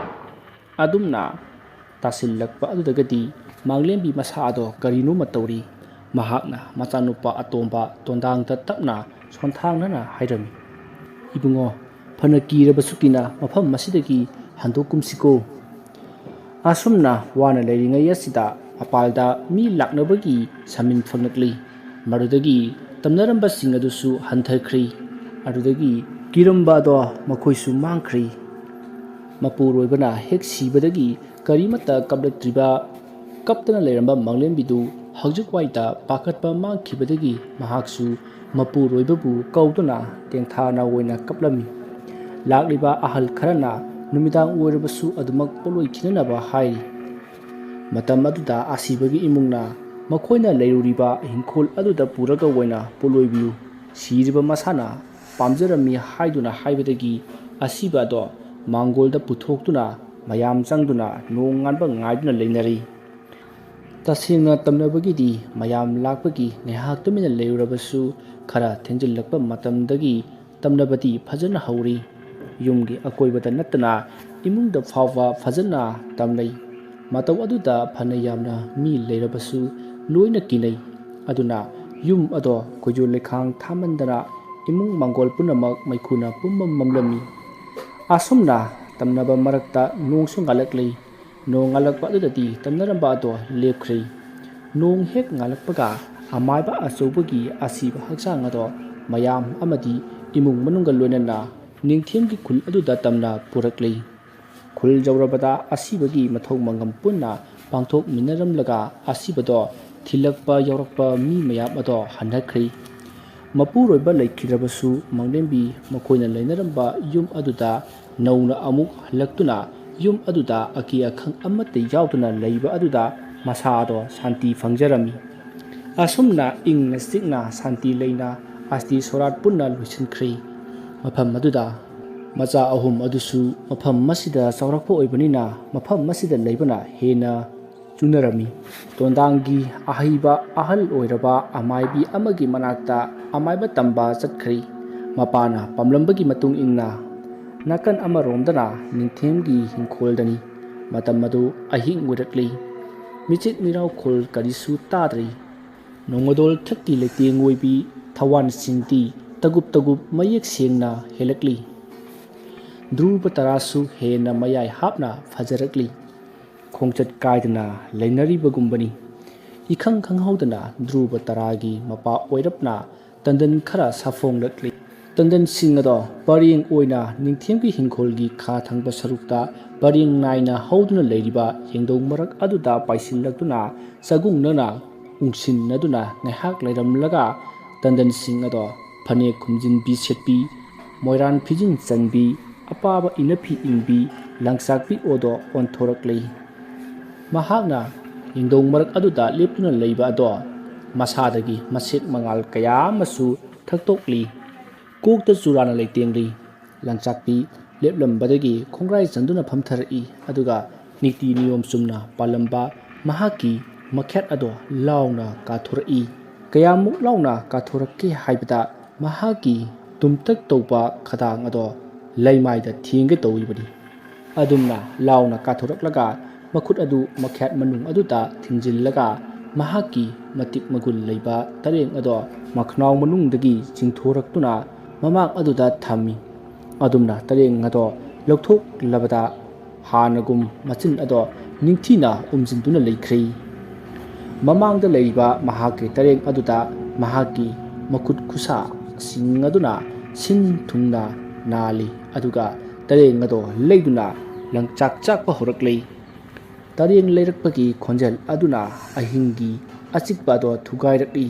ꯑꯗꯨꯝꯅ ꯇꯥꯁꯤꯜꯂꯛꯄ ꯑꯗꯨꯗꯒꯗꯤ ꯃꯥꯡꯂꯦꯝꯕꯤ ꯃꯁꯥ ꯑꯗꯣ ꯀꯔꯤꯅꯣꯝꯃ ꯇꯧꯔꯤ꯫ ꯃꯍꯥꯛꯅ ꯃꯆꯥꯅꯨꯄꯥ ꯑꯇꯣꯝꯕ ꯇꯣꯟꯗꯥꯡꯗ ꯇꯞꯅ ꯁꯣꯟꯊꯥꯡꯅꯅ ꯍꯥꯏꯔꯝꯃꯤ, "ꯏꯕꯨꯡꯉꯣ, ꯐꯅ ꯀꯤꯔꯕꯁꯨ ꯀꯤꯅ ꯃꯐꯝ ꯑꯁꯤꯗꯒꯤ ꯍꯟꯗꯣꯛꯀꯨꯝꯁꯤꯀꯣ"꯫ ꯑꯁꯨꯝꯅ ꯋꯥꯅ ꯂꯩꯔꯤꯉꯩ ꯑꯁꯤꯗ ꯃꯄꯥꯜꯗ ꯃꯤ ꯂꯥꯛꯅꯕꯒꯤ ꯁꯃꯤꯟ ꯐꯪꯂꯛꯂꯤ꯫ ꯃꯗꯨꯗꯒꯤ ꯇꯝꯅꯔꯝꯕꯁꯤꯡ ꯑꯗꯨꯁꯨ ꯍꯟꯊꯈ꯭ꯔꯤ꯫ ꯑꯗꯨꯗꯒꯤ ꯀꯤꯔꯝꯕ ꯑꯗꯣ ꯃꯈꯣꯏꯁꯨ ꯃꯥꯡꯈ꯭ꯔꯤ꯫ ꯃꯄꯨꯔꯣꯏꯕꯅ ꯍꯦꯛ ꯁꯤꯕꯗꯒꯤ ꯀꯔꯤꯃꯠꯇ ꯀꯞꯂꯛꯇ꯭ꯔꯤꯕ ꯀꯞꯇꯅ ꯂꯩꯔꯝꯕ ꯃꯥꯡꯂꯦꯝꯕꯤꯗꯨ ꯍꯧꯖꯤꯛꯋꯥꯏꯗ ꯄꯥꯈꯠꯄ ꯃꯥꯡꯈꯤꯕꯗꯒꯤ ꯃꯍꯥꯛꯁꯨ ꯃꯄꯨꯔꯣꯏꯕꯕꯨ ꯀꯧꯗꯨꯅ ꯇꯦꯡꯊꯥꯅ ꯑꯣꯏꯅ ꯀꯞꯂꯝꯃꯤ꯫ ꯂꯥꯛꯂꯤꯕ ꯑꯍꯜ ꯈꯔꯅ ꯅꯨꯃꯤꯗꯥꯡ ꯑꯣꯏꯔꯕꯁꯨ ꯑꯗꯨꯃꯛ ꯄꯣꯠꯂꯣꯏ ꯈꯤꯅꯅꯕ ꯍꯥꯏꯔꯤ꯫ ꯃꯇꯝ ꯑꯗꯨꯗ ꯑꯁꯤꯕꯒꯤ ꯏꯃꯨꯡꯅ ꯃꯈꯣꯏꯅ ꯂꯩꯔꯨꯔꯤꯕ ꯍꯤꯡꯈꯣꯜ ꯑꯗꯨꯗ ꯄꯨꯔꯒ ꯑꯣꯏꯅ ꯄꯣꯠꯂꯣꯏꯕꯤꯌꯨ, ꯁꯤꯔꯤꯕ ꯃꯁꯥꯅ ꯄꯥꯝꯖꯔꯝꯃꯤ ꯍꯥꯏꯗꯨꯅ ꯍꯥꯏꯕꯗꯒꯤ ꯑꯁꯤꯕ ꯑꯗꯣ ꯃꯥꯡꯒꯣꯜꯗ ꯄꯨꯊꯣꯛꯇꯨꯅ ꯃꯌꯥꯝ ꯆꯪꯗꯨꯅ ꯅꯣꯡ ꯉꯥꯟꯕ ꯉꯥꯏꯗꯨꯅ ꯂꯩꯅꯔꯤ꯫ ꯇꯁꯦꯡꯅ ꯇꯝꯅꯕꯒꯤꯗꯤ ꯃꯌꯥꯝ ꯂꯥꯛꯄꯒꯤ ꯉꯥꯏꯍꯥꯛ ꯇꯨꯃꯤꯟꯅ ꯂꯩꯔꯨꯔꯕꯁꯨ ꯈꯔ ꯊꯦꯡꯖꯤꯜꯂꯛꯄ ꯃꯇꯝꯗꯒꯤ ꯇꯝꯅꯕꯗꯤ ꯐꯖꯅ ꯍꯧꯔꯤ꯫ ꯌꯨꯝꯒꯤ ꯑꯀꯣꯏꯕꯗ ꯅꯠꯇꯅ ꯏꯃꯨꯡꯗ ꯐꯥꯎꯕ ꯐꯖꯅ ꯇꯝꯅꯩ꯫ ꯃꯇꯧ ꯑꯗꯨꯗ ꯐꯅ ꯌꯥꯝꯅ ꯃꯤ ꯂꯩꯔꯕꯁꯨ ꯂꯣꯏꯅ ꯀꯤꯅꯩ꯫ ꯑꯗꯨꯅ ꯌꯨꯝ ꯑꯗꯣ ꯈꯣꯏꯖꯨ ꯂꯩꯈꯥꯡ ꯊꯥꯃꯟꯗꯅ ꯏꯃꯨꯡ ꯃꯥꯡꯒꯣꯜ ꯄꯨꯝꯅꯃꯛ ꯃꯩꯈꯨꯅ ꯄꯨꯝꯃꯝ ꯃꯝꯂꯝꯃꯤ꯫ ꯑꯁꯨꯝꯅ ꯇꯝꯅꯕ ꯃꯔꯛꯇ ꯅꯣꯡꯁꯨ ꯉꯥꯜꯂꯛꯂꯤ꯫ ꯅꯣꯡ ꯉꯥꯜꯂꯛꯄ ꯑꯗꯨꯗꯗꯤ ꯇꯝꯅꯔꯝꯕ ꯑꯗꯣ ꯂꯦꯞꯈ꯭ꯔꯦ꯫ ꯅꯣꯡ ꯍꯦꯛ ꯉꯥꯜꯂꯛꯄꯒ ꯑꯃꯥꯏꯕ ꯑꯆꯧꯕꯒꯤ ꯑꯁꯤꯕ ꯍꯛꯆꯥꯡ ꯑꯗꯣ ꯃꯌꯥꯝ ꯑꯃꯗꯤ ꯏꯃꯨꯡ ꯃꯅꯨꯡꯒ ꯂꯣꯏꯅꯅ ꯅꯤꯡꯊꯦꯝꯒꯤ ꯈꯨꯜ ꯑꯗꯨꯗ ꯇꯝꯅ ꯄꯨꯔꯛꯂꯤ꯫ ꯈꯨꯜ ꯌꯧꯔꯕꯗ ꯑꯁꯤꯕꯒꯤ ꯃꯊꯧ ꯃꯉꯝ ꯄꯨꯟꯅ ꯄꯥꯡꯊꯣꯛꯃꯤꯟꯅꯔꯝꯂꯒ ꯑꯁꯤꯕꯗꯣ ꯊꯤꯜꯂꯛꯄ ꯌꯥꯎꯔꯛꯄ ꯃꯤ ꯃꯌꯥꯝ ꯑꯗꯣ ꯍꯟꯅꯈ꯭ꯔꯤ꯫ ꯃꯄꯨꯔꯣꯏꯕ ꯂꯩꯈꯤꯗ꯭ꯔꯕꯁꯨ ꯃꯥꯡꯂꯦꯝꯕꯤ ꯃꯈꯣꯏꯅ ꯂꯩꯅꯔꯝꯕ ꯌꯨꯝ ꯑꯗꯨꯗ ꯅꯧꯅ ꯑꯃꯨꯛ ꯍꯜꯂꯛꯇꯨꯅ ꯌꯨꯝ ꯑꯗꯨꯗ ꯑꯀꯤ ꯑꯈꯪ ꯑꯃꯠꯇ ꯌꯥꯎꯗꯅ ꯂꯩꯕ ꯑꯗꯨꯗ ꯃꯁꯥ ꯑꯗꯣ ꯁꯥꯟꯇꯤ ꯐꯪꯖꯔꯝꯃꯤ꯫ ꯑꯁꯨꯝꯅ ꯏꯪꯅ ꯆꯤꯛꯅ ꯁꯥꯟꯇꯤ ꯂꯩꯅ ꯑꯁꯇꯤ ꯁꯣꯔꯥꯠ ꯄꯨꯟꯅ ꯂꯣꯏꯁꯤꯟꯈ꯭ꯔꯦ꯫ ꯃꯐꯝ ꯑꯗꯨꯗ ꯃꯆꯥ ꯑꯍꯨꯝ ꯑꯗꯨꯁꯨ ꯃꯐꯝ ꯑꯁꯤꯗ ꯆꯥꯎꯔꯛꯄ ꯑꯣꯏꯕꯅꯤꯅ ꯃꯐꯝ ꯑꯁꯤꯗ ꯂꯩꯕꯅ ꯍꯦꯟꯅ ꯆꯨꯅꯔꯝꯃꯤ꯫ ꯇꯣꯟꯗꯥꯡꯒꯤ ꯑꯍꯩꯕ ꯑꯍꯜ ꯑꯣꯏꯔꯕ ꯑꯃꯥꯏꯕꯤ ꯑꯃꯒꯤ ꯃꯅꯥꯛꯇ ꯑꯃꯥꯏꯕ ꯇꯝꯕ ꯆꯠꯈ꯭ꯔꯤ꯫ ꯃꯄꯥꯅ ꯄꯥꯝꯂꯝꯕꯒꯤ ꯃꯇꯨꯡ ꯏꯟꯅ ꯅꯥꯀꯟ ꯑꯃꯔꯣꯝꯗꯅ ꯅꯤꯡꯊꯦꯝꯒꯤ ꯍꯤꯡꯈꯣꯜꯗꯅꯤ꯫ ꯃꯇꯝ ꯑꯗꯨ ꯑꯍꯤꯡ ꯑꯣꯏꯔꯛꯂꯤ꯫ ꯃꯤꯆꯤꯛ ꯃꯤꯔꯥꯎꯈꯣꯜ ꯀꯔꯤꯁꯨ ꯇꯥꯗ꯭ꯔꯤ꯫ ꯅꯣꯡꯃꯗꯣꯜ ꯊꯛꯀꯤ ꯂꯩꯇꯦꯡ ꯑꯣꯏꯕꯤ ꯊꯋꯥꯟꯁꯤꯡꯗꯤ ꯇꯒꯨꯞ ꯇꯒꯨꯞ ꯃꯌꯦꯛ ꯁꯦꯡꯅ ꯍꯦꯜꯂꯛꯂꯤ꯫ ꯙ꯭ꯔꯨꯕ ꯇꯔꯥꯁꯨ ꯍꯦꯟꯅ ꯃꯌꯥꯏ ꯍꯥꯞꯅ ꯐꯖꯔꯛꯂꯤ꯫ ꯈꯣꯡꯆꯠ ꯀꯥꯏꯗꯅ ꯂꯩꯅꯔꯤꯕꯒꯨꯝꯕꯅꯤ꯫ ꯏꯈꯪ ꯈꯪꯍꯧꯗꯅ ꯙ꯭ꯔꯨꯕ ꯇꯔꯥꯒꯤ ꯃꯄꯥ ꯑꯣꯏꯔꯞꯅ ꯇꯟꯗꯟ ꯈꯔ ꯁꯥꯐꯣꯡꯂꯛꯂꯤ꯫ ꯇꯟꯗꯟꯁꯤꯡ ꯑꯗꯣ ꯄꯔꯦꯡ ꯑꯣꯏꯅ ꯅꯤꯡꯊꯦꯝꯒꯤ ꯍꯤꯡꯈꯣꯜꯒꯤ ꯈꯥ ꯊꯪꯕ ꯁꯔꯨꯛꯇ ꯄꯔꯦꯡ ꯅꯥꯏꯅ ꯍꯧꯗꯨꯅ ꯂꯩꯔꯤꯕ ꯌꯦꯡꯗꯧ ꯃꯔꯛ ꯑꯗꯨꯗ ꯄꯥꯏꯁꯤꯜꯂꯛꯇꯨꯅ ꯆꯒꯨꯡꯅꯅ ꯎꯡꯁꯤꯟꯅꯗꯨꯅ ꯉꯥꯏꯍꯥꯛ ꯂꯩꯔꯝꯂꯒ ꯇꯟꯗꯟꯁꯤꯡ ꯑꯗꯣ ꯐꯅꯦꯛ ꯈꯨꯝꯖꯤꯟꯕꯤ ꯁꯦꯠꯄꯤ, ꯃꯣꯏꯔꯥꯟ ꯐꯤꯖꯤꯟ ꯆꯟꯕꯤ, ꯑꯄꯥꯕ ꯏꯅꯐꯤ ꯏꯟꯕꯤ ꯂꯪꯆꯥꯛꯄꯤ ꯑꯣꯗꯣ ꯑꯣꯟꯊꯣꯔꯛꯂꯤ꯫ ꯃꯍꯥꯛꯅ ꯌꯦꯡꯗꯧ ꯃꯔꯛ ꯑꯗꯨꯗ ꯂꯦꯞꯇꯨꯅ ꯂꯩꯕ ꯑꯗꯣ ꯃꯁꯥꯗꯒꯤ ꯃꯁꯦꯛ ꯃꯉꯥꯜ ꯀꯌꯥ ꯑꯃꯁꯨ ꯊꯛꯇꯣꯛꯂꯤ꯫ ꯀꯣꯛꯇ ꯆꯨꯔꯥꯅ ꯂꯩꯇꯦꯡꯂꯤ꯫ ꯂꯪꯆꯥꯛꯄꯤ ꯂꯦꯞꯂꯝꯕꯗꯒꯤ ꯈꯣꯡꯒ꯭ꯔꯥꯏ ꯆꯟꯗꯨꯅ ꯐꯝꯊꯔꯛꯏ ꯑꯗꯨꯒ ꯅꯤꯇꯤ ꯅꯤꯌꯣꯝ ꯆꯨꯝꯅ ꯄꯥꯜꯂꯝꯕ ꯃꯍꯥꯛꯀꯤ ꯃꯈꯦꯠ ꯑꯗꯣ ꯂꯥꯎꯅ ꯀꯥꯊꯣꯔꯛꯏ꯫ ꯀꯌꯥꯃꯨꯛ ꯂꯥꯎꯅ ꯀꯥꯊꯣꯔꯛꯀꯦ ꯍꯥꯏꯕꯗ ꯃꯍꯥꯛꯀꯤ ꯇꯨꯝꯇꯛ ꯇꯧꯕ ꯈꯗꯥꯡ ꯑꯗꯣ ꯂꯩꯃꯥꯏꯗ ꯊꯦꯡꯒꯦ ꯇꯧꯔꯤꯕꯅꯤ꯫ ꯑꯗꯨꯝꯅ ꯂꯥꯎꯅ ꯀꯥꯊꯣꯔꯛꯂꯒ ꯃꯈꯨꯠ ꯑꯗꯨ ꯃꯈꯦꯠ ꯃꯅꯨꯡ ꯑꯗꯨꯗ ꯊꯤꯡꯖꯤꯜꯂꯒ ꯃꯍꯥꯛꯀꯤ ꯃꯇꯤꯛ ꯃꯒꯨꯟ ꯂꯩꯕ ꯇꯔꯦꯡ ꯑꯗꯣ ꯃꯈꯅꯥꯎ ꯃꯅꯨꯡꯗꯒꯤ ꯆꯤꯡꯊꯣꯔꯛꯇꯨꯅ ꯃꯃꯥꯡ ꯑꯗꯨꯗ ꯊꯝꯃꯤ꯫ ꯑꯗꯨꯝꯅ ꯇꯔꯦꯡ ꯑꯗꯣ ꯂꯧꯊꯣꯛꯂꯕꯗ ꯍꯥꯟꯅꯒꯨꯝ ꯃꯆꯤꯟ ꯑꯗꯣ ꯅꯤꯡꯊꯤꯅ ꯎꯝꯖꯤꯟꯗꯨꯅ ꯂꯩꯈ꯭ꯔꯦ꯫ ꯃꯃꯥꯡꯗ ꯂꯩꯔꯤꯕ ꯃꯍꯥꯛꯀꯤ ꯇꯔꯦꯡ ꯑꯗꯨꯗ ꯃꯍꯥꯛꯀꯤ ꯃꯈꯨꯠ ꯈꯨꯠꯁꯥꯁꯤꯡ ꯑꯗꯨꯅ ꯁꯤꯟ ꯊꯨꯡꯅ ꯅꯥꯜꯂꯤ ꯑꯗꯨꯒ ꯇꯔꯦꯡ ꯑꯗꯣ ꯂꯩꯗꯨꯅ ꯂꯪꯆꯥꯛ ꯆꯥꯛꯄ ꯍꯧꯔꯛꯂꯤ꯫ ꯇꯔꯦꯡ ꯂꯩꯔꯛꯄꯒꯤ ꯈꯣꯟꯖꯦꯜ ꯑꯗꯨꯅ ꯑꯍꯤꯡꯒꯤ ꯑꯆꯤꯛꯄ ꯑꯗꯣ ꯊꯨꯒꯥꯏꯔꯛꯂꯤ꯫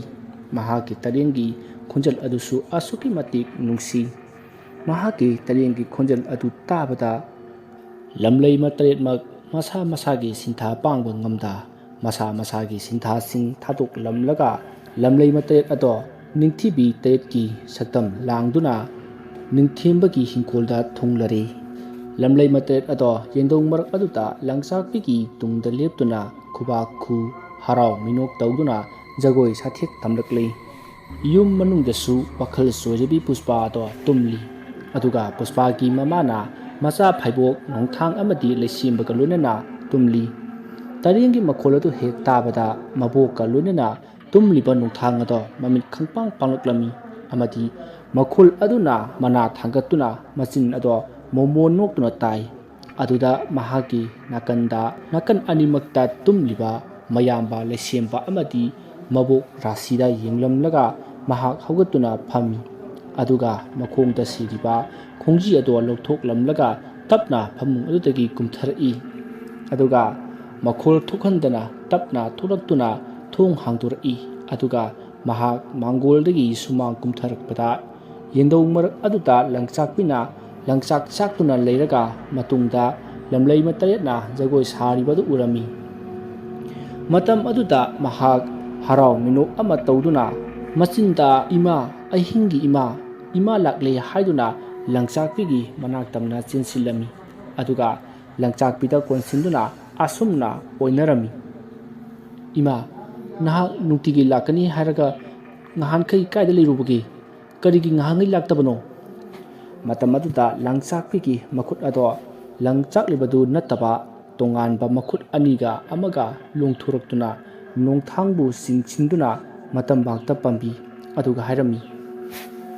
ꯃꯍꯥꯛꯀꯤ ꯇꯔꯦꯡꯒꯤ ꯈꯣꯟꯖꯦꯜ ꯑꯗꯨꯁꯨ ꯑꯁꯨꯛꯀꯤ ꯃꯇꯤꯛ ꯅꯨꯡꯁꯤ꯫ ꯃꯍꯥꯛꯀꯤ ꯇꯔꯦꯡꯒꯤ ꯈꯣꯟꯖꯦꯜ ꯑꯗꯨ ꯇꯥꯕꯗ ꯂꯝꯂꯩꯃ ꯇꯔꯦꯠꯃꯛ ꯃꯁꯥ ꯃꯁꯥꯒꯤ ꯁꯤꯟꯊꯥ ꯄꯥꯡꯕ ꯉꯝꯗ ꯃꯁꯥ ꯃꯁꯥꯒꯤ ꯁꯤꯟꯊꯥꯁꯤꯡ ꯊꯥꯗꯣꯛꯂꯝꯂꯒ ꯂꯝꯂꯩꯃ ꯇꯔꯦꯠ ꯑꯗꯣ ꯅꯤꯡꯊꯤꯕꯤ ꯇꯔꯦꯠꯀꯤ ꯁꯛꯇꯝ ꯂꯥꯡꯗꯨꯅ ꯅꯤꯡꯊꯦꯝꯕꯒꯤ ꯍꯤꯡꯈꯣꯜꯗ ꯊꯨꯡꯂꯔꯦ꯫ ꯂꯝꯂꯩꯃ ꯇꯔꯦꯠ ꯑꯗꯣ ꯌꯦꯡꯗꯧ ꯃꯔꯛ ꯑꯗꯨꯗ ꯂꯪꯆꯥꯛꯄꯤꯒꯤ ꯇꯨꯡꯗ ꯂꯦꯞꯇꯨꯅ ꯈꯨꯕꯥꯛ ꯈꯨ ꯍꯔꯥꯎ ꯃꯤꯅꯣꯛ ꯇꯧꯗꯨꯅ ꯖꯒꯣꯏ ꯁꯥꯊꯦꯛ ꯇꯝꯂꯛꯂꯤ꯫ ꯌꯨꯝ ꯃꯅꯨꯡꯗꯁꯨ ꯋꯥꯈꯜ ꯆꯣꯏꯔꯕꯤ ꯄꯨꯁꯄꯥ ꯑꯗꯣ ꯇꯨꯝꯂꯤ꯫ ꯑꯗꯨꯒ ꯄꯨꯁꯄꯥꯒꯤ ꯃꯃꯥꯅ ꯃꯆꯥ ꯐꯩꯕꯣꯛ ꯅꯣꯡꯊꯥꯡ ꯑꯃꯗꯤ ꯂꯩꯁꯦꯝꯕꯒ ꯂꯣꯏꯅꯅ ꯇꯨꯝꯂꯤ꯫ ꯇꯔꯦꯡꯒꯤ ꯃꯈꯣꯜ ꯑꯗꯨ ꯍꯦꯛ ꯇꯥꯕꯗ ꯃꯕꯣꯛꯀ ꯂꯣꯏꯅꯅ ꯇꯨꯝꯂꯤꯕ ꯅꯣꯡꯊꯥꯡ ꯑꯗꯣ ꯃꯃꯤꯠ ꯈꯪꯄꯥꯡ ꯄꯥꯡꯂꯛꯂꯝꯃꯤ ꯑꯃꯗꯤ ꯃꯈꯣꯜ ꯑꯗꯨꯅ ꯃꯅꯥ ꯊꯥꯡꯒꯠꯇꯨꯅ ꯃꯆꯤꯟ ꯑꯗꯣ ꯃꯣꯃꯣꯟ ꯅꯣꯛꯇꯨꯅ ꯇꯥꯏ꯫ ꯑꯗꯨꯗ ꯃꯍꯥꯛꯀꯤ ꯅꯥꯀꯟ ꯑꯅꯤꯃꯛꯇ ꯇꯨꯝꯂꯤꯕ ꯃꯌꯥꯝꯕ ꯂꯩꯁꯦꯝꯕ ꯑꯃꯗꯤ ꯃꯕꯣꯛ ꯔꯥꯁꯤꯗ ꯌꯦꯡꯂꯝꯂꯒ ꯃꯍꯥꯛ ꯍꯧꯒꯠꯇꯨꯅ ꯐꯝꯃꯤ꯫ ꯑꯗꯨꯒ ꯃꯈꯣꯡꯗ ꯁꯤꯔꯤꯕ ꯈꯣꯡꯖꯤ ꯑꯗꯣ ꯂꯧꯊꯣꯛꯂꯝꯂꯒ ꯇꯞꯅ ꯐꯃꯨꯡ ꯑꯗꯨꯗꯒꯤ ꯀꯨꯝꯊꯔꯛꯏ꯫ ꯑꯗꯨꯒ ꯃꯈꯣꯜ ꯊꯣꯛꯍꯟꯗꯅ ꯇꯞꯅ ꯊꯣꯛꯂꯛꯇꯨꯅ ꯊꯣꯡ ꯍꯥꯡꯗꯣꯔꯛꯏ꯫ ꯑꯗꯨꯒ ꯃꯍꯥꯛ ꯃꯥꯡꯒꯣꯜꯗꯒꯤ ꯁꯨꯃꯥꯡ ꯀꯨꯝꯊꯔꯛꯄꯗ ꯌꯦꯡꯗꯧ ꯃꯔꯛ ꯑꯗꯨꯗ ꯂꯪꯆꯥꯛꯄꯤꯅ ꯂꯪꯆꯥꯛ ꯆꯥꯛꯇꯨꯅ ꯂꯩꯔꯒ ꯃꯇꯨꯡꯗ ꯂꯝꯂꯩꯃ ꯇꯔꯦꯠꯅ ꯖꯒꯣꯏ ꯁꯥꯔꯤꯕꯗꯨ ꯎꯔꯝꯃꯤ꯫ ꯃꯇꯝ ꯑꯗꯨꯗ ꯃꯍꯥꯛ ꯍꯔꯥꯎ ꯃꯤꯅꯣꯛ ꯑꯃ ꯇꯧꯗꯨꯅ ꯃꯆꯤꯟꯗ "ꯏꯃꯥ, ꯑꯍꯤꯡꯒꯤ ꯏꯃꯥ, ꯏꯃꯥ ꯂꯥꯛꯂꯦ" ꯍꯥꯏꯗꯨꯅ ꯂꯪꯆꯥꯛꯄꯤꯒꯤ ꯃꯅꯥꯛ ꯇꯝꯅ ꯆꯦꯟꯁꯤꯜꯂꯝꯃꯤ꯫ ꯑꯗꯨꯒ ꯂꯪꯆꯥꯛꯄꯤꯗ ꯀꯣꯟꯁꯤꯟꯗꯨꯅ ꯑꯁꯨꯝꯅ ꯑꯣꯏꯅꯔꯝꯃꯤ: "ꯏꯃꯥ, ꯅꯍꯥꯛ ꯅꯨꯡꯇꯤꯒꯤ ꯂꯥꯛꯀꯅꯤ ꯍꯥꯏꯔꯒ ꯉꯍꯥꯟꯈꯩ ꯀꯥꯏꯗ ꯂꯩꯔꯨꯕꯒꯦ? ꯀꯔꯤꯒꯤ ꯉꯍꯥꯟꯉꯩ ꯂꯥꯛꯇꯕꯅꯣ?" ꯃꯇꯝ ꯑꯗꯨꯗ ꯂꯪꯆꯥꯛꯄꯤꯒꯤ ꯃꯈꯨꯠ ꯑꯗꯣ ꯂꯪꯆꯥꯛꯂꯤꯕꯗꯨ ꯅꯠꯇꯕ ꯇꯣꯉꯥꯟꯕ ꯃꯈꯨꯠ ꯑꯅꯤꯒ ꯑꯃꯒ ꯂꯣꯡꯊꯣꯔꯛꯇꯨꯅ ꯅꯣꯡꯊꯥꯡꯕꯨ ꯆꯤꯡꯁꯤꯟꯗꯨꯅ ꯃꯇꯝꯕꯥꯛꯇ ꯄꯝꯕꯤ ꯑꯗꯨꯒ ꯍꯥꯏꯔꯝꯃꯤ: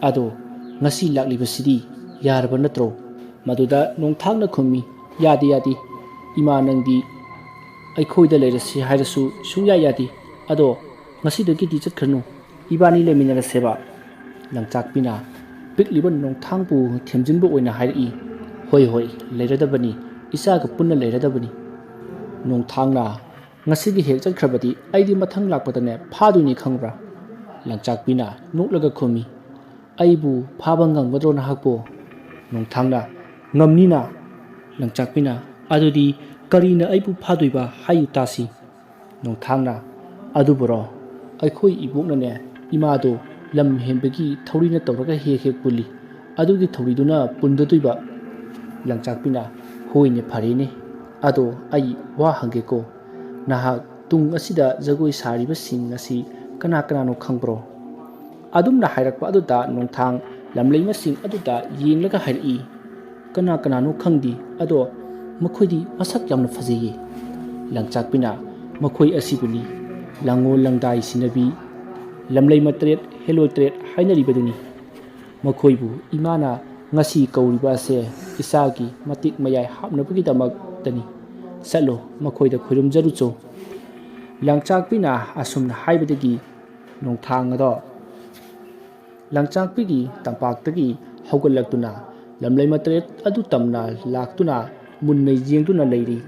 "ꯑꯗꯣ ꯉꯁꯤ ꯂꯥꯛꯂꯤꯕꯁꯤꯗꯤ ꯌꯥꯔꯕ ꯅꯠꯇ꯭ꯔꯣ?" ꯃꯗꯨꯗ ꯅꯣꯡꯊꯥꯡꯅ ꯈꯨꯝꯃꯤ: "ꯌꯥꯗꯦ ꯌꯥꯗꯦ ꯏꯃꯥ, ꯅꯪꯗꯤ ꯑꯩꯈꯣꯏꯗ ꯂꯩꯔꯁꯤ ꯍꯥꯏꯔꯁꯨ ꯁꯨꯡꯌꯥ ꯌꯥꯗꯦ꯫ ꯑꯗꯣ ꯉꯁꯤꯗꯒꯤꯗꯤ ꯆꯠꯈ꯭ꯔꯅꯨ, ꯏꯕꯥꯅꯤ ꯂꯩꯃꯤꯟꯅꯔꯁꯦꯕ." ꯂꯪꯆꯥꯛꯄꯤꯅ ꯄꯤꯛꯂꯤꯕ ꯅꯣꯡꯊꯥꯡꯕꯨ ꯊꯦꯝꯖꯤꯟꯕ ꯑꯣꯏꯅ ꯍꯥꯏꯔꯛꯏ: "ꯍꯣꯏ ꯍꯣꯏ ꯂꯩꯔꯗꯕꯅꯤ, ꯏꯆꯥꯒ ꯄꯨꯟꯅ ꯂꯩꯔꯗꯕꯅꯤ." ꯅꯣꯡꯊꯥꯡꯅ "ꯉꯁꯤꯒꯤ ꯍꯦꯛ ꯆꯠꯈ꯭ꯔꯕꯗꯤ ꯑꯩꯗꯤ ꯃꯊꯪ ꯂꯥꯛꯄꯗꯅꯦ ꯐꯥꯗꯣꯏꯅꯤ ꯈꯪꯕ꯭ꯔꯥ?" ꯂꯪꯆꯥꯛꯄꯤꯅ ꯅꯣꯛꯂꯒ ꯈꯨꯝꯃꯤ: "ꯑꯩꯕꯨ ꯐꯥꯕ ꯉꯝꯒꯗ꯭ꯔꯣ ꯅꯍꯥꯛꯄꯨ?" ꯅꯣꯡꯊꯥꯡꯅ "ꯉꯝꯅꯤꯅ." ꯂꯪꯆꯥꯛꯄꯤꯅ "ꯑꯗꯨꯗꯤ ꯀꯔꯤꯅ ꯑꯩꯕꯨ ꯐꯥꯗꯣꯏꯕ ꯍꯥꯏꯌꯨ ꯇꯥꯁꯤ." ꯅꯣꯡꯊꯥꯡꯅ "ꯑꯗꯨꯕꯨꯔꯣ, ꯑꯩꯈꯣꯏ ꯏꯕꯣꯛꯅꯅꯦ ꯏꯃꯥꯗꯣ ꯂꯝ ꯍꯦꯟꯕꯒꯤ ꯊꯧꯔꯤꯅ ꯇꯧꯔꯒ ꯍꯦꯛ ꯍꯦꯛ ꯄꯨꯜꯂꯤ꯫ ꯑꯗꯨꯒꯤ ꯊꯧꯔꯤꯗꯨꯅ ꯄꯨꯟꯗꯗꯣꯏꯕ ꯂꯪꯆꯥꯛꯄꯤꯅ ꯍꯣꯏꯅꯦ ꯐꯔꯦꯅꯦ ꯑꯗꯣ ꯑꯩ ꯋꯥ ꯍꯪꯒꯦꯀꯣ ꯅꯍꯥꯛ ꯇꯨꯡ ꯑꯁꯤꯗ ꯖꯒꯣꯏ ꯁꯥꯔꯤꯕꯁꯤꯡ ꯑꯁꯤ ꯀꯅꯥ ꯀꯅꯥꯅꯣ ꯈꯪꯕ꯭ꯔꯣ ꯑꯗꯨꯝꯅ ꯍꯥꯏꯔꯛꯄ ꯑꯗꯨꯗ ꯅꯣꯡꯊꯥꯡ ꯂꯝꯂꯩꯃꯁꯤꯡ ꯑꯗꯨꯗ ꯌꯦꯡꯂꯒ ꯍꯥꯏꯔꯛꯏ ꯀꯅꯥ ꯀꯅꯥꯅꯣ ꯈꯪꯗꯦ ꯑꯗꯣ ꯃꯈꯣꯏꯗꯤ ꯃꯁꯛ ꯌꯥꯝꯅ ꯐꯖꯩꯌꯦ ꯂꯪꯆꯥꯛꯄꯤꯅ ꯃꯈꯣꯏ ꯑꯁꯤꯕꯨꯅꯤ ꯂꯥꯡꯉꯣꯜ ꯂꯪꯗꯥꯏ ꯁꯤꯟꯅꯕꯤ ꯂꯝꯂꯩꯃ ꯇꯔꯦꯠ ꯍꯦꯂꯣꯏ ꯇꯔꯦꯠ ꯍꯥꯏꯅꯔꯤꯕꯗꯨꯅꯤ ꯃꯈꯣꯏꯕꯨ ꯏꯃꯥꯅ ꯉꯁꯤ ꯀꯧꯔꯤꯕ ꯑꯁꯦ ꯏꯆꯥꯒꯤ ꯃꯇꯤꯛ ꯃꯌꯥꯏ ꯍꯥꯞꯅꯕꯒꯤꯗꯃꯛꯇꯅꯤ ꯆꯠꯂꯣ ꯃꯈꯣꯏꯗ ꯈꯨꯔꯨꯝꯖꯔꯨꯆꯣ ꯂꯪꯆꯥꯛꯄꯤꯅ ꯑꯁꯨꯝꯅ ꯍꯥꯏꯕꯗꯒꯤ ꯅꯣꯡꯊꯥꯡ ꯑꯗꯣ ꯂꯪꯆꯥꯛꯄꯤꯒꯤ ꯇꯝꯄꯥꯛꯇꯒꯤ ꯍꯧꯒꯠꯂꯛꯇꯨꯅ ꯂꯝꯂꯩꯃ ꯇꯔꯦꯠ ꯑꯗꯨ ꯇꯝꯅ ꯂꯥꯛꯇꯨꯅ ꯃꯨꯟꯅ ꯌꯦꯡꯗꯨꯅ ꯂꯩꯔꯤ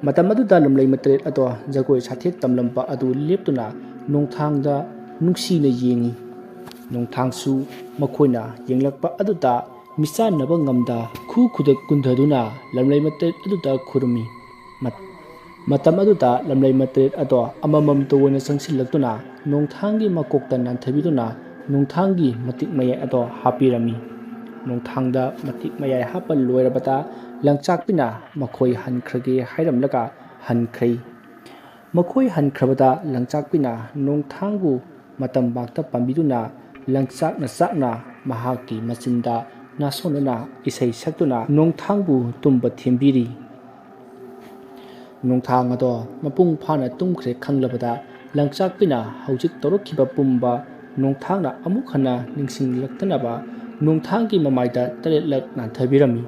ꯃꯇꯝ ꯑꯗꯨꯗ ꯂꯝꯂꯩꯃ ꯇꯔꯦꯠ ꯑꯗꯣ ꯖꯒꯣꯏ ꯁꯥꯊꯦꯛ ꯇꯝꯂꯝꯕ ꯑꯗꯨ ꯂꯦꯞꯇꯨꯅ ꯅꯣꯡꯊꯥꯡꯗ ꯅꯨꯡꯁꯤꯅ ꯌꯦꯡꯉꯤ ꯅꯣꯡꯊꯥꯡꯁꯨ ꯃꯈꯣꯏꯅ ꯌꯦꯡꯂꯛꯄ ꯑꯗꯨꯗ ꯃꯤꯆꯥꯟꯅꯕ ꯉꯝꯗ ꯈꯨꯗ ꯀꯨꯟꯊꯗꯨꯅ ꯂꯝꯂꯩꯃ ꯇꯔꯦꯠ ꯑꯗꯨꯗ ꯈꯨꯔꯨꯝꯃꯤ ꯃꯇꯝ ꯑꯗꯨꯗ ꯂꯝꯂꯩꯃ ꯇꯔꯦꯠ ꯑꯗꯣ ꯑꯃꯃꯝꯇ ꯑꯣꯏꯅ ꯆꯪꯁꯤꯜꯂꯛꯇꯨꯅ ꯅꯣꯡꯊꯥꯡꯒꯤ ꯃꯀꯣꯛꯇ ꯅꯥꯟꯊꯕꯤꯗꯨꯅ ꯅꯣꯡꯊꯥꯡꯒꯤ ꯃꯇꯤꯛ ꯃꯌꯥꯏ ꯑꯗꯣ ꯍꯥꯞꯄꯤꯔꯝꯃꯤ ꯅꯣꯡꯊꯥꯡꯗ ꯃꯇꯤꯛ ꯃꯌꯥꯏ ꯍꯥꯞꯄ ꯂꯣꯏꯔꯕꯗ ꯂꯪꯆꯥꯛꯄꯤꯅ ꯃꯈꯣꯏ ꯍꯟꯈ꯭ꯔꯒꯦ ꯍꯥꯏꯔꯝꯂꯒ ꯍꯟꯈ꯭ꯔꯦ ꯃꯈꯣꯏ ꯍꯟꯈ꯭ꯔꯕꯗ ꯂꯪꯆꯥꯛꯄꯤꯅ ꯅꯣꯡꯊꯥꯡꯕꯨ ꯃꯇꯝꯕꯥꯛꯇ ꯄꯥꯝꯕꯤꯗꯨꯅ ꯂꯪꯆꯥꯛꯅ ꯆꯥꯛꯅ ꯃꯍꯥꯛꯀꯤ ꯃꯆꯤꯟꯗ ꯅꯥꯁꯣꯟꯅꯅ ꯏꯁꯩ ꯁꯛꯇꯨꯅ ꯅꯣꯡꯊꯥꯡꯕꯨ ꯇꯨꯝꯕ ꯊꯦꯝꯕꯤꯔꯤ ꯅꯣꯡꯊꯥꯡ ꯑꯗꯣ ꯃꯄꯨꯡ ꯐꯥꯅ ꯇꯨꯝꯈ꯭ꯔꯦ ꯈꯪꯂꯕꯗ ꯂꯪꯆꯥꯛꯄꯤꯅ ꯍꯧꯖꯤꯛ ꯇꯧꯔꯛꯈꯤꯕ ꯄꯨꯝꯕ ꯅꯣꯡꯊꯥꯡꯅ ꯑꯃꯨꯛ ꯍꯟꯅ ꯅꯤꯡꯁꯤꯡꯂꯛꯇꯅꯕ ꯅꯣꯡꯊꯥꯡꯒꯤ ꯃꯃꯥꯏꯗ ꯇꯔꯦꯠꯂꯛ ꯅꯥꯟꯊꯕꯤꯔꯝꯃꯤ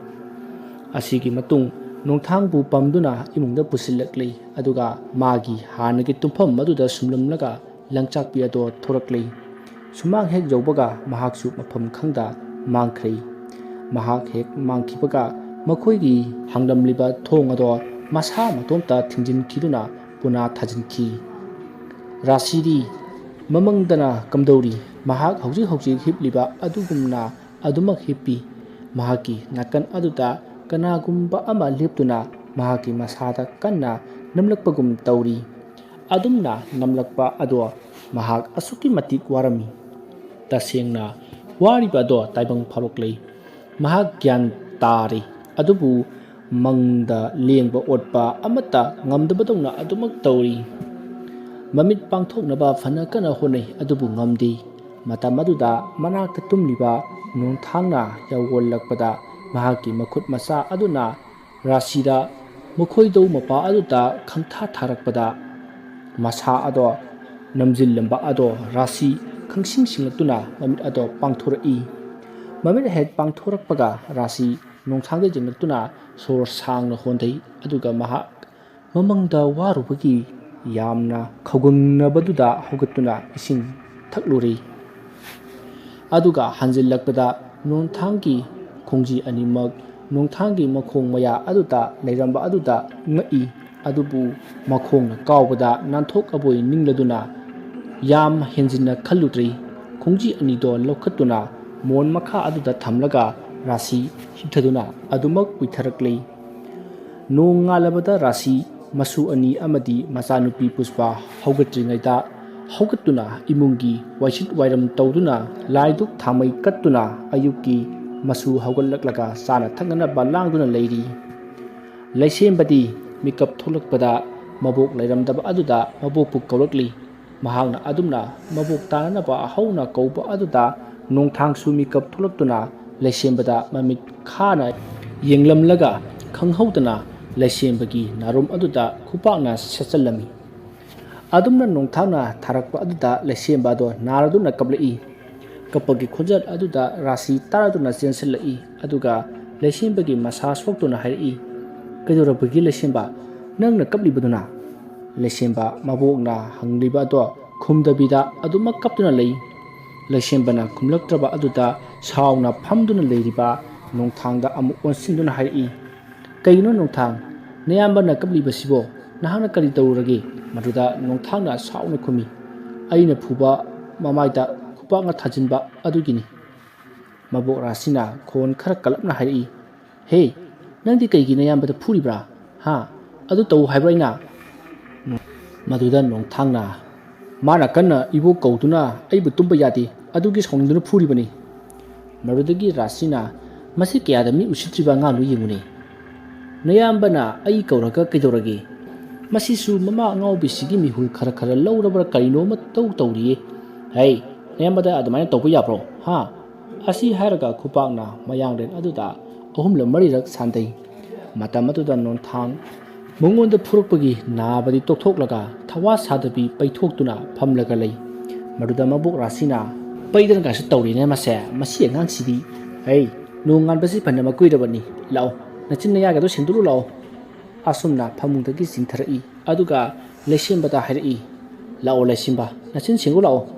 ꯑꯁꯤꯒꯤ ꯃꯇꯨꯡ ꯅꯣꯡꯊꯥꯡꯕꯨ ꯄꯝꯗꯨꯅ ꯏꯃꯨꯡꯗ ꯄꯨꯁꯤꯜꯂꯛꯂꯤ ꯑꯗꯨꯒ ꯃꯥꯒꯤ ꯍꯥꯟꯅꯒꯤ ꯇꯨꯝꯐꯝ ꯑꯗꯨꯗ ꯁꯨꯝꯂꯝꯂꯒ ꯂꯪꯆꯥꯛꯄꯤ ꯑꯗꯣ ꯊꯣꯔꯛꯂꯤ ꯁꯨꯃꯥꯡ ꯍꯦꯛ ꯌꯧꯕꯒ ꯃꯍꯥꯛꯁꯨ ꯃꯐꯝ ꯈꯪꯗ ꯃꯥꯡꯈ꯭ꯔꯦ ꯃꯍꯥꯛ ꯍꯦꯛ ꯃꯥꯡꯈꯤꯕꯒ ꯃꯈꯣꯏꯒꯤ ꯍꯥꯡꯂꯝꯂꯤꯕ ꯊꯣꯡ ꯑꯗꯣ ꯃꯁꯥ ꯃꯇꯣꯝꯇ ꯊꯤꯡꯖꯤꯟꯈꯤꯗꯨꯅ ꯄꯨꯅꯥ ꯊꯥꯖꯤꯟꯈꯤ ꯔꯥꯁꯤꯗꯤ ꯃꯃꯪꯗꯅ ꯀꯝꯗꯧꯔꯤ ꯃꯍꯥꯛ ꯍꯧꯖꯤꯛ ꯍꯧꯖꯤꯛ ꯍꯤꯞꯂꯤꯕ ꯑꯗꯨꯒꯨꯝꯅ ꯑꯗꯨꯃꯛ ꯍꯤꯞꯄꯤ ꯃꯍꯥꯛꯀꯤ ꯅꯥꯀꯟ ꯑꯗꯨꯗ ꯀꯅꯥꯒꯨꯝꯕ ꯑꯃ ꯂꯦꯞꯇꯨꯅ ꯃꯍꯥꯛꯀꯤ ꯃꯁꯥꯗ ꯀꯟꯅ ꯅꯝꯂꯛꯄꯒꯨꯝ ꯇꯧꯔꯤ ꯑꯗꯨꯝꯅ ꯅꯝꯂꯛꯄ ꯑꯗꯣ ꯃꯍꯥꯛ ꯑꯁꯨꯛꯀꯤ ꯃꯇꯤꯛ ꯋꯥꯔꯝꯃꯤ ꯇꯁꯦꯡꯅ ꯋꯥꯔꯤꯕ ꯑꯗꯣ ꯇꯥꯏꯕꯪ ꯐꯥꯎꯔꯛꯂꯦ ꯃꯍꯥꯛ ꯒ꯭ꯌꯥꯟ ꯇꯥꯔꯦ ꯑꯗꯨꯕꯨ ꯃꯪꯗ ꯂꯦꯡꯕ ꯑꯣꯠꯄ ꯑꯃꯠꯇ ꯉꯝꯗꯕꯗꯧꯅ ꯑꯗꯨꯃꯛ ꯇꯧꯔꯤ ꯃꯃꯤꯠ ꯄꯥꯡꯊꯣꯛꯅꯕ ꯐꯅ ꯀꯟꯅ ꯍꯣꯠꯅꯩ ꯑꯗꯨꯕꯨ ꯉꯝꯗꯦ ꯃꯇꯝ ꯑꯗꯨꯗ ꯃꯅꯥꯛꯇ ꯇꯨꯝꯂꯤꯕ ꯅꯣꯡꯊꯥꯡꯅ ꯌꯧꯒꯣꯜꯂꯛꯄꯗ ꯃꯍꯥꯛꯀꯤ ꯃꯈꯨꯠ ꯃꯆꯥ ꯑꯗꯨꯅ ꯔꯥꯁꯤꯗ ꯃꯈꯣꯏꯗꯧ ꯃꯄꯥ ꯑꯗꯨꯗ ꯈꯪꯊꯥ ꯊꯥꯔꯛꯄꯗ ꯃꯁꯥ ꯑꯗꯣ ꯅꯝꯖꯤꯜꯂꯝꯕ ꯑꯗꯣ ꯔꯥꯁꯤ ꯈꯪꯁꯤꯡ ꯁꯤꯡꯂꯛꯇꯨꯅ ꯃꯃꯤꯠ ꯑꯗꯣ ꯄꯥꯡꯊꯣꯔꯛꯏ ꯃꯃꯤꯠ ꯍꯦꯛ ꯄꯥꯡꯊꯣꯔꯛꯄꯒ ꯔꯥꯁꯤ ꯅꯣꯡꯊꯥꯡꯗ ꯌꯦꯡꯂꯛꯇꯨꯅ ꯁꯣꯔ ꯁꯥꯡꯅ ꯍꯣꯟꯊꯩ ꯑꯗꯨꯒ ꯃꯍꯥꯛ ꯃꯃꯪꯗ ꯋꯥꯔꯨꯕꯒꯤ ꯌꯥꯝꯅ ꯈꯧꯒꯪꯅꯕꯗꯨꯗ ꯍꯧꯒꯠꯇꯨꯅ ꯏꯁꯤꯡ ꯊꯛꯂꯨꯔꯦ ꯑꯗꯨꯒ ꯍꯟꯖꯤꯜꯂꯛꯄꯗ ꯅꯣꯡꯊꯥꯡꯒꯤ ꯈꯣꯡꯖꯤ ꯑꯅꯤꯃꯛ ꯅꯣꯡꯊꯥꯡꯒꯤ ꯃꯈꯣꯡ ꯃꯌꯥ ꯑꯗꯨꯗ ꯂꯩꯔꯝꯕ ꯑꯗꯨꯗ ꯉꯛꯏ ꯑꯗꯨꯕꯨ ꯃꯈꯣꯡꯅ ꯀꯥꯎꯕꯗ ꯅꯥꯟꯊꯣꯛ ꯑꯕꯣꯏ ꯅꯤꯡꯂꯗꯨꯅ ꯌꯥꯝ ꯍꯦꯟꯖꯤꯟꯅ ꯈꯜꯂꯨꯗ꯭ꯔꯤ ꯈꯣꯡꯖꯤ ꯑꯅꯤꯗꯣ ꯂꯧꯈꯠꯇꯨꯅ ꯃꯣꯟ ꯃꯈꯥ ꯑꯗꯨꯗ ꯊꯝꯂꯒ ꯔꯥꯁꯤ ꯍꯤꯞꯊꯗꯨꯅ ꯑꯗꯨꯃꯛ ꯎꯏꯊꯔꯛꯂꯤ ꯅꯣꯡ ꯉꯥꯜꯂꯕꯗ ꯔꯥꯁꯤ ꯃꯁꯨ ꯑꯅꯤ ꯑꯃꯗꯤ ꯃꯆꯥꯅꯨꯄꯤ ꯄꯨꯁꯄꯥ ꯍꯧꯒꯠꯇ꯭ꯔꯤꯉꯩꯗ ꯍꯧꯒꯠꯇꯨꯅ ꯏꯃꯨꯡꯒꯤ ꯋꯥꯏꯁꯤꯠ ꯋꯥꯏꯔꯝ ꯇꯧꯗꯨꯅ ꯂꯥꯏꯗꯨꯛ ꯊꯥꯃꯩ ꯀꯠꯇꯨꯅ ꯑꯌꯨꯛꯀꯤ ꯃꯁꯨ ꯍꯧꯒꯠꯂꯛꯂꯒ ꯆꯥꯅ ꯊꯛꯅꯅꯕ ꯂꯥꯡꯗꯨꯅ ꯂꯩꯔꯤ ꯂꯩꯁꯦꯝꯕꯗꯤ ꯃꯤꯀꯞ ꯊꯣꯛꯂꯛꯄꯗ ꯃꯕꯣꯛ ꯂꯩꯔꯝꯗꯕ ꯑꯗꯨꯗ ꯃꯕꯣꯛꯄꯨ ꯀꯧꯔꯛꯂꯤ ꯃꯍꯥꯛꯅ ꯑꯗꯨꯝꯅ ꯃꯕꯣꯛ ꯇꯥꯅꯅꯕ ꯍꯧꯅ ꯀꯧꯕ ꯑꯗꯨꯗ ꯅꯣꯡꯊꯥꯡꯁꯨ ꯃꯤꯀꯞ ꯊꯣꯛꯂꯛꯇꯨꯅ ꯂꯩꯁꯦꯝꯕꯗ ꯃꯃꯤꯠ ꯈꯥꯅ ꯌꯦꯡꯂꯝꯂꯒ ꯈꯪꯍꯧꯗꯅ ꯂꯩꯁꯦꯝꯕꯒꯤ ꯅꯥꯔꯨꯝ ꯑꯗꯨꯗ ꯈꯨꯄꯥꯛꯅ ꯁꯦꯠꯆꯜꯂꯝꯃꯤ ꯑꯗꯨꯝꯅ ꯅꯣꯡꯊꯥꯡꯅ ꯊꯥꯔꯛꯄ ꯑꯗꯨꯗ ꯂꯩꯁꯦꯝꯕ ꯑꯗꯣ ꯅꯥꯔꯗꯨꯅ ꯀꯞꯂꯛꯏ ꯀꯞꯄꯒꯤ ꯈꯣꯟꯖꯦꯜ ꯑꯗꯨꯗ ꯔꯥꯁꯤ ꯇꯥꯔꯗꯨꯅ ꯆꯦꯟꯁꯤꯜꯂꯛꯏ ꯑꯗꯨꯒ ꯂꯩꯁꯦꯝꯕꯒꯤ ꯃꯁꯥ ꯁꯣꯛꯇꯨꯅ ꯍꯥꯏꯔꯛꯏ ꯀꯩꯗꯧꯔꯕꯒꯤ ꯂꯩꯁꯦꯝꯕ ꯅꯪꯅ ꯀꯞꯂꯤꯕꯗꯨꯅ ꯂꯩꯁꯦꯝꯕ ꯃꯕꯣꯛꯅ ꯍꯪꯂꯤꯕ ꯑꯗꯣ ꯈꯨꯝꯗꯕꯤꯗ ꯑꯗꯨꯃꯛ ꯀꯞꯇꯨꯅ ꯂꯩ ꯂꯩꯁꯦꯝꯕꯅ ꯈꯨꯝꯂꯛꯇ꯭ꯔꯕ ꯑꯗꯨꯗ ꯁꯥꯎꯅ ꯐꯝꯗꯨꯅ ꯂꯩꯔꯤꯕ ꯅꯣꯡꯊꯥꯡꯗ ꯑꯃꯨꯛ ꯑꯣꯟꯁꯤꯟꯗꯨꯅ ꯍꯥꯏꯔꯛꯏ ꯀꯩꯒꯤꯅꯣ ꯅꯣꯡꯊꯥꯡ ꯅꯌꯥꯝꯕꯅ ꯀꯞꯂꯤꯕꯁꯤꯕꯣ ꯅꯍꯥꯛꯅ ꯀꯔꯤ ꯇꯧꯔꯨꯔꯒꯦ ꯃꯗꯨꯗ ꯅꯣꯡꯊꯥꯡꯅ ꯁꯥꯎꯅ ꯈꯨꯝꯃꯤ ꯑꯩꯅ ꯐꯨꯕ ꯃꯃꯥꯏꯗ ꯈꯨꯄꯥꯛꯅ ꯊꯥꯖꯤꯟꯕ ꯑꯗꯨꯒꯤꯅꯤ ꯃꯕꯣꯛ ꯔꯥꯁꯤꯅ ꯈꯣꯟ ꯈꯔ ꯀꯜꯂꯞꯅ ꯍꯥꯏꯔꯛꯏ ꯍꯦ ꯅꯪꯗꯤ ꯀꯩꯒꯤ ꯅꯌꯥꯝꯕꯗ ꯐꯨꯔꯤꯕ꯭ꯔꯥ ꯍꯥ ꯑꯗꯨ ꯇꯧ ꯍꯥꯏꯕ꯭ꯔꯥ ꯑꯩꯅ ꯃꯗꯨꯗ ꯅꯣꯡꯊꯥꯡꯅ ꯃꯥꯅ ꯀꯟꯅ ꯏꯕꯣꯛ ꯀꯧꯗꯨꯅ ꯑꯩꯕꯨ ꯇꯨꯝꯕ ꯌꯥꯗꯦ ꯑꯗꯨꯒꯤ ꯁꯥꯎꯅꯤꯡꯗꯨꯅ ꯐꯨꯔꯤꯕꯅꯤ Marudagi Rasina Masi Kayadami Ushitriba Nganu Yimuni Nayambana Ai Kauraka Kidoragi Masisu Mama Ngau Bisigi Mihul Karakara Laurabra Karino Matau Tauri Hey Nayambada Adamana Topuya Pro Ha Asi Haraga Kupagna Mayangren Aduda Ohumla Marirak Sandai Matamatuda Non Tang Mungon the Purpagi Nabadi Toklaga Tawa Sadabi Paitokuna Pamlagalay Maruda Mabuk Rasina Paidan Gasatori Nemase Masi Ngang City Hey Nungan Basi Panama Kuidabani Lao Nachinayaga Sinduru Lao Asumna Pamundagi Sintari Aduga Leshimba Hari Lao Leshimba Nachin Singulao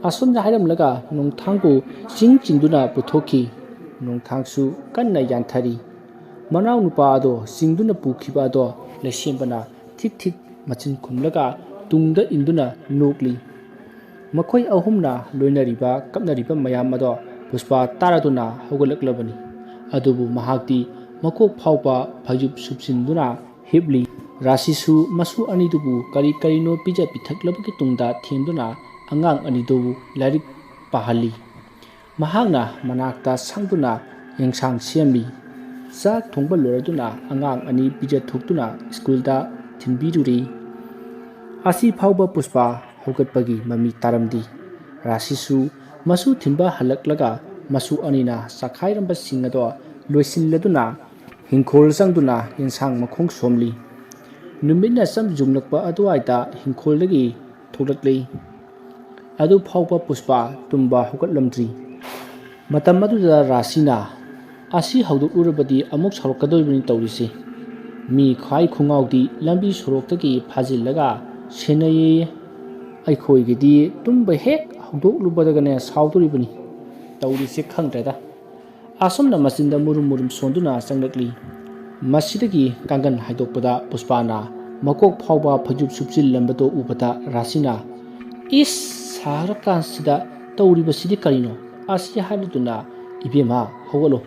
Asumna Haram Laga Nung Tangu Sing Chinduna Putoki Nung Tangsu Kanna Yantari Manau Nupado Singduna Pukibado Leshimbana Tik Tik Machin Kumlaga Tungda Induna Nukli Makoi Ahumna Luina Riba Kapna Riba Mayamado Puspa Taraduna Hogolaklabani Adubu Mahakti Makok Paupa Pajub Subsinduna Hibli Rasisu Masu Anidubu Kari Karino Pija Pitaklabaki Tungda Tienduna Angang Anidubu Larik Pahali Mahagna Manakta Sangduna Yangsang Siamli Sak Tongba Loraduna Angang Ani Pija Tuktuna Skulda Timbiduri Asi Pauba Puspa Hogatpagi Mami Taramdi Rasisu Masu Timba Halaklaga Masu Anina Sakhairamba Singado Luisin Laduna Hinkol Sangduna Yangsang Makong Somli Numina Sam Jumlakpa Aduaita Hinkol Lagi Tolakli Adu Paupa Puspa Tumba Hogatlamdri Matamadu Rasina Asi Hauduk Urabadi Amok Sarokadobini Taurisi Mi Khai Kungaudi Lambi Soroktaki Pazilaga Senaye Aikoi Gidi Tumba Hek Hauduk Lubadagane Sauturibani Taurisi Kangtreda Asumna Masinda Murum Sonduna Sanglakli Masidagi Kangan Haidokpada Puspana Makok Pauba Pajub Subsil Lambato Ubata Rasina Is Sarakan Sida Tauribasidi Karino Asi Hadutuna Ibema Hogalo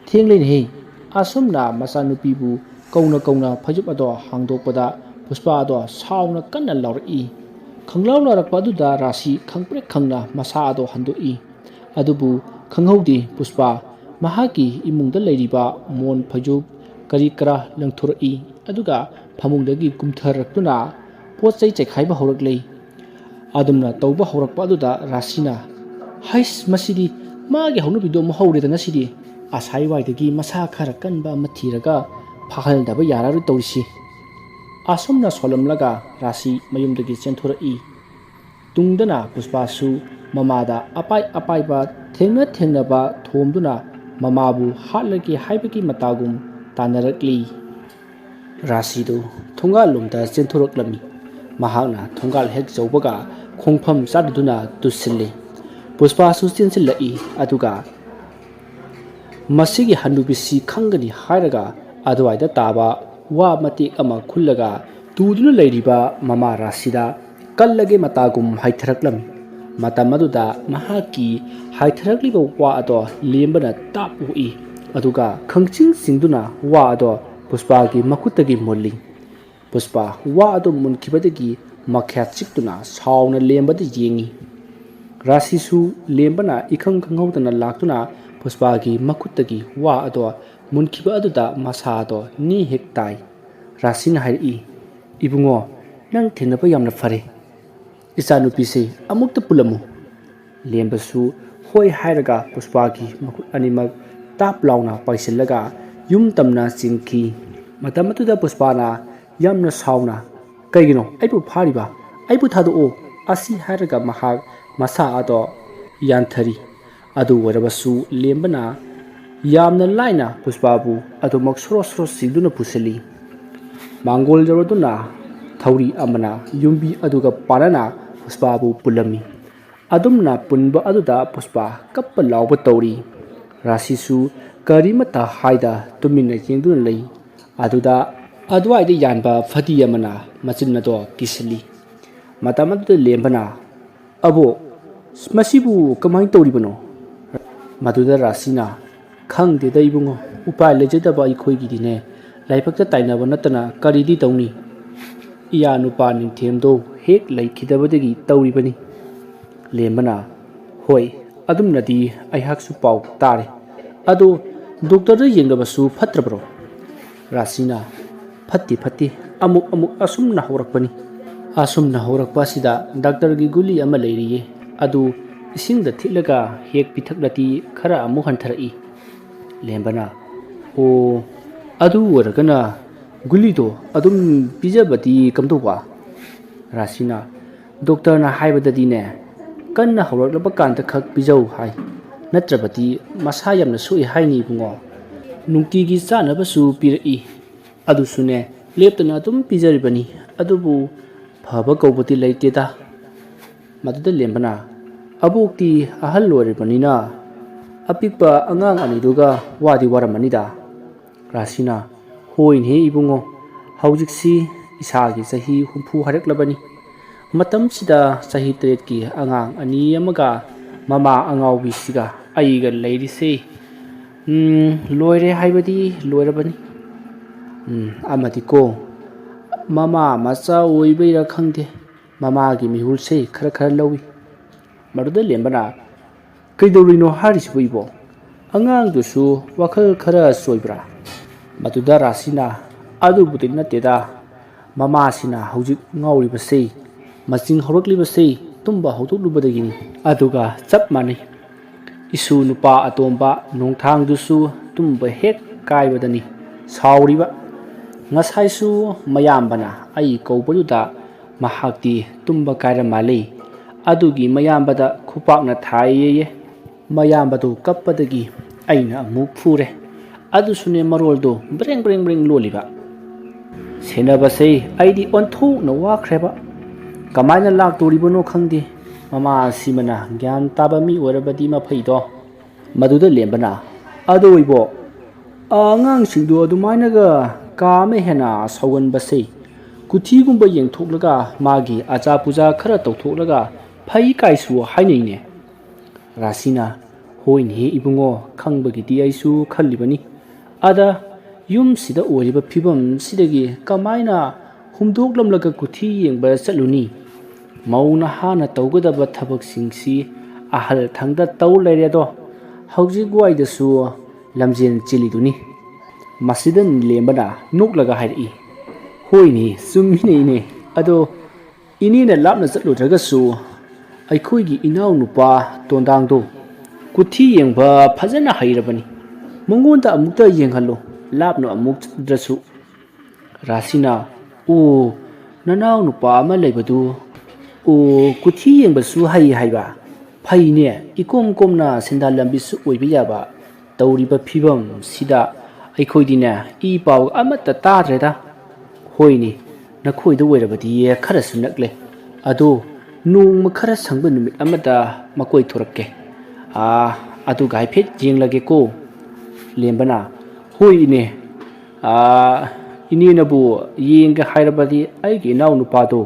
Tingling He Asumna Masanupibu Kauna Pajub Ado Hangdokpada Puspa Ado Sauna Kana Lauri Kanglaw Larakpaduda Rasi Kangpre Kangna Masado Handoi Adubu Kanghaudi Puspa Mahaki Imungda Ladiba Mon Pajub Karikara Langturai Aduga Pamungdagi Kumtharakuna Potsai Chekhaiba Horaklei Adumna Tauba Horakpaduda Rasina Hais Masidi Magi Honubido Mahorida Sidi Asai Waidagi Masakara Kanba Matiraga Pahal Daba Yararu Tausi Asumna Solamlaga Rasi Mayumdagi Centurai Tungdana Puspasu Mamada Apai Ba Tengnaba Thomduna Mamabu Hatlagi Haibaki Matagum Tanarakli Rasidu Tungalumda Centuraklami Mahana Tungal Hek Zobaga Kongpam Saduna Dusili Puspa Sustinsilai Aduga Masigi Handubisi Kangani Hiraga Aduaida Taba Wa Mati Ama Kulaga Tuduna Ladiba Mama Rasida Kallage Matagum Haitaraklami Matamaduda Mahaki Haitarakli Wa Ado Limbana Tap Ui Aduga Kangching Singduna Wa Ado Puspagi Makutagi Molli Puspa Wa Ado Munkibadagi Makat Chiktuna Sauna Lembadi Yengi Rasisu Lembana Ikang Kanghodana Laktuna Puspagi Makutagi Wa Ado Munkiba Aduda Masado Ni Hektai Rasin Hai Ibungo Nang Tinapa Yamna Fare Isanupise Amukta Pulamu Lembasu Hoi Hairaga Puspagi Makut Animal Tap Launa Paisilaga Yum Tamna Sinki Matamatuda Puspana Yamna Sauna Kaigino Aibu Pariba Aibu Tadu O Asi Hairaga Mahag Masa Ado Yantari Adu Warabasu Lembana Yamna Laina Puspabu Adu Maksros Siduna Pusili Mangol Jaroduna Tauri Amana Yumbi Aduga Parana Puspabu Pulami Adumna Punba Aduda Puspa Kapalauba Tauri Rasisu Karimata Haida Tumina Yendunlay Aduda Adwaida Yanba Fati Yamana Machinado Kisili Matamadu Lembana Abo Masibu Kamai Toribano Maduda Rasina Kang de Daibungo Upa Lejadaba Ikoigidine Laipaka Tainaba Natana Karidi Toni Iyanupa Nintemdo Hek Laikidabadagi Tauribani Lembana Hoi ꯑꯗꯨꯝꯅꯗꯤ ꯑꯩꯍꯥꯛꯁꯨ ꯄꯥꯎ ꯇꯥꯔꯦ ꯑꯗꯣ ꯗꯣꯛꯇꯔꯗ ꯌꯦꯡꯂꯕꯁꯨ ꯐꯠꯇ꯭ꯔꯕ꯭ꯔꯣ ꯔꯥꯁꯤꯅ ꯐꯠꯇꯦ ꯑꯃꯨꯛ ꯑꯁꯨꯝꯅ ꯍꯧꯔꯛꯄꯅꯤ ꯑꯁꯨꯝꯅ ꯍꯧꯔꯛꯄ ꯑꯁꯤꯗ ꯗꯥꯛꯇꯔꯒꯤ ꯒꯨꯂꯤ ꯑꯃ ꯂꯩꯔꯤꯌꯦ ꯑꯗꯨ ꯏꯁꯤꯡꯗ ꯊꯤꯠꯂꯒ ꯍꯦꯛ ꯄꯤꯊꯛꯂꯗꯤ ꯈꯔ ꯑꯃꯨꯛ ꯍꯟꯊꯔꯛꯏ ꯂꯦꯝꯕꯅ ꯑꯣ ꯑꯗꯨ ꯑꯣꯏꯔꯒꯅ ꯒꯨꯂꯤꯗꯣ ꯑꯗꯨꯝ ꯄꯤꯖꯕꯗꯤ ꯀꯝꯗꯧꯕ ꯔꯥꯁꯤꯅ ꯗꯣꯛꯇꯔꯅ ꯍꯥꯏꯕꯗꯗꯤꯅꯦ ꯀꯟꯅ ꯍꯧꯔꯛꯂꯕ ꯀꯥꯟꯗ ꯈꯛ ꯄꯤꯖꯧ ꯍꯥꯏ ꯅꯠꯇ꯭ꯔꯕꯗꯤ ꯃꯁꯥ ꯌꯥꯝꯅ ꯁꯣꯛꯏ ꯍꯥꯏꯅꯤ ꯏꯕꯨꯡꯉꯣ ꯅꯨꯡꯇꯤꯒꯤ ꯆꯥꯅꯕꯁꯨ ꯄꯤꯔꯛꯏ ꯑꯗꯨꯁꯨꯅꯦ ꯂꯦꯞꯇꯅ ꯑꯗꯨꯝ ꯄꯤꯖꯔꯤꯕꯅꯤ ꯑꯗꯨꯕꯨ ꯐꯕ ꯀꯧꯕꯗꯤ ꯂꯩꯇꯦꯗ ꯃꯗꯨꯗ ꯂꯦꯝꯕꯅ ꯑꯕꯣꯛꯇꯤ ꯑꯍꯜ ꯑꯣꯏꯔꯤꯕꯅꯤꯅ ꯑꯄꯤꯛꯄ ꯑꯉꯥꯡ ꯑꯅꯤꯗꯨꯒ ꯋꯥꯗꯤ ꯋꯥꯔꯝꯃꯅꯤꯗ ꯔꯥꯁꯤꯅ ꯍꯣꯏꯅꯦ ꯏꯕꯨꯡꯉꯣ ꯍꯧꯖꯤꯛꯁꯤ ꯏꯁꯥꯒꯤ ꯆꯍꯤ 60 ꯍꯥꯏꯔꯛꯂꯕꯅꯤ ꯃꯇꯝꯁꯤꯗ ꯆꯍꯤ 3ꯀꯤ ꯑꯉꯥꯡ ꯑꯅꯤ ꯑꯃꯒ ꯃꯃꯥ ꯑꯉꯥꯎꯕꯤꯁꯤꯒ ꯑꯩꯒ ꯂꯩꯔꯤꯁꯦ ꯂꯣꯏꯔꯦ ꯍꯥꯏꯕꯗꯤ ꯂꯣꯏꯔꯕꯅꯤ ꯑꯃꯗꯤꯀꯣ ꯃꯃꯥ ꯃꯆꯥ ꯑꯣꯏꯕꯩꯔꯥ ꯈꯪꯗꯦ ꯃꯃꯥꯒꯤ ꯃꯤꯍꯨꯜꯁꯦ ꯈꯔ ꯂꯧꯏ ꯃꯗꯨꯗ ꯂꯦꯝꯕꯅ ꯀꯩꯗꯧꯔꯤꯅꯣ ꯍꯥꯏꯔꯤꯁꯤꯕꯨ ꯏꯕꯣ ꯑꯉꯥꯡꯗꯨꯁꯨ ꯋꯥꯈꯜ ꯈꯔ ꯆꯣꯏꯕ꯭ꯔꯥ ꯃꯗꯨꯗ ꯔꯥꯁꯤꯅ ꯑꯗꯨꯕꯨꯗꯤ ꯅꯠꯇꯦꯗ ꯃꯃꯥꯁꯤꯅ ꯍꯧꯖꯤꯛ ꯉꯥꯎꯔꯤꯕꯁꯦ ꯃꯆꯤꯡ ꯍꯧꯔꯛꯂꯤꯕꯁꯦ ꯇꯨꯝꯕ ꯍꯧꯗꯣꯛꯂꯨꯕꯗꯒꯤꯅꯤ ꯑꯗꯨꯒ ꯆꯞ ꯃꯥꯟꯅꯩ ꯏꯁꯨ ꯅꯨꯄꯥ ꯑꯇꯣꯝꯕ ꯅꯣꯡꯊꯥꯡꯗꯨꯁꯨ ꯇꯨꯝꯕ ꯍꯦꯛ ꯀꯥꯏꯕꯗꯅꯤ ꯁꯥꯎꯔꯤꯕ ꯉꯁꯥꯏꯁꯨ ꯃꯌꯥꯝꯕꯅ ꯑꯩ ꯀꯧꯕꯗꯨꯗ ꯃꯍꯥꯛꯇꯤ ꯇꯨꯝꯕ ꯀꯥꯏꯔ ꯃꯥꯜꯂꯤ ꯑꯗꯨꯒꯤ ꯃꯌꯥꯝꯕꯗ ꯈꯨꯄꯥꯛꯅ ꯊꯥꯏꯌꯦꯌꯦ ꯃꯌꯥꯝꯕꯗꯨ ꯀꯞꯄꯗꯒꯤ ꯑꯩꯅ ꯑꯃꯨꯛ ꯐꯨꯔꯦ ꯑꯗꯨꯁꯨꯅꯦ ꯃꯔꯣꯜꯗꯣ ꯕ꯭ꯔꯦꯡ ꯂꯣꯜꯂꯤꯕ ꯁꯦꯟꯅꯕꯁꯦ ꯑꯩꯗꯤ ꯑꯣꯟꯊꯣꯛꯅ ꯋꯥꯈ꯭ꯔꯦꯕ ꯀꯃꯥꯏꯅ ꯂꯥꯛꯇꯣꯔꯤꯕꯅꯣ ꯈꯪꯗꯦ ꯃꯃꯥ ꯑꯁꯤꯃꯅ ꯒ꯭ꯌꯥꯟ ꯇꯥꯕ ꯃꯤ ꯑꯣꯏꯔꯕꯗꯤ ꯃꯐꯩꯗꯣ ꯃꯗꯨꯗ ꯂꯦꯝꯕꯅ ꯑꯗꯣ ꯏꯕꯣ ꯑꯉꯥꯡꯁꯤꯡꯗꯣ ꯑꯗꯨꯃꯥꯏꯅꯒ ꯀꯥ ꯑꯃ ꯍꯦꯟꯅ ꯁꯧꯒꯟꯕꯁꯦ ꯀꯨꯊꯤꯒꯨꯝꯕ ꯌꯦꯡꯊꯣꯛꯂꯒ ꯃꯥꯒꯤ ꯑꯆꯥ ꯄꯨꯖꯥ ꯈꯔ ꯇꯧꯊꯣꯛꯂꯒ ꯐꯩ ꯀꯥꯏꯁꯨ ꯍꯥꯏꯅꯩꯅꯦ ꯔꯥꯁꯤꯅ ꯍꯣꯏꯅꯦ ꯏꯕꯨꯡꯉꯣ ꯈꯪꯕꯒꯤꯗꯤ ꯑꯩꯁꯨ ꯈꯜꯂꯤꯕꯅꯤ ꯑꯗ ꯌꯨꯝꯁꯤꯗ ꯑꯣꯏꯔꯤꯕ ꯐꯤꯕꯝꯁꯤꯗꯒꯤ ꯀꯃꯥꯏꯅ ꯍꯨꯝꯗꯣꯛꯂꯝꯂꯒ ꯀꯨꯊꯤ ꯌꯦꯡꯕ ꯆꯠꯂꯨꯅꯤ ꯃꯧ ꯅꯍꯥꯅ ꯇꯧꯒꯗꯕ ꯊꯕꯛꯁꯤꯡꯁꯤ ꯑꯍꯜ ꯊꯪꯗ ꯇꯧ ꯂꯩꯔꯦꯗꯣ ꯍꯧꯖꯤꯛ ꯋꯥꯏꯗꯁꯨ ꯂꯝꯖꯦꯟ ꯆꯦꯜꯂꯤꯗꯨꯅꯤ ꯃꯁꯤꯗ ꯂꯦꯝꯕꯅ ꯅꯣꯛꯂꯒ ꯍꯥꯏꯔꯛꯏ ꯍꯣꯏꯅꯦ ꯆꯨꯝꯃꯤꯅꯦ ꯏꯅꯦ ꯑꯗꯣ ꯏꯅꯦꯅ ꯂꯥꯞꯅ ꯆꯠꯂꯨꯗ꯭ꯔꯒꯁꯨ ꯑꯩꯈꯣꯏꯒꯤ ꯏꯅꯥꯎꯅꯨꯄꯥ ꯇꯣꯟꯗꯥꯡꯗꯣ ꯀꯨꯊꯤ ꯌꯦꯡꯕ ꯐꯖꯅ ꯍꯩꯔꯕꯅꯤ ꯃꯉꯣꯟꯗ ꯑꯃꯨꯛꯇ ꯌꯦꯡꯍꯜꯂꯣ ꯂꯥꯞꯅ ꯑꯃꯨꯛ ꯆꯠꯇ꯭ꯔꯁꯨ ꯔꯥꯁꯤꯅ ꯑꯣ ꯅꯅꯥꯎ ꯅꯨꯄꯥ ꯑꯃ ꯂꯩꯕꯗꯨ ꯑꯣ ꯀꯨꯊꯤ ꯌꯦꯡꯕꯁꯨ ꯍꯩ ꯍꯥꯏꯕ ꯐꯩꯅꯦ ꯏꯀꯣꯝ ꯀꯣꯝꯅ ꯁꯦꯟꯗꯥꯟ ꯂꯝꯕꯤꯁꯨ ꯑꯣꯏꯕ ꯌꯥꯕ ꯇꯧꯔꯤꯕ ꯐꯤꯕꯝꯁꯤꯗ ꯑꯩꯈꯣꯏꯗꯤꯅꯦ ꯏ ꯄꯥꯎ ꯑꯃꯠꯇ ꯇꯥꯗ꯭ꯔꯦꯗ ꯍꯣꯏꯅꯦ ꯅꯈꯣꯏꯗ ꯑꯣꯏꯔꯕꯗꯤ ꯈꯔꯁꯨ ꯅꯛꯂꯦ ꯑꯗꯣ ꯅꯣꯡꯃ ꯈꯔ ꯁꯪꯕ ꯅꯨꯃꯤꯠ ꯑꯃꯗ ꯃꯀꯣꯏ ꯊꯣꯔꯛꯀꯦ ꯑꯗꯨꯒ ꯍꯥꯏꯐꯦꯠ ꯌꯦꯡꯂꯒꯦꯀꯣ ꯂꯦꯝꯕꯅ ꯍꯣꯏ ꯏꯅꯦ ꯏꯅꯦꯅꯕꯨ ꯌꯦꯡꯒꯦ ꯍꯥꯏꯔꯕꯗꯤ ꯑꯩꯒꯤ ꯏꯅꯥꯎ ꯅꯨꯄꯥꯗꯣ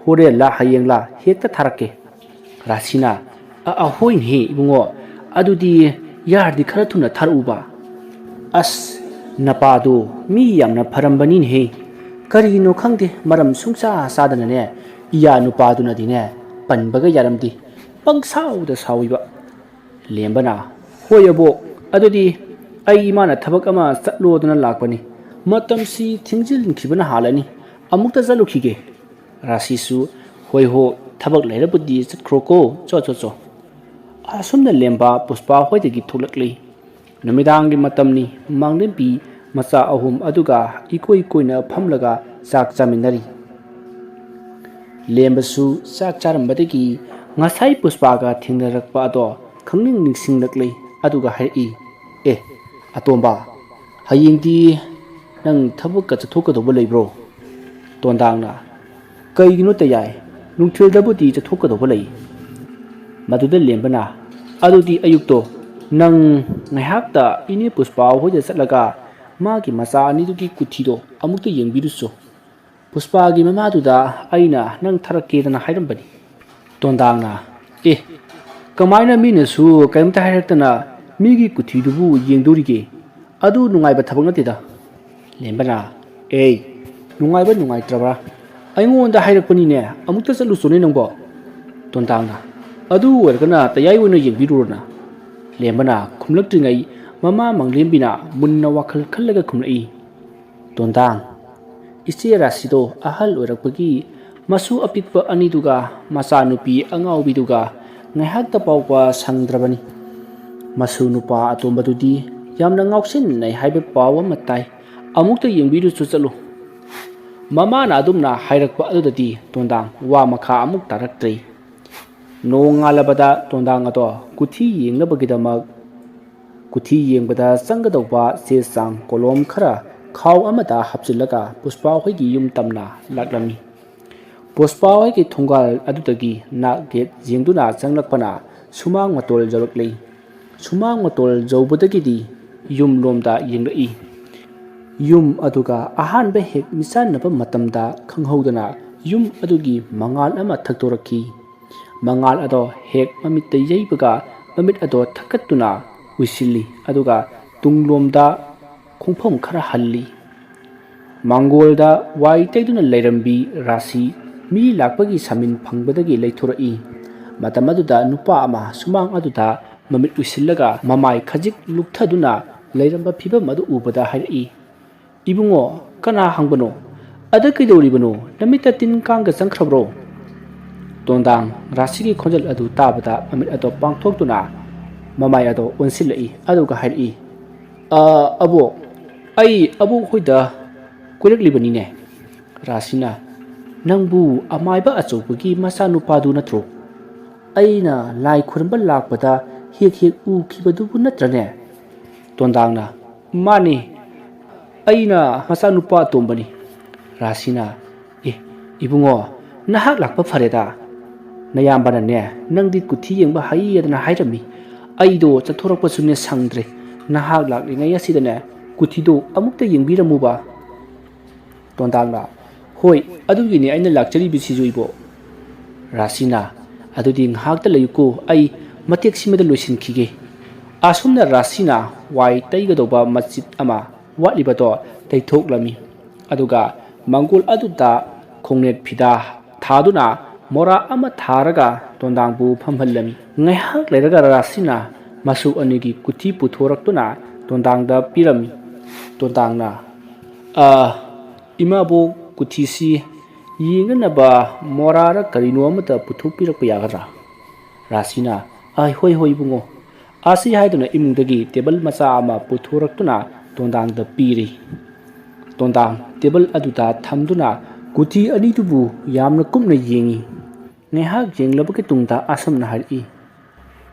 ꯍꯣꯔꯦꯟꯂꯥ ꯍꯌꯦꯡꯂꯥ ꯍꯦꯛꯇ ꯊꯥꯔꯛꯀꯦ ꯔꯥꯁꯤꯅ ꯍꯣꯏꯅꯦ ꯏꯕꯨꯡꯉꯣ ꯑꯗꯨꯗꯤ ꯌꯥꯔꯗꯤ ꯈꯔ ꯊꯨꯅ ꯊꯥꯔꯛꯎꯕ ꯑꯁ ꯅꯄꯥꯗꯣ ꯃꯤ ꯌꯥꯝꯅ ꯐꯔꯝꯕꯅꯤꯅꯦꯍꯦ ꯀꯔꯤꯒꯤꯅꯣ ꯈꯪꯗꯦ ꯃꯔꯝ ꯁꯨꯡꯆꯥ ꯆꯥꯗꯅꯅꯦ ꯏꯌꯥ ꯅꯨꯄꯥꯗꯨꯅꯗꯤꯅꯦ ꯄꯟꯕꯒ ꯌꯥꯔꯝꯗꯦ ꯄꯪꯁꯥꯎꯗ ꯁꯥꯎꯏꯕ ꯂꯦꯝꯕꯅ ꯍꯣꯏ ꯑꯕꯣꯛ ꯑꯗꯨꯗꯤ ꯑꯩ ꯏꯃꯥꯅ ꯊꯕꯛ ꯑꯃ ꯆꯠꯂꯣꯗꯅ ꯂꯥꯛꯄꯅꯤ ꯃꯇꯝꯁꯤ ꯊꯦꯡꯖꯤꯟꯈꯤꯕꯅ ꯍꯥꯜꯂꯅꯤ ꯑꯃꯨꯛꯇ ꯆꯠꯂꯨꯈꯤꯒꯦ ꯔꯥꯁꯤꯁꯨ ꯍꯣꯏ ꯊꯕꯛ ꯂꯩꯔꯕꯨꯗꯤ ꯆꯠꯈ꯭ꯔꯣꯀꯣ ꯆꯣ ꯑꯁꯨꯝꯅ ꯂꯦꯝꯕ ꯄꯨꯁꯄꯥ ꯍꯣꯏꯗꯒꯤ ꯊꯣꯛꯂꯛꯂꯤ ꯅꯨꯃꯤꯗꯥꯡꯒꯤ ꯃꯇꯝꯅꯤ ꯃꯥꯡꯂꯦꯝꯄꯤ ꯃꯆꯥ ꯑꯍꯨꯝ ꯑꯗꯨꯒ ꯏꯀꯣꯏ ꯀꯣꯏꯅ ꯐꯝꯂꯒ ꯆꯥꯛ ꯆꯥꯃꯤꯟꯅꯔꯤ ꯂꯦꯝꯕꯁꯨ ꯆꯥꯛ ꯆꯥꯔꯝꯕꯗꯒꯤ ꯉꯁꯥꯏ ꯄꯨꯁꯄꯥꯒ ꯊꯦꯡꯅꯔꯛꯄ ꯑꯗꯣ ꯈꯪꯅꯤꯡ ꯅꯤꯡꯁꯤꯡꯂꯛꯂꯤ ꯑꯗꯨꯒ ꯍꯥꯏꯔꯛꯏ ꯑꯇꯣꯝꯕ ꯍꯌꯦꯡꯗꯤ ꯅꯪ ꯊꯕꯛꯀ ꯆꯠꯊꯣꯛꯀꯗꯧꯕ ꯂꯩꯕ꯭ꯔꯣ ꯇꯣꯟꯗꯥꯡꯅ ꯀꯩꯒꯤꯅꯣ ꯇꯌꯥꯏ ꯅꯨꯡꯊꯤꯜꯗꯕꯨꯗꯤ ꯆꯠꯊꯣꯛꯀꯗꯧꯕ ꯂꯩ ꯃꯗꯨꯗ ꯂꯦꯝꯕꯅ ꯑꯗꯨꯗꯤ ꯑꯌꯨꯛꯇꯣ ꯅꯪ ꯉꯥꯏꯍꯥꯛꯇ ꯏꯅꯦ ꯄꯨꯁꯄꯥ ꯍꯣꯏꯗ ꯆꯠꯂꯒ ꯃꯥꯒꯤ ꯃꯆꯥ ꯑꯅꯤꯗꯨꯒꯤ ꯀꯨꯊꯤꯗꯣ ꯑꯃꯨꯛꯇ ꯌꯦꯡꯕꯤꯔꯨꯆꯣ ꯄꯨꯁꯄꯥꯒꯤ ꯃꯃꯥꯗꯨꯗ ꯑꯩꯅ ꯅꯪ ꯊꯥꯔꯛꯀꯦꯗꯅ ꯍꯥꯏꯔꯝꯕꯅꯤ ꯇꯣꯟꯗꯥꯡꯅ ꯀꯃꯥꯏꯅ ꯃꯤꯅꯁꯨ ꯀꯔꯤꯝꯇ ꯍꯥꯏꯔꯛꯇꯅ ꯃꯤꯒꯤ ꯀꯨꯊꯤꯗꯨꯕꯨ ꯌꯦꯡꯗꯣꯔꯤꯒꯦ ꯑꯗꯨ ꯅꯨꯡꯉꯥꯏꯕ ꯊꯕꯛ ꯅꯠꯇꯦꯗ ꯂꯦꯝꯕꯅ ꯅꯨꯡꯉꯥꯏꯕ ꯅꯨꯡꯉꯥꯏꯇ꯭ꯔꯕ꯭ꯔꯥ ꯑꯩꯉꯣꯟꯗ ꯍꯥꯏꯔꯛꯄꯅꯤꯅꯦ ꯑꯃꯨꯛꯇ ꯆꯠꯂꯨꯆꯣꯅꯦ ꯅꯪꯕꯣ ꯇꯣꯟꯗꯥꯡꯅ ꯑꯗꯨ ꯑꯣꯏꯔꯒꯅ ꯇꯌꯥꯏ ꯑꯣꯏꯅ ꯌꯦꯡꯕꯤꯔꯨꯔꯣꯅ ꯂꯦꯝꯕꯅ ꯈꯨꯝꯂꯛꯇ꯭ꯔꯤꯉꯩ ꯃꯃꯥ ꯃꯪꯂꯦꯝꯕꯤꯅ ꯃꯨꯟꯅ ꯋꯥꯈꯜ ꯈꯜꯂꯒ ꯈꯨꯝꯂꯛꯏ ꯇꯣꯟꯗꯥꯡ ꯏꯆꯦ ꯔꯥꯁꯤꯗꯣ ꯑꯍꯜ ꯑꯣꯏꯔꯛꯄꯒꯤ ꯃꯁꯨ ꯑꯄꯤꯛꯄ ꯑꯅꯤꯗꯨꯒ ꯃꯆꯥꯅꯨꯄꯤ ꯑꯉꯥꯎꯕꯤꯗꯨꯒ ꯉꯥꯏꯍꯥꯛꯇ ꯐꯥꯎꯕ ꯁꯪꯗ꯭ꯔꯕꯅꯤ ꯃꯁꯨ ꯅꯨꯄꯥ ꯑꯇꯣꯝꯕꯗꯨꯗꯤ ꯌꯥꯝꯅ ꯉꯥꯎꯁꯤꯟꯅꯩ ꯍꯥꯏꯕ ꯄꯥꯎ ꯑꯃ ꯇꯥꯏ ꯑꯃꯨꯛꯇ ꯌꯦꯡꯕꯤꯔꯨꯆꯣ ꯆꯠꯂꯨ ꯃꯃꯥꯅ ꯑꯗꯨꯝꯅ ꯍꯥꯏꯔꯛꯄ ꯑꯗꯨꯗꯗꯤ ꯇꯣꯟꯗꯥꯡ ꯋꯥ ꯃꯈꯥ ꯑꯃꯨꯛ ꯇꯥꯔꯛꯇ꯭ꯔꯤ ꯅꯣꯡꯉꯥꯜꯂꯕꯗ ꯇꯣꯟꯗꯥꯡ ꯑꯗꯣ ꯀꯨꯊꯤ ꯌꯦꯡꯕꯗ ꯆꯪꯒꯗꯧꯕ ꯆꯦ ꯆꯥꯡ ꯀꯣꯂꯣꯝ ꯈꯔ ꯈꯥꯎ ꯑꯃꯗ ꯍꯥꯞꯆꯤꯜꯂꯒ ꯄꯨꯁꯄꯥ ꯍꯣꯏꯒꯤ ꯌꯨꯝ ꯇꯝꯅ ꯂꯥꯛꯂꯝꯃꯤ ꯄꯨꯁꯄꯥ ꯍꯣꯏꯒꯤ ꯊꯣꯡꯒꯥꯜ ꯑꯗꯨꯗꯒꯤ ꯅꯥꯛ ꯒꯦꯠ ꯌꯦꯡꯗꯨꯅ ꯆꯪꯂꯛꯄꯅ ꯁꯨꯃꯥꯡ ꯃꯇꯣꯜ ꯌꯧꯔꯛꯂꯤ ꯁꯨꯃꯥꯡ ꯃꯇꯣꯜ ꯌꯧꯕꯗꯒꯤꯗꯤ ꯌꯨꯝ ꯂꯣꯝꯗ ꯌꯦꯡꯂꯛꯏ ꯌꯨꯝ ꯑꯗꯨꯒ ꯑꯍꯥꯟꯕ ꯍꯦꯛ ꯃꯤꯆꯥꯟꯅꯕ ꯃꯇꯝꯗ ꯈꯪꯍꯧꯗꯅ ꯌꯨꯝ ꯑꯗꯨꯒꯤ ꯃꯉꯥꯜ ꯑꯃ ꯊꯛꯇꯣꯔꯛꯈꯤ ꯃꯉꯥꯜ ꯑꯗꯣ ꯍꯦꯛ ꯃꯃꯤꯠꯇ ꯌꯩꯕꯒ ꯃꯃꯤꯠ ꯑꯗꯣ ꯊꯛꯀꯠꯇꯨꯅ ꯎꯏꯁꯤꯜꯂꯤ ꯑꯗꯨꯒ ꯇꯨꯡꯂꯣꯝꯗ ꯈꯣꯡꯐꯝ ꯈꯔ ꯍꯜꯂꯤ ꯃꯥꯡꯒꯣꯜꯗ ꯋꯥꯏ ꯇꯩꯗꯨꯅ ꯂꯩꯔꯝꯕꯤ ꯔꯥꯁꯤ ꯃꯤ ꯂꯥꯛꯄꯒꯤ ꯁꯃꯤꯟ ꯐꯪꯕꯗꯒꯤ ꯂꯩꯊꯣꯔꯛꯏ ꯃꯇꯝ ꯑꯗꯨꯗ ꯅꯨꯄꯥ ꯑꯃ ꯁꯨꯃꯥꯡ ꯑꯗꯨꯗ ꯃꯃꯤꯠ ꯎꯏꯁꯤꯜꯂꯒ ꯃꯃꯥꯏ ꯈꯖꯤꯛ ꯂꯨꯛꯊꯗꯨꯅ ꯂꯩꯔꯝꯕ ꯐꯤꯕꯝ ꯑꯗꯨ ꯎꯕꯗ ꯍꯥꯏꯔꯛꯏ ꯏꯕꯨꯡꯉꯣ ꯀꯅꯥ ꯍꯪꯕꯅꯣ ꯑꯗ ꯀꯩꯗꯧꯔꯤꯕꯅꯣ ꯅꯃꯤꯠꯇ ꯇꯤꯟ ꯀꯥꯡꯒ ꯆꯪꯈ꯭ꯔꯕ꯭ꯔꯣ ꯇꯣꯟꯗꯥꯡ ꯔꯥꯁꯤꯒꯤ ꯈꯣꯟꯖꯦꯜ ꯑꯗꯨ ꯇꯥꯕꯗ ꯃꯃꯤꯠ ꯑꯗꯣ ꯄꯥꯡꯊꯣꯛꯇꯨꯅ ꯃꯃꯥꯏ ꯑꯗꯣ ꯑꯣꯟꯁꯤꯜꯂꯛꯏ ꯑꯗꯨꯒ ꯍꯥꯏꯔꯛꯏ ꯑꯕꯣꯛ ꯑꯩ ꯑꯕꯣꯛ ꯍꯣꯏꯗ ꯀꯣꯏꯔꯛꯂꯤꯕꯅꯤꯅꯦ ꯔꯥꯁꯤꯅ ꯅꯪꯕꯨ ꯑꯃꯥꯏꯕ ꯑꯆꯧꯕꯒꯤ ꯃꯆꯥꯅꯨꯄꯥꯗꯨ ꯅꯠꯇ꯭ꯔꯣ ꯑꯩꯅ ꯂꯥꯏ ꯈꯨꯔꯨꯝꯕ ꯂꯥꯛꯄꯗ ꯍꯦꯛ ꯍꯦꯛ ꯎꯈꯤꯕꯗꯨꯕꯨ ꯅꯠꯇ꯭ꯔꯅꯦ ꯇꯣꯟꯗꯥꯡꯅ ꯃꯥꯅꯤ ꯑꯩꯅ ꯃꯆꯥꯅꯨꯄꯥ ꯑꯇꯣꯝꯕꯅꯤ ꯔꯥꯁꯤꯅ ꯏꯕꯨꯡꯉꯣ ꯅꯍꯥꯛ ꯂꯥꯛꯄ ꯐꯔꯦꯗ ꯅꯌꯥꯝꯕꯅꯅꯦ ꯅꯪꯗꯤ ꯀꯨꯊꯤ ꯌꯦꯡꯕ ꯍꯩꯌꯦꯗꯅ ꯍꯥꯏꯔꯝꯃꯤ ꯑꯩꯗꯣ ꯆꯠꯊꯣꯔꯛꯄꯁꯨꯅꯦ ꯁꯪꯗ꯭ꯔꯦ ꯅꯍꯥꯛ ꯂꯥꯛꯂꯤꯉꯩ ꯑꯁꯤꯗꯅꯦ ꯀꯨꯊꯤꯗꯣ ꯑꯃꯨꯛꯇ ꯌꯦꯡꯕꯤꯔꯝꯃꯨꯕ ꯇꯣꯟꯗꯥꯡꯅ ꯍꯣꯏ ꯑꯗꯨꯒꯤꯅꯦ ꯑꯩꯅ ꯂꯥꯛꯆꯔꯤꯕꯁꯤꯁꯨ ꯏꯕꯣ ꯔꯥꯁꯤꯅ ꯑꯗꯨꯗꯤ ꯉꯥꯏꯍꯥꯛꯇ ꯂꯩꯌꯨꯀꯣ ꯑꯩ ꯃꯇꯦꯛꯁꯤꯃꯗ ꯂꯣꯏꯁꯤꯟꯈꯤꯒꯦ ꯑꯁꯨꯝꯅ ꯔꯥꯁꯤꯅ ꯋꯥꯏ ꯇꯩꯒꯗꯧꯕ ꯃꯆꯤꯠ ꯑꯃ ꯋꯥꯠꯂꯤꯕꯗꯣ ꯇꯩꯊꯣꯛꯂꯝꯃꯤ ꯑꯗꯨꯒ ꯃꯥꯡꯒꯣꯜ ꯑꯗꯨꯗ ꯈꯣꯡꯅꯦꯠ ꯐꯤꯗꯥ ꯊꯥꯗꯨꯅ ꯃꯣꯔꯥ ꯑꯃ ꯊꯥꯔꯒ ꯇꯣꯟꯗꯥꯡꯕꯨ ꯐꯝꯍꯜꯂꯝꯃꯤ ꯉꯥꯏꯍꯥꯛ ꯂꯩꯔꯒ ꯔꯥꯁꯤꯅ ꯃꯁꯨ ꯑꯅꯤꯒꯤ ꯀꯨꯊꯤ ꯄꯨꯊꯣꯔꯛꯇꯨꯅ ꯇꯣꯟꯗꯥꯡꯗ ꯄꯤꯔꯝꯃꯤ ꯇꯣꯟꯗꯥꯡꯅ ꯏꯃꯥꯕꯣꯛ ꯀꯨꯊꯤꯁꯤ ꯌꯦꯡꯅꯅꯕ ꯃꯣꯔꯥꯔ ꯀꯔꯤꯅꯣ ꯑꯃꯇ ꯄꯨꯊꯣꯛꯄꯤꯔꯛꯄ ꯌꯥꯒꯗ꯭ꯔꯥ ꯔꯥꯁꯤꯅ ꯍꯣꯏ ꯏꯕꯨꯡꯉꯣ ꯑꯁꯤ ꯍꯥꯏꯗꯨꯅ ꯏꯃꯨꯡꯗꯒꯤ ꯇꯦꯕꯜ ꯃꯆꯥ ꯑꯃ ꯄꯨꯊꯣꯔꯛꯇꯨꯅ ꯇꯣꯟꯗꯥꯡꯗ ꯄꯤꯔꯤ ꯇꯣꯟꯗꯥꯡ ꯇꯦꯕꯜ ꯑꯗꯨꯗ ꯊꯝꯗꯨꯅ ꯀꯨꯊꯤ ꯑꯅꯤꯗꯨꯕꯨ ꯌꯥꯝꯅ ꯀꯨꯞꯅ ꯌꯦꯡꯉꯤ ꯉꯥꯏꯍꯥꯛ ꯌꯦꯡꯂꯕꯒꯤ ꯇꯨꯡꯗ ꯑꯁꯨꯝꯅ ꯍꯥꯏꯔꯛꯏ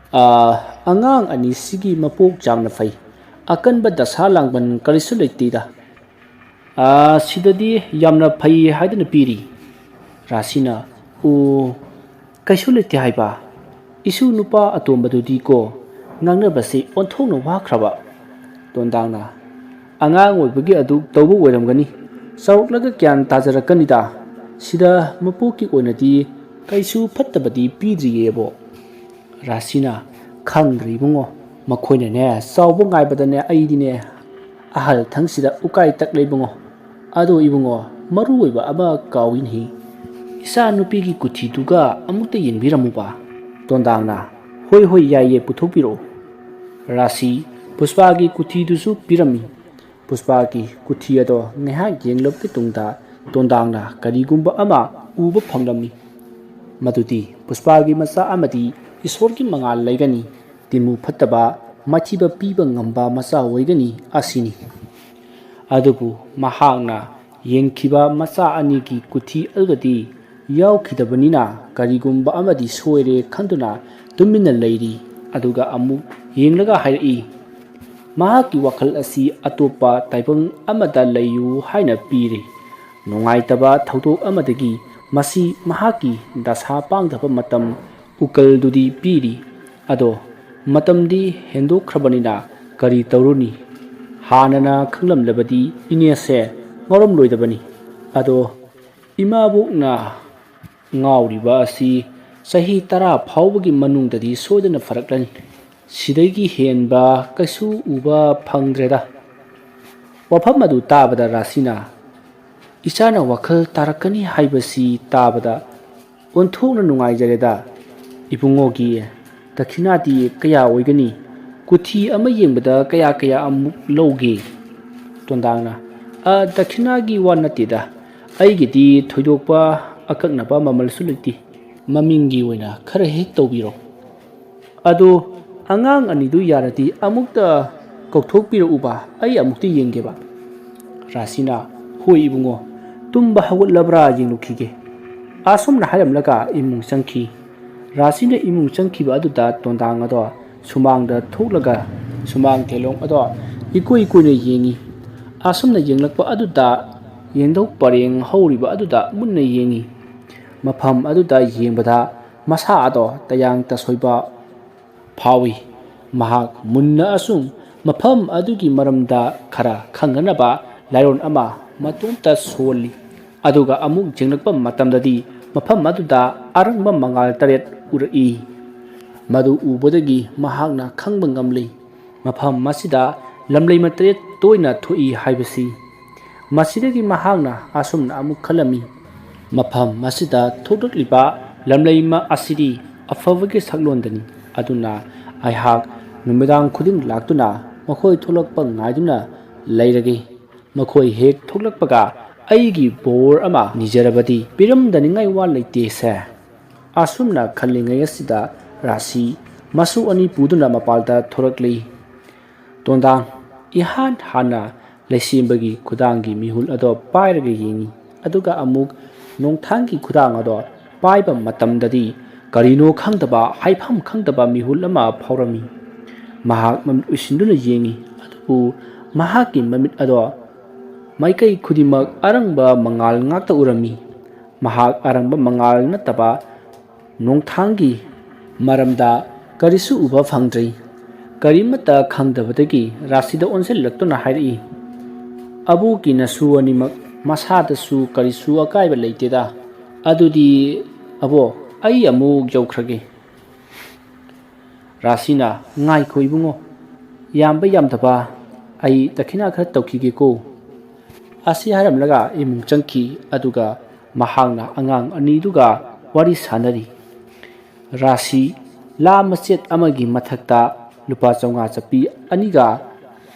ꯑꯉꯥꯡ ꯑꯅꯤꯁꯤꯒꯤ ꯃꯄꯣꯛ ꯌꯥꯝꯅ ꯐꯩ ꯑꯀꯟꯕ ꯗꯁꯥ ꯂꯥꯡꯕꯟ ꯀꯔꯤꯁꯨ ꯂꯩꯇꯦꯗ ꯁꯤꯗꯗꯤ ꯌꯥꯝꯅ ꯐꯩ ꯍꯥꯏꯗꯨꯅ ꯄꯤꯔꯤ ꯔꯥꯁꯤꯅ ꯀꯩꯁꯨ ꯂꯩꯇꯦ ꯍꯥꯏꯕ ꯏꯁꯨ ꯅꯨꯄꯥ ꯑꯇꯣꯝꯕꯗꯨꯗꯤ ꯀꯣ ꯉꯥꯡꯅꯕꯁꯤ ꯑꯣꯟꯊꯣꯛꯅ ꯋꯥꯈ꯭ꯔꯕ ꯇꯣꯟꯗꯥꯡꯅ ꯑꯉꯥꯡ ꯑꯣꯏꯕꯒꯤ ꯑꯗꯨ ꯇꯧꯕ ꯑꯣꯏꯔꯝꯒꯅꯤ ꯆꯥꯎꯔꯛꯂꯒ ꯒ꯭ꯌꯥꯟ ꯇꯥꯖꯔꯛꯀꯅꯤꯗ ꯁꯤꯗ ꯃꯄꯣꯛꯀꯤ ꯑꯣꯏꯅꯗꯤ ꯀꯩꯁꯨ ꯐꯠꯇꯕꯗꯤ ꯄꯤꯗ꯭ꯔꯤꯌꯦꯕꯣ ꯔꯥꯁꯤꯅ ꯈꯪꯗ꯭ꯔꯦ ꯏꯕꯨꯡꯉꯣ ꯃꯈꯣꯏꯅꯅꯦ ꯆꯥꯎꯕ ꯉꯥꯏꯕꯗꯅꯦ ꯑꯩꯗꯤꯅꯦ ꯑꯍꯜ ꯊꯪꯁꯤꯗ ꯎꯀꯥꯏ ꯇꯛꯂꯦ ꯏꯕꯨꯡꯉꯣ ꯑꯗꯣ ꯏꯕꯨꯡꯉꯣ ꯃꯔꯨ ꯑꯣꯏꯕ ꯑꯃ ꯀꯥꯎꯏꯅꯤ ꯏꯆꯥ ꯅꯨꯄꯤꯒꯤ ꯀꯨꯊꯤꯗꯨꯒ ꯑꯃꯨꯛꯇ ꯌꯦꯡꯕꯤꯔꯝꯃꯨꯕ ꯇꯣꯟꯗꯥꯡꯅ ꯍꯣꯏ ꯌꯥꯏꯌꯦ ꯄꯨꯊꯣꯛꯄꯤꯔꯛꯑꯣ ꯔꯥꯁꯤ ꯄꯨꯁꯄꯥꯒꯤ ꯀꯨꯊꯤꯗꯨꯁꯨ ꯄꯤꯔꯝꯃꯤ ꯄꯨꯁꯄꯥꯒꯤ ꯀꯨꯊꯤ ꯑꯗꯣ ꯉꯥꯏꯍꯥꯛ ꯌꯦꯡꯂꯕꯒꯤ ꯇꯨꯡꯗ ꯇꯣꯟꯗꯥꯡꯅ ꯀꯔꯤꯒꯨꯝꯕ ꯑꯃ ꯎꯕ ꯐꯪꯂꯝꯃꯤ ꯃꯗꯨꯗꯤ ꯄꯨꯁꯄꯥꯒꯤ ꯃꯆꯥ ꯑꯃꯗꯤ ꯏꯁꯣꯔꯒꯤ ꯃꯉꯥꯜ ꯂꯩꯒꯅꯤ ꯇꯤꯟꯃꯨ ꯐꯠꯇꯕ ꯃꯊꯤꯕ ꯄꯤꯕ ꯉꯝꯕ ꯃꯆꯥ ꯑꯣꯏꯒꯅꯤ ꯑꯁꯤꯅꯤ ꯑꯗꯨꯕꯨ ꯃꯍꯥꯛꯅ ꯌꯦꯡꯈꯤꯕ ꯃꯆꯥ ꯑꯅꯤꯒꯤ ꯀꯨꯊꯤ ꯑꯗꯨꯗꯤ ꯌꯥꯎꯈꯤꯗꯕꯅꯤꯅ ꯀꯔꯤꯒꯨꯝꯕ ꯑꯃꯗꯤ ꯁꯣꯏꯔꯦ ꯈꯟꯗꯨꯅ ꯇꯨꯃꯤꯟꯅ ꯂꯩꯔꯤ ꯑꯗꯨꯒ ꯑꯃꯨꯛ ꯌꯦꯡꯂꯒ ꯍꯥꯏꯔꯛꯏ ꯃꯍꯥꯛꯀꯤ ꯋꯥꯈꯜ ꯑꯁꯤ ꯑꯇꯣꯞꯄ ꯇꯥꯏꯕꯪ ꯑꯃꯗ ꯂꯩꯌꯨ ꯍꯥꯏꯅ ꯄꯤꯔꯤ ꯅꯨꯡꯉꯥꯏꯇꯕ ꯊꯧꯗꯣꯛ ꯑꯃꯗꯒꯤ ꯃꯁꯤ ꯃꯍꯥꯛꯀꯤ ꯗꯁꯥ ꯄꯥꯡꯗꯕ ꯃꯇꯝ ꯎꯀꯜꯗꯨꯗꯤ ꯄꯤꯔꯤ ꯑꯗꯣ ꯃꯇꯝꯗꯤ ꯍꯦꯟꯗꯣꯛꯈ꯭ꯔꯕꯅꯤꯅ ꯀꯔꯤ ꯇꯧꯔꯨꯅꯤ ꯍꯥꯟꯅꯅ ꯈꯪꯂꯝꯂꯕꯗꯤ ꯏꯅꯦꯁꯦ ꯉꯥꯎꯔꯝꯂꯣꯏꯗꯕꯅꯤ ꯑꯗꯣ ꯏꯃꯥꯕꯣꯛꯅ ꯉꯥꯎꯔꯤꯕ ꯑꯁꯤ ꯆꯍꯤ 10 ꯐꯥꯎꯕꯒꯤ ꯃꯅꯨꯡꯗꯗꯤ ꯁꯣꯏꯗꯅ ꯐꯔꯛꯂꯅꯤ ꯁꯤꯗꯒꯤ ꯍꯦꯟꯕ ꯀꯩꯁꯨ ꯎꯕ ꯐꯪꯗ꯭ꯔꯦꯗ ꯋꯥꯐꯝ ꯑꯗꯨ ꯇꯥꯕꯗ ꯔꯥꯁꯤꯅ ꯏꯆꯥꯅ ꯋꯥꯈꯜ ꯇꯥꯔꯛꯀꯅꯤ ꯍꯥꯏꯕꯁꯤ ꯇꯥꯕꯗ ꯑꯣꯟꯊꯣꯛꯅ ꯅꯨꯡꯉꯥꯏꯖꯔꯦꯗ Ibungogi dakhinati kaya oigani kuthi ama yengbada kaya amuk loge tondangna dakhinagi wa natida aigidi thoidokpa akaknaba mamal suliti mamingi oina khara hek tawbiro ado angang anidu yarati amukta kokthokpiro uba ai amukti yengeba rasina hoi ibungo tumba hawutlabra yenglukhige asumna haramlaga imung changki rasina imung changkiba aduda tondang ado sumangda thoklaga sumang thelong ado ikoi koine yengi asumna yenglakpa aduda yengdau pareng hawriba aduda munna yengi mafam aduda yengbada masa ado tayang tasoiba phawi mahak munna asum mafam adugi maramda khara khanganaba lairon ama matumta soli aduga amuk jenglakpa matamdadi mafam aduda arangba mangal taret urai madu ubodagi mahakna khangba ngamli mafam masida lamlei matret toina thoi haibasi masidagi mahakna asumna amuk khalami mafam masida thodokliba lamlei ma asidi afawagi saklondani aduna aihak numidang khuding laktuna makhoi tholakpa ngaiduna leiragi makhoi hek thoklakpaga aigi bor ama nijarabadi piramdani ngai wa leite se asumna khalingai asida rasi masu ani puduna mapalta thorakli tondang ihan hana leisimbagi khudangi mihul ado pairaga yengi aduga amuk nongthangi khudang ado paiba matamdadi karino khangdaba haifam khangdaba mihul ama phaurami mahak mamit usinduna yengi adu mahaki mamit ado maikai khudimak arangba mangal ngakta urami mahak arangba mangal nataba nongthangi maramda karisu uba phangdrei karimata khangdabadagi rasida onsel laktuna hairi abu ki nasu animak masada su karisu akaiba leiteda adudi abo ai amuk jaukrage rasina ngai khoibungo yamba yamdaba ai dakhina khar tawkhige ko asi haramlaga imung changki aduga mahangna angang aniduga wari sanari rasi la machet amagi mathakta lupa chawnga chapi aniga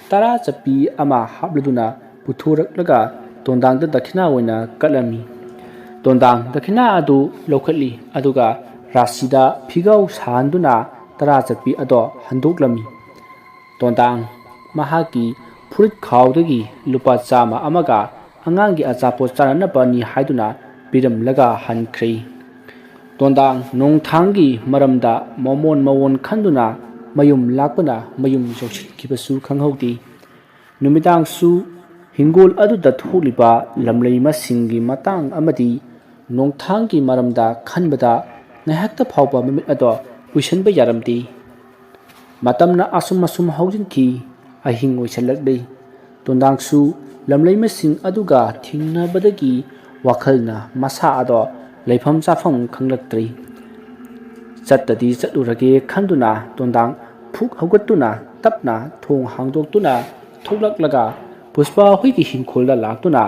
tara chapi ama habladuna puthuraklaga tondangda dakhina oina kalami tondang dakhina adu lokhatli aduga rasida phigau sanduna tara chapi ado handoklami tondang mahaki furit khawdagi lupa chama amaga angangi achapo chananaba ni haiduna piramlaga hankhri tondang nongthangi maramda mawon khanduna mayum lakpana mayum jokshitkibasu khanghauti numidang su hingol aduda tholiba lamlei masingi matang amadi nongthangi maramda khanbada nahakta phawba mamit ado uisanba yaramti matamna asum haujinki ahing oisalakdei tondang su lamlei masing aduga thingnabadagi wakhalna masa ado leifam chafam khanglaktri chattadi chaturage khanduna tondang phuk haugatuna tapna thong hangdoktuna thoklaklaga pushpa hoigi hingkholda laktuna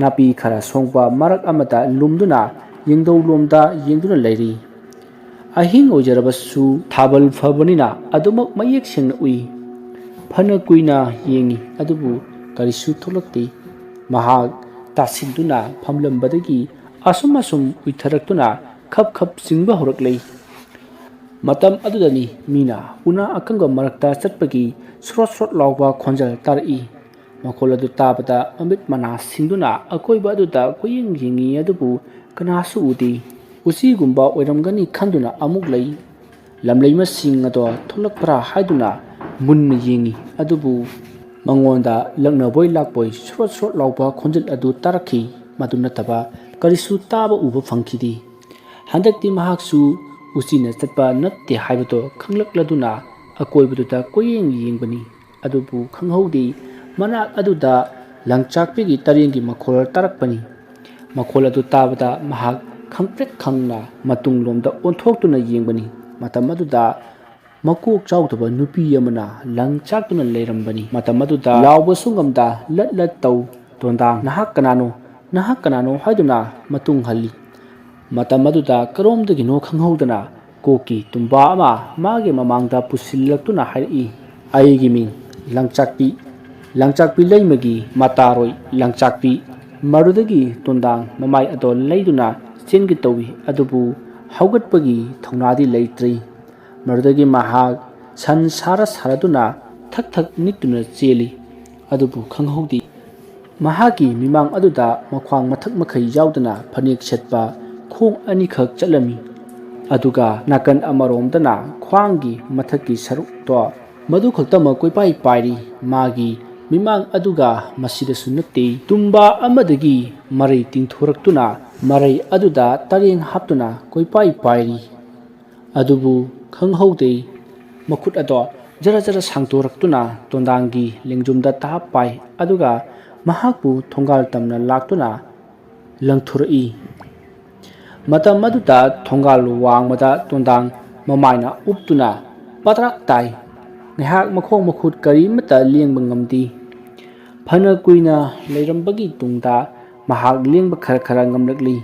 napi khara songpa marak amata lumduna yengdou lomda yengduna leiri ahing ojarabasu thabal phabanina adumak mayek sengna ui phana kuina yengi adubu karisu tholakti mahak tasinduna phamlambadagi asum uitharaktuna khap singba horaklei matam adudani mina una akanga marakta chatpagi srot lawba khonjal tarai makol adu tabata amit mana singduna akoiba aduda koyeng yengi adubu kanasu udi usi gumba oiramgani khanduna amuk lei lamlei masing ado tholakpra haiduna munna yengi adubu mangonda lakna boy lakboy srot lawba khonjal adu tarakhi maduna taba karisu taba uba phangkhidi handakti mahaksu usina chatpa natte haibato khanglakladuna akoibaduta koyeng yengbani adubu khanghaudi manak aduda langchakpigi tarengi makhol tarakpani makhol adu tabada mahak khangpret khangna matunglomda onthokduna yengbani matam aduda makok chawdaba nupi amana langchaktuna leirambani matam aduda lawba sungamda lat taw tondang nahak kanano haiduna matung halli matam aduda karomdagi no khanghaudana ꯀꯣꯛꯀꯤ ꯇꯨꯝꯕꯥ ꯑꯃ ꯃꯥꯒꯤ ꯃꯃꯥꯡꯗ ꯄꯨꯁꯤꯜꯂꯛꯇꯨꯅ ꯍꯥꯏꯔꯛꯏ, ꯑꯩꯒꯤ ꯃꯤꯡ ꯂꯪꯆꯥꯛꯄꯤ, ꯂꯪꯆꯥꯛꯄꯤ ꯂꯩꯃꯒꯤ ꯃꯇꯥꯔꯣꯏ ꯂꯪꯆꯥꯛꯄꯤ꯫ ꯃꯗꯨꯗꯒꯤ ꯇꯣꯟꯗꯥꯡ ꯃꯃꯥꯏ ꯑꯗꯣ ꯂꯩꯗꯨꯅ ꯆꯦꯟꯒꯦ ꯇꯧꯏ, ꯑꯗꯨꯕꯨ ꯍꯧꯒꯠꯄꯒꯤ ꯊꯧꯅꯥꯗꯤ ꯂꯩꯇ꯭ꯔꯤ꯫ ꯃꯗꯨꯗꯒꯤ ꯃꯍꯥꯛ ꯁꯟ ꯁꯥꯔꯗꯨꯅ ꯊꯛ ꯊꯛ ꯅꯤꯛꯇꯨꯅ ꯆꯦꯜꯂꯤ, ꯑꯗꯨꯕꯨ ꯈꯪꯍꯧꯗꯦ ꯃꯍꯥꯛꯀꯤ ꯃꯤꯃꯥꯡ ꯑꯗꯨꯗ ꯃꯈ꯭ꯋꯥꯡ ꯃꯊꯛ ꯃꯈꯩ ꯌꯥꯎꯗꯅ ꯐꯅꯦꯛ ꯁꯦꯠꯄ ꯈꯣꯡ ꯑꯅꯤꯈꯛ ꯆꯠꯂꯝꯃꯤ, ꯑꯗꯨꯒ ꯅꯥꯀꯟ ꯑꯃꯔꯣꯝꯗꯅ ꯈ꯭ꯋꯥꯡꯒꯤ ꯃꯊꯛꯀꯤ ꯁꯔꯨꯛꯇꯣ ꯃꯗꯨ ꯈꯛꯇꯃꯛ ꯀꯣꯏꯄꯥꯏ ꯄꯥꯏꯔꯤ꯫ ꯃꯥꯒꯤ ꯃꯤꯃꯥꯡ ꯑꯗꯨꯒ ꯃꯁꯤꯗꯁꯨ ꯅꯠꯇꯦ, ꯇꯨꯝꯕꯥ ꯑꯃꯗꯒꯤ ꯃꯔꯩ ꯇꯤꯡꯊꯣꯔꯛꯇꯨꯅ ꯃꯔꯩ ꯑꯗꯨꯗ ꯇꯔꯦꯡ ꯍꯥꯞꯇꯨꯅ ꯀꯣꯏꯄꯥꯏ ꯄꯥꯏꯔꯤ, ꯑꯗꯨꯕꯨ ꯈꯪꯍꯧꯗꯦ ꯃꯈꯨꯠ ꯑꯗꯣ ꯖꯔ ꯖꯔ ꯁꯥꯡꯗꯣꯔꯛꯇꯨꯅ ꯇꯣꯟꯗꯥꯡꯒꯤ ꯂꯦꯡꯖꯨꯝꯗ ꯇꯥꯞ ꯄꯥꯏ, ꯑꯗꯨꯒ ꯃꯍꯥꯛꯄꯨ ꯊꯣꯡꯒꯥꯜ ꯇꯝꯅ ꯂꯥꯛꯇꯨꯅ ꯂꯪꯊꯣꯔꯛꯏ꯫ ꯃꯇꯝ ꯑꯗꯨꯗ ꯊꯣꯡꯒꯥꯜ ꯋꯥꯡꯃꯗ ꯇꯣꯟꯗꯥꯡ ꯃꯃꯥꯏꯅ ꯎꯞꯇꯨꯅ ꯄꯗ꯭ꯔꯥꯛ ꯇꯥꯏ꯫ ꯉꯥꯏꯍꯥꯛ ꯃꯈꯣꯡ ꯃꯈꯨꯠ ꯀꯔꯤꯃꯠꯇ ꯂꯦꯡꯕ ꯉꯝꯗꯦ꯫ ꯐꯅ ꯀꯨꯏꯅ ꯂꯩꯔꯝꯕꯒꯤ ꯇꯨꯡꯗ ꯃꯍꯥꯛ ꯂꯦꯡꯕ ꯈꯔ ꯈꯔ ꯉꯝꯂꯛꯂꯤ꯫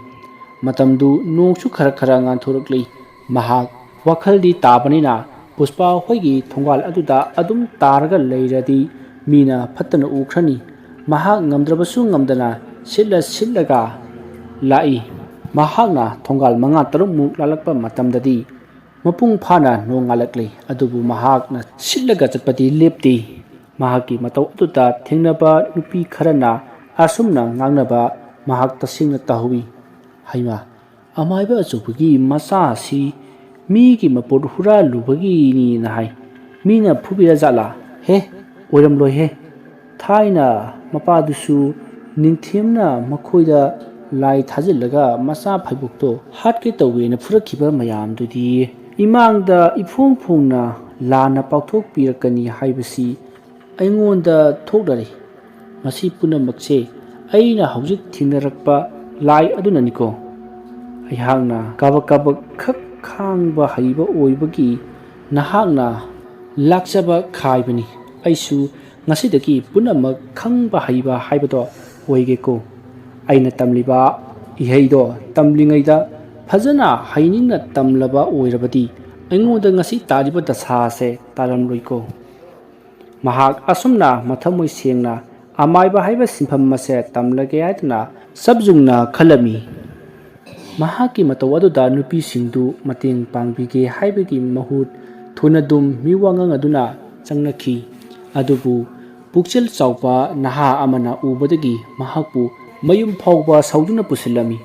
ꯃꯇꯝꯗꯨ ꯅꯣꯡꯁꯨ ꯈꯔ ꯈꯔ ꯉꯥꯟꯊꯣꯔꯛꯂꯤ꯫ ꯃꯍꯥꯛ ꯋꯥꯈꯜꯗꯤ ꯇꯥꯕꯅꯤꯅ ꯄꯨꯁꯄꯥ ꯍꯣꯏꯒꯤ ꯊꯣꯡꯒꯥꯜ ꯑꯗꯨꯗ ꯑꯗꯨꯝ ꯇꯥꯔꯒ ꯂꯩꯔꯗꯤ ꯃꯤꯅ ꯐꯠꯇꯅ ꯎꯈ꯭ꯔꯅꯤ꯫ ꯃꯍꯥꯛ ꯉꯝꯗ꯭ꯔꯕꯁꯨ ꯉꯝꯗꯅ ꯁꯤꯠꯂꯒ ꯂꯥꯛꯏ꯫ ꯃꯍꯥꯛꯅ ꯊꯣꯡꯒꯥꯜ 5-6ꯃꯨꯛ ꯂꯥꯜꯂꯛꯄ ꯃꯇꯝꯗꯗꯤ ꯃꯄꯨꯡ ꯐꯥꯅ ꯅꯣꯡ ꯉꯥꯜꯂꯛꯂꯤ, ꯑꯗꯨꯕꯨ ꯃꯍꯥꯛꯅ ꯁꯤꯠꯂꯒ ꯆꯠꯄꯗꯤ ꯂꯦꯞꯇꯦ꯫ ꯃꯍꯥꯛꯀꯤ ꯃꯇꯧ ꯑꯗꯨꯗ ꯊꯦꯡꯅꯕ ꯅꯨꯄꯤ ꯈꯔꯅ ꯑꯁꯨꯝꯅ ꯉꯥꯡꯅꯕ ꯃꯍꯥꯛ ꯇꯁꯦꯡꯅ ꯇꯥꯍꯧꯏ, ꯍꯩꯃꯥ, ꯑꯃꯥꯏꯕ ꯑꯆꯧꯕꯒꯤ ꯃꯆꯥꯁꯤ ꯃꯤꯒꯤ ꯃꯄꯣꯠ ꯍꯨꯔꯥꯜꯂꯨꯕꯒꯤꯅꯤꯅ ꯍꯥꯏ, ꯃꯤꯅ ꯐꯨꯕꯤꯔꯖꯥꯠꯂꯥ? ꯍꯦ, ꯑꯣꯏꯔꯝꯂꯣꯏꯍꯦ, ꯊꯥꯏꯅ ꯃꯄꯥꯗꯨꯁꯨ ꯅꯤꯡꯊꯦꯝꯅ ꯃꯈꯣꯏꯗ ꯂꯥꯏ ꯊꯥꯖꯤꯜꯂꯒ ꯃꯆꯥ ꯐꯩꯕꯣꯛꯇꯣ ꯍꯥꯠꯀꯦ ꯇꯧꯋꯦꯅ ꯐꯨꯔꯛꯈꯤꯕ ꯃꯌꯥꯝꯗꯨꯗꯤ ꯏꯃꯥꯡꯗ ꯏꯐꯣꯡ ꯐꯣꯡꯅ ꯂꯥꯟꯅ ꯄꯥꯛꯊꯣꯛꯄꯤꯔꯛꯀꯅꯤ ꯍꯥꯏꯕꯁꯤ ꯑꯩꯉꯣꯟꯗ ꯊꯣꯛꯂꯔꯦ꯫ ꯃꯁꯤ ꯄꯨꯝꯅꯃꯛꯁꯦ ꯑꯩꯅ ꯍꯧꯖꯤꯛ ꯊꯦꯡꯅꯔꯛꯄ ꯂꯥꯏ ꯑꯗꯨꯅꯅꯤꯀꯣ꯫ ꯑꯩꯍꯥꯛꯅ ꯀꯥꯕꯛ ꯀꯥꯕꯛ ꯈꯛ ꯈꯥꯡꯕ ꯍꯩꯕ ꯑꯣꯏꯕꯒꯤ ꯅꯍꯥꯛꯅ ꯂꯥꯛꯆꯕ ꯈꯥꯏꯕꯅꯤ꯫ ꯑꯩꯁꯨ ꯉꯁꯤꯗꯒꯤ ꯄꯨꯝꯅꯃꯛ ꯈꯪꯕ ꯍꯩꯕ ꯍꯥꯏꯕꯗꯣ ꯑꯣꯏꯒꯦꯀꯣ꯫ ꯑꯩꯅ ꯇꯝꯂꯤꯕ ꯏꯍꯩꯗꯣ ꯇꯝꯂꯤꯉꯩꯗ ꯐꯖꯅ ꯍꯩꯅꯤꯡꯅ ꯇꯝꯂꯕ ꯑꯣꯏꯔꯕꯗꯤ ꯑꯩꯉꯣꯟꯗ ꯉꯁꯤ ꯇꯥꯔꯤꯕ ꯗꯁꯥꯁꯦ ꯇꯥꯔꯝꯂꯣꯏꯀꯣ꯫ ꯃꯍꯥꯛ ꯑꯁꯨꯝꯅ ꯃꯊꯃꯣꯏ ꯁꯦꯡꯅ ꯑꯃꯥꯏꯕ ꯍꯥꯏꯕ ꯁꯤꯟꯐꯝ ꯑꯁꯦ ꯇꯝꯂꯒꯦ ꯍꯥꯏꯗꯨꯅ ꯆꯞꯖꯨꯡꯅ ꯈꯜꯂꯝꯃꯤ꯫ ꯃꯍꯥꯛꯀꯤ ꯃꯇꯧ ꯑꯗꯨꯗ ꯅꯨꯄꯤꯁꯤꯡꯗꯨ ꯃꯇꯦꯡ ꯄꯥꯡꯕꯤꯒꯦ ꯍꯥꯏꯕꯒꯤ ꯃꯍꯨꯠ ꯊꯨꯅꯗꯨꯝ ꯃꯤꯋꯥꯉꯥꯡꯅꯗꯨꯅ ꯆꯪꯅꯈꯤ꯫ ꯑꯗꯨꯕꯨ ꯄꯨꯛꯆꯦꯜ ꯆꯥꯎꯕ ꯅꯍꯥ ꯑꯃꯅ ꯎꯕꯗꯒꯤ ꯃꯍꯥꯛꯄꯨ ꯃꯌꯨꯝ ꯐꯥꯎꯕ ꯁꯧꯗꯨꯅ ꯄꯨꯁꯤꯜꯂꯝꯃꯤ꯫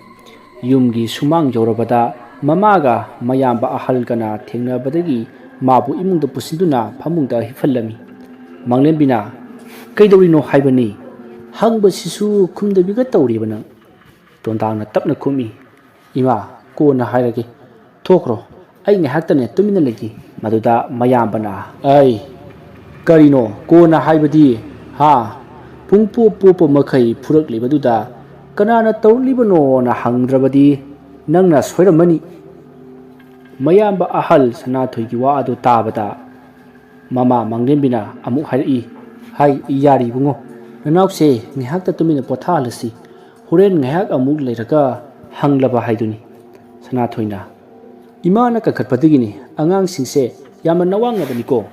ꯌꯨꯝꯒꯤ ꯁꯨꯃꯥꯡ ꯌꯧꯔꯕꯗ ꯃꯃꯥꯒ ꯃꯌꯥꯝꯕ ꯑꯍꯜꯒꯅ ꯊꯦꯡꯅꯕꯗꯒꯤ ꯃꯥꯕꯨ ꯏꯃꯨꯡꯗ ꯄꯨꯁꯤꯟꯗꯨꯅ ꯐꯃꯨꯡꯗ ꯍꯤꯞꯍꯜꯂꯝꯃꯤ꯫ ꯃꯪꯂꯦꯝꯕꯤꯅ "ꯀꯩꯗꯧꯔꯤꯅꯣ ꯍꯥꯏꯕꯅꯤ? ꯍꯪꯕꯁꯤꯁꯨ ꯈꯨꯝꯗꯕꯤꯒ ꯇꯧꯔꯤꯕ ꯅꯪ?" ꯇꯣꯟꯗꯥꯡꯅ ꯇꯞꯅ ꯈꯨꯝꯃꯤ, "ꯏꯃꯥ, ꯀꯣꯟꯅ ꯍꯥꯏꯔꯒꯦ, ꯊꯣꯛꯈ꯭ꯔꯣ, ꯑꯩ ꯉꯥꯏꯍꯥꯛꯇꯅꯦ ꯇꯨꯃꯤꯟꯅ ꯂꯩꯒꯦ." ꯃꯗꯨꯗ ꯃꯌꯥꯝꯕꯅ, "ꯑꯩ, ꯀꯔꯤꯅꯣ ꯀꯣꯟꯅ ꯍꯥꯏꯕꯗꯤ? ꯍꯥ? ꯄꯨꯡꯄꯣꯞ ꯄꯣꯞꯄ ꯃꯈꯩ ꯐꯨꯔꯛꯂꯤꯕꯗꯨꯗ ꯀꯅꯥꯅ ꯇꯧꯔꯛꯂꯤꯕꯅꯣꯅ ꯍꯪꯗ꯭ꯔꯕꯗꯤ ꯅꯪꯅ ꯁꯣꯏꯔꯝꯃꯅꯤ." ꯃꯌꯥꯝꯕ ꯑꯍꯜ ꯁꯅꯥꯊꯣꯏꯒꯤ ꯋꯥ ꯑꯗꯨ ꯇꯥꯕꯗ ꯃꯃꯥ ꯃꯪꯂꯦꯝꯕꯤꯅ ꯑꯃꯨꯛ ꯍꯥꯏꯔꯛꯏ, "ꯍꯥꯏ ꯌꯥꯔꯤ ꯏꯕꯨꯡꯉꯣ, ꯅꯅꯥꯎꯁꯦ ꯉꯥꯏꯍꯥꯛꯇ ꯇꯨꯃꯤꯟꯅ ꯄꯣꯊꯥꯍꯜꯂꯁꯤ, ꯍꯣꯔꯦꯟ ꯉꯥꯏꯍꯥꯛ ꯑꯃꯨꯛ ꯂꯩꯔꯒ ꯍꯪꯂꯕ ꯍꯥꯏꯗꯨꯅꯤ." ꯁꯅꯥꯊꯣꯏꯅ, "ꯏꯃꯥꯅ ꯀꯟꯈꯠꯄꯗꯒꯤꯅꯤ, ꯑꯉꯥꯡꯁꯤꯡꯁꯦ ꯌꯥꯝꯅ ꯅꯋꯥꯡꯅꯕꯅꯤꯀꯣ."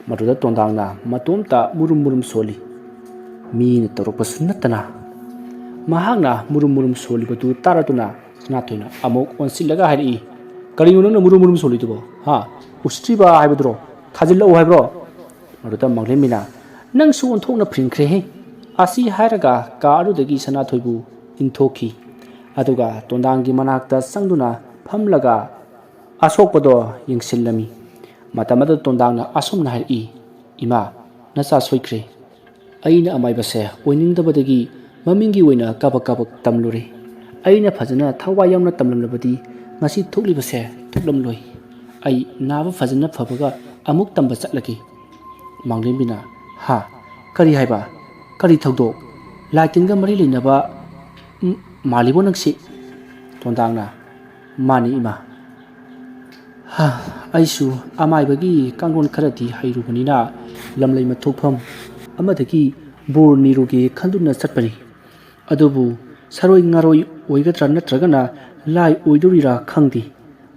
ꯃꯗꯨꯗ ꯇꯣꯟꯗꯥꯡꯅ ꯃꯇꯣꯝꯇ ꯃꯨꯔꯨꯝ ꯃꯨꯔꯨꯝ ꯁꯣꯜꯂꯤ, ꯃꯤꯅ ꯇꯧꯔꯛꯄꯁꯨ ꯅꯠꯇꯅ꯫ ꯃꯍꯥꯛꯅ ꯃꯨꯔꯨꯝ ꯃꯨꯔꯨꯝ ꯁꯣꯜꯂꯤꯕꯗꯨ ꯇꯥꯔꯗꯨꯅ ꯁꯅꯥꯊꯣꯏꯅ ꯑꯃꯨꯛ ꯑꯣꯟꯁꯤꯜꯂꯒ ꯍꯥꯏꯔꯛꯏ, "ꯀꯔꯤꯅꯣ ꯅꯪꯅ ꯃꯨꯔꯨꯝ ꯃꯨꯔꯨꯝ ꯁꯣꯜꯂꯤꯗꯨꯕꯣ? ꯍꯥ? ꯎꯁꯤꯠꯇ꯭ꯔꯤꯕ ꯍꯥꯏꯕꯗꯨꯔꯣ? ꯊꯥꯖꯤꯜꯂꯛꯎ ꯍꯥꯏꯕ꯭ꯔꯣ?" ꯃꯗꯨꯗ ꯃꯪꯂꯦꯝꯕꯤꯅ, "ꯅꯪꯁꯨ ꯑꯣꯟꯊꯣꯛꯅ ꯐꯤꯡꯈ꯭ꯔꯦꯍꯦ." ꯑꯁꯤ ꯍꯥꯏꯔꯒ ꯀꯥ ꯑꯗꯨꯗꯒꯤ ꯁꯅꯥꯊꯣꯏꯕꯨ ꯏꯟꯊꯣꯛꯈꯤ, ꯑꯗꯨꯒ ꯇꯣꯟꯗꯥꯡꯒꯤ ꯃꯅꯥꯛꯇ ꯆꯪꯗꯨꯅ ꯐꯝꯂꯒ ꯑꯁꯣꯛꯄꯗꯣ ꯌꯦꯡꯁꯤꯜꯂꯝꯃꯤ꯫ ꯃꯇꯝ ꯑꯗꯨꯗ ꯇꯣꯟꯗꯥꯡꯅ ꯑꯁꯨꯝꯅ ꯍꯥꯏꯔꯛꯏ, "ꯏꯃꯥ, ꯅꯆꯥ ꯁꯣꯏꯈ꯭ꯔꯦ. ꯑꯩꯅ ꯑꯃꯥꯏꯕꯁꯦ ꯑꯣꯏꯅꯤꯡꯗꯕꯗꯒꯤ ꯃꯃꯤꯡꯒꯤ ꯑꯣꯏꯅ ꯀꯥꯕꯛ ꯀꯥꯕꯛ ꯇꯝꯂꯨꯔꯦ. ꯑꯩꯅ ꯐꯖꯅ ꯊꯋꯥꯏ ꯌꯥꯎꯅ ꯇꯝꯂꯝꯂꯕꯗꯤ ꯉꯁꯤ ꯊꯣꯛꯂꯤꯕꯁꯦ ꯊꯣꯛꯂꯝꯂꯣꯏ. ꯑꯩ ꯅꯥꯕ ꯐꯖꯅ ꯐꯕꯒ ꯑꯃꯨꯛ ꯇꯝꯕ ꯆꯠꯂꯒꯦ." ꯃꯪꯂꯦꯝꯕꯤꯅ, "ꯍꯥ? ꯀꯔꯤ ꯍꯥꯏꯕ? ꯀꯔꯤ ꯊꯧꯗꯣꯛ? ꯂꯥꯏ ꯇꯤꯟꯒ ꯃꯔꯤ ꯂꯩꯅꯕ ꯃꯥꯜꯂꯤꯕꯣ ꯅꯪꯁꯤ?" ꯇꯣꯟꯗꯥꯡꯅ, "ꯃꯥꯅꯤ ꯏꯃꯥ. ꯑꯩꯁꯨ ꯑꯃꯥꯏꯕꯒꯤ ꯀꯥꯡꯂꯣꯟ ꯈꯔꯗꯤ ꯍꯩꯔꯨꯕꯅꯤꯅ ꯂꯝꯂꯩ ꯃꯊꯣꯛꯐꯝ ꯑꯃꯗꯒꯤ ꯕꯣꯔ ꯅꯤꯔꯨꯒꯦ ꯈꯟꯗꯨꯅ ꯆꯠꯄꯅꯤ. ꯑꯗꯨꯕꯨ ꯁꯔꯣꯏ ꯉꯥꯔꯣꯏ ꯑꯣꯏꯒꯗ꯭ꯔꯥ ꯅꯠꯇ꯭ꯔꯒꯅ ꯂꯥꯏ ꯑꯣꯏꯗꯣꯔꯤꯔꯥ ꯈꯪꯗꯦ.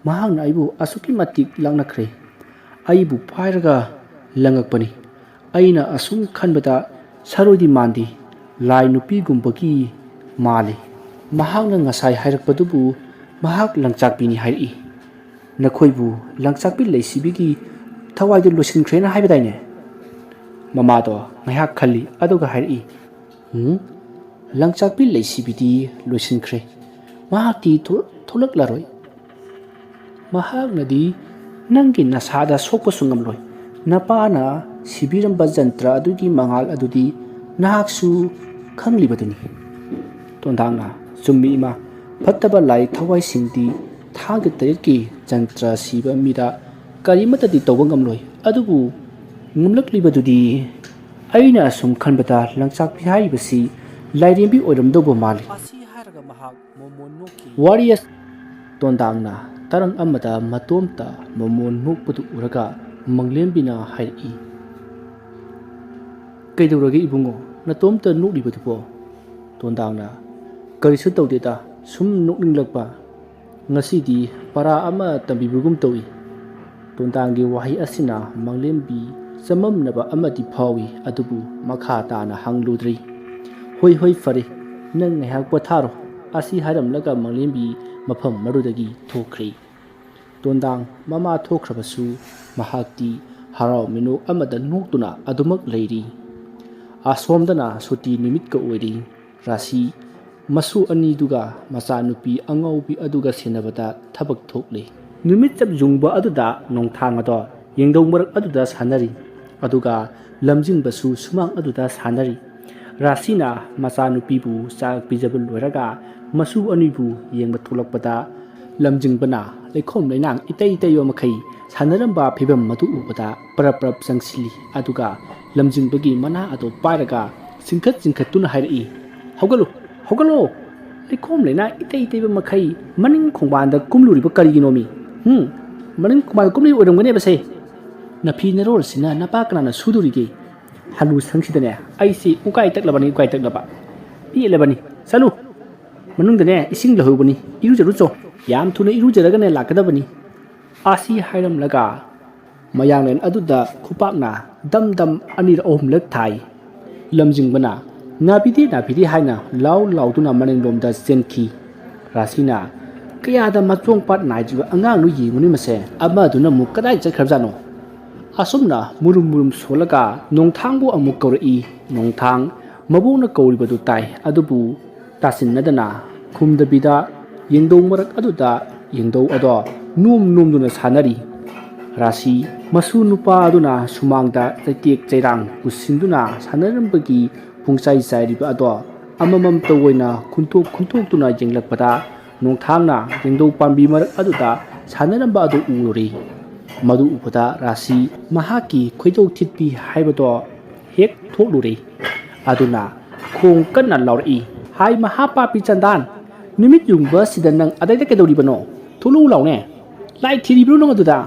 ꯃꯍꯥꯛꯅ ꯑꯩꯕꯨ ꯑꯁꯨꯛꯀꯤ ꯃꯇꯤꯛ ꯂꯛꯅꯈ꯭ꯔꯦ ꯑꯩꯕꯨ ꯄꯥꯏꯔꯒ ꯂꯪꯉꯛꯄꯅꯤ ꯑꯩꯅ ꯑꯁꯨꯝ ꯈꯟꯕꯗ ꯁꯔꯣꯏꯗꯤ ꯃꯥꯟꯗꯦ ꯂꯥꯏ ꯅꯨꯄꯤꯒꯨꯝꯕꯒꯤ ꯃꯥꯜꯂꯤ ꯃꯍꯥꯛꯅ ꯉꯁꯥꯏ ꯍꯥꯏꯔꯛꯄꯗꯨꯕꯨ ꯃꯍꯥꯛ ꯂꯪꯆꯥꯛꯄꯤꯅꯤ ꯍꯥꯏꯔꯛꯏ ꯅꯈꯣꯏꯕꯨ ꯂꯪꯆꯥꯛꯄꯤ ꯂꯩꯁꯤꯕꯤꯒꯤ ꯊꯋꯥꯏꯗꯨ ꯂꯣꯏꯁꯤꯟꯈ꯭ꯔꯦꯅ ꯍꯥꯏꯕꯗꯥꯏꯅꯦ ꯃꯃꯥꯗꯣ ꯉꯥꯏꯍꯥꯛ ꯈꯜꯂꯤ ꯑꯗꯨꯒ ꯍꯥꯏꯔꯛꯏ ꯂꯪꯆꯥꯛꯄꯤ ꯂꯩꯁꯤꯕꯤꯗꯤ ꯂꯣꯏꯁꯤꯟꯈ꯭ꯔꯦ ꯃꯍꯥꯛꯇꯤ ꯊꯣꯛꯂꯛꯂꯔꯣꯏ ꯃꯍꯥꯛꯅꯗꯤ ꯅꯪꯒꯤ ꯅꯁꯥꯗ ꯁꯣꯛꯄꯁꯨ ꯉꯝꯂꯣꯏ ꯅꯄꯥꯅ ꯁꯤꯕꯤꯔꯝꯕ ꯖꯟꯇ꯭ꯔ ꯑꯗꯨꯒꯤ ꯃꯉꯥꯜ ꯑꯗꯨꯗꯤ ꯅꯍꯥꯛꯁꯨ ꯈꯪꯂꯤꯕꯗꯨꯅꯤ ꯇꯣꯟꯗꯥꯡꯅ ꯆꯨꯝꯃꯤ ꯏꯃꯥ ꯐꯠꯇꯕ ꯂꯥꯏ ꯊꯋꯥꯏꯁꯤꯡꯗꯤ ꯊꯥꯡꯒ ꯇꯔꯦꯠꯀꯤ ꯖꯟꯇ꯭ꯔ ꯁꯤꯕ ꯃꯤꯗ ꯀꯔꯤꯃꯠꯇꯗꯤ ꯇꯧꯕ ꯉꯝꯂꯣꯏ ꯑꯗꯨꯕꯨ ꯉꯝꯂꯛꯂꯤꯕꯗꯨꯗꯤ ꯑꯩꯅ ꯑꯁꯨꯝ ꯈꯟꯕꯗ ꯂꯪꯆꯥꯛꯄꯤ ꯍꯥꯏꯔꯤꯕꯁꯤ ꯂꯥꯏꯔꯦꯝꯕꯤ ꯑꯣꯏꯔꯝꯗꯧꯕ ꯃꯥꯜꯂꯤ ꯑꯁꯤ ꯍꯥꯏꯔꯒ ꯃꯍꯥꯛ ꯃꯣꯃꯣꯟ ꯅꯣꯛꯈꯤ ꯋꯥꯔꯤ ꯇꯣꯟꯗꯥꯡꯅ ꯇꯔꯪ ꯑꯃꯗ ꯃꯇꯣꯝꯇ ꯃꯣꯃꯣꯟ ꯅꯣꯛꯄꯗꯨ ꯎꯔꯒ ꯃꯪꯂꯦꯝꯕꯤꯅ ꯍꯥꯏꯔꯛꯏ ꯀꯩꯗꯧꯔꯒꯦ ꯏꯕꯨꯡꯉꯣ ꯅꯇꯣꯝꯇ ꯅꯣꯛꯂꯤꯕꯗꯨꯕꯣ ꯇꯣꯟꯗꯥꯡꯅ ꯀꯔꯤꯁꯨ ꯇꯧꯗꯦꯗ ꯁꯨꯝ ꯅꯣꯛꯅꯤꯡꯂꯛꯄ ꯉꯁꯤꯗꯤ ꯄꯔꯥ ꯑꯃ ꯇꯝꯕꯤꯕꯒꯨꯝ ꯇꯧꯏ ꯇꯣꯟꯗꯥꯡꯒꯤ ꯋꯥꯍꯩ ꯑꯁꯤꯅ ꯃꯪꯂꯦꯝꯕꯤ ꯆꯃꯝꯅꯕ ꯑꯃꯗꯤ ꯐꯥꯎꯏ ꯑꯗꯨꯕꯨ ꯃꯈꯥ ꯇꯥꯅ ꯍꯪꯂꯨꯗ꯭ꯔꯤ ꯍꯣꯏ ꯍꯣꯏ ꯐꯔꯦ ꯅꯪ ꯉꯥꯏꯍꯥꯛ ꯄꯣꯊꯥꯔꯣ ꯑꯁꯤ ꯍꯥꯏꯔꯝꯂꯒ ꯃꯪꯂꯦꯝꯕꯤ ꯃꯐꯝ ꯃꯗꯨꯗꯒꯤ ꯊꯣꯛꯈ꯭ꯔꯦ ꯇꯣꯟꯗꯥꯡ ꯃꯃꯥ ꯊꯣꯛꯈ꯭ꯔꯕꯁꯨ ꯃꯍꯥꯛꯇꯤ ꯍꯔꯥꯎ ꯃꯤꯅꯣꯛ ꯑꯃꯗ ꯅꯣꯛꯇꯨꯅ ꯑꯗꯨꯃꯛ ꯂꯩꯔꯤ ꯑꯁꯣꯝꯗꯅ ꯁꯨꯇꯤ ꯅꯨꯃꯤꯠꯀ ꯑꯣꯏꯔꯤ ꯔꯥꯁꯤ ꯃꯁꯨ ꯑꯅꯤꯗꯨꯒ ꯃꯆꯥꯅꯨꯄꯤ ꯑꯉꯧꯕꯤ ꯑꯗꯨꯒ ꯁꯦꯟꯅꯕꯗ ꯊꯕꯛ ꯊꯣꯛꯂꯤ ꯅꯨꯃꯤꯠ ꯆꯞ ꯌꯨꯡꯕ ꯑꯗꯨꯗ ꯅꯣꯡꯊꯥꯡ ꯑꯗꯣ ꯌꯦꯡꯗꯧ ꯃꯔꯛ ꯑꯗꯨꯗ ꯁꯥꯟꯅꯔꯤ ꯑꯗꯨꯒ ꯂꯝꯖꯤꯡꯕꯁꯨ ꯁꯨꯃꯥꯡ ꯑꯗꯨꯗ ꯁꯥꯟꯅꯔꯤ ꯔꯥꯁꯤꯅ ꯃꯆꯥꯅꯨꯄꯤꯕꯨ ꯆꯥꯛ ꯄꯤꯖꯕ ꯂꯣꯏꯔꯒ ꯃꯁꯨ ꯑꯅꯤꯕꯨ ꯌꯦꯡꯕ ꯊꯣꯛꯂꯛꯄꯗ ꯂꯝꯖꯤꯡꯕꯅ ꯂꯩꯈꯣꯝ ꯂꯩꯅꯥꯡ ꯏꯇꯩ ꯇꯩꯕ ꯃꯈꯩ ꯁꯥꯟꯅꯔꯝꯕ ꯐꯤꯕꯝ ꯃꯗꯨ ꯎꯕꯗ ꯄꯔꯞ ꯄꯔꯞ ꯆꯪꯁꯤꯜꯂꯤ ꯑꯗꯨꯒ ꯂꯝꯖꯤꯡꯕꯒꯤ ꯃꯅꯥ ꯑꯗꯨ ꯄꯥꯏꯔꯒ ꯆꯤꯡꯈꯠꯇꯨꯅ ꯍꯥꯏꯔꯛꯏ ꯍꯧꯒꯠꯂꯨ ꯍꯧꯒꯠꯂꯣ ꯂꯩꯈꯣꯝ ꯂꯩꯅꯥꯡ ꯏꯇꯩ ꯇꯩꯕ ꯃꯈꯩ ꯃꯅꯤꯡ ꯈꯣꯡꯕꯥꯟꯗ ꯀꯨꯝꯂꯨꯔꯤꯕ ꯀꯔꯤꯒꯤꯅꯣꯃꯤ ꯃꯅꯤꯡ ꯈꯣꯡꯕꯥꯟꯗ ꯀꯨꯝꯂꯤ ꯑꯣꯏꯔꯝꯒꯅꯦꯕꯁꯦ ꯅꯐꯤ ꯅꯔꯣꯜꯁꯤꯅ ꯅꯄꯥ ꯀꯅꯥꯅ ꯁꯨꯗꯣꯔꯤꯒꯦ ꯍꯅꯨ ꯁꯪꯁꯤꯗꯅꯦ ꯑꯩꯁꯤ ꯎꯀꯥꯏ ꯇꯛꯂꯕꯅꯤ ꯄꯦꯠꯂꯕꯅꯤ ꯆꯠꯂꯨ ꯃꯅꯨꯡꯗꯅꯦ ꯏꯁꯤꯡ ꯂꯧꯍꯧꯕꯅꯤ ꯏꯔꯨꯖꯔꯨꯆꯣ ꯌꯥꯝ ꯊꯨꯅ ꯏꯔꯨꯖꯔꯒꯅꯦ ꯂꯥꯛꯀꯗꯕꯅꯤ ꯑꯁꯤ ꯍꯥꯏꯔꯝꯂꯒ ꯃꯌꯥꯡꯂꯦꯟ ꯑꯗꯨꯗ ꯈꯨꯄꯥꯛꯅ ꯗꯝ ꯗꯝ ꯑꯅꯤꯔꯛ ꯑꯍꯨꯝꯂꯛ ꯊꯥꯏ ꯂꯝꯖꯤꯡꯕꯅ ꯅꯥꯕꯤꯗꯦ ꯍꯥꯏꯅ ꯂꯥꯎꯗꯨꯅ ꯃꯅꯤꯡꯂꯣꯝꯗ ꯆꯦꯟꯈꯤ ꯔꯥꯁꯤꯅ ꯀꯌꯥꯗ ꯃꯆꯣꯡꯄꯥꯠ ꯅꯥꯏꯗ꯭ꯔꯤꯕ ꯑꯉꯥꯡꯅꯣ ꯌꯦꯡꯉꯨꯅꯤ ꯃꯁꯦ ꯑꯃꯗꯨꯅ ꯑꯃꯨꯛ ꯀꯗꯥꯏ ꯆꯠꯈ꯭ꯔꯕꯖꯥꯠꯅꯣ ꯑꯁꯨꯝꯅ ꯃꯨꯔꯨꯝ ꯁꯣꯜꯂꯒ ꯅꯣꯡꯊꯥꯡꯕꯨ ꯑꯃꯨꯛ ꯀꯧꯔꯛꯏ ꯅꯣꯡꯊꯥꯡ ꯃꯕꯣꯛꯅ ꯀꯧꯔꯤꯕꯗꯨ ꯇꯥꯏ ꯑꯗꯨꯕꯨ ꯇꯥꯁꯤꯟꯅꯗꯅ ꯈꯨꯝꯗꯕꯤꯗ ꯌꯦꯡꯗꯧ ꯃꯔꯛ ꯑꯗꯨꯗ ꯌꯦꯡꯗꯧ ꯑꯗꯣ ꯅꯣꯝꯗꯨꯅ ꯁꯥꯟꯅꯔꯤ ꯔꯥꯁꯤ ꯃꯁꯨ ꯅꯨꯄꯥ ꯑꯗꯨꯅ ꯁꯨꯃꯥꯡꯗ ꯆꯩꯇꯦꯛ ꯆꯩꯔꯥꯡ ꯄꯨꯁꯤꯟꯗꯨꯅ ꯁꯥꯟꯅꯔꯝꯕꯒꯤ ꯄꯨꯡꯆꯥꯏ ꯆꯥꯏꯔꯤꯕ ꯑꯗꯣ ꯑꯃꯃꯝꯇ ꯑꯣꯏꯅ ꯈꯨꯟꯇꯣꯛꯇꯨꯅ ꯌꯦꯡꯂꯛꯄꯗ ꯅꯣꯡꯊꯥꯡꯅ ꯌꯦꯡꯗꯧ ꯄꯥꯝꯕꯤ ꯃꯔꯛ ꯑꯗꯨꯗ ꯁꯥꯟꯅꯔꯝꯕ ꯑꯗꯨ ꯎꯔꯨꯔꯤ ꯃꯗꯨ ꯎꯕꯗ ꯔꯥꯁꯤ ꯃꯍꯥꯛꯀꯤ ꯈꯣꯏꯗꯧ ꯊꯤꯠꯄꯤ ꯍꯥꯏꯕꯗꯣ ꯍꯦꯛ ꯊꯣꯛꯂꯨꯔꯦ ꯑꯗꯨꯅ ꯈꯣꯡ ꯀꯟꯅ ꯂꯥꯎꯔꯛꯏ ꯍꯥꯏ ꯃꯍꯥꯄꯥꯄꯤ ꯆꯟꯗꯥꯟ ꯅꯨꯃꯤꯠ ꯌꯨꯡꯕꯁꯤꯗ ꯅꯪ ꯑꯗꯩꯗ ꯀꯩꯗꯧꯔꯤꯕꯅꯣ ꯊꯣꯛꯂꯛꯎ ꯂꯥꯎꯅꯦ ꯂꯥꯏ ꯊꯤꯔꯤꯕ꯭ꯔꯣ ꯅꯪ ꯑꯗꯨꯗ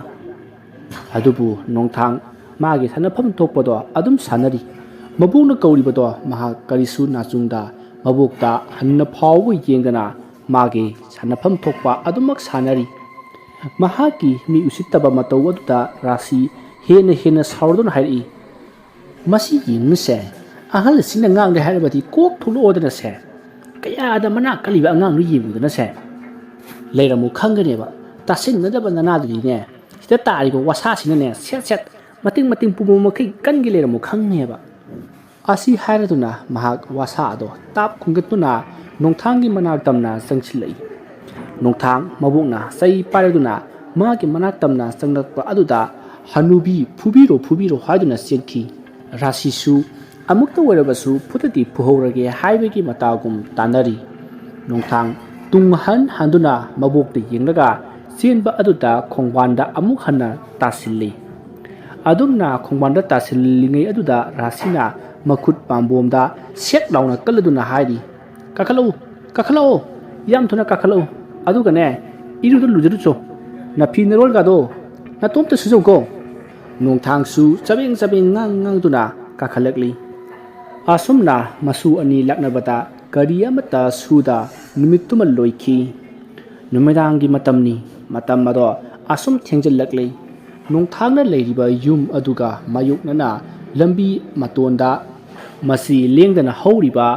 ꯑꯗꯨꯕꯨ ꯅꯣꯡꯊꯥꯡ ꯃꯥꯒꯤ ꯁꯥꯟꯅꯐꯝ ꯊꯣꯛꯄꯗꯣ ꯑꯗꯨꯝ ꯁꯥꯟꯅꯔꯤ ꯃꯕꯣꯛꯅ ꯀꯧꯔꯤꯕꯗꯣ ꯃꯍꯥꯛ ꯀꯔꯤꯁꯨ ꯅꯥꯆꯨꯡꯗ ꯃꯕꯣꯛꯇ ꯍꯟꯅ ꯐꯥꯎꯕ ꯌꯦꯡꯗꯅ ꯃꯥꯒꯤ ꯁꯥꯟꯅꯐꯝ ꯊꯣꯛꯄ ꯑꯗꯨꯃꯛ ꯁꯥꯟꯅꯔꯤ ꯃꯍꯥꯛꯀꯤ ꯃꯤ ꯎꯁꯤꯠꯇꯕ ꯃꯇꯧ ꯑꯗꯨꯗ ꯔꯥꯁꯤ ꯍꯦꯟꯅ ꯁꯥꯎꯔꯗꯨꯅ ꯍꯥꯏꯔꯛꯏ ꯃꯁꯤ ꯌꯦꯡꯉꯨꯁꯦ ꯑꯍꯜꯁꯤꯡꯅ ꯉꯥꯡꯂꯦ ꯍꯥꯏꯔꯕꯗꯤ ꯀꯣꯛ ꯊꯣꯛꯂꯛꯑꯣꯗꯅꯁꯦ ꯀꯌꯥꯗ ꯃꯅꯥ ꯀꯜꯂꯤꯕ ꯑꯉꯥꯡꯗꯨ ꯌꯦꯡꯉꯨꯗꯅꯁꯦ ꯂꯩꯔꯝꯃꯨ ꯈꯪꯒꯅꯦꯕ ꯇꯥꯁꯤꯟꯅꯗꯕ ꯅꯅꯥꯗꯨꯗꯤꯅꯦ ꯁꯤꯗ ꯇꯥꯔꯤꯕ ꯋꯥꯁꯥꯁꯤꯅꯅꯦ ꯁꯦꯠ ꯃꯇꯤꯡ ꯄꯨꯕ ꯃꯈꯩ ꯀꯟꯒꯤ ꯂꯩꯔꯝꯃꯨ ꯈꯪꯅꯦꯕ ꯑꯁꯤ ꯍꯥꯏꯔꯗꯨꯅ ꯃꯍꯥꯛ ꯋꯥꯁꯥ ꯑꯗꯣ ꯇꯥꯞ ꯈꯨꯡꯒꯠꯇꯨꯅ ꯅꯣꯡꯊꯥꯡꯒꯤ ꯃꯅꯥꯛ ꯇꯝꯅ ꯆꯪꯁꯤꯜꯂꯛꯏ ꯅꯣꯡꯊꯥꯡ ꯃꯕꯣꯛꯅ ꯆꯩ ꯄꯥꯏꯔꯗꯨꯅ ꯃꯥꯒꯤ ꯃꯅꯥꯛ ꯇꯝꯅ ꯆꯪꯂꯛꯄ ꯑꯗꯨꯗ ꯍꯅꯨꯕꯤ ꯐꯨꯕꯤꯔꯣ ꯍꯥꯏꯗꯨꯅ ꯆꯦꯟꯈꯤ ꯔꯥꯁꯤꯁꯨ ꯑꯃꯨꯛꯇ ꯑꯣꯏꯔꯕꯁꯨ ꯐꯨꯗꯗꯤ ꯐꯨꯍꯧꯔꯒꯦ ꯍꯥꯏꯕꯒꯤ ꯃꯇꯥꯒꯨꯝ ꯇꯥꯟꯅꯔꯤ ꯅꯣꯡꯊꯥꯡ ꯇꯨꯡ ꯍꯟꯗꯨꯅ ꯃꯕꯣꯛꯇ ꯌꯦꯡꯂꯒ ꯆꯦꯟꯕ ꯑꯗꯨꯗ ꯈꯣꯡꯕꯥꯟꯗ ꯑꯃꯨꯛ ꯍꯟꯅ ꯇꯥꯁꯤꯜꯂꯤ ꯑꯗꯨꯝꯅ ꯈꯣꯡꯕꯥꯟꯗ ꯇꯥꯁꯤꯜꯂꯤꯉꯩ ꯑꯗꯨꯗ ꯔꯥꯁꯤꯅ ꯃꯈꯨꯠ ꯄꯥꯝꯕꯣꯝꯗ ꯁꯦꯠ ꯂꯥꯎꯅ ꯀꯜꯂꯗꯨꯅ ꯍꯥꯏꯔꯤ ꯀꯥꯈꯠꯂꯛꯑꯣ ꯌꯥꯝ ꯊꯨꯅ ꯀꯥꯈꯠꯂꯛꯑꯣ ꯑꯗꯨꯒꯅꯦ ꯏꯔꯨꯗ ꯂꯨꯖꯔꯨꯆꯣ ꯅꯐꯤ ꯅꯔꯣꯜꯒꯗꯣ ꯅꯇꯣꯝꯇ ꯁꯨꯖꯧꯀꯣ ꯅꯣꯡꯊꯥꯡꯁꯨ ꯆꯕꯦꯡ ꯉꯥꯡꯗꯨꯅ ꯀꯥꯈꯠꯂꯛꯂꯤ ꯑꯁꯨꯝꯅ ꯃꯁꯨ ꯑꯅꯤ ꯂꯥꯛꯅꯕꯗ ꯀꯔꯤ ꯑꯃꯠꯇ ꯁꯨꯗ ꯅꯨꯃꯤꯠꯇꯨꯃ ꯂꯣꯏꯈꯤ ꯅꯨꯃꯤꯗꯥꯡꯒꯤ ꯃꯇꯝꯅꯤ matam ado asum thengjallakli nongthangna leiriba yum aduga mayuknana lambi matonda masi lengdana hauriba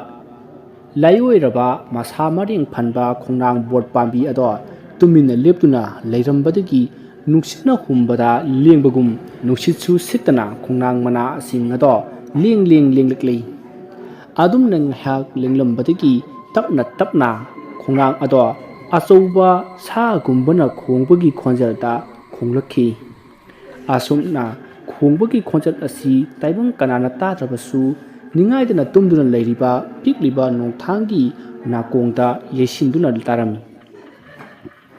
layoiraba masa maring phanba khongnang bot pambi ado tumina leptuna leirambadagi nuksina humbada lengbagum nuksitsu sitana khongnang mana sing ado lenglakli adum nang hak lenglambadagi tapna khongnang ado achouba sa gumbana khongbagi khonjalda khonglakhi asumna khongbagi khonjal asi taibang kanana tadrabasu ningaidana tumduna leiriba pikliba nongthangi nakongda yesinduna tarami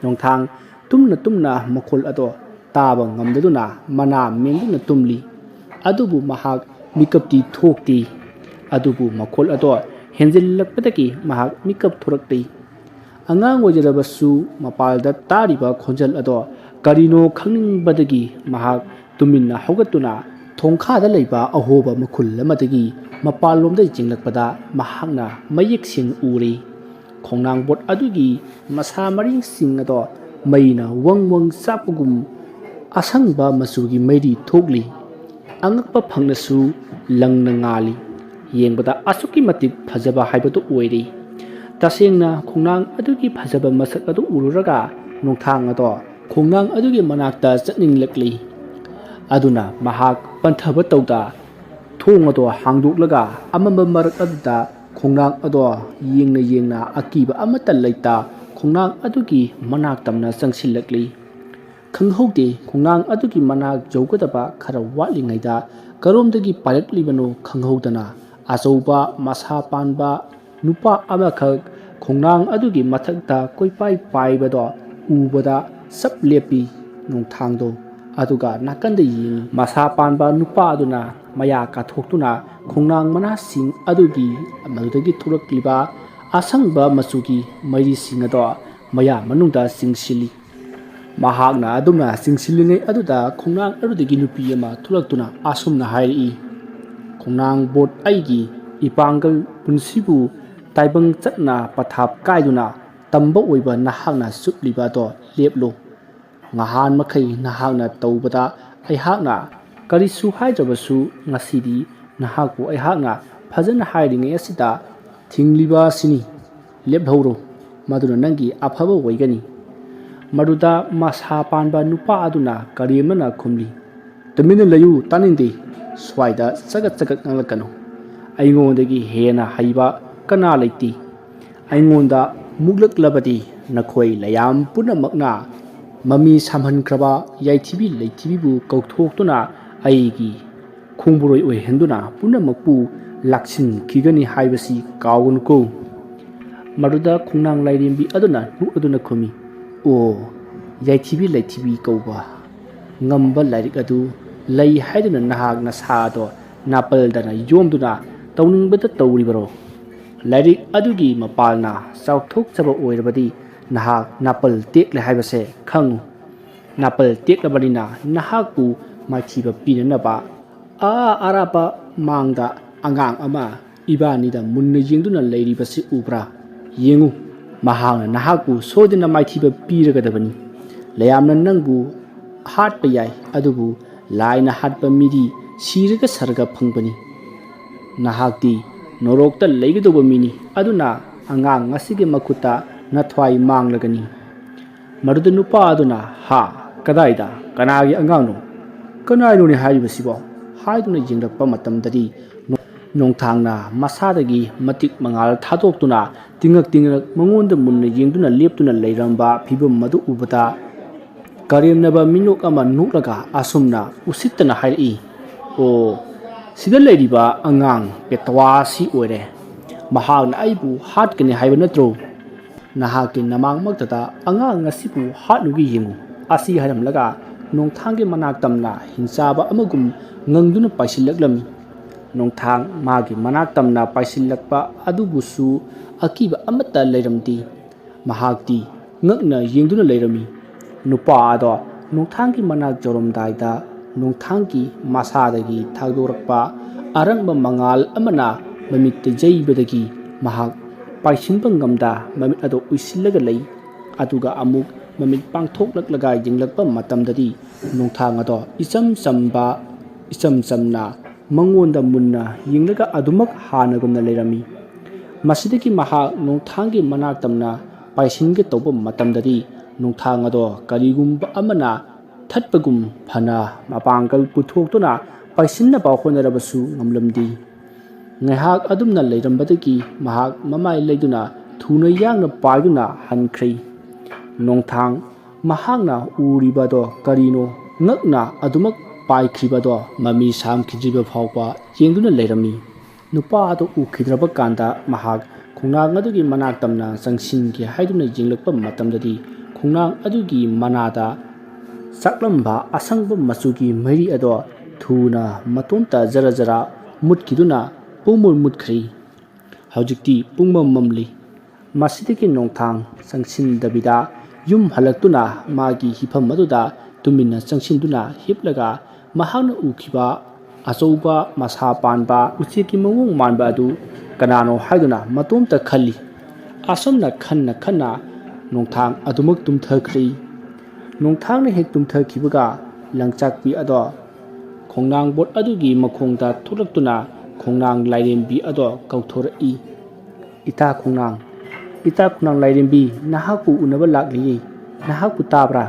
nongthang tumna makhol ado taba ngamdaduna mana menduna tumli adubu mahak mikapti thokti adubu makhol ado henjillakpadagi mahak mikap thorakti angang wajarabasu mapalda tariba khonjal ado karino khangbadagi mahak tuminna hogatuna thongkhada leiba ahoba makhul lamadagi mapalomda jinglakpada mahakna mayek sing uri khongnang bot adugi masa maring sing ado maina wang sapugum asangba masugi maidi thokli angakpa phangnasu langna ngali yengbada asuki matik phajaba haibatu oiri tasengna khongnang adugi phajaba masak adu ururaga nongthang ado khongnang adugi manakta chatninglakli aduna mahak panthaba tawda thong ado hangduklaga amamba marak aduda khongnang ado yengna akiba amata leita khongnang adugi manak tamna changsilakli khanghaude khongnang adugi manak jawgadaba khara watlingaida karomdagi palaklibano khanghaudana achouba masa panba nupa amakhak khongnang adugi mathakta koipai paibado ubada sap lepi nongthangdo aduga nakanda ying masa panba nupa aduna maya kathoktuna khongnang mana sing adugi amadagi thurakliba asangba masugi mairi sing ado maya manungda singsili mahakna adumna singsilingai aduda khongnang adudagi nupi ama thulaktuna asumna hairi khongnang bot aigi ipangal punsibu taibang chatna pathap kaiduna tamba oiba nahakna supliba do leplo ngahan makhai nahakna tawbada aihakna karisu haijabasu ngasidi nahakpu aihakna phajana hairingai asida thingliba sini lephauro maduna nangi afaba waigani maruda masa panba nupa aduna karimana khumli tamina layu taninde swaida sagat ngalakano aingondagi hena haiba kana leiti aingonda muklaklabadi nakhoi layam punamakna mami samhankraba yaithibi leithibibu kauthokuna aigi khungburoi oihenduna punamakpu laksin khigani haibasi kawunko maruda khungnang lairimbi aduna nu aduna khumi o yaithibi leithibi kauba ngamba lairik adu lei haiduna nahak na sado napaldana yomduna tawningbada tawribaro lairik adugi mapalna sauthok chaba oirabadi nahak napal tekle haibase khangu napal teklabarina nahakpu maithiba pinanaba arapa mangda angang ama ibanida munna yengduna leiribasi ubra yengu mahangna nahakpu sodina maithiba piragadabani layamna nangbu hatpa yai adubu laina hatpa midi siraga sarga phangbani nahakti norokta leigadoba mini aduna angang ngasige makuta nathwai manglagani maruda nupa aduna ha kadaida kanagi angangno kanaino ni haibasibo haiduna jingrakpa matamdadi nongthangna masadagi matik mangal thadoktuna tingak mangonda munna yengduna leptuna leiramba phibam madu ubata karemnaba minok ama nuklaga asumna usittana hairi o sida leiriba angang petwa si oire mahagna aibu hatkani haiba natro nahaki namang magtata angang ngasibu hatlugi yengu asi haramlaga nongthangge manak tamna hinsaba amagum ngangduna paisilaklami nongthang magi manak tamna paisilakpa adubusu akiba amata leiramti mahakti ngakna yengduna leirami nupa ado nongthanggi manak joromdaida nongthanggi masadagi thagdorakpa arangba mangal amana mamitte jaibadagi mahak paisinba ngamda mamit ado uisillaga lei aduga amuk ꯃꯃꯤꯠ ꯄꯥꯡꯊꯣꯛꯂꯛꯂꯒ ꯌꯦꯡꯂꯛꯄ ꯃꯇꯝꯗꯗꯤ ꯅꯣꯡꯊꯥꯡ ꯑꯗꯣ ꯏꯆꯝ ꯆꯝꯅ ꯃꯉꯣꯟꯗ ꯃꯨꯟꯅ ꯌꯦꯡꯂꯒ ꯑꯗꯨꯃꯛ ꯍꯥꯟꯅꯒꯨꯝꯅ ꯂꯩꯔꯝꯃꯤ꯫ ꯃꯁꯤꯗꯒꯤ ꯃꯍꯥꯛ ꯅꯣꯡꯊꯥꯡꯒꯤ ꯃꯅꯥꯛ ꯇꯝꯅ ꯄꯥꯏꯁꯤꯟꯒꯦ ꯇꯧꯕ ꯃꯇꯝꯗꯗꯤ ꯅꯣꯡꯊꯥꯡ ꯑꯗꯣ ꯀꯔꯤꯒꯨꯝꯕ ꯑꯃꯅ ꯊꯠꯄꯒꯨꯝ ꯐꯅ ꯃꯄꯥꯡꯒꯜ ꯄꯨꯊꯣꯛꯇꯨꯅ ꯄꯥꯏꯁꯤꯟꯅꯕ ꯍꯣꯠꯅꯔꯕꯁꯨ ꯉꯝꯂꯝꯗꯦ꯫ ꯉꯥꯏꯍꯥꯛ ꯑꯗꯨꯝꯅ ꯂꯩꯔꯝꯕꯗꯒꯤ ꯃꯍꯥꯛ ꯃꯃꯥꯏ ꯂꯩꯗꯨꯅ ꯊꯨꯅ ꯌꯥꯡꯅ ꯄꯥꯏꯗꯨꯅ ꯍꯟꯈ꯭ꯔꯦ꯫ ꯅꯣꯡꯊꯥꯡ ꯃꯍꯥꯛꯅ ꯎꯔꯤꯕꯗꯣ ꯀꯔꯤꯅꯣ ꯉꯛꯅ ꯑꯗꯨꯃꯛ ꯄꯥꯏꯈ꯭ꯔꯤꯕꯗꯣ ꯃꯃꯤ ꯁꯥꯝꯈꯤꯗ꯭ꯔꯤꯕ ꯐꯥꯎꯕ ꯌꯦꯡꯗꯨꯅ ꯂꯩꯔꯝꯃꯤ꯫ ꯅꯨꯄꯥ ꯑꯗꯨ ꯎꯈꯤꯗ꯭ꯔꯕ ꯀꯥꯟꯗ ꯃꯍꯥꯛ ꯈꯣꯡꯅꯥꯡ ꯑꯗꯨꯒꯤ ꯃꯅꯥꯛ ꯇꯝꯅ ꯆꯪꯁꯤꯟꯒꯦ ꯍꯥꯏꯗꯨꯅ ꯌꯦꯡꯂꯛꯄ ꯃꯇꯝꯗꯗꯤ ꯈꯣꯡꯅꯥꯡ ꯑꯗꯨꯒꯤ ꯃꯅꯥꯗ ꯆꯥꯛꯂꯝꯕ ꯑꯁꯪꯕ ꯃꯆꯨꯒꯤ ꯃꯩꯔꯤ ꯑꯗꯣ ꯊꯨꯅ ꯃꯇꯣꯝꯇ ꯖꯔ ꯖꯔ ꯃꯨꯠꯈꯤꯗꯨꯅ ꯄꯨꯡꯃꯨꯠ ꯃꯨꯠꯈ꯭ꯔꯦ꯫ ꯍꯧꯖꯤꯛꯇꯤ ꯄꯨꯡꯃꯝ ꯃꯝꯂꯤ꯫ ꯃꯁꯤꯗꯒꯤ ꯅꯣꯡꯊꯥꯡ ꯆꯪꯁꯤꯟꯗꯕꯤꯗ ꯌꯨꯝ ꯍꯜꯂꯛꯇꯨꯅ ꯃꯥꯒꯤ ꯍꯤꯐꯝ ꯑꯗꯨꯗ ꯇꯨꯃꯤꯟꯅ ꯆꯪꯁꯤꯟꯗꯨꯅ ꯍꯤꯞꯂꯒ ꯃꯍꯥꯛꯅ ꯎꯈꯤꯕ ꯑꯆꯧꯕ ꯃꯁꯥ ꯄꯥꯟꯕ ꯎꯆꯦꯛꯀꯤ ꯃꯑꯣꯡ ꯃꯥꯟꯕ ꯑꯗꯨ ꯀꯅꯥꯅꯣ ꯍꯥꯏꯗꯨꯅ ꯃꯇꯣꯝꯇ ꯈꯜꯂꯤ꯫ ꯑꯁꯨꯝꯅ ꯈꯟꯅ ꯅꯣꯡꯊꯥꯡ ꯑꯗꯨꯃꯛ ꯇꯨꯝꯊꯈ꯭ꯔꯦ꯫ ꯅꯣꯡꯊꯥꯡꯅ ꯍꯦꯛ ꯇꯨꯝꯊꯈꯤꯕꯒ ꯂꯪꯆꯥꯛꯄꯤ ꯑꯗꯣ ꯈꯣꯡꯅꯥꯡꯕꯣꯠ ꯑꯗꯨꯒꯤ ꯃꯈꯣꯡꯗ ꯊꯣꯛꯂꯛꯇꯨꯅ ꯈꯣꯡꯅꯥꯡ ꯂꯥꯏꯔꯦꯝꯕꯤ ꯑꯗꯣ ꯀꯧꯊꯣꯔꯛꯏ꯫ "ꯏꯇꯥ ꯈꯣꯡꯅꯥꯡ ꯂꯥꯏꯔꯦꯝꯕꯤ, ꯅꯍꯥꯛꯄꯨ ꯎꯅꯕ ꯂꯥꯛꯂꯤꯌꯦ, ꯅꯍꯥꯛꯄꯨ ꯇꯥꯕ꯭ꯔꯥ?"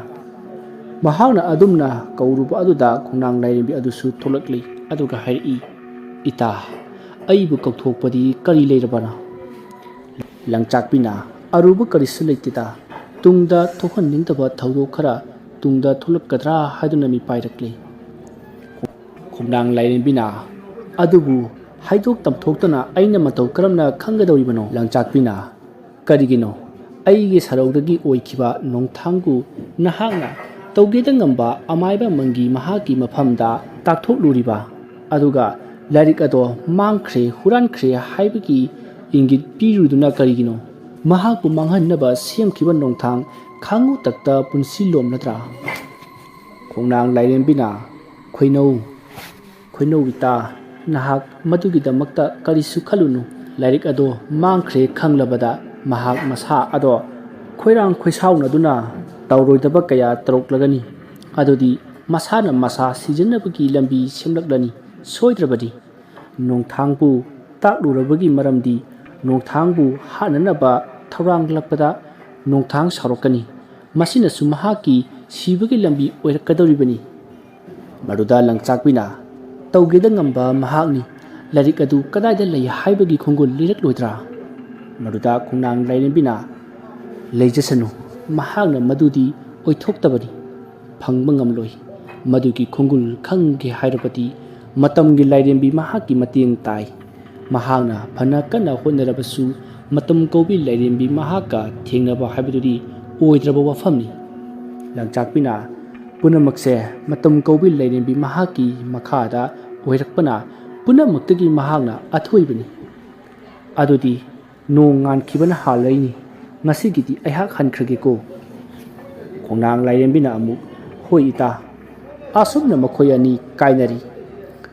ꯃꯍꯥꯛꯅ ꯑꯗꯨꯝꯅ ꯀꯧꯔꯨꯕ ꯑꯗꯨꯗ ꯈꯣꯡꯅꯥꯡ ꯂꯥꯏꯔꯦꯝꯕꯤ ꯑꯗꯨꯁꯨ ꯊꯣꯛꯂꯛꯂꯤ ꯑꯗꯨꯒ ꯍꯥꯏꯔꯛꯏ, "ꯏꯇꯥ, ꯑꯩꯕꯨ ꯀꯧꯊꯣꯛꯄꯗꯤ ꯀꯔꯤ ꯂꯩꯔꯕꯅꯣ?" ꯂꯪꯆꯥꯛꯄꯤꯅ, "ꯑꯔꯨꯕ ꯀꯔꯤꯁꯨ ꯂꯩꯇꯦꯗ, ꯇꯨꯡꯗ ꯊꯣꯛꯍꯟꯅꯤꯡꯗꯕ ꯊꯧꯗꯣꯛ ꯈꯔ ꯇꯨꯡꯗ ꯊꯣꯛꯂꯛꯀꯗ꯭ꯔꯥ ꯍꯥꯏꯗꯨꯅ ꯃꯤꯄꯥꯏꯔꯛꯂꯦ." ꯈꯣꯡꯅꯥꯡ ꯂꯥꯏꯔꯦꯝꯕꯤꯅ, "ꯑꯗꯨꯕꯨ ꯍꯥꯏꯗꯣꯛ ꯇꯝꯊꯣꯛꯇꯅ ꯑꯩꯅ ꯃꯇꯧ ꯀꯔꯝꯅ ꯈꯪꯒꯗꯧꯔꯤꯕꯅꯣ?" ꯂꯪꯆꯥꯛꯄꯤꯅ, "ꯀꯔꯤꯒꯤꯅꯣ? ꯑꯩꯒꯤ ꯁꯔꯧꯗꯒꯤ ꯑꯣꯏꯈꯤꯕ ꯅꯣꯡꯊꯥꯡꯕꯨ ꯅꯍꯥꯛꯅ ꯇꯧꯒꯦꯗ ꯉꯝꯕ ꯑꯃꯥꯏꯕ ꯃꯪꯒꯤ ꯃꯍꯥꯛꯀꯤ ꯃꯐꯝꯗ ꯇꯥꯛꯊꯣꯛꯂꯨꯔꯤꯕ, ꯑꯗꯨꯒ ꯂꯥꯏꯔꯤꯛ ꯑꯗꯣ ꯃꯥꯡꯈ꯭ꯔꯦ ꯍꯨꯔꯥꯟꯈ꯭ꯔꯦ ꯍꯥꯏꯕꯒꯤ ꯏꯪꯒꯤꯠ ꯄꯤꯔꯨꯗꯨꯅ ꯀꯔꯤꯒꯤꯅꯣ? ꯃꯍꯥꯛꯄꯨ ꯃꯥꯡꯍꯟꯅꯕ ꯁꯦꯝꯈꯤꯕ ꯅꯣꯡꯊꯥꯡ ꯈꯥꯡꯉꯨ ꯇꯛꯇ ꯄꯨꯟꯁꯤꯂꯣꯝ ꯅꯠꯇ꯭ꯔꯥ?" ꯈꯣꯡꯅꯥꯡ ꯂꯥꯏꯔꯦꯝꯕꯤꯅ, "ꯈꯣꯏꯅꯧ ꯏꯇꯥ, ꯅꯍꯥꯛ ꯃꯗꯨꯒꯤꯗꯃꯛꯇ ꯀꯔꯤꯁꯨ ꯈꯜꯂꯨꯅꯨ꯫ ꯂꯥꯏꯔꯤꯛ ꯑꯗꯣ ꯃꯥꯡꯈ꯭ꯔꯦ ꯈꯪꯂꯕꯗ ꯃꯍꯥꯛ ꯃꯁꯥ ꯑꯗꯣ ꯈꯣꯏꯔꯥꯡ ꯈꯣꯏꯁꯥꯎꯅꯗꯨꯅ ꯇꯧꯔꯣꯏꯗꯕ ꯀꯌꯥ ꯇꯧꯔꯛꯂꯒꯅꯤ꯫ ꯑꯗꯨꯗꯤ ꯃꯁꯥꯅ ꯃꯁꯥ ꯁꯤꯖꯤꯟꯅꯕꯒꯤ ꯂꯝꯕꯤ ꯁꯦꯝꯂꯛꯂꯅꯤ ꯁꯣꯏꯗ꯭ꯔꯕꯗꯤ꯫ ꯅꯣꯡꯊꯥꯡꯕꯨ ꯇꯥꯛꯂꯨꯔꯕꯒꯤ ꯃꯔꯝꯗꯤ ꯅꯣꯡꯊꯥꯡꯕꯨ ꯍꯥꯠꯅꯅꯕ ꯊꯧꯔꯥꯡꯂꯛꯄꯗ ꯅꯣꯡꯊꯥꯡ ꯁꯥꯎꯔꯛꯀꯅꯤ, ꯃꯁꯤꯅꯁꯨ ꯃꯍꯥꯛꯀꯤ ꯁꯤꯕꯒꯤ ꯂꯝꯕꯤ ꯑꯣꯏꯔꯛꯀꯗꯧꯔꯤꯕꯅꯤ." ꯃꯗꯨꯗ ꯂꯪꯆꯥꯛꯄꯤꯅ, "ꯇꯧꯒꯦꯗ ꯉꯝꯕ ꯃꯍꯥꯛꯅꯤ, ꯂꯥꯏꯔꯤꯛ ꯑꯗꯨ ꯀꯗꯥꯏꯗ ꯂꯩ ꯍꯥꯏꯕꯒꯤ ꯈꯣꯡꯒꯨꯜ ꯂꯤꯔꯛꯂꯣꯏꯗ꯭ꯔꯥ?" ꯃꯗꯨꯗ ꯈꯣꯡꯅꯥꯡ ꯂꯥꯏꯔꯦꯝꯕꯤꯅ, "ꯂꯩꯖꯁꯅꯨ, ꯃꯍꯥꯛꯅ ꯃꯗꯨꯗꯤ ꯑꯣꯏꯊꯣꯛꯇꯕꯅꯤ, ꯐꯪꯕ ꯉꯝꯂꯣꯏ꯫ ꯃꯗꯨꯒꯤ ꯈꯣꯡꯒꯨꯜ ꯈꯪꯒꯦ ꯍꯥꯏꯔꯕꯗꯤ ꯃꯇꯝꯒꯤ ꯂꯥꯏꯔꯦꯝꯕꯤ ꯃꯍꯥꯛꯀꯤ ꯃꯇꯦꯡ ꯇꯥꯏ꯫ ꯃꯍꯥꯛꯅ ꯐꯅ ꯀꯟꯅ ꯍꯣꯠꯅꯔꯕꯁꯨ ꯃꯇꯝ ꯀꯧꯕꯤ ꯂꯥꯏꯔꯦꯝꯕꯤ ꯃꯍꯥꯛꯀ ꯊꯦꯡꯅꯕ ꯍꯥꯏꯕꯗꯨꯗꯤ ꯑꯣꯏꯗ꯭ꯔꯕ ꯋꯥꯐꯝꯅꯤ." ꯂꯪꯆꯥꯛꯄꯤꯅ, "ꯄꯨꯝꯅꯃꯛꯁꯦ ꯃꯇꯝ ꯀꯧꯕꯤ ꯂꯥꯏꯔꯦꯝꯕꯤ ꯃꯍꯥꯛꯀꯤ ꯃꯈꯥꯗ ꯑꯣꯏꯔꯛꯄꯅ ꯄꯨꯝꯅꯃꯛꯇꯒꯤ ꯃꯍꯥꯛꯅ ꯑꯊꯣꯏꯕꯅꯤ꯫ ꯑꯗꯨꯗꯤ ꯅꯣꯡ ꯉꯥꯟꯈꯤꯕꯅ ꯍꯥꯜꯂꯛꯏꯅꯤ, ꯉꯁꯤꯒꯤꯗꯤ ꯑꯩꯍꯥꯛ ꯍꯟꯈ꯭ꯔꯒꯦꯀꯣ." ꯈꯣꯡꯅꯥꯡ ꯂꯥꯏꯔꯦꯝꯕꯤꯅ ꯑꯃꯨꯛ, "ꯍꯣꯏ ꯏꯇꯥ." ꯑꯁꯨꯝꯅ ꯃꯈꯣꯏ ꯑꯅꯤ ꯀꯥꯏꯅꯔꯤ꯫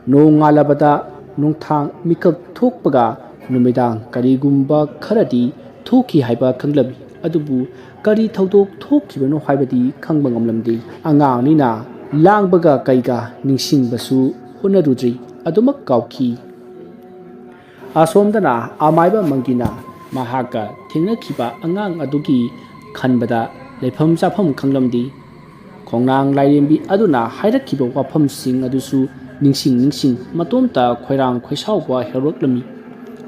ꯅꯣꯡ ꯉꯥꯜꯂꯕꯗ ꯅꯣꯡꯊꯥꯡ ꯃꯤꯀꯞ ꯊꯣꯛꯄꯒ ꯅꯨꯃꯤꯗꯥꯡ ꯀꯔꯤꯒꯨꯝꯕ ꯈꯔꯗꯤ ꯊꯣꯛꯈꯤ ꯍꯥꯏꯕ ꯈꯪꯂꯝꯃꯤ, ꯑꯗꯨꯕꯨ ꯀꯔꯤ ꯊꯧꯗꯣꯛ ꯊꯣꯛꯈꯤꯕꯅꯣ ꯍꯥꯏꯕꯗꯤ ꯈꯪꯕ ꯉꯝꯂꯝꯗꯦ꯫ ꯑꯉꯥꯡꯅꯤꯅ ꯂꯥꯡꯕꯒ ꯀꯩꯒ ꯅꯤꯡꯁꯤꯡꯕꯁꯨ ꯍꯣꯠꯅꯔꯨꯗ꯭ꯔꯤ, ꯑꯗꯨꯃꯛ ꯀꯥꯎꯈꯤ꯫ ꯑꯁꯣꯝꯗꯅ ꯑꯃꯥꯏꯕ ꯃꯪꯒꯤꯅ ꯃꯍꯥꯛꯀ ꯊꯦꯡꯅꯈꯤꯕ ꯑꯉꯥꯡ ꯑꯗꯨꯒꯤ ꯈꯟꯕꯗ ꯂꯩꯐꯝ ꯆꯥꯐꯝ ꯈꯪꯂꯝꯗꯦ꯫ ꯈꯣꯡꯅꯥꯡ ꯂꯥꯏꯔꯦꯝꯕꯤ ꯑꯗꯨꯅ ꯍꯥꯏꯔꯛꯈꯤꯕ ꯋꯥꯐꯝꯁꯤꯡ ꯑꯗꯨꯁꯨ ꯅꯤꯡꯁꯤꯡ ꯃꯇꯣꯝꯇ ꯈꯣꯏꯔꯥꯡ ꯈꯣꯏꯁꯥꯎꯕ ꯍꯧꯔꯛꯂꯝꯃꯤ꯫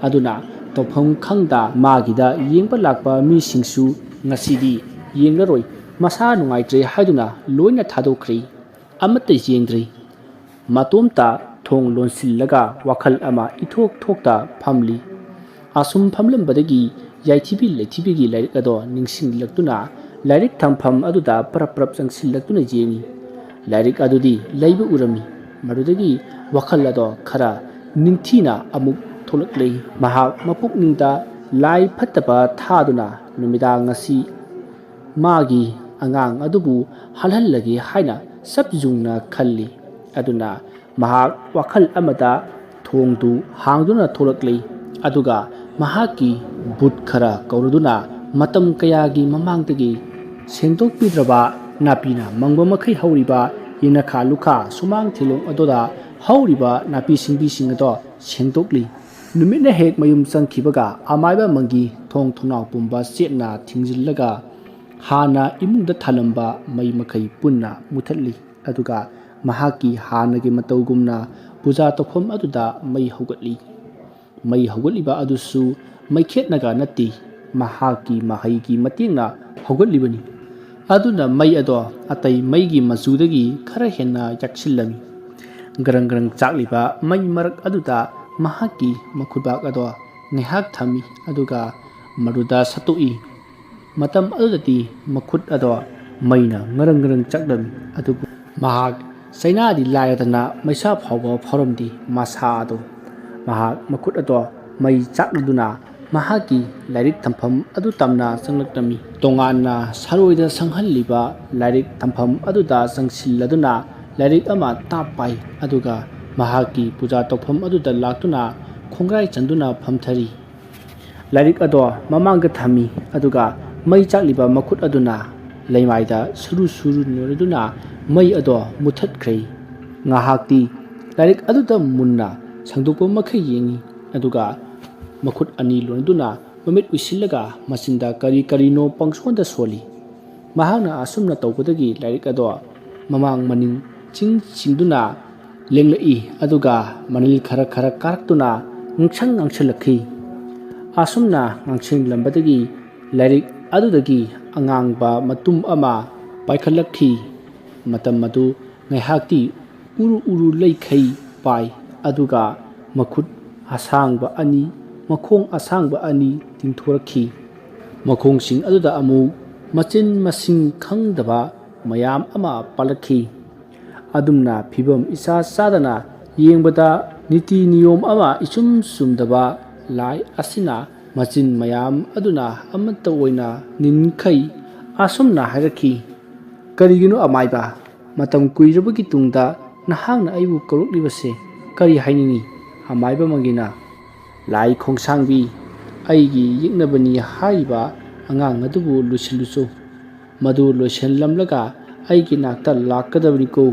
ꯑꯗꯨꯅ ꯇꯧꯐꯝ ꯈꯪꯗ ꯃꯥꯒꯤꯗ ꯌꯦꯡꯕ ꯂꯥꯛꯄ ꯃꯤꯁꯤꯡꯁꯨ ꯉꯁꯤꯗꯤ ꯌꯦꯡꯂꯔꯣꯏ, ꯃꯁꯥ ꯅꯨꯡꯉꯥꯏꯇ꯭ꯔꯦ ꯍꯥꯏꯗꯨꯅ ꯂꯣꯏꯅ ꯊꯥꯗꯣꯛꯈ꯭ꯔꯦ꯫ ꯑꯃꯠꯇ ꯌꯦꯡꯗ꯭ꯔꯦ꯫ ꯃꯇꯣꯝꯇ ꯊꯣꯡ ꯂꯣꯟꯁꯤꯜꯂꯒ ꯋꯥꯈꯜ ꯑꯃ ꯏꯊꯣꯛ ꯊꯣꯛꯇ ꯐꯝꯂꯤ꯫ ꯑꯁꯨꯝ ꯐꯝꯂꯝꯕꯗꯒꯤ ꯌꯥꯏꯊꯤꯕꯤ ꯂꯩꯊꯤꯕꯤꯒꯤ ꯂꯥꯏꯔꯤꯛ ꯑꯗꯣ ꯅꯤꯡꯁꯤꯡꯂꯛꯇꯨꯅ ꯂꯥꯏꯔꯤꯛ ꯊꯝꯐꯝ ꯑꯗꯨꯗ ꯄꯔꯞ ꯆꯪꯁꯤꯜꯂꯛꯇꯨꯅ ꯌꯦꯡꯉꯤ꯫ ꯂꯥꯏꯔꯤꯛ ꯑꯗꯨꯗꯤ ꯂꯩꯕ ꯎꯔꯝꯃꯤ꯫ ꯃꯗꯨꯗꯒꯤ ꯋꯥꯈꯜ ꯑꯗꯣ ꯈꯔ ꯅꯤꯡꯊꯤꯅ ꯑꯃꯨꯛ ꯊꯣꯛꯂꯛꯂꯦ꯫ ꯃꯍꯥꯛ ꯃꯄꯨꯛꯅꯤꯡꯗ ꯂꯥꯏ ꯐꯠꯇꯕ ꯊꯥꯗꯨꯅ ꯅꯨꯃꯤꯗꯥꯡ ꯉꯁꯤ ꯃꯥꯒꯤ ꯑꯉꯥꯡ ꯑꯗꯨꯕꯨ ꯍꯜꯍꯜꯂꯒꯦ ꯍꯥꯏꯅ ꯆꯞ ꯌꯨꯡꯅ ꯈꯜꯂꯤ꯫ ꯑꯗꯨꯅ ꯃꯍꯥꯛ ꯋꯥꯈꯜ ꯑꯃꯗ ꯊꯣꯡꯗꯨ ꯍꯥꯡꯗꯨꯅ ꯊꯣꯛꯂꯛꯂꯦ, ꯑꯗꯨꯒ ꯃꯍꯥꯛꯀꯤ ꯚꯨꯠ ꯈꯔ ꯀꯧꯔꯗꯨꯅ ꯃꯇꯝ ꯀꯌꯥꯒꯤ ꯃꯃꯥꯡꯗꯒꯤ ꯁꯦꯡꯗꯣꯛꯄꯤꯗ꯭ꯔꯕ ꯅꯥꯄꯤꯅ ꯃꯪꯕ ꯃꯈꯩ ꯍꯧꯔꯤꯕ ꯌꯦꯅꯈꯥ ꯂꯨꯈꯥ ꯁꯨꯃꯥꯡ ꯊꯤꯂꯣꯡ ꯑꯗꯨꯗ ꯍꯧꯔꯤꯕ ꯅꯥꯄꯤ ꯁꯤꯡꯕꯤꯁꯤꯡ ꯑꯗꯣ ꯁꯦꯡꯗꯣꯛꯂꯤ ꯅꯨꯃꯤꯠꯅ ꯍꯦꯛ ꯃꯌꯨꯝ ꯆꯪꯈꯤꯕꯒ ꯑꯃꯥꯏꯕ ꯃꯪꯒꯤ ꯊꯣꯡ ꯊꯣꯡꯅꯥꯎ ꯄꯨꯝꯕ ꯆꯦꯠꯅ ꯊꯤꯡꯖꯤꯜꯂꯒ ꯍꯥꯟꯅ ꯏꯃꯨꯡꯗ ꯊꯥꯜꯂꯝꯕ ꯃꯩ ꯃꯈꯩ ꯄꯨꯟꯅ ꯃꯨꯊꯠꯂꯤ ꯑꯗꯨꯒ ꯃꯍꯥꯛꯀꯤ ꯍꯥꯟꯅꯒꯤ ꯃꯇꯧꯒꯨꯝꯅ ꯄꯨꯖꯥ ꯇꯧꯐꯝ ꯑꯗꯨꯗ ꯃꯩ ꯍꯧꯒꯠꯂꯤ ꯃꯩ ꯍꯧꯒꯠꯂꯤꯕ ꯑꯗꯨꯁꯨ ꯃꯩꯈꯦꯠꯅꯒ ꯅꯠꯇꯦ ꯃꯍꯥꯛꯀꯤ ꯃꯍꯩꯒꯤ ꯃꯇꯦꯡꯅ ꯍꯧꯒꯠꯂꯤꯕꯅꯤ ꯑꯗꯨꯅ ꯃꯩ ꯑꯗꯣ ꯑꯇꯩ ꯃꯩꯒꯤ ꯃꯆꯨꯗꯒꯤ ꯈꯔ ꯍꯦꯟꯅ ꯌꯥꯛꯁꯤꯜꯂꯝꯃꯤ ꯒ꯭ꯔꯪ ꯒ꯭ꯔꯪ ꯆꯥꯛꯂꯤꯕ ꯃꯩ ꯃꯔꯛ ꯑꯗꯨꯗ ꯃꯍꯥꯛꯀꯤ ꯃꯈꯨꯠꯕꯥꯛ ꯑꯗꯣ ꯉꯥꯏꯍꯥꯛ ꯊꯝꯃꯤ ꯑꯗꯨꯒ ꯃꯗꯨꯗ ꯁꯠꯇꯣꯛꯏ ꯃꯇꯝ ꯑꯗꯨꯗꯗꯤ ꯃꯈꯨꯠ ꯑꯗꯣ ꯃꯩꯅ ꯉꯔꯪ ꯉꯔꯪ ꯆꯥꯛꯂꯝꯃꯤ ꯑꯗꯨꯕꯨ ꯃꯍꯥꯛ ꯆꯩꯅꯥꯗꯤ ꯂꯥꯏꯔꯗꯅ ꯃꯩꯁꯥ ꯐꯥꯎꯕ ꯐꯥꯎꯔꯝꯗꯦ ꯃꯁꯥ ꯑꯗꯣ ꯃꯍꯥꯛ ꯃꯈꯨꯠ ꯑꯗꯣ ꯃꯩ ꯆꯥꯛꯂꯗꯨꯅ ꯃꯍꯥꯛꯀꯤ ꯂꯥꯏꯔꯤꯛ ꯊꯝꯐꯝ ꯑꯗꯨ ꯇꯝꯅ ꯆꯪꯂꯛꯂꯝꯃꯤ ꯇꯣꯉꯥꯟꯅ ꯁꯔꯣꯏꯗ ꯁꯪꯍꯜꯂꯤꯕ ꯂꯥꯏꯔꯤꯛ ꯊꯝꯐꯝ ꯑꯗꯨꯗ ꯆꯪꯁꯤꯜꯂꯗꯨꯅ ꯂꯥꯏꯔꯤꯛ ꯑꯃ ꯇꯥꯞ ꯄꯥꯏ ꯑꯗꯨꯒ ꯃꯍꯥꯛꯀꯤ ꯄꯨꯖꯥ ꯇꯧꯐꯝ ꯑꯗꯨꯗ ꯂꯥꯛꯇꯨꯅ ꯈꯣꯡꯒ꯭ꯔꯥꯏ ꯆꯟꯗꯨꯅ ꯐꯝꯊꯔꯤ ꯂꯥꯏꯔꯤꯛ ꯑꯗꯣ ꯃꯃꯥꯡꯗ ꯊꯝꯃꯤ ꯑꯗꯨꯒ ꯃꯩ ꯆꯥꯛꯂꯤꯕ ꯃꯈꯨꯠ ꯑꯗꯨꯅ ꯂꯩꯃꯥꯏꯗ ꯁꯨꯔꯨ ꯁꯨꯔꯨ ꯅꯣꯏꯔꯗꯨꯅ ꯃꯩ ꯑꯗꯣ ꯃꯨꯊꯠꯈ꯭ꯔꯦ ꯉꯥꯏꯍꯥꯛꯇꯤ ꯂꯥꯏꯔꯤꯛ ꯑꯗꯨꯗ ꯃꯨꯟꯅ ꯁꯪꯗꯣꯛꯄ ꯃꯈꯩ ꯌꯦꯡꯉꯤ ꯑꯗꯨꯒ ꯃꯈꯨꯠ ꯑꯅꯤ ꯂꯣꯟꯗꯨꯅ ꯃꯃꯤꯠ ꯎꯏꯁꯤꯜꯂꯒ ꯃꯆꯤꯟꯗ ꯀꯔꯤ ꯀꯔꯤꯅꯣ ꯄꯪꯁꯣꯟꯗ ꯁꯣꯜꯂꯤ ꯃꯍꯥꯛꯅ ꯑꯁꯨꯝꯅ ꯇꯧꯕꯗꯒꯤ ꯂꯥꯏꯔꯤꯛ ꯑꯗꯣ ꯃꯃꯥꯡ ꯃꯅꯤꯡ ꯆꯤꯡꯗꯨꯅ ꯂꯦꯡꯂꯛꯏ ꯑꯗꯨꯒ ꯃꯅꯤꯜ ꯈꯔ ꯈꯔ ꯀꯥꯔꯛꯇꯨꯅ ꯉꯥꯡꯁꯪ ꯉꯥꯡꯁꯤꯜꯂꯛꯈꯤ ꯑꯁꯨꯝꯅ ꯉꯥꯡꯁꯤꯜꯂꯝꯕꯗꯒꯤ ꯂꯥꯏꯔꯤꯛ ꯑꯗꯨꯗꯒꯤ ꯑꯉꯥꯡꯕ ꯃꯇꯨꯝ ꯑꯃ ꯄꯥꯏꯈꯠꯂꯛꯈꯤ ꯃꯇꯝ ꯑꯗꯨ ꯉꯥꯏꯍꯥꯛꯇꯤ ꯎꯔꯨ ꯎꯔꯨ ꯂꯩꯈꯩ ꯄꯥꯏ ꯑꯗꯨꯒ ꯃꯈꯨꯠ ꯑꯁꯥꯡꯕ ꯑꯅꯤ ꯃꯈꯣꯡ ꯑꯁꯥꯡꯕ ꯑꯅꯤ ꯇꯤꯡꯊꯣꯔꯛꯈꯤ ꯃꯈꯣꯡꯁꯤꯡ ꯑꯗꯨꯗ ꯑꯃꯨꯛ ꯃꯆꯤꯟ ꯃꯁꯤꯡ ꯈꯪꯗꯕ ꯃꯌꯥꯝ ꯑꯃ ꯄꯥꯜꯂꯛꯈꯤ ꯑꯗꯨꯝꯅ ꯐꯤꯕꯝ ꯏꯆꯥ ꯆꯥꯗꯅ ꯌꯦꯡꯕꯗ ꯅꯤꯇꯤ ꯅꯤꯌꯣꯝ ꯑꯃ ꯏꯆꯨꯝ ꯆꯨꯝꯗꯕ ꯂꯥꯏ ꯑꯁꯤꯅ ꯃꯆꯤꯟ ꯃꯌꯥꯝ ꯑꯗꯨꯅ ꯑꯃꯠꯇ ꯑꯣꯏꯅ ꯅꯤꯟꯈꯩ ꯑꯁꯨꯝꯅ ꯍꯥꯏꯔꯛꯈꯤ ꯀꯔꯤꯒꯤꯅꯣ ꯑꯃꯥꯏꯕ ꯃꯇꯝ ꯀꯨꯏꯔꯕꯒꯤ ꯇꯨꯡꯗ ꯅꯍꯥꯛꯅ ꯑꯩꯕꯨ ꯀꯧꯔꯛꯂꯤꯕꯁꯦ ꯀꯔꯤ ꯍꯥꯏꯅꯤꯡꯉꯤ ꯑꯃꯥꯏꯕ ꯃꯪꯒꯤꯅ ꯂꯥꯏ ꯈꯣꯡꯁꯥꯡꯕꯤ ꯑꯩꯒꯤ ꯌꯦꯛꯅꯕꯅꯤ ꯍꯥꯏꯔꯤꯕ ꯑꯉꯥꯡ ꯑꯗꯨꯕꯨ ꯂꯣꯏꯁꯤꯜꯂꯨꯆꯣ ꯃꯗꯨ ꯂꯣꯏꯁꯤꯜꯂꯝꯂꯒ ꯑꯩꯒꯤ ꯅꯥꯛꯇ ꯂꯥꯛꯀꯗꯕꯅꯤꯀꯣ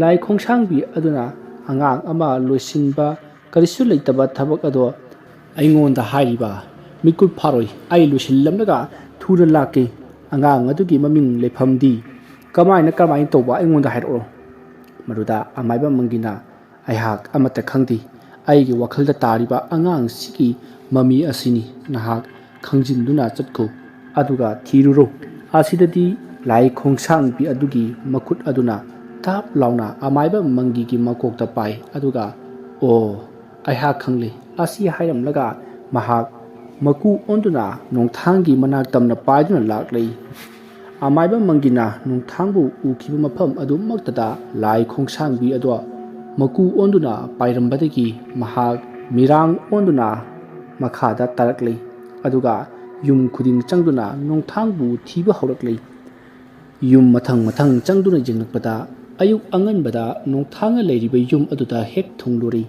ꯂꯥꯏ ꯈꯣꯡꯁꯥꯡꯕꯤ ꯑꯗꯨꯅ ꯑꯉꯥꯡ ꯑꯃ ꯂꯣꯏꯁꯤꯟꯕ ꯀꯔꯤꯁꯨ ꯂꯩꯇꯕ ꯊꯕꯛ ꯑꯗꯣ ꯑꯩꯉꯣꯟꯗ ꯍꯥꯏꯔꯤꯕ ꯃꯤꯀꯨꯞ ꯐꯥꯔꯣꯏ ꯑꯩ ꯂꯣꯏꯁꯤꯜꯂꯝꯂꯒ ꯊꯨꯅ ꯂꯥꯛꯀꯦ ꯑꯉꯥꯡ ꯑꯗꯨꯒꯤ ꯃꯃꯤꯡ ꯂꯩꯐꯝꯗꯤ ꯀꯃꯥꯏꯅ ꯇꯧꯕ ꯑꯩꯉꯣꯟꯗ ꯍꯥꯏꯔꯛꯑꯣ ꯃꯗꯨꯗ ꯑꯃꯥꯏꯕ ꯃꯪꯒꯤꯅ ꯑꯩꯍꯥꯛ ꯑꯃꯠꯇ ꯈꯪꯗꯦ ꯑꯩꯒꯤ ꯋꯥꯈꯜꯗ ꯇꯥꯔꯤꯕ ꯑꯉꯥꯡꯁꯤꯒꯤ ꯃꯃꯤ ꯑꯁꯤꯅꯤ ꯅꯍꯥꯛ ꯈꯪꯖꯤꯟꯗꯨꯅ ꯆꯠꯈꯣ ꯑꯗꯨꯒ ꯊꯤꯔꯨꯔꯣ ꯑꯁꯤꯗꯗꯤ ꯂꯥꯏ ꯈꯣꯡꯁꯥꯡꯕꯤ ꯑꯗꯨꯒꯤ ꯃꯈꯨꯠ ꯑꯗꯨꯅ ꯇꯥꯞ ꯂꯥꯎꯅ ꯑꯃꯥꯏꯕ ꯃꯪꯒꯤꯒꯤ ꯃꯀꯣꯛꯇ ꯄꯥꯏ ꯑꯗꯨꯒ ꯑꯣ ꯑꯩꯍꯥꯛ ꯈꯪꯂꯦ ꯑꯁꯤ ꯍꯥꯏꯔꯝꯂꯒ ꯃꯍꯥꯛ ꯃꯀꯨ ꯑꯣꯟꯗꯨꯅ ꯅꯣꯡꯊꯥꯡꯒꯤ ꯃꯅꯥꯛ ꯇꯝꯅ ꯄꯥꯏꯗꯨꯅ ꯂꯥꯛꯂꯤ ꯑꯃꯥꯏꯕ ꯃꯪꯒꯤꯅ ꯅꯣꯡꯊꯥꯡꯕꯨ ꯎꯈꯤꯕ ꯃꯐꯝ ꯑꯗꯨꯃꯛꯇꯗ ꯂꯥꯏ ꯈꯣꯡꯁꯥꯡꯕꯤ ꯑꯗꯣ ꯃꯀꯨ ꯑꯣꯟꯗꯨꯅ ꯄꯥꯏꯔꯝꯕꯗꯒꯤ ꯃꯍꯥꯛ ꯃꯤꯔꯥꯡ ꯑꯣꯟꯗꯨꯅ ꯃꯈꯥꯗ ꯇꯥꯔꯛꯂꯤ ꯑꯗꯨꯒ ꯌꯨꯝ ꯈꯨꯗꯤꯡ ꯆꯪꯗꯨꯅ ꯅꯣꯡꯊꯥꯡꯕꯨ ꯊꯤꯕ ꯍꯧꯔꯛꯂꯤ ꯌꯨꯝ ꯃꯊꯪ ꯃꯊꯪ ꯆꯪꯗꯨꯅ ꯌꯦꯡꯂꯛꯄꯗ ꯑꯌꯨꯛ ꯑꯉꯟꯕꯗ ꯅꯣꯡꯊꯥꯡꯅ ꯂꯩꯔꯤꯕ ꯌꯨꯝ ꯑꯗꯨꯗ ꯍꯦꯛ ꯊꯨꯡꯂꯨꯔꯤ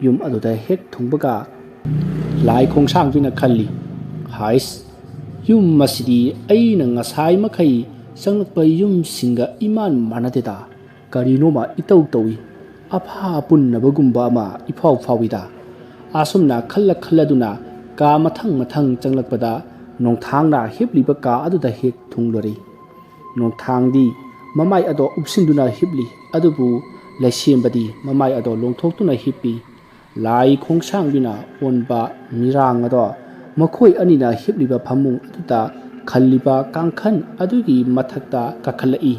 ꯌꯨꯝ ꯑꯗꯨꯗ ꯍꯦꯛ ꯊꯨꯡꯕꯒ ꯂꯥꯏ ꯈꯣꯡꯁꯥꯡꯕꯤꯅ ꯈꯜꯂꯤ ꯍꯥꯏꯁ ꯌꯨꯝ ꯑꯁꯤꯗꯤ ꯑꯩꯅ ꯉꯁꯥꯏ ꯃꯈꯩ ꯆꯪꯂꯛꯄ ꯌꯨꯝꯁꯤꯡꯒ ꯏꯃꯥꯟ ꯃꯥꯟꯅꯗꯦꯗ ꯀꯔꯤꯅꯣꯃ ꯏꯇꯧ ꯇꯧꯏ ꯑꯐꯥ ꯄꯨꯟꯅꯕꯒꯨꯝꯕ ꯑꯃ ꯏꯐꯥꯎ ꯐꯥꯎꯏꯗ ꯑꯁꯨꯝꯅ ꯈꯜꯂꯗꯨꯅ ꯀꯥ ꯃꯊꯪ ꯃꯊꯪ ꯆꯪꯂꯛꯄꯗ ꯅꯣꯡꯊꯥꯡꯅ ꯍꯤꯞꯂꯤꯕ ꯀꯥ ꯑꯗꯨꯗ ꯍꯦꯛ ꯊꯨꯡꯂꯨꯔꯤ ꯅꯣꯡꯊꯥꯡꯗꯤ ꯃꯃꯥꯏ ꯑꯗꯣ ꯎꯞꯁꯤꯟꯗꯨꯅ ꯍꯤꯞꯂꯤ ꯑꯗꯨꯕꯨ ꯂꯩꯁꯦꯝꯕꯗꯤ ꯃꯃꯥꯏ ꯑꯗꯣ ꯂꯣꯡꯊꯣꯛꯇꯨꯅ ꯍꯤꯞꯄꯤ ꯂꯥꯏ ꯈꯣꯡꯁꯥꯡꯕꯤꯅ ꯑꯣꯟꯕ ꯃꯤꯔꯥꯡ ꯑꯗꯣ ꯃꯈꯣꯏ ꯑꯅꯤꯅ ꯍꯤꯞꯂꯤꯕ ꯐꯃꯨꯡ ꯑꯗꯨꯗ ꯈꯜꯂꯤꯕ ꯀꯥꯡꯈꯟ ꯑꯗꯨꯒꯤ ꯃꯊꯛꯇ ꯀꯥꯈꯠꯂꯛꯏ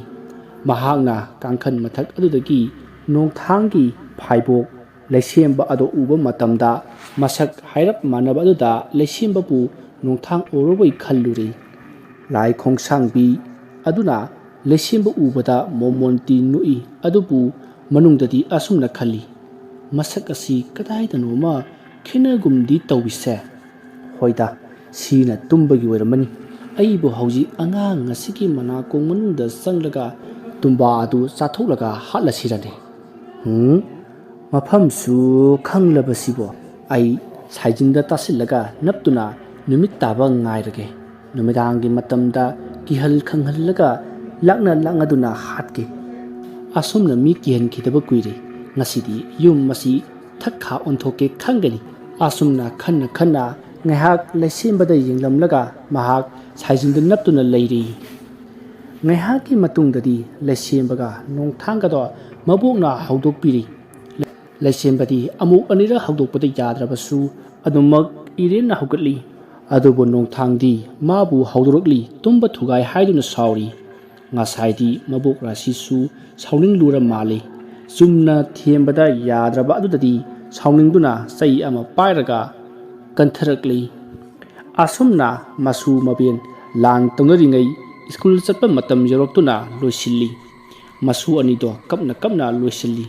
ꯃꯍꯥꯛꯅ ꯀꯥꯡꯈꯟ ꯃꯊꯛ ꯑꯗꯨꯗꯒꯤ ꯅꯣꯡꯊꯥꯡꯒꯤ ꯐꯥꯏꯕꯣꯛ ꯂꯩꯁꯦꯝꯕ ꯑꯗꯣ ꯎꯕ ꯃꯇꯝꯗ ꯃꯁꯛ ꯍꯥꯏꯔꯞ ꯃꯥꯟꯅꯕ ꯑꯗꯨꯗ ꯂꯩꯁꯦꯝꯕꯕꯨ ꯅꯣꯡꯊꯥꯡ ꯑꯣꯏꯔꯕꯣꯏ ꯈꯜꯂꯨꯔꯤ ꯂꯥꯏ ꯈꯣꯡꯁꯥꯡꯕꯤ ꯑꯗꯨꯅ ꯂꯩꯁꯦꯝꯕ ꯎꯕꯗ ꯃꯣꯃꯣꯟꯇꯤ ꯅꯣꯛꯏ ꯑꯗꯨꯕꯨ ꯃꯅꯨꯡꯗꯗꯤ ꯑꯁꯨꯝꯅ ꯈꯜꯂꯤ ꯃꯁꯛ ꯑꯁꯤ ꯀꯗꯥꯏꯗꯅꯣꯃ ꯈꯦꯠꯅꯒꯨꯝꯗꯤ ꯇꯧꯏꯁꯦ ꯍꯣꯏꯗ ꯁꯤꯅ ꯇꯨꯝꯕꯒꯤ ꯑꯣꯏꯔꯝꯃꯅꯤ ꯑꯩꯕꯨ ꯍꯧꯖꯤꯛ ꯑꯉꯥꯡ ꯑꯁꯤꯒꯤ ꯃꯅꯥꯀꯣꯡ ꯃꯅꯨꯡꯗ ꯆꯪꯂꯒ ꯇꯨꯝꯕꯥ ꯑꯗꯨ ꯆꯥꯊꯣꯛꯂꯒ ꯍꯥꯠꯂꯁꯤꯔꯅꯦ ꯃꯐꯝꯁꯨ ꯈꯪꯂꯕꯁꯤꯕꯣ ꯑꯩ ꯁꯥꯏꯖꯤꯟꯗ ꯇꯥꯁꯤꯜꯂꯒ ꯅꯞꯇꯨꯅ ꯅꯨꯃꯤꯠ ꯇꯥꯕ ꯉꯥꯏꯔꯒꯦ ꯅꯨꯃꯤꯗꯥꯡꯒꯤ ꯃꯇꯝꯗ kihal khanghallaga lakna hatke asumna mi kihan khidaba kuire ngasidi yum masi thakha onthoke khangani asumna khanna ngaihak leisimbada yenglamlaga mahak saijinda naptuna leiri ngaihaki matungdadi leisimbaga nongthanga do mabokna haudokpiri leisimbadi amu anira haudokpada yadrabasu adumak irenna haugatli adubo nongthangdi mabu haudorokli tumba thugai haiduna sauri ngasaidi mabok rasisu sauning lura male sumna thiembada yadraba adudadi sauningduna sai ama pairaga kantarakli asumna masu maben lan tongringai school chatpa matam yoroktuna loisilli masu anido kapna loisilli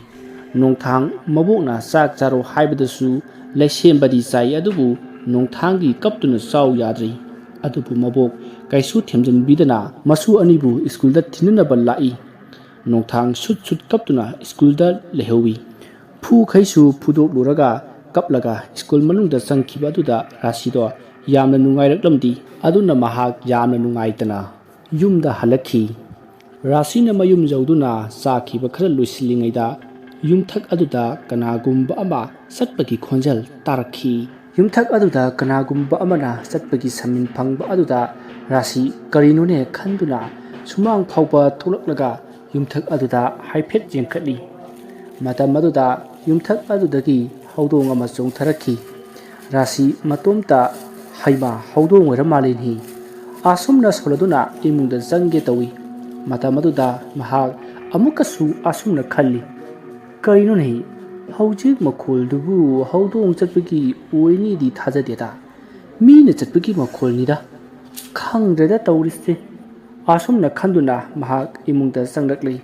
nongthang mabokna sak charo haibadasu leisembadi sai adubu nongthangi kaptuna saw yadri adubu mabok kaisu themjan bidana masu anibu school da thinanaba lai nongthang sut kaptuna school da lehowi phu khaisu phudok luraga kaplaga school manungda sangkhiba duda rasido yamna nungairaklamdi aduna mahak yamna nungaitana yumda halakhi rasina mayum jawduna sakhiba khara loisilingaida yumthak aduda kanagumba ama satpagi khonjal tarakhi yumthak aduda kanagumba amana satpagi samin phangba aduda rasi karinone khanduna sumang phauba tholaklaga yumthak aduda haifet jengkhali matam aduda yumthak adudagi haudong ama chongtharakhi rasi matomta haima haudong weramalini asumna soladuna imungda jangge tawi matam aduda mahak amukasu asumna khalli karino nei haujik makhol dubu haudong chatpagi oini di thajadeda mine chatpagi makhol nida khangdreda tawriste asumna khanduna mahak imungda sangrakli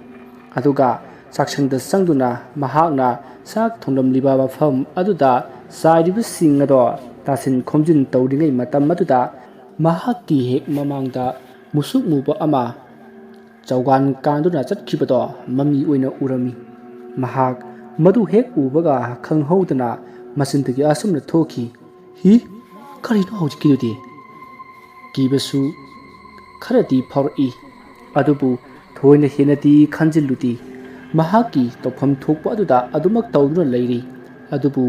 aduga saksangda sangduna mahakna sak thonglamliba mafam aduda sairibu singado tasin khomjin tawringai matam aduda mahakki hek mamangda musuk muba ama chawgan kanduna chatkibado mami oina urami mahak madu hek ubaga khanghodana masintagi asumna thoki hi karino hojikidudi kibasu kharati phori adubu thoina henati khanjiludi mahaki tofam thokpa aduda adumak tawduna leiri adubu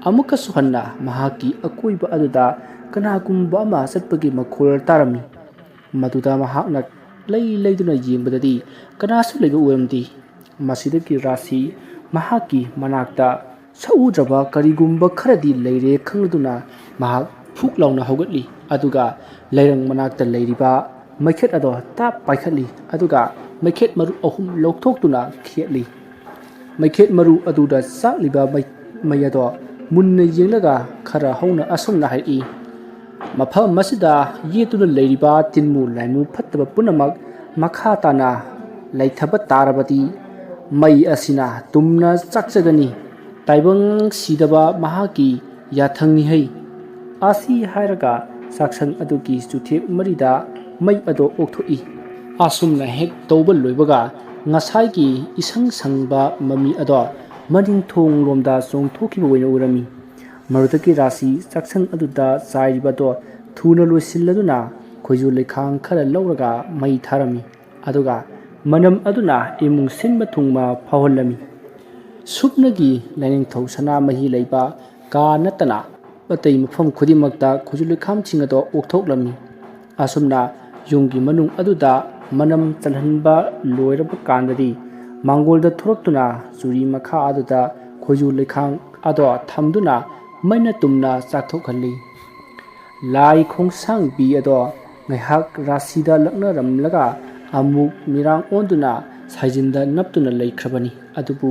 amuka suhanna mahaki akoiba aduda kanagumba ama satpagi makhol tarami maduda mahakna leiduna yengbadadi kanasu leiba uramdi masidagi rasi mahaki manakta saudraba karigumba kharadi leire khangduna mahak phuk launa hogatli aduga leirang manakta leiriba maikhet ado tap paikhatli aduga maikhet maru ahum lokthokduna khetli maikhet maru aduda sakliba mayado munna yenglaga khara hauna asumna hai mafam masida yetuna leiriba tinmu laimu phattaba punamak makha tana laithaba tarabati mai asina tumna chakchagani taibang sidaba mahaki yathangni hai asi hairaga saksang adugi chuthek marida mai ado okthoi asumna hek tawba loibaga ngasaigi isang sangba mami ado maning thong romda chongthokiba oina urami marudaki rasi saksang aduda sairibado thuna loisilladuna khoju lekhang khara lauraga mai tharami aduga manam aduna imung sinba thungma phawallami supnagi laining thosana mahi leiba ka natana patei mafam khudimakta khoju lekham chingado okthoklami asumna yunggi manung aduda manam chalhanba loiraba kandadi mangolda thoraktuna churi makha aduda khoju lekhang ado thamduna maina tumna chakthokalli lai khongsang bi ado ngaihak rasida lakna ramlaga amuk mirang onduna saijinda naptuna leikrabani adubu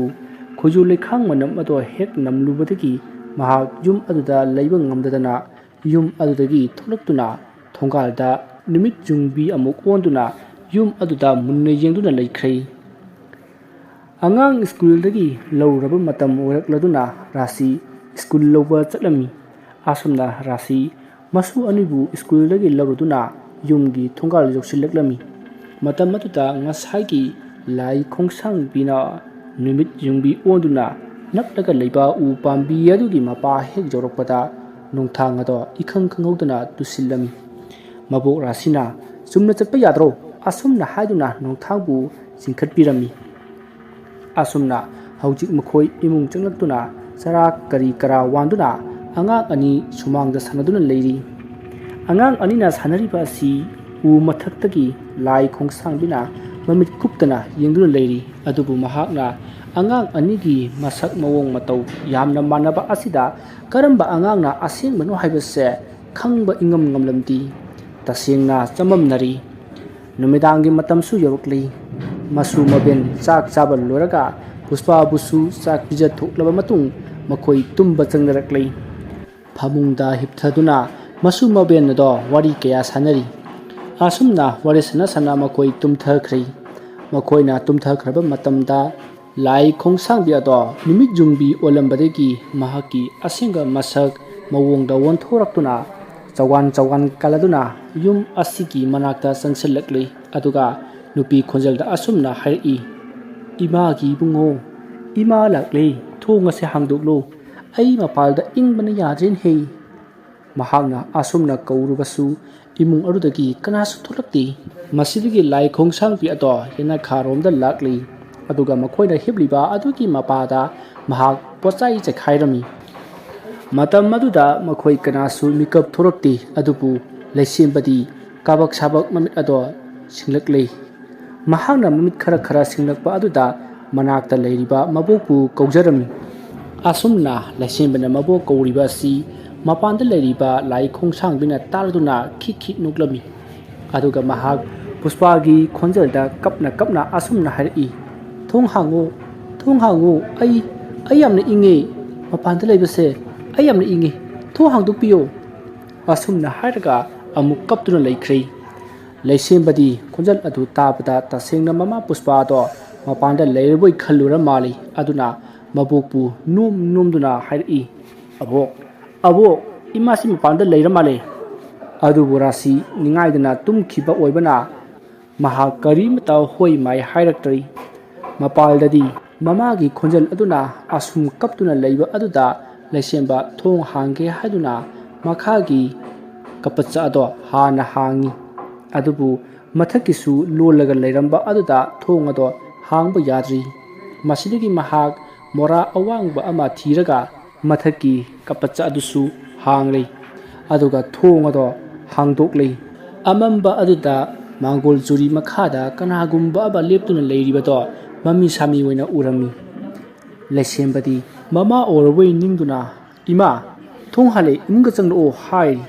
khoju lekhang manam ado hek namlubadagi mahak yum aduda leiba ngamdadana yum adudagi tholaktuna thongalda nimit jungbi amuk onduna yum aduda munne yengduna leikhrai angang school dagi lawraba matam orakladuna rasi school loba chatlami asumna rasi masu anibu school dagi lawruduna yumgi thongal joksilaklami matam atuta ngasaigi lai khongsang bina nimit jungbi onduna naklaga leiba u pambi adugi mapa hek jorokpada nongthang ado ikhang khanghodana tusilami Mabok Rasina Sumna Chatpa Yadro Asumna Haiduna Nongthangbu Singkhatpirami Asumna Haujik Makhoi Imung Changlaktuna Sara Kari Kara Wanduna Angang Ani Sumangda Sanaduna Leiri Angang Anina Sanariba Si U Mathaktagi Lai Khongsangbina Mamit Kuptana Yengduna Leiri Adubu Mahakna Angang Anigi Masak Mawong Matau Yamna Manaba Asida Karamba Angangna Asing Manu Haibase Khangba Ingam Ngamlamdi Tasingna Chamamnari Numidangi Matamsu Yorukli Masu Maben Chak Chabal Loraga Puspa Busu Chak Pijat Thuklaba Matung Makhoi Tumba Changnarakli Phamungda Hipthaduna Masu Maben do Wari Kaya Sanari Asumna Wari Sana Sana Makhoi Tumthakri Makhoina Tumthakraba Matamda Lai Khongsangbi ado Numit Jungbi Olambadegi Mahaki Asinga Masak Mawongda Wonthoraktuna Chawan Kaladuna Yum Asiki Manakta Sangsilakli Aduga Nupi Khonjalda Asumna Hairi Imagi Bungo Ima Lakli Thonga se Hangduklo Ai Mapalda Ingbana Yadrin Hei Mahagna Asumna Kaurubasu Imung Arudagi Kanasu Thulakti Masidigi Lai Khongsangbi ado Hena Kharomda Lakli Aduga Makhoina Hibliba Adugi Mapada Mahak Pochai Chekhairami Matam Maduda Makhoi Kanasu Mikap Thorakti Adupu Leisimbadi Kabak Sabak Mamit Ado Singlakli Mahagna Mamit Khara Khara Singlakpa Aduda Manakta Leiriba Maboku Kaujarami Asumna Leisimbana Mabok Kauriba Si Mapanda Leiriba Lai Khongsangbina Taladuna Kiki Nuklami Aduga Mahak Puspagi Khonjalda Kapna Asumna Hari Thong hango ai amna inge mapanda leibase ai amna inge thong hangdu piyo asumna hairaga amuk kaptuna leikhri leisembadi khonjal adu tabada tasengna mama puspa do mapanda leirboi khallura mali aduna mabokpu numduna hairi abo imasi mapanda leira male adu borasi ningaidana tumkhiba oibana maha karimta hoi mai hairaktrei Mapaldadi Mamagi Khonjal Aduna Asum Kaptuna Leiba Aduda Leisemba Thong Hange Haduna Makhagi Kapatsa Ado Hana Hangi Adubu Mathakisu Lolaga Leiramba Aduda Thong Ado Hangba Yadri Masidigi Mahag Mora Awangba Ama Thiraga Mathaki Kapatsa Adusu Hanglei Aduga Thong Ado Hangdokli Amamba Aduda Mangol Juri Makhada Kanagumba Aba Leptuna Leiribado Mami Sami Wena Urami Lesembadi Mama Orway Ningduna Ima Tonghale Imgachang O Hai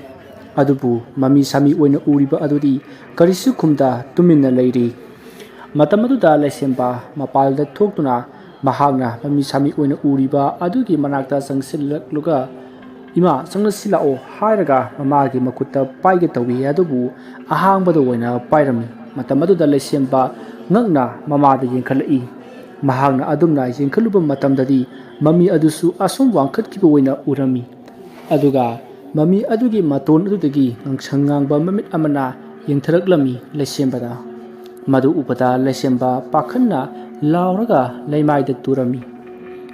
Adubu Mami Sami Wena Uriba Adudi Karisu Kumda Tumina Lady Matamaduda Lesemba Mapalda Toktuna Mahagna Mami Sami Wena Uriba Adugi Manakta Sangsilak Luga Ima Sangasila O Hairaga Mamagi Makuta Paigatawi Adubu Ahang Badu Wena Pairami Matamaduda Lesemba Ngakna Mamada Yenkhalai Mahagna Adumna Yenkhaluba Matamdadi Mami Adusu Asum Wangkhatkiba Wena Urami Aduga Mami Adugi Maton Adudagi Ngangsangang Mamit Amana Yengtharaklami Lesembada Madu Upada Lesemba Pakhanna Lauraga Leimaida Turami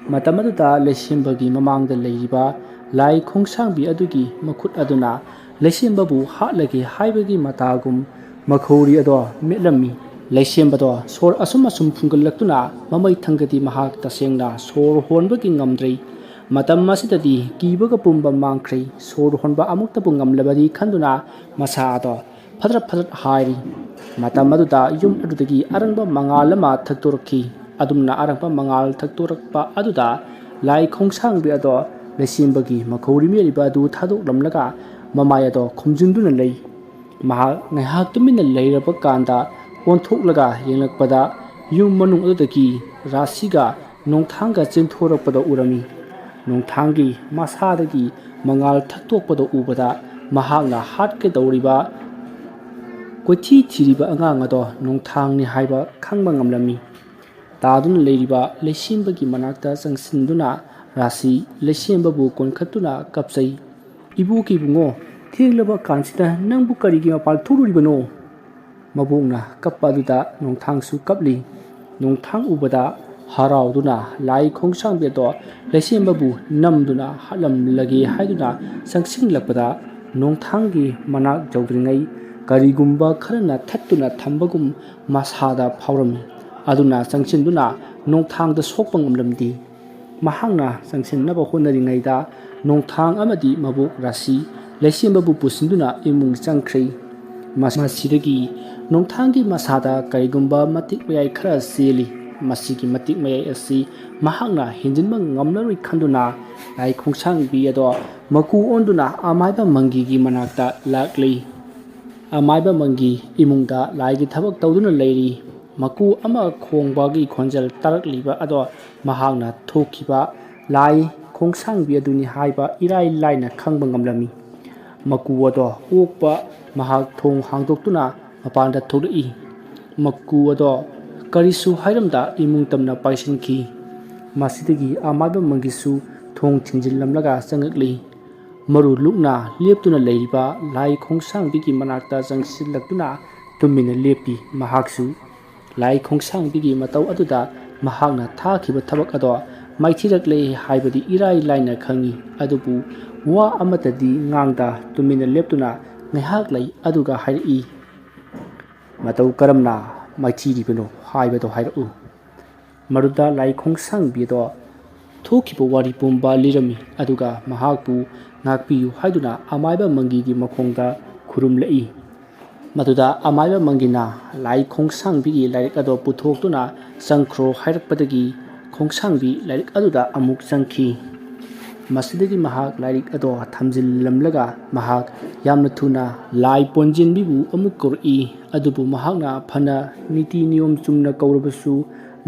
Matamaduda Lesembagi Mamangda Leiriba Lai Khongsangbi Adugi Makhut Aduna Lesembabu Hatlagi Haibagi Matagum Makhori Ado Metlami Leisembado Sor Asum Fungalactuna Mamai Tangati Mahak Tasengna Sor Hornbaki Ngamdri Matam Masidadi Kibaga Pumba Mankri Sor Hornba Amuktapungam Labadi Kanduna Masado Padra Hairi Matam Maduda Yum Adudagi Arangba Mangalama Takturki Adumna Arangpa Mangal Takturakpa Aduda Lai Khongsangbi Ado Leisimbagi Makhori Melibadu Taduk Lamlaga Mamayado Kumjunduna Lay Mahak Nahak Tumina Layrapa Kanda Onthoklaga Yenglakpada Yum Manung Adudagi Rasiga Nongthanga Chenthorappada Urami Nongthangi Masadagi Mangal Thaktopada Ubada Mahagna Hatke Dauriba Kothi Thiriba Angang Ado Nongthangni Haiba Khangba Ngamlami Tadun Leiriba Leisimbagi Manakta Sangsinduna Rasi Leisimbabu Konkhatuna Kapsai Ibuki Bungo Thiglaba Kansida Nangbu Karigi Mapal Thururibano Mabungna Kapaduda Nongthangsu Kapli Nongthang Ubada Harauduna Lai Khongsangbi Ado Leisimbabu Namduna Halam Lagi Haiduna Sangsing Lakpada Nongthangi Manak Jawdringai ꯀꯔꯤꯒꯨꯝꯕ ꯈꯔꯅ ꯊꯠꯇꯨꯅ ꯊꯝꯕꯒꯨꯝ ꯃꯁꯥꯗ ꯐꯥꯎꯔꯝꯃꯤ ꯑꯗꯨꯅ ꯆꯪꯁꯤꯟꯗꯨꯅ ꯅꯣꯡꯊꯥꯡꯗ ꯁꯣꯛꯄ ꯉꯝꯂꯝꯗꯦ ꯃꯍꯥꯛꯅ ꯆꯪꯁꯤꯟꯅꯕ ꯍꯣꯠꯅꯔꯤꯉꯩꯗ ꯅꯣꯡꯊꯥꯡ ꯑꯃꯗꯤ ꯃꯕꯣꯛ ꯔꯥꯁꯤ ꯂꯩꯁꯦꯝꯕꯕꯨ ꯄꯨꯁꯤꯟꯗꯨꯅ ꯏꯃꯨꯡ ꯆꯪꯈ꯭ꯔꯦ ꯃꯁꯤꯗꯒꯤ ꯅꯣꯡꯊꯥꯡꯒꯤ ꯃꯁꯥꯗ ꯀꯔꯤꯒꯨꯝꯕ ꯃꯇꯤꯛ ꯃꯌꯥꯏ ꯈꯔ ꯆꯦꯜꯂꯤ ꯃꯁꯤꯒꯤ ꯃꯇꯤꯛ ꯃꯌꯥꯏ ꯑꯁꯤ ꯃꯍꯥꯛꯅ ꯍꯦꯟꯖꯤꯟꯕ ꯉꯝꯂꯔꯣꯏ ꯈꯟꯗꯨꯅ ꯂꯥꯏ ꯈꯣꯡꯁꯥꯡꯕꯤ ꯑꯗꯣ ꯃꯀꯨ ꯑꯣꯟꯗꯨꯅ ꯑꯃꯥꯏꯕ ꯃꯪꯒꯤꯒꯤ ꯃꯅꯥꯛꯇ ꯂꯥꯛꯂꯤ ꯑꯃꯥꯏꯕ ꯃꯪꯒꯤ ꯏꯃꯨꯡꯗ ꯂꯥꯏꯒꯤ ꯊꯕꯛ ꯇꯧꯗꯨꯅ ꯂꯩꯔꯤ ꯃꯀꯨ ꯑꯃ ꯈꯣꯡꯕꯒꯤ ꯈꯣꯟꯖꯦꯜ ꯇꯥꯔꯛꯂꯤꯕ ꯑꯗꯣ ꯃꯍꯥꯛꯅ ꯊꯣꯛꯈꯤꯕ ꯂꯥꯏ ꯈꯣꯡꯁꯥꯡꯕꯤ ꯑꯗꯨꯅꯤ ꯍꯥꯏꯕ ꯏꯔꯥꯏ ꯂꯥꯏꯅ ꯈꯪꯕ ꯉꯝꯂꯝꯃꯤ ꯃꯀꯨ ꯑꯗꯣ ꯑꯣꯛꯄ ꯃꯍꯥꯛ ꯊꯣꯡ ꯍꯥꯡꯗꯣꯛꯇꯨꯅ ꯃꯄꯥꯟꯗ ꯊꯣꯛꯂꯛꯏ ꯃꯀꯨ ꯑꯗꯣ ꯀꯔꯤꯁꯨ ꯍꯥꯏꯔꯝꯗ ꯏꯃꯨꯡ ꯇꯝꯅ ꯄꯥꯏꯁꯤꯟꯈꯤ ꯃꯁꯤꯗꯒꯤ ꯑꯃꯥꯏꯕ ꯃꯪꯒꯤꯁꯨ ꯊꯣꯡ ꯊꯤꯡꯖꯤꯜꯂꯝꯂꯒ ꯆꯪꯉꯛꯂꯤ ꯃꯔꯨ ꯂꯨꯛꯅ ꯂꯦꯞꯇꯨꯅ ꯂꯩꯔꯤꯕ ꯂꯥꯏ ꯈꯣꯡꯁꯥꯡꯕꯤꯒꯤ ꯃꯅꯥꯛꯇ ꯆꯪꯁꯤꯜꯂꯛꯇꯨꯅ ꯇꯨꯃꯤꯟꯅ ꯂꯦꯞꯄꯤ ꯃꯍꯥꯛꯁꯨ ꯂꯥꯏ ꯈꯣꯡꯁꯥꯡꯕꯤꯒꯤ ꯃꯇꯧ ꯑꯗꯨꯗ ꯃꯍꯥꯛꯅ ꯊꯥꯈꯤꯕ ꯊꯕꯛ ꯑꯗꯣ ꯃꯥꯏꯊꯤꯔꯛꯂꯦ ꯍꯥꯏꯕꯗꯤ ꯏꯔꯥꯏ ꯂꯥꯏꯅ ꯈꯪꯉꯤ ꯑꯗꯨꯕꯨ ꯋꯥ ꯑꯃꯠꯇꯗꯤ ꯉꯥꯡꯗ ꯇꯨꯃꯤꯟꯅ ꯂꯦꯞꯇꯨꯅ ꯉꯥꯏꯍꯥꯛ ꯂꯩ ꯑꯗꯨꯒ ꯍꯥꯏꯔꯛꯏ ꯃꯇꯧ ꯀꯔꯝꯅ ꯃꯥꯏꯊꯤꯔꯤꯕꯅꯣ ꯍꯥꯏꯕꯗꯣ ꯍꯥꯏꯔꯛꯎ ꯃꯗꯨꯗ ꯂꯥꯏ ꯈꯣꯡꯁꯥꯡꯕꯤ ꯑꯗꯣ ꯊꯣꯛꯈꯤꯕ ꯋꯥꯔꯤ ꯄꯨꯝꯕ ꯂꯤꯔꯝꯃꯤ ꯑꯗꯨꯒ ꯃꯍꯥꯛꯄꯨ ꯉꯥꯛꯄꯤꯌꯨ ꯍꯥꯏꯗꯨꯅ ꯑꯃꯥꯏꯕ ꯃꯪꯒꯤꯒꯤ ꯃꯈꯣꯡꯗ ꯈꯨꯔꯨꯝꯂꯛꯏ ꯃꯗꯨꯗ ꯑꯃꯥꯏꯕ ꯃꯪꯒꯤꯅ ꯂꯥꯏ ꯈꯣꯡꯁꯥꯡꯕꯤꯒꯤ ꯂꯥꯏꯔꯤꯛ ꯑꯗꯣ ꯄꯨꯊꯣꯛꯇꯨꯅ ꯆꯪꯈ꯭ꯔꯣ ꯍꯥꯏꯔꯛꯄꯗꯒꯤ ꯈꯣꯡꯁꯥꯡꯕꯤ ꯂꯥꯏꯔꯤꯛ ꯑꯗꯨꯗ ꯑꯃꯨꯛ ꯆꯪꯈꯤ ꯃꯁꯤꯗꯒꯤ ꯃꯍꯥꯛ ꯂꯥꯏꯔꯤꯛ ꯑꯗꯣ ꯊꯝꯖꯤꯜꯂꯝꯂꯒ ꯃꯍꯥꯛ ꯌꯥꯝꯅ ꯊꯨꯅ ꯂꯥꯏ ꯄꯣꯟꯖꯦꯟꯕꯤꯕꯨ ꯑꯃꯨꯛ ꯀꯧꯔꯛꯏ ꯑꯗꯨꯕꯨ ꯃꯍꯥꯛꯅ ꯐꯅ ꯅꯤꯇꯤ ꯅꯤꯌꯣꯝ ꯆꯨꯝꯅ ꯀꯧꯔꯕꯁꯨ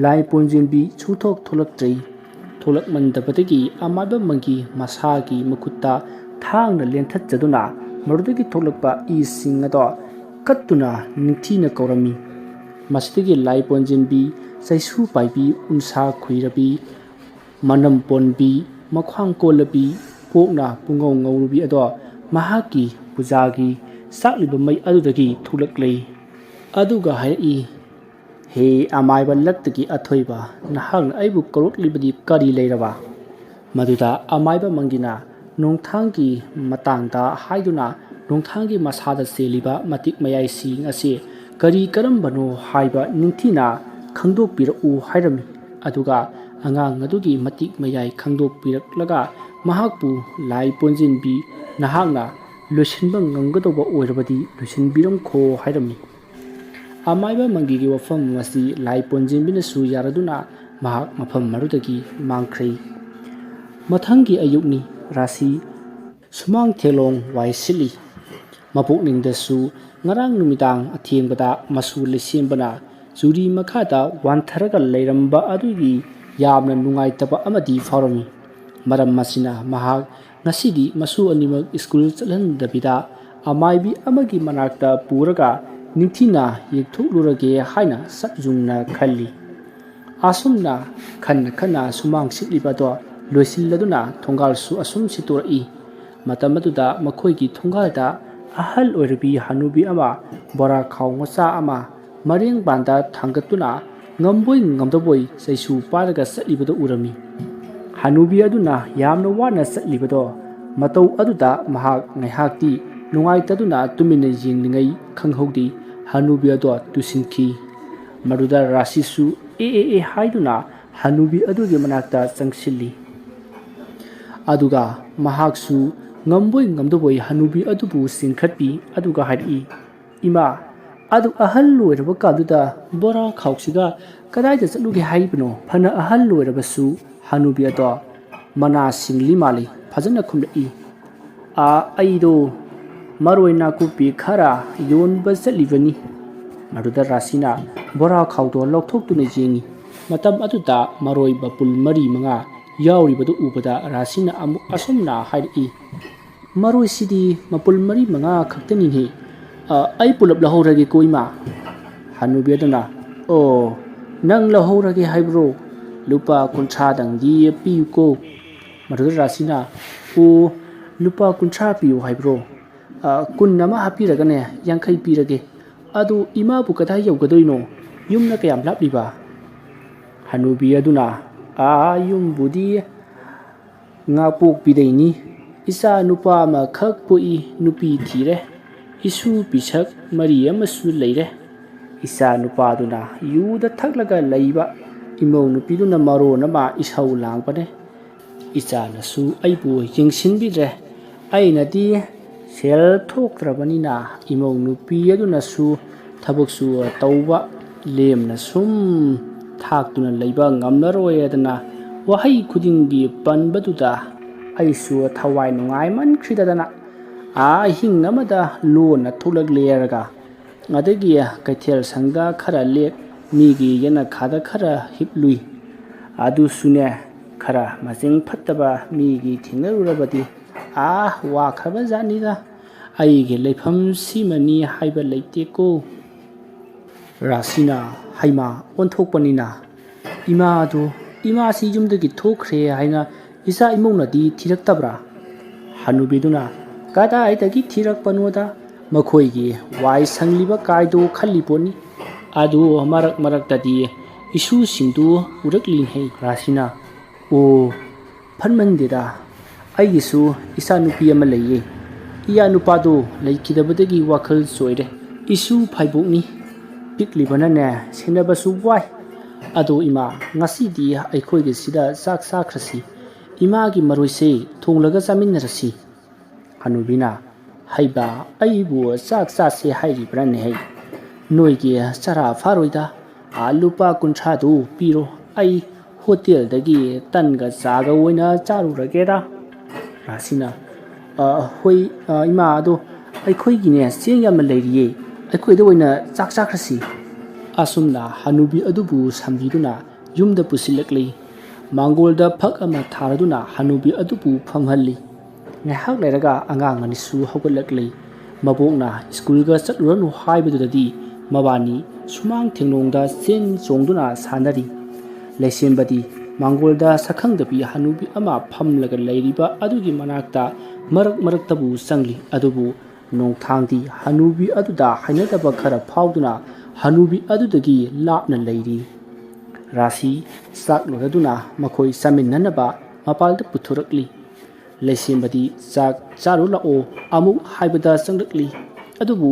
ꯂꯥꯏ ꯄꯣꯟꯖꯦꯟꯕꯤ ꯁꯨꯊꯣꯛ ꯊꯣꯛꯂꯛꯇ꯭ꯔꯦ ꯊꯣꯛꯂꯛꯃꯟꯗꯕꯗꯒꯤ ꯑꯃꯥꯏꯕ ꯃꯪꯒꯤ ꯃꯁꯥꯒꯤ ꯃꯈꯨꯠꯇ ꯊꯥꯡꯅ ꯂꯦꯟꯊꯠꯆꯗꯨꯅ ꯃꯗꯨꯗꯒꯤ ꯊꯣꯛꯂꯛꯄ ꯏꯁꯤꯡ ꯑꯗꯣ ꯀꯠꯇꯨꯅ ꯅꯤꯡꯊꯤꯅ ꯀꯧꯔꯝꯃꯤ ꯃꯁꯤꯗꯒꯤ ꯂꯥꯏ ꯄꯣꯟꯖꯦꯟꯕꯤ ꯆꯩꯁꯨ ꯄꯥꯏꯕꯤ ꯎꯟꯁꯥ ꯈꯨꯏꯔꯕꯤ ꯃꯅꯝ ꯄꯣꯟꯕꯤ ꯃꯈ꯭ꯋꯥꯡ ꯀꯣꯜꯂꯕꯤ ꯄꯣꯛꯅ ꯄꯨꯡꯉꯧ ꯉꯧꯔꯨꯕꯤ ꯑꯗꯣ ꯃꯍꯥꯛꯀꯤ ꯄꯨꯖꯥꯒꯤ ꯆꯥꯛꯂꯤꯕ ꯃꯩ ꯑꯗꯨꯗꯒꯤ ꯊꯣꯛꯂꯛꯂꯦ ꯑꯗꯨꯒ ꯍꯥꯏꯔꯛꯏ ꯍꯦ ꯑꯃꯥꯏꯕ ꯂꯛꯇꯒꯤ ꯑꯊꯣꯏꯕ ꯅꯍꯥꯛꯅ ꯑꯩꯕꯨ ꯀꯧꯔꯛꯂꯤꯕꯗꯤ ꯀꯔꯤ ꯂꯩꯔꯕ ꯃꯗꯨꯗ ꯑꯃꯥꯏꯕ ꯃꯪꯒꯤꯅ ꯅꯣꯡꯊꯥꯡꯒꯤ ꯃꯇꯥꯡꯗ ꯍꯥꯏꯗꯨꯅ ꯅꯣꯡꯊꯥꯡꯒꯤ ꯃꯁꯥꯗ ꯆꯦꯜꯂꯤꯕ ꯃꯇꯤꯛ ꯃꯌꯥꯏꯁꯤꯡ ꯑꯁꯤ ꯀꯔꯤ ꯀꯔꯝꯕꯅꯣ ꯍꯥꯏꯕ ꯅꯤꯡꯊꯤꯅ ꯈꯪꯗꯣꯛꯄꯤꯔꯛꯎ ꯍꯥꯏꯔꯝꯃꯤ ꯑꯗꯨꯒ ꯑꯉꯥꯡ ꯑꯗꯨꯒꯤ ꯃꯇꯤꯛ ꯃꯌꯥꯏ ꯈꯪꯗꯣꯛꯄꯤꯔꯛꯂꯒ ꯃꯍꯥꯛꯄꯨ ꯂꯥꯏ ꯄꯣꯟꯖꯦꯟꯕꯤ ꯅꯍꯥꯛꯅ ꯂꯣꯏꯁꯤꯟꯕ ꯉꯝꯒꯗꯧꯕ ꯑꯣꯏꯔꯕꯗꯤ ꯂꯣꯏꯁꯤꯟꯕꯤꯔꯝꯈꯣ ꯍꯥꯏꯔꯝꯃꯤ ꯑꯃꯥꯏꯕ ꯃꯪꯒꯤꯒꯤ ꯋꯥꯐꯝ ꯑꯁꯤ ꯂꯥꯏ ꯄꯣꯟꯖꯦꯟꯕꯤꯅꯁꯨ ꯌꯥꯔꯗꯨꯅ ꯃꯍꯥꯛ ꯃꯐꯝ ꯑꯗꯨꯗꯒꯤ ꯃꯥꯡꯈ꯭ꯔꯦ ꯃꯊꯪꯒꯤ ꯑꯌꯨꯛꯅꯤ ꯔꯥꯁꯤ ꯁꯨꯃꯥꯡ ꯊꯦꯂꯣꯡ ꯋꯥꯏ ꯁꯤꯠꯂꯤ ꯃꯄꯣꯛꯅꯤꯡꯗꯁꯨ ꯉꯔꯥꯡ ꯅꯨꯃꯤꯗꯥꯡ ꯑꯊꯦꯡꯕꯗ ꯃꯁꯨ ꯂꯩꯁꯦꯝꯕꯅ ꯆꯨꯔꯤ ꯃꯈꯥꯗ ꯋꯥꯟꯊꯔꯒ ꯂꯩꯔꯝꯕ ꯑꯗꯨꯒꯤ ꯌꯥꯝꯅ ꯅꯨꯡꯉꯥꯏꯇꯕ ꯑꯃꯗꯤ ꯐꯥꯎꯔꯝꯃꯤ ꯃꯔꯝ ꯑꯁꯤꯅ ꯃꯍꯥꯛ ꯉꯁꯤꯗꯤ ꯃꯁꯨ ꯑꯅꯤꯃꯛ ꯁ꯭ꯀꯨꯜ ꯆꯠꯍꯟꯗꯕꯤꯗ ꯑꯃꯥꯏꯕꯤ ꯑꯃꯒꯤ ꯃꯅꯥꯛꯇ ꯄꯨꯔꯒ ꯅꯤꯡꯊꯤꯅ ꯌꯦꯛꯊꯣꯛꯂꯨꯔꯒꯦ ꯍꯥꯏꯅ ꯁꯠ-ꯌꯨꯡꯅ ꯈꯜꯂꯤ ꯑꯁꯨꯝꯅ ꯈꯟꯅ ꯈꯟꯅ ꯁꯨꯃꯥꯡ ꯁꯤꯠꯂꯤꯕ ꯑꯗꯣ ꯂꯣꯏꯁꯤꯜꯂꯗꯨꯅ ꯊꯣꯡꯒꯥꯜꯁꯨ ꯑꯁꯨꯝ ꯁꯤꯠꯇꯣꯔꯛꯏ ꯃꯇꯝ ꯑꯗꯨꯗ ꯃꯈꯣꯏꯒꯤ ꯊꯣꯡꯒꯥꯜꯗ ꯑꯍꯜ ꯑꯣꯏꯔꯕꯤ ꯍꯅꯨꯕꯤ ꯑꯃ ꯕꯣꯔꯥ ꯈꯥꯎ ꯃꯆꯥ ꯑꯃ ꯃꯔꯦꯡꯕꯥꯟꯗ ꯊꯥꯡꯒꯠꯇꯨꯅ ꯉꯝꯕꯣꯏ ꯉꯝꯗꯕꯣꯏ ꯆꯩꯁꯨ ꯄꯥꯏꯔꯒ ꯆꯠꯂꯤꯕꯗꯣ ꯎꯔꯝꯃꯤ ꯍꯅꯨꯕꯤ ꯑꯗꯨꯅ ꯌꯥꯝꯅ ꯋꯥꯅ ꯆꯠꯂꯤꯕꯗꯣ ꯃꯇꯧ ꯑꯗꯨꯗ ꯃꯍꯥꯛ ꯉꯥꯏꯍꯥꯛꯇꯤ ꯅꯨꯡꯉꯥꯏꯇꯗꯨꯅ ꯇꯨꯃꯤꯟꯅ ꯌꯦꯡꯂꯤꯉꯩ ꯈꯪꯍꯧꯗꯦ ꯍꯅꯨꯕꯤ ꯑꯗꯣ ꯇꯨꯁꯤꯟꯈꯤ ꯃꯗꯨꯗ ꯔꯥꯁꯤꯁꯨ ꯑꯦ ꯍꯥꯏꯗꯨꯅ ꯍꯅꯨꯕꯤ ꯑꯗꯨꯒꯤ ꯃꯅꯥꯛꯇ ꯆꯪꯁꯤꯜꯂꯤ ꯑꯗꯨꯒ ꯃꯍꯥꯛꯁꯨ ꯉꯝꯕꯣꯏ ꯉꯝꯗꯕꯣꯏ ꯍꯅꯨꯕꯤ ꯑꯗꯨꯕꯨ ꯆꯤꯡꯈꯠꯄꯤ ꯑꯗꯨꯒ ꯍꯥꯏꯔꯛꯏ ꯏꯃꯥ ꯑꯗꯨ ꯑꯍꯜ ꯑꯣꯏꯔꯕ ꯀꯥꯟꯗꯨꯗ ꯕꯣꯔꯥ ꯈꯥꯎꯁꯤꯒ ꯀꯗꯥꯏꯗ ꯆꯠꯂꯨꯒꯦ ꯍꯥꯏꯕꯅꯣ ꯐꯅ ꯑꯍꯜ ꯑꯣꯏꯔꯕꯁꯨ ꯍꯅꯨꯕꯤ ꯑꯗꯣ ꯃꯅꯥ ꯁꯤꯡꯂꯤ ꯃꯥꯜꯂꯤ ꯐꯖꯅ ꯈꯨꯝꯂꯛꯏ ꯑꯩꯗꯣ ꯃꯔꯣꯏ ꯅꯥꯀꯨꯞꯄꯤ ꯈꯔ ꯌꯣꯟꯕ ꯆꯠꯂꯤꯕꯅꯤ ꯃꯗꯨꯗ ꯔꯥꯁꯤꯅ ꯕꯣꯔꯥ ꯈꯥꯎꯗꯣ ꯂꯧꯊꯣꯛꯇꯨꯅ ꯌꯦꯡꯉꯤ ꯃꯇꯝ ꯑꯗꯨꯗ ꯃꯔꯣꯏ ꯃꯄꯨꯜ 4-5 ꯌꯥꯎꯔꯤꯕꯗꯨ ꯎꯕꯗ ꯔꯥꯁꯤꯅ ꯑꯃꯨꯛ ꯑꯁꯨꯝꯅ ꯍꯥꯏꯔꯛꯏ ꯃꯔꯣꯏꯁꯤꯗꯤ ꯃꯄꯨꯜ 4-5 ꯈꯛꯇꯅꯤꯅꯦ ꯑꯩ ꯄꯨꯂꯞ ꯂꯧꯍꯧꯔꯒꯦꯀꯣ ꯏꯃꯥ ꯍꯅꯨꯕꯤ ꯑꯗꯨꯅ ꯑꯣ ꯅꯪ ꯂꯧꯍꯧꯔꯒꯦ ꯍꯥꯏꯕ꯭ꯔꯣ ꯂꯨꯄꯥ 50ꯗꯪꯗꯤ ꯄꯤꯌꯨꯀꯣ ꯃꯗꯨꯗ ꯔꯥꯁꯤꯅ ꯑꯣ ꯂꯨꯄꯥ 50 ꯄꯤꯌꯨ ꯍꯥꯏꯕ꯭ꯔꯣ 10 ꯍꯥꯞꯄꯤꯔꯒꯅꯦ 50 ꯄꯤꯔꯒꯦ ꯑꯗꯨ ꯏꯃꯥꯕꯨ ꯀꯗꯥꯏ ꯌꯧꯒꯗꯣꯏꯅꯣ ꯌꯨꯝꯅ ꯀꯌꯥꯝ ꯂꯥꯞꯂꯤꯕ ꯍꯅꯨꯕꯤ ꯑꯗꯨꯅ ꯌꯨꯝꯕꯨꯗꯤ ꯉꯥꯄꯣꯛꯄꯤꯗꯩꯅꯤ ꯏꯆꯥ ꯅꯨꯄꯥ ꯑꯃꯈꯛ ꯄꯣꯛꯏ ꯅꯨꯄꯤ ꯊꯤꯔꯦ isu pisak mari amasu leire isa nupaduna yuda thaklaga leiba imau nupiduna marona ma isau langpane icha nasu aibu yingsinbidre aina di sel thoktrabanina imau nupi aduna su thabaksu tauba lemna sum thaktuna leiba ngamnaroi adana wahai khudingi panbaduda aisu thawai nungai man khridadana a hing amada lona thulak lerga adagi kaithel sangda khara lek migi yana khada khara hiplui adu sune khara majing phattaba migi thingarurabadi a wa khaba janida aige leifam simani haiba leite ko rasina haima onthokpanina ima si jumdagi thokre haina isa imonadi thiraktabra hanubiduna kada aitagi thirakpanoda makhoigi wai sangliba kaido khalliponi adu marak tadi isu singdu uraklin hei rasina o phanmandeda aigisu isa nupi ama leiye iya nupado leikidabadagi wakhal soire isu phaibokni piklibana ne senabasu wai ado ima ngasidi aikhoigi sida sak sakrasi ima gi maroise thonglaga chaminarasi hanubina haiba aibu sak se hairi brane hei noigi chara faroida alupa kuncha du piro ai hotel dagi tanga chaga oina charuragera rasina hoi ima ado aikhoigi ne seng yam leiriye aikhoida oina chak chakrasi asumna hanubi adubu sambiduna yumda pusilakli mangolda phak ama tharaduna hanubi adubu phamhalli ngahak leraga angang ani su hogalaklei mabokna school ga chatluranu haibadudadi mabani sumang thengnongda sen chongduna sanari leisembadi mangolda sakhangdabi hanubi ama phamlaga leiriba adugi manakta marak tabu sangli adubu nongthangdi hanubi aduda hainadaba khara phauduna hanubi adudagi lapna leiri rasi sakloraduna makhoi saminnanaba mapalda puthurakli leisembadi sak charulao amu haibada sanglakli adubu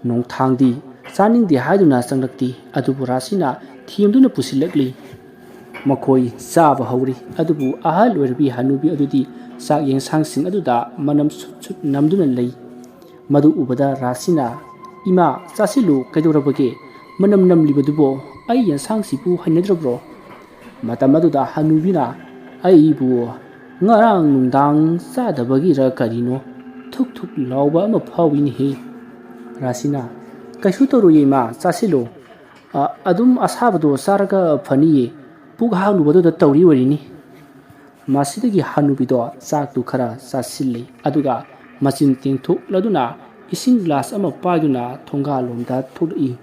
nongthangdi chaningdi haiduna sanglakti adubu rasina thiamduna pusilakli makhoi chaba hauri adubu ahal oirbi hanubi adudi sak yengsang aduda manam sut namduna lei madu ubada rasina ima chasilu kaidorabage manam namlibadubo ai yengsang sipu hainadrabro matamaduda hanubina aibu ngarang nungdang sadabagi ra karino thuk lawba ama phawini he rasina kaisu toru yema chasilo adum asabado sarga phaniye pugha nubado da tawri warini masidagi hanubido chaktu khara chasille aduga machin tingthuk laduna ising glass ama paiduna thongal lomda thuli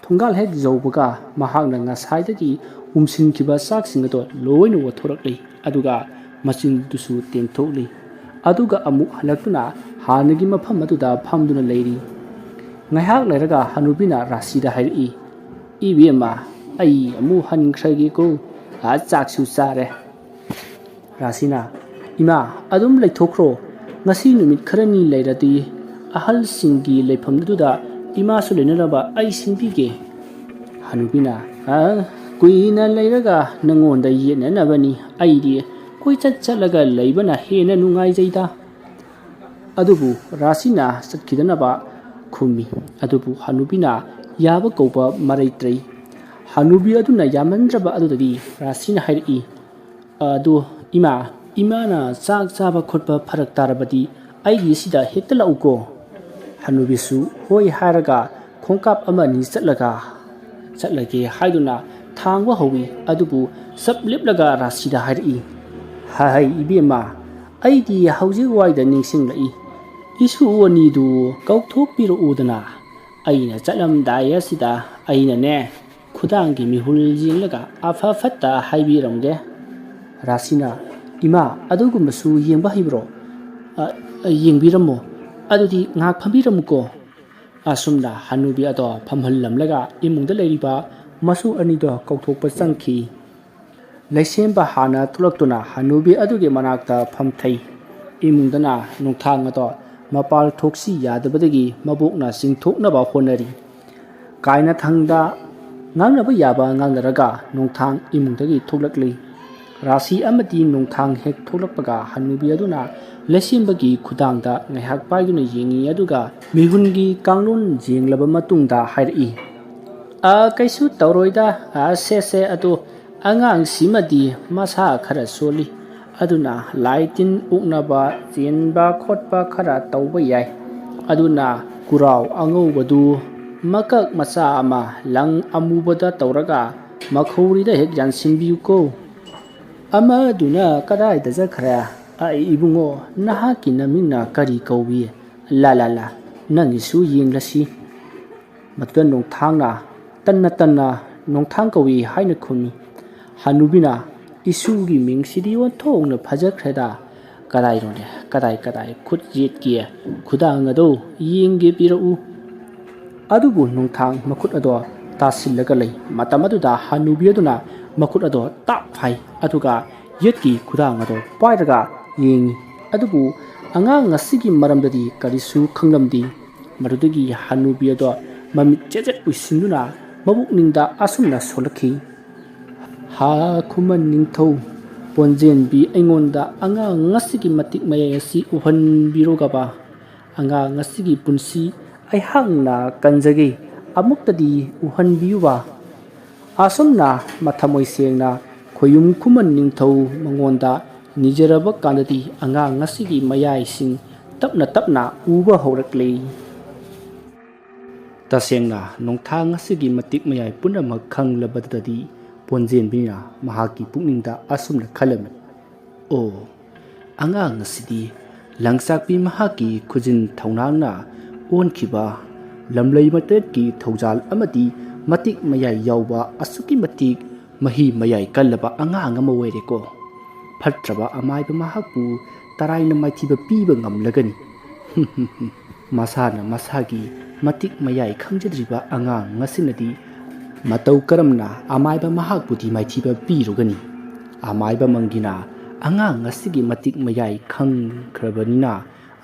thongal hek jawbaga mahakna ngasaidagi umsinkiba chaksingado loina wathorakli aduga machin dusu tengthokli aduga amu halaktuna hanagi mafam aduda phamduna leiri ngahak leraga hanubina rasida hairi ibema ai amu hankragi ko a chaksu sare rasina ima adum leithokro ngasi numit kharani leirati ahal singi leifamduda ima su lenaraba ai sinbige hanubina kuina leiraga nangonda yenanabani aidi koi chalaga leibana hena nungai jaida adubu rasina satkidanaba khumi adubu hanubina yaba koba maraitrei hanubi aduna yamandraba adudadi rasina hairi adu imana chak chaba khotba pharak tarabadi aigi sida hetla uko hanubisu hoi haraga khongkap amani chatlage haiduna thangwa howi adubu sabliplaga rasida hairi hai ibema aidi hauji waida ningsinglai isu ani du kaukthok piro udana aina chalam daya sida aina ne khudangi mihul jinglaga afa fatta haibiramge rasina ima adugumsu yengba hibro yengbiramo adudi ngak phambiramuko asumna hanubi ado phamhallamlaga imungda leiriba masu anido kaukthokpa changki leisemba hana thulaktuna hanubi aduge manakta phamthai imungdana nungthang ado ꯃꯄꯥꯜ ꯊꯣꯛꯁꯤ ꯌꯥꯗꯕꯗꯒꯤ ꯃꯕꯣꯛꯅ ꯆꯤꯡꯊꯣꯛꯅꯕ ꯍꯣꯠꯅꯔꯤ꯫ ꯀꯥꯏꯅꯊꯪꯗ ꯉꯥꯡꯅꯕ ꯌꯥꯕ ꯉꯥꯡꯅꯔꯒ ꯅꯣꯡꯊꯥꯡ ꯏꯃꯨꯡꯗꯒꯤ ꯊꯣꯛꯂꯛꯂꯤ꯫ ꯔꯥꯁꯤ ꯑꯃꯗꯤ ꯅꯣꯡꯊꯥꯡ ꯍꯦꯛ ꯊꯣꯛꯂꯛꯄꯒ ꯍꯅꯨꯕꯤ ꯑꯗꯨꯅ ꯂꯩꯁꯦꯝꯕꯒꯤ ꯈꯨꯗꯥꯡꯗ ꯉꯥꯏꯍꯥꯛ ꯄꯥꯏꯗꯨꯅ ꯌꯦꯡꯉꯤ ꯑꯗꯨꯒ ꯃꯤꯍꯨꯟꯒꯤ ꯀꯥꯡꯂꯣꯟ ꯌꯦꯡꯂꯕ ꯃꯇꯨꯡꯗ ꯍꯥꯏꯔꯛꯏ, ꯀꯩꯁꯨ ꯇꯧꯔꯣꯏꯗ, ꯁꯦ ꯑꯗꯣ ꯑꯉꯥꯡꯁꯤꯃꯗꯤ ꯃꯁꯥ ꯈꯔ ꯁꯣꯜꯂꯤ, ꯑꯗꯨꯅ ꯂꯥꯏ ꯇꯤꯟ ꯑꯣꯛꯅꯕ ꯆꯦꯟꯕ ꯈꯣꯠꯄ ꯈꯔ ꯇꯧꯕ ꯌꯥꯏ, ꯑꯗꯨꯅ ꯀꯨꯔꯥꯎ ꯑꯉꯧꯕꯗꯨ ꯃꯀꯛ ꯃꯆꯥ ꯑꯃ ꯂꯪ ꯑꯃꯨꯕꯗ ꯇꯧꯔꯒ ꯃꯈꯧꯔꯤꯗ ꯍꯦꯛ ꯌꯥꯟꯁꯤꯟꯕꯤꯌꯨꯀꯣ꯫ ꯑꯃꯗꯨꯅ ꯀꯗꯥꯏꯗ ꯆꯠꯈ꯭ꯔꯦ? ꯏꯕꯨꯡꯉꯣ, ꯅꯍꯥꯛꯀꯤ ꯅꯃꯤꯡꯅ ꯀꯔꯤ ꯀꯧꯕꯤ? ꯂꯥ ꯅꯪꯒꯤꯁꯨ ꯌꯦꯡꯂꯁꯤ꯫ ꯃꯗꯨꯗ ꯅꯣꯡꯊꯥꯡꯅ ꯇꯟꯅ ꯅꯣꯡꯊꯥꯡ ꯀꯧꯏ ꯍꯥꯏꯅ ꯈꯨꯝꯃꯤ꯫ ꯍꯅꯨꯕꯤꯅ, ꯏꯁꯨꯒꯤ ꯃꯤꯡꯁꯤꯗꯤ ꯑꯣꯟꯊꯣꯛꯅ ꯐꯖꯈ꯭ꯔꯦꯗ, ꯀꯗꯥꯏꯅꯣꯅꯦ, ꯀꯗꯥꯏ ꯈꯨꯠ ꯌꯦꯠꯀꯤ ꯈꯨꯗꯥꯡ ꯑꯗꯣ ꯌꯦꯡꯒꯦ ꯄꯤꯔꯛꯎ꯫ ꯑꯗꯨꯕꯨ ꯅꯣꯡꯊꯥꯡ ꯃꯈꯨꯠ ꯑꯗꯣ ꯇꯥꯁꯤꯜꯂꯒ ꯂꯩ꯫ ꯃꯇꯝ ꯑꯗꯨꯗ ꯍꯅꯨꯕꯤ ꯑꯗꯨꯅ ꯃꯈꯨꯠ ꯑꯗꯣ ꯇꯥꯞ ꯍꯥꯏ ꯑꯗꯨꯒ ꯌꯦꯠꯀꯤ ꯈꯨꯗꯥꯡ ꯑꯗꯣ ꯄꯥꯏꯔꯒ ꯌꯦꯡꯉꯤ꯫ ꯑꯗꯨꯕꯨ ꯑꯉꯥꯡ ꯑꯁꯤꯒꯤ ꯃꯔꯝꯗꯗꯤ ꯀꯔꯤꯁꯨ ꯈꯪꯂꯝꯗꯦ꯫ ꯃꯗꯨꯗꯒꯤ ꯍꯅꯨꯕꯤ ꯑꯗꯣ ꯃꯃꯤꯠ ꯆꯦꯠ ꯎꯏꯁꯤꯟꯗꯨꯅ ꯃꯕꯨꯛꯅꯤꯡꯗ ꯑꯁꯨꯝꯅ ꯁꯣꯜꯂꯛꯈꯤ, ꯈꯨꯃꯟ ꯅꯤꯡꯊꯧ ꯄꯣꯟꯖꯦꯟꯕꯤ, ꯑꯩꯉꯣꯟꯗ ꯑꯉꯥꯡ ꯑꯁꯤꯒꯤ ꯃꯇꯤꯛ ꯃꯌꯥꯏ ꯑꯁꯤ ꯎꯍꯟꯕꯤꯔꯣꯒꯕ꯫ ꯑꯉꯥꯡ ꯑꯁꯤꯒꯤ ꯄꯨꯟꯁꯤ ꯑꯩꯍꯥꯛꯅ ꯀꯟꯖꯒꯦ, ꯑꯃꯨꯛꯇꯗꯤ ꯎꯍꯟꯕꯤꯌꯨꯕ꯫ ꯑꯁꯨꯝꯅ ꯃꯊꯃꯣꯏ ꯁꯦꯡꯅ ꯈꯣꯌꯨꯝ ꯈꯨꯃꯟ ꯅꯤꯡꯊꯧ ꯃꯉꯣꯟꯗ ꯅꯤꯖꯔꯕ ꯀꯥꯟꯗꯗꯤ ꯑꯉꯥꯡ ꯑꯁꯤꯒꯤ ꯃꯌꯥꯏꯁꯤꯡ ꯇꯞꯅ ꯎꯕ ꯍꯧꯔꯛꯂꯦ꯫ ꯇꯁꯦꯡꯅ ꯅꯣꯡꯊꯥꯡ ꯑꯁꯤꯒꯤ ꯃꯇꯤꯛ ꯃꯌꯥꯏ ꯄꯨꯝꯅꯃꯛ ꯈꯪꯂꯕꯗꯗꯤ ꯄꯣꯟꯖꯦꯟꯕꯤꯅ ꯃꯍꯥꯛꯀꯤ ꯄꯨꯛꯅꯤꯡꯗ ꯑꯁꯨꯝꯅ ꯈꯜꯂꯝꯃꯤ, ꯑꯉꯥꯡ ꯑꯁꯤꯗꯤ ꯂꯪꯆꯥꯛꯄꯤ ꯃꯍꯥꯛꯀꯤ ꯈꯨꯖꯤꯟ ꯊꯧꯅꯥꯡꯅ ꯑꯣꯟꯈꯤꯕ ꯂꯝꯂꯩ ꯃꯇꯦꯠꯀꯤ ꯊꯧꯖꯥꯜ ꯑꯃꯗꯤ ꯃꯇꯤꯛ ꯃꯌꯥꯏ ꯌꯥꯎꯕ ꯑꯁꯨꯛꯀꯤ ꯃꯇꯤꯛ ꯃꯍꯤ ꯃꯌꯥꯏ ꯀꯜꯂꯕ ꯑꯉꯥꯡ ꯑꯃ ꯑꯣꯏꯔꯦꯀꯣ꯫ ꯐꯠꯇ꯭ꯔꯕ ꯑꯃꯥꯏꯕ ꯃꯍꯥꯛꯄꯨ ꯇꯔꯥꯏꯅ ꯃꯥꯏꯊꯤꯕ ꯄꯤꯕ ꯉꯝꯂꯒꯅꯤ꯫ ꯃꯁꯥꯅ ꯃꯁꯥꯒꯤ ꯃꯇꯤꯛ ꯃꯌꯥꯏ ꯈꯪꯖꯗ꯭ꯔꯤꯕ ꯑꯉꯥꯡ ꯑꯁꯤꯅꯗꯤ ꯃꯇꯧ ꯀꯔꯝꯅ ꯑꯃꯥꯏꯕ ꯃꯍꯥꯛꯄꯨꯗꯤ ꯃꯥꯏꯊꯤꯕ ꯄꯤꯔꯨꯒꯅꯤ? ꯑꯃꯥꯏꯕ ꯃꯪꯒꯤꯅ ꯑꯉꯥꯡ ꯑꯁꯤꯒꯤ ꯃꯇꯤꯛ ꯃꯌꯥꯏ ꯈꯪꯈ꯭ꯔꯕꯅꯤꯅ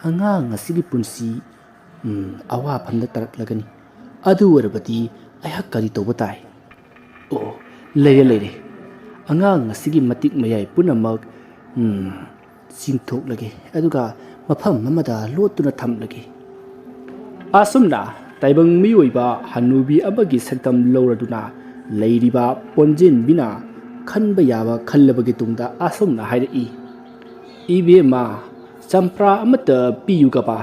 ꯑꯉꯥꯡ ꯑꯁꯤꯒꯤ ꯄꯨꯟꯁꯤ ꯑꯋꯥꯐꯝꯗ ꯇꯥꯔꯛꯂꯒꯅꯤ꯫ ꯑꯗꯨ ꯑꯣꯏꯔꯕꯗꯤ ꯑꯩꯍꯥꯛ ꯀꯔꯤ ꯇꯧꯕ ꯇꯥꯏ? ꯂꯩꯔꯦ, ꯑꯉꯥꯡ ꯑꯁꯤꯒꯤ ꯃꯇꯤꯛ ꯃꯌꯥꯏ ꯄꯨꯝꯅꯃꯛ ꯆꯤꯡꯊꯣꯛꯂꯒꯦ ꯑꯗꯨꯒ ꯃꯐꯝ ꯑꯃꯗ ꯂꯣꯠꯇꯨꯅ ꯊꯝꯂꯒꯦ꯫ ꯑꯁꯨꯝꯅ ꯇꯥꯏꯕꯪ ꯃꯤꯑꯣꯏꯕ ꯍꯅꯨꯕꯤ ꯑꯃꯒꯤ ꯁꯛꯇꯝ ꯂꯧꯔꯗꯨꯅ ꯂꯩꯔꯤꯕ ꯄꯣꯟꯖꯦꯟꯕꯤꯅ ꯈꯟꯕ ꯌꯥꯕ ꯈꯜꯂꯕꯒꯤ ꯇꯨꯡꯗ ꯑꯁꯨꯝꯅ ꯍꯥꯏꯔꯛꯏ, ꯏꯕꯦꯝꯃ, ꯆꯝꯄ꯭ꯔꯥ ꯑꯃꯠꯇ ꯄꯤꯌꯨꯒꯕ꯫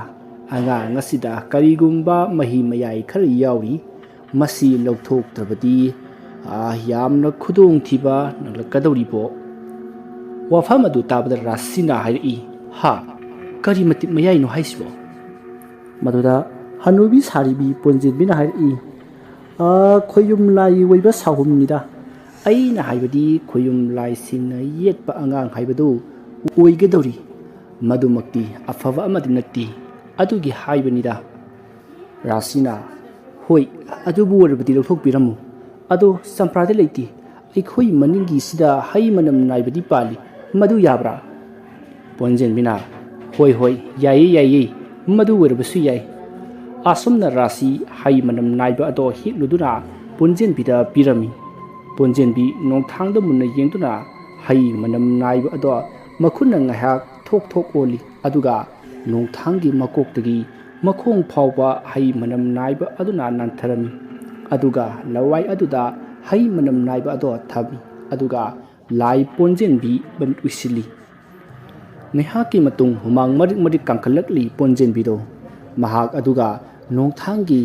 ꯑꯉꯥꯡ ꯑꯁꯤꯗ ꯀꯔꯤꯒꯨꯝꯕ ꯃꯍꯤ ꯃꯌꯥꯏ ꯈꯔ ꯌꯥꯎꯔꯤ, ꯃꯁꯤ ꯂꯧꯊꯣꯛꯇ꯭ꯔꯕꯗꯤ ꯌꯥꯝꯅ ꯈꯨꯗꯣꯡꯊꯤꯕ ꯅꯪꯂꯛꯀꯗꯧꯔꯤꯕꯣ꯫ ꯋꯥꯐꯝ ꯑꯗꯨ ꯇꯥꯕꯗ ꯔꯥꯁꯤꯅ ꯍꯥꯏꯔꯛꯏ, ꯀꯔꯤ ꯃꯇꯤꯛ ꯃꯌꯥꯏꯅꯣ ꯍꯥꯏꯁꯤꯕꯣ? ꯃꯗꯨꯗ ꯍꯅꯨꯕꯤ ꯁꯥꯔꯤꯕꯤ ꯄꯣꯟꯖꯦꯟꯕꯤꯅ ꯍꯥꯏꯔꯛꯏ, ꯈꯣꯌꯨꯝ ꯂꯥꯏ ꯑꯣꯏꯕ ꯁꯥꯍꯨꯝꯅꯤꯗ꯫ ꯑꯩꯅ ꯍꯥꯏꯕꯗꯤ ꯈꯣꯌꯨꯝ ꯂꯥꯏꯁꯤꯡꯅ ꯌꯦꯠꯄ ꯑꯉꯥꯡ ꯍꯥꯏꯕꯗꯨ ꯑꯣꯏꯒꯗꯧꯔꯤ꯫ ꯃꯗꯨꯃꯛꯇꯤ ꯑꯐꯕ ꯑꯃꯗꯤ ꯅꯠꯇꯦ, ꯑꯗꯨꯒꯤ ꯍꯥꯏꯕꯅꯤꯗ꯫ ꯔꯥꯁꯤꯅ, ꯍꯣꯏ, ꯑꯗꯨꯕꯨ ꯑꯣꯏꯔꯕꯗꯤ ꯂꯧꯊꯣꯛꯄꯤꯔꯝꯃꯨ꯫ ꯑꯗꯣ ꯆꯝꯄ꯭ꯔꯥꯗꯤ ꯂꯩꯇꯦ, ꯑꯩꯈꯣꯏ ꯃꯅꯤꯡꯒꯤꯁꯤꯗ ꯍꯩ ꯃꯅꯝ ナꯏꯕꯗꯤ ꯄꯥꯜꯂꯤ, ꯃꯗꯨ ꯌꯥꯕ꯭ꯔꯥ? ꯄꯣꯟꯖꯦꯟꯕꯤꯅ, ꯍꯣꯏ, ꯌꯥꯏꯌꯦ, ꯃꯗꯨ ꯑꯣꯏꯔꯕꯁꯨ ꯌꯥꯏ꯫ ꯑꯁꯨꯝꯅ ꯔꯥꯁꯤ ꯍꯩ ꯃꯅꯝ ꯅꯥꯏꯕ ꯑꯗꯣ ꯍꯦꯛꯂꯨꯗꯨꯅ ꯄꯣꯟꯖꯦꯟꯕꯤꯗ ꯄꯤꯔꯝꯃꯤ꯫ ꯄꯣꯟꯖꯦꯟꯕꯤ ꯅꯣꯡꯊꯥꯡꯗ ꯃꯨꯟꯅ ꯌꯦꯡꯗꯨꯅ ꯍꯩ ꯃꯅꯝ ꯅꯥꯏꯕ ꯑꯗꯣ ꯃꯈꯨꯠꯅ ꯉꯥꯏꯍꯥꯛ ꯊꯣꯛ ꯑꯣꯜꯂꯤ, ꯑꯗꯨꯒ ꯅꯣꯡꯊꯥꯡꯒꯤ ꯃꯀꯣꯛꯇꯒꯤ ꯃꯈꯣꯡ ꯐꯥꯎꯕ ꯍꯩ ꯃꯅꯝ ꯅꯥꯏꯕ ꯑꯗꯨꯅ ꯅꯥꯟꯊꯔꯝꯃꯤ꯫ ꯑꯗꯨꯒ ꯂꯋꯥꯏ ꯑꯗꯨꯗ ꯍꯩ ꯃꯅꯝ ꯅꯥꯏꯕ ꯑꯗꯣ ꯊꯝꯃꯤ, ꯑꯗꯨꯒ ꯂꯥꯏ ꯄꯣꯟꯖꯦꯟꯕꯤ ꯃꯃꯤꯠ ꯎꯏꯁꯤꯜꯂꯤ꯫ ꯉꯥꯏꯍꯥꯛꯀꯤ ꯃꯇꯨꯡ ꯍꯨꯃꯥꯡ ꯃꯔꯤꯛ ꯀꯥꯡꯈꯠꯂꯛꯂꯤ ꯄꯣꯟꯖꯦꯟꯕꯤꯗꯣ꯫ ꯃꯍꯥꯛ ꯑꯗꯨꯒ ꯅꯣꯡꯊꯥꯡꯒꯤ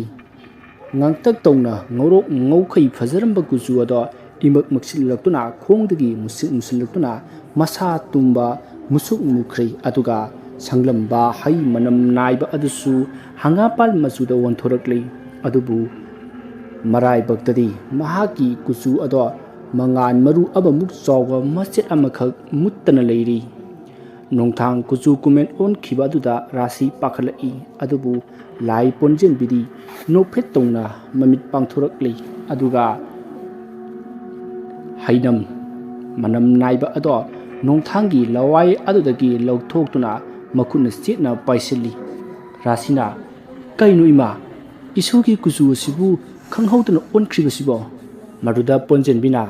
ꯉꯥꯡꯇꯛ ꯇꯧꯅ ꯉꯧꯔꯣꯛ ꯉꯧꯈꯩ ꯐꯖꯔꯝꯕ ꯀꯨꯆꯨ ꯑꯗꯣ ꯏꯃꯛ ꯃꯛꯁꯤꯜꯂꯛꯇꯨꯅ ꯈꯣꯡꯗꯒꯤ ꯃꯨꯁꯤꯜꯂꯛꯇꯨꯅ ꯃꯁꯥ ꯇꯨꯝꯕ ꯃꯨꯁꯨꯛ ꯃꯨꯈ꯭ꯔꯦ, ꯑꯗꯨꯒ ꯁꯪꯂꯝꯕ ꯍꯩ ꯃꯅꯝ ꯅꯥꯏꯕ ꯑꯗꯨꯁꯨ ꯍꯪꯒꯥꯝꯄꯥꯜ ꯃꯆꯨꯗ ꯑꯣꯟꯊꯣꯔꯛꯂꯦ꯫ ꯑꯗꯨꯕꯨ ꯃꯔꯥꯏꯕꯛꯇꯗꯤ ꯃꯍꯥꯛꯀꯤ ꯀꯨꯆꯨ ꯑꯗꯣ ꯃꯉꯥꯟ ꯃꯔꯨ ꯑꯃꯃꯨꯛ ꯆꯥꯎꯕ ꯃꯆꯦꯠ ꯑꯃꯈꯛ ꯃꯨꯠꯇꯅ ꯂꯩꯔꯤ꯫ ꯅꯣꯡꯊꯥꯡ ꯀꯨꯆꯨ ꯀꯨꯃꯦꯟ ꯑꯣꯟꯈꯤꯕ ꯑꯗꯨꯗ ꯔꯥꯁꯤ ꯄꯥꯈꯠꯂꯛꯏ, ꯑꯗꯨꯕꯨ ꯂꯥꯏ ꯄꯣꯟꯖꯦꯟꯕꯤꯗꯤ ꯅꯣꯛꯐꯦꯠ ꯇꯧꯅ ꯃꯃꯤꯠ ꯄꯥꯡꯊꯣꯔꯛꯂꯤ, ꯑꯗꯨꯒ ꯍꯩꯅꯝ ꯃꯅꯝ ꯅꯥꯏꯕ ꯑꯗꯣ ꯅꯣꯡꯊꯥꯡꯒꯤ ꯂꯋꯥꯏ ꯑꯗꯨꯗꯒꯤ ꯂꯧꯊꯣꯛꯇꯨꯅ ꯃꯈꯨꯠꯅ ꯆꯦꯠꯅ ꯄꯥꯏꯁꯤꯜꯂꯤ꯫ ꯔꯥꯁꯤꯅ ꯀꯩꯅꯣ ꯏꯃꯥ ꯏꯁꯨꯒꯤ ꯀꯨꯆꯨ ꯑꯁꯤꯕꯨ ꯈꯪꯍꯧꯗꯅ ꯑꯣꯟꯈ꯭ꯔꯤꯕꯁꯤꯕꯣ ꯃꯗꯨꯗ ꯄꯣꯟꯖꯦꯟꯕꯤꯅ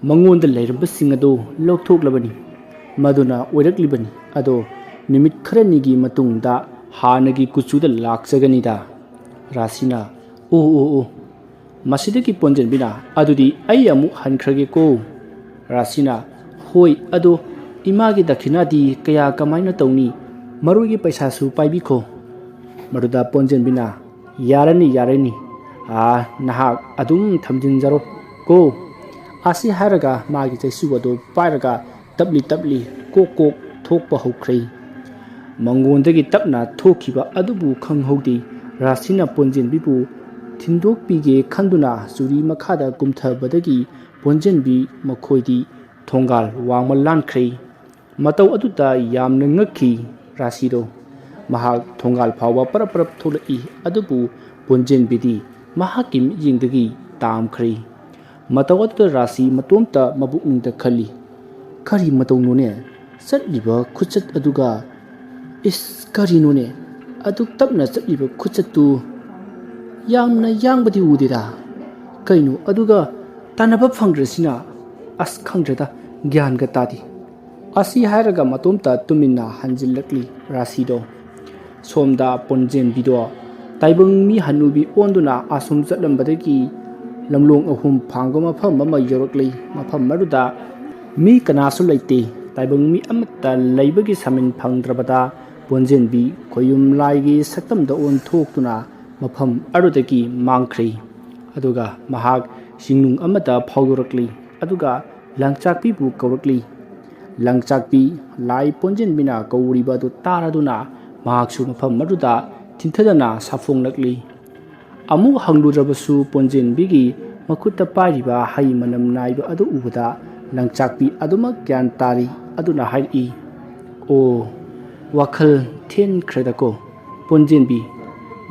ꯃꯉꯣꯟꯗ ꯂꯩꯔꯝꯕꯁꯤꯡ ꯑꯗꯨ ꯂꯧꯊꯣꯛꯂꯕꯅꯤ ꯃꯗꯨꯅ ꯑꯣꯏꯔꯛꯂꯤꯕꯅꯤ ꯑꯗꯣ ꯅꯨꯃꯤꯠ ꯈꯔꯅꯤꯒꯤ ꯃꯇꯨꯡꯗ ꯍꯥꯟꯅꯒꯤ ꯀꯨꯆꯨꯗ ꯂꯥꯛꯆꯒꯅꯤꯗ ꯔꯥꯁꯤꯅ ꯑꯣ ꯃꯁꯤꯗꯒꯤ ꯄꯣꯟꯖꯦꯟꯕꯤꯅ ꯑꯗꯨꯗꯤ ꯑꯩ ꯑꯃꯨꯛ ꯍꯟꯈ꯭ꯔꯒꯦꯀꯣ ꯔꯥꯁꯤꯅ ꯍꯣꯏ ꯑꯗꯣ ꯏꯃꯥꯒꯤ ꯗꯈꯤꯅꯥꯗꯤ ꯀꯌꯥ ꯀꯃꯥꯏꯅ ꯇꯧꯅꯤ ꯃꯔꯨꯒꯤ ꯄꯩꯁꯥꯁꯨ ꯄꯥꯏꯕꯤꯈꯣ ꯃꯗꯨꯗ ꯄꯣꯟꯖꯦꯟꯕꯤꯅ ꯌꯥꯔꯅꯤ ꯅꯍꯥꯛ ꯑꯗꯨꯝ ꯊꯝꯖꯤꯟꯖꯔꯣ ꯀꯣ ꯑꯁꯤ ꯍꯥꯏꯔꯒ ꯃꯥꯒꯤ ꯆꯩꯁꯨ ꯑꯗꯨ ꯄꯥꯏꯔꯒ ꯇꯞꯂꯤ ꯀꯣꯛ ꯊꯣꯛꯄ ꯍꯧꯈ꯭ꯔꯦ ꯃꯉꯣꯟꯗꯒꯤ ꯇꯞꯅ ꯊꯣꯛꯈꯤꯕ ꯑꯗꯨꯕꯨ ꯈꯪꯍꯧꯗꯦ ꯔꯥꯁꯤꯅ ꯄꯣꯟꯖꯦꯟꯕꯤꯕꯨ ꯊꯤꯟꯗꯣꯛꯄꯤꯒꯦ ꯈꯟꯗꯨꯅ ꯆꯨꯔꯤ ꯃꯈꯥꯗ ꯀꯨꯝꯊꯕꯗꯒꯤ ꯄꯣꯟꯖꯦꯟꯕꯤ ꯃꯈꯣꯏꯗꯤ ꯊꯣꯡꯒꯥꯜ ꯋꯥꯡꯃ ꯂꯥꯟꯈ꯭ꯔꯦ ꯃꯇꯧ ꯑꯗꯨꯗ ꯌꯥꯝꯅ ꯉꯛꯈꯤ ꯔꯥꯁꯤꯗꯣ ꯃꯍꯥꯛ ꯊꯣꯡꯒꯥꯜ ꯐꯥꯎꯕ ꯄꯔꯞ ꯊꯣꯛꯂꯛꯏ ꯑꯗꯨꯕꯨ ꯄꯣꯟꯖꯦꯟꯕꯤꯗꯤ ꯃꯍꯥꯛꯀꯤ ꯃꯤꯠꯌꯦꯡꯗꯒꯤ ꯇꯥꯝꯈ꯭ꯔꯦ ꯃꯇꯧ ꯑꯗꯨꯗ ꯔꯥꯁꯤ ꯃꯇꯣꯝꯇ ꯃꯕꯨꯛꯅꯤꯡꯗ ꯈꯜꯂꯤ ꯀꯔꯤ ꯃꯇꯧꯅꯣꯅꯦ ꯆꯠꯂꯤꯕ ꯈꯨꯆꯠ ꯑꯗꯨꯒ ꯀꯔꯤꯅꯣꯅꯦ ꯑꯗꯨꯛ ꯇꯞꯅ ꯆꯠꯂꯤꯕ ꯈꯨꯆꯠꯇꯨ ꯌꯥꯝꯅ ꯌꯥꯡꯕꯗꯤ ꯎꯗꯦꯗ ꯀꯩꯅꯣ ꯑꯗꯨꯒ ꯇꯥꯟꯅꯕ ꯐꯪꯗ꯭ꯔꯁꯤꯅ ꯈꯪꯗ꯭ꯔꯦꯗ ꯒ꯭ꯌꯥꯟꯒ ꯇꯥꯗꯦ ꯑꯁꯤ ꯍꯥꯏꯔꯒ ꯃꯇꯣꯝꯇ ꯇꯨꯃꯤꯟꯅ ꯍꯟꯖꯤꯜꯂꯛꯂꯤ ꯔꯥꯁꯤꯗꯣ ꯁꯣꯝꯗ ꯄꯣꯟꯖꯦꯟꯕꯤꯗꯣ ꯇꯥꯏꯕꯪ ꯃꯤ ꯍꯟꯅꯨꯕꯤ ꯑꯣꯟꯗꯨꯅ ꯑꯁꯨꯝ ꯆꯠꯂꯝꯕꯗꯒꯤ ꯂꯝꯂꯣꯡ 3 ꯐꯥꯡꯕ ꯃꯐꯝ ꯑꯃ ꯌꯧꯔꯛꯂꯤ ꯃꯐꯝ ꯑꯗꯨꯗ ꯃꯤ ꯀꯅꯥꯁꯨ ꯂꯩꯇꯦ ꯇꯥꯏꯕꯪ ꯃꯤ ꯑꯃꯠꯇ ꯂꯩꯕꯒꯤ ꯁꯃꯤꯟ ꯐꯪꯗ꯭ꯔꯕꯗ ꯄꯣꯟꯖꯦꯟꯕꯤ ꯈꯣꯌꯨꯝ ꯂꯥꯏꯒꯤ ꯁꯛꯇꯝꯗ ꯑꯣꯟꯊꯣꯛꯇꯨꯅ ꯃꯐꯝ ꯑꯗꯨꯗꯒꯤ ꯃꯥꯡꯈ꯭ꯔꯦ ꯑꯗꯨꯒ ꯃꯍꯥꯛ ꯆꯤꯡꯅꯨꯡ ꯑꯃꯗ ꯐꯥꯎꯗꯣꯔꯛꯂꯤ ꯑꯗꯨꯒ ꯂꯪꯆꯥꯛꯄꯤꯕꯨ ꯀꯧꯔꯛꯂꯤ ꯂꯪꯆꯥꯛꯄꯤ ꯂꯥꯏ ꯄꯣꯟꯖꯦꯟꯕꯤꯅ ꯀꯧꯔꯤꯕ ꯑꯗꯨ ꯇꯥꯔꯗꯨꯅ ꯃꯍꯥꯛꯁꯨ ꯃꯐꯝ ꯑꯗꯨꯗ ꯊꯤꯟꯊꯗꯅ ꯁꯥꯐꯣꯡꯂꯛꯂꯤ ꯑꯃꯨꯛ ꯍꯪꯂꯨꯗ꯭ꯔꯕꯁꯨ ꯄꯣꯟꯖꯦꯟꯕꯤꯒꯤ ꯃꯈꯨꯠꯇ ꯄꯥꯏꯔꯤꯕ ꯍꯩ ꯃꯅꯝ ꯅꯥꯏꯕ ꯑꯗꯨ ꯎꯕꯗ ꯂꯪꯆꯥꯛꯄꯤ ꯑꯗꯨꯃꯛ ꯒ꯭ꯌꯥꯟ ꯇꯥꯔꯤ ꯑꯗꯨꯅ ꯍꯥꯏꯔꯛꯏ ꯑꯣ ꯋꯥꯈꯜ ꯊꯦꯟꯈ꯭ꯔꯦꯗꯀꯣ ꯄꯣꯟꯖꯦꯟꯕꯤ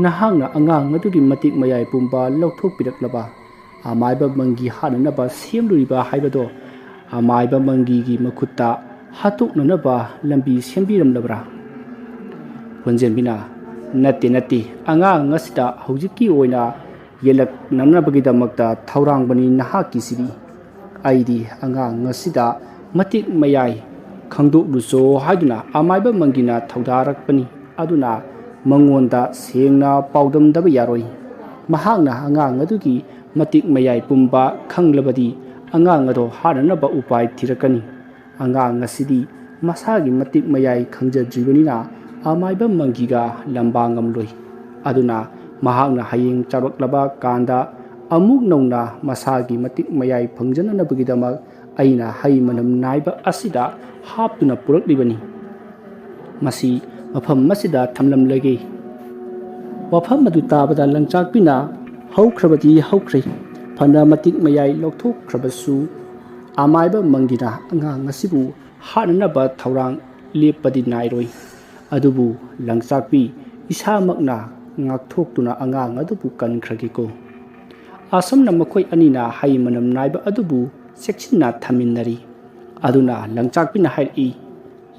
ꯅꯍꯥꯛꯅ ꯑꯉꯥꯡ ꯑꯗꯨꯒꯤ ꯃꯇꯤꯛ ꯃꯌꯥꯏ ꯄꯨꯝꯕ ꯂꯧꯊꯣꯛꯄꯤꯔꯛꯂꯕ ꯑꯃꯥꯏꯕ ꯃꯪꯒꯤ ꯍꯥꯠꯅꯅꯕ ꯁꯦꯝꯂꯨꯔꯤꯕ ꯍꯥꯏꯕꯗꯣ ꯑꯃꯥꯏꯕ ꯃꯪꯒꯤꯒꯤ ꯃꯈꯨꯠꯇ ꯍꯥꯠꯇꯣꯛꯅꯅꯕ ꯂꯝꯕꯤ ꯁꯦꯝꯕꯤꯔꯝꯂꯕ꯭ꯔꯥ ꯄꯣꯟꯖꯦꯟꯕꯤꯅ ꯅꯠꯇꯦ ꯑꯉꯥꯡ ꯑꯁꯤꯗ ꯍꯧꯖꯤꯛꯀꯤ ꯑꯣꯏꯅ ꯌꯦꯜꯂꯛꯅꯅꯕꯒꯤꯗꯃꯛꯇ ꯊꯧꯔꯥꯡꯕꯅꯤ ꯅꯍꯥꯛꯀꯤꯁꯤꯗꯤ ꯑꯩꯗꯤ ꯑꯉꯥꯡ ꯑꯁꯤꯗ ꯃꯇꯤꯛ ꯃꯌꯥꯏ ꯈꯪꯗꯣꯛꯂꯨꯆꯣ ꯍꯥꯏꯗꯨꯅ ꯑꯃꯥꯏꯕ ꯃꯪꯒꯤꯅ ꯊꯧꯗꯥꯔꯛꯄꯅꯤ ꯑꯗꯨꯅ ꯃꯉꯣꯟꯗ ꯁꯦꯡꯅ ꯄꯥꯎꯗꯝꯗꯕ ꯌꯥꯔꯣꯏ ꯃꯍꯥꯛꯅ ꯑꯉꯥꯡ ꯑꯗꯨꯒꯤ ꯃꯇꯤꯛ ꯃꯌꯥꯏ ꯄꯨꯝꯕ ꯈꯪꯂꯕꯗꯤ ꯑꯉꯥꯡ ꯑꯗꯣ ꯍꯥꯠꯅꯅꯕ ꯎꯄꯥꯏ ꯊꯤꯔꯛꯀꯅꯤ ꯑꯉꯥꯡ ꯑꯁꯤꯗꯤ ꯃꯁꯥꯒꯤ ꯃꯇꯤꯛ ꯃꯌꯥꯏ ꯈꯪꯖꯗ꯭ꯔꯤꯕꯅꯤꯅ ꯑꯃꯥꯏꯕ ꯃꯪꯒꯤꯒ ꯂꯝꯕꯥ ꯉꯝꯂꯣꯏ ꯑꯗꯨꯅ ꯃꯍꯥꯛꯅ ꯍꯌꯦꯡ ꯆꯥꯎꯔꯛꯂꯕ ꯀꯥꯟꯗ ꯑꯃꯨꯛ ꯅꯧꯅ ꯃꯁꯥꯒꯤ ꯃꯇꯤꯛ ꯃꯌꯥꯏ ꯐꯪꯖꯅꯅꯕꯒꯤꯗꯃꯛ ꯑꯩꯅ ꯍꯩ ꯃꯅꯝ ꯅꯥꯏꯕ ꯑꯁꯤꯗ ꯍꯥꯞꯇꯨꯅ ꯄꯨꯔꯛꯂꯤꯕꯅꯤ ꯃꯁꯤ ꯃꯐꯝ ꯑꯁꯤꯗ ꯊꯝꯂꯝꯂꯒꯦ ꯋꯥꯐꯝ ꯑꯗꯨ ꯇꯥꯕꯗ ꯂꯪꯆꯥꯛꯄꯤꯅ ꯍꯧꯈ꯭ꯔꯕꯗꯤ ꯍꯧꯈ꯭ꯔꯦ ꯐꯅ ꯃꯇꯤꯛ ꯃꯌꯥꯏ ꯂꯧꯊꯣꯛꯈ꯭ꯔꯕꯁꯨ ꯑꯃꯥꯏꯕ ꯃꯪꯒꯤꯅ ꯑꯉꯥꯡ ꯑꯁꯤꯕꯨ ꯍꯥꯠꯅꯅꯕ ꯊꯧꯔꯥꯡ ꯂꯦꯞꯄꯗꯤ ꯅꯥꯏꯔꯣꯏ ꯑꯗꯨꯕꯨ ꯂꯪꯆꯥꯛꯄꯤ ꯏꯁꯥꯃꯛꯅ ꯉꯥꯛꯊꯣꯛꯇꯨꯅ ꯑꯉꯥꯡ ꯑꯗꯨꯕꯨ ꯀꯟꯈ꯭ꯔꯒꯦꯀꯣ ꯑꯁꯨꯝꯅ ꯃꯈꯣꯏ ꯑꯅꯤꯅ ꯍꯩ ꯃꯅꯝ ꯅꯥꯏꯕ ꯑꯗꯨꯕꯨ ꯆꯦꯛꯁꯤꯟꯅ ꯊꯝꯃꯤꯟꯅꯔꯤ ꯑꯗꯨꯅ ꯂꯪꯆꯥꯛꯄꯤꯅ ꯍꯥꯏꯔꯛꯏ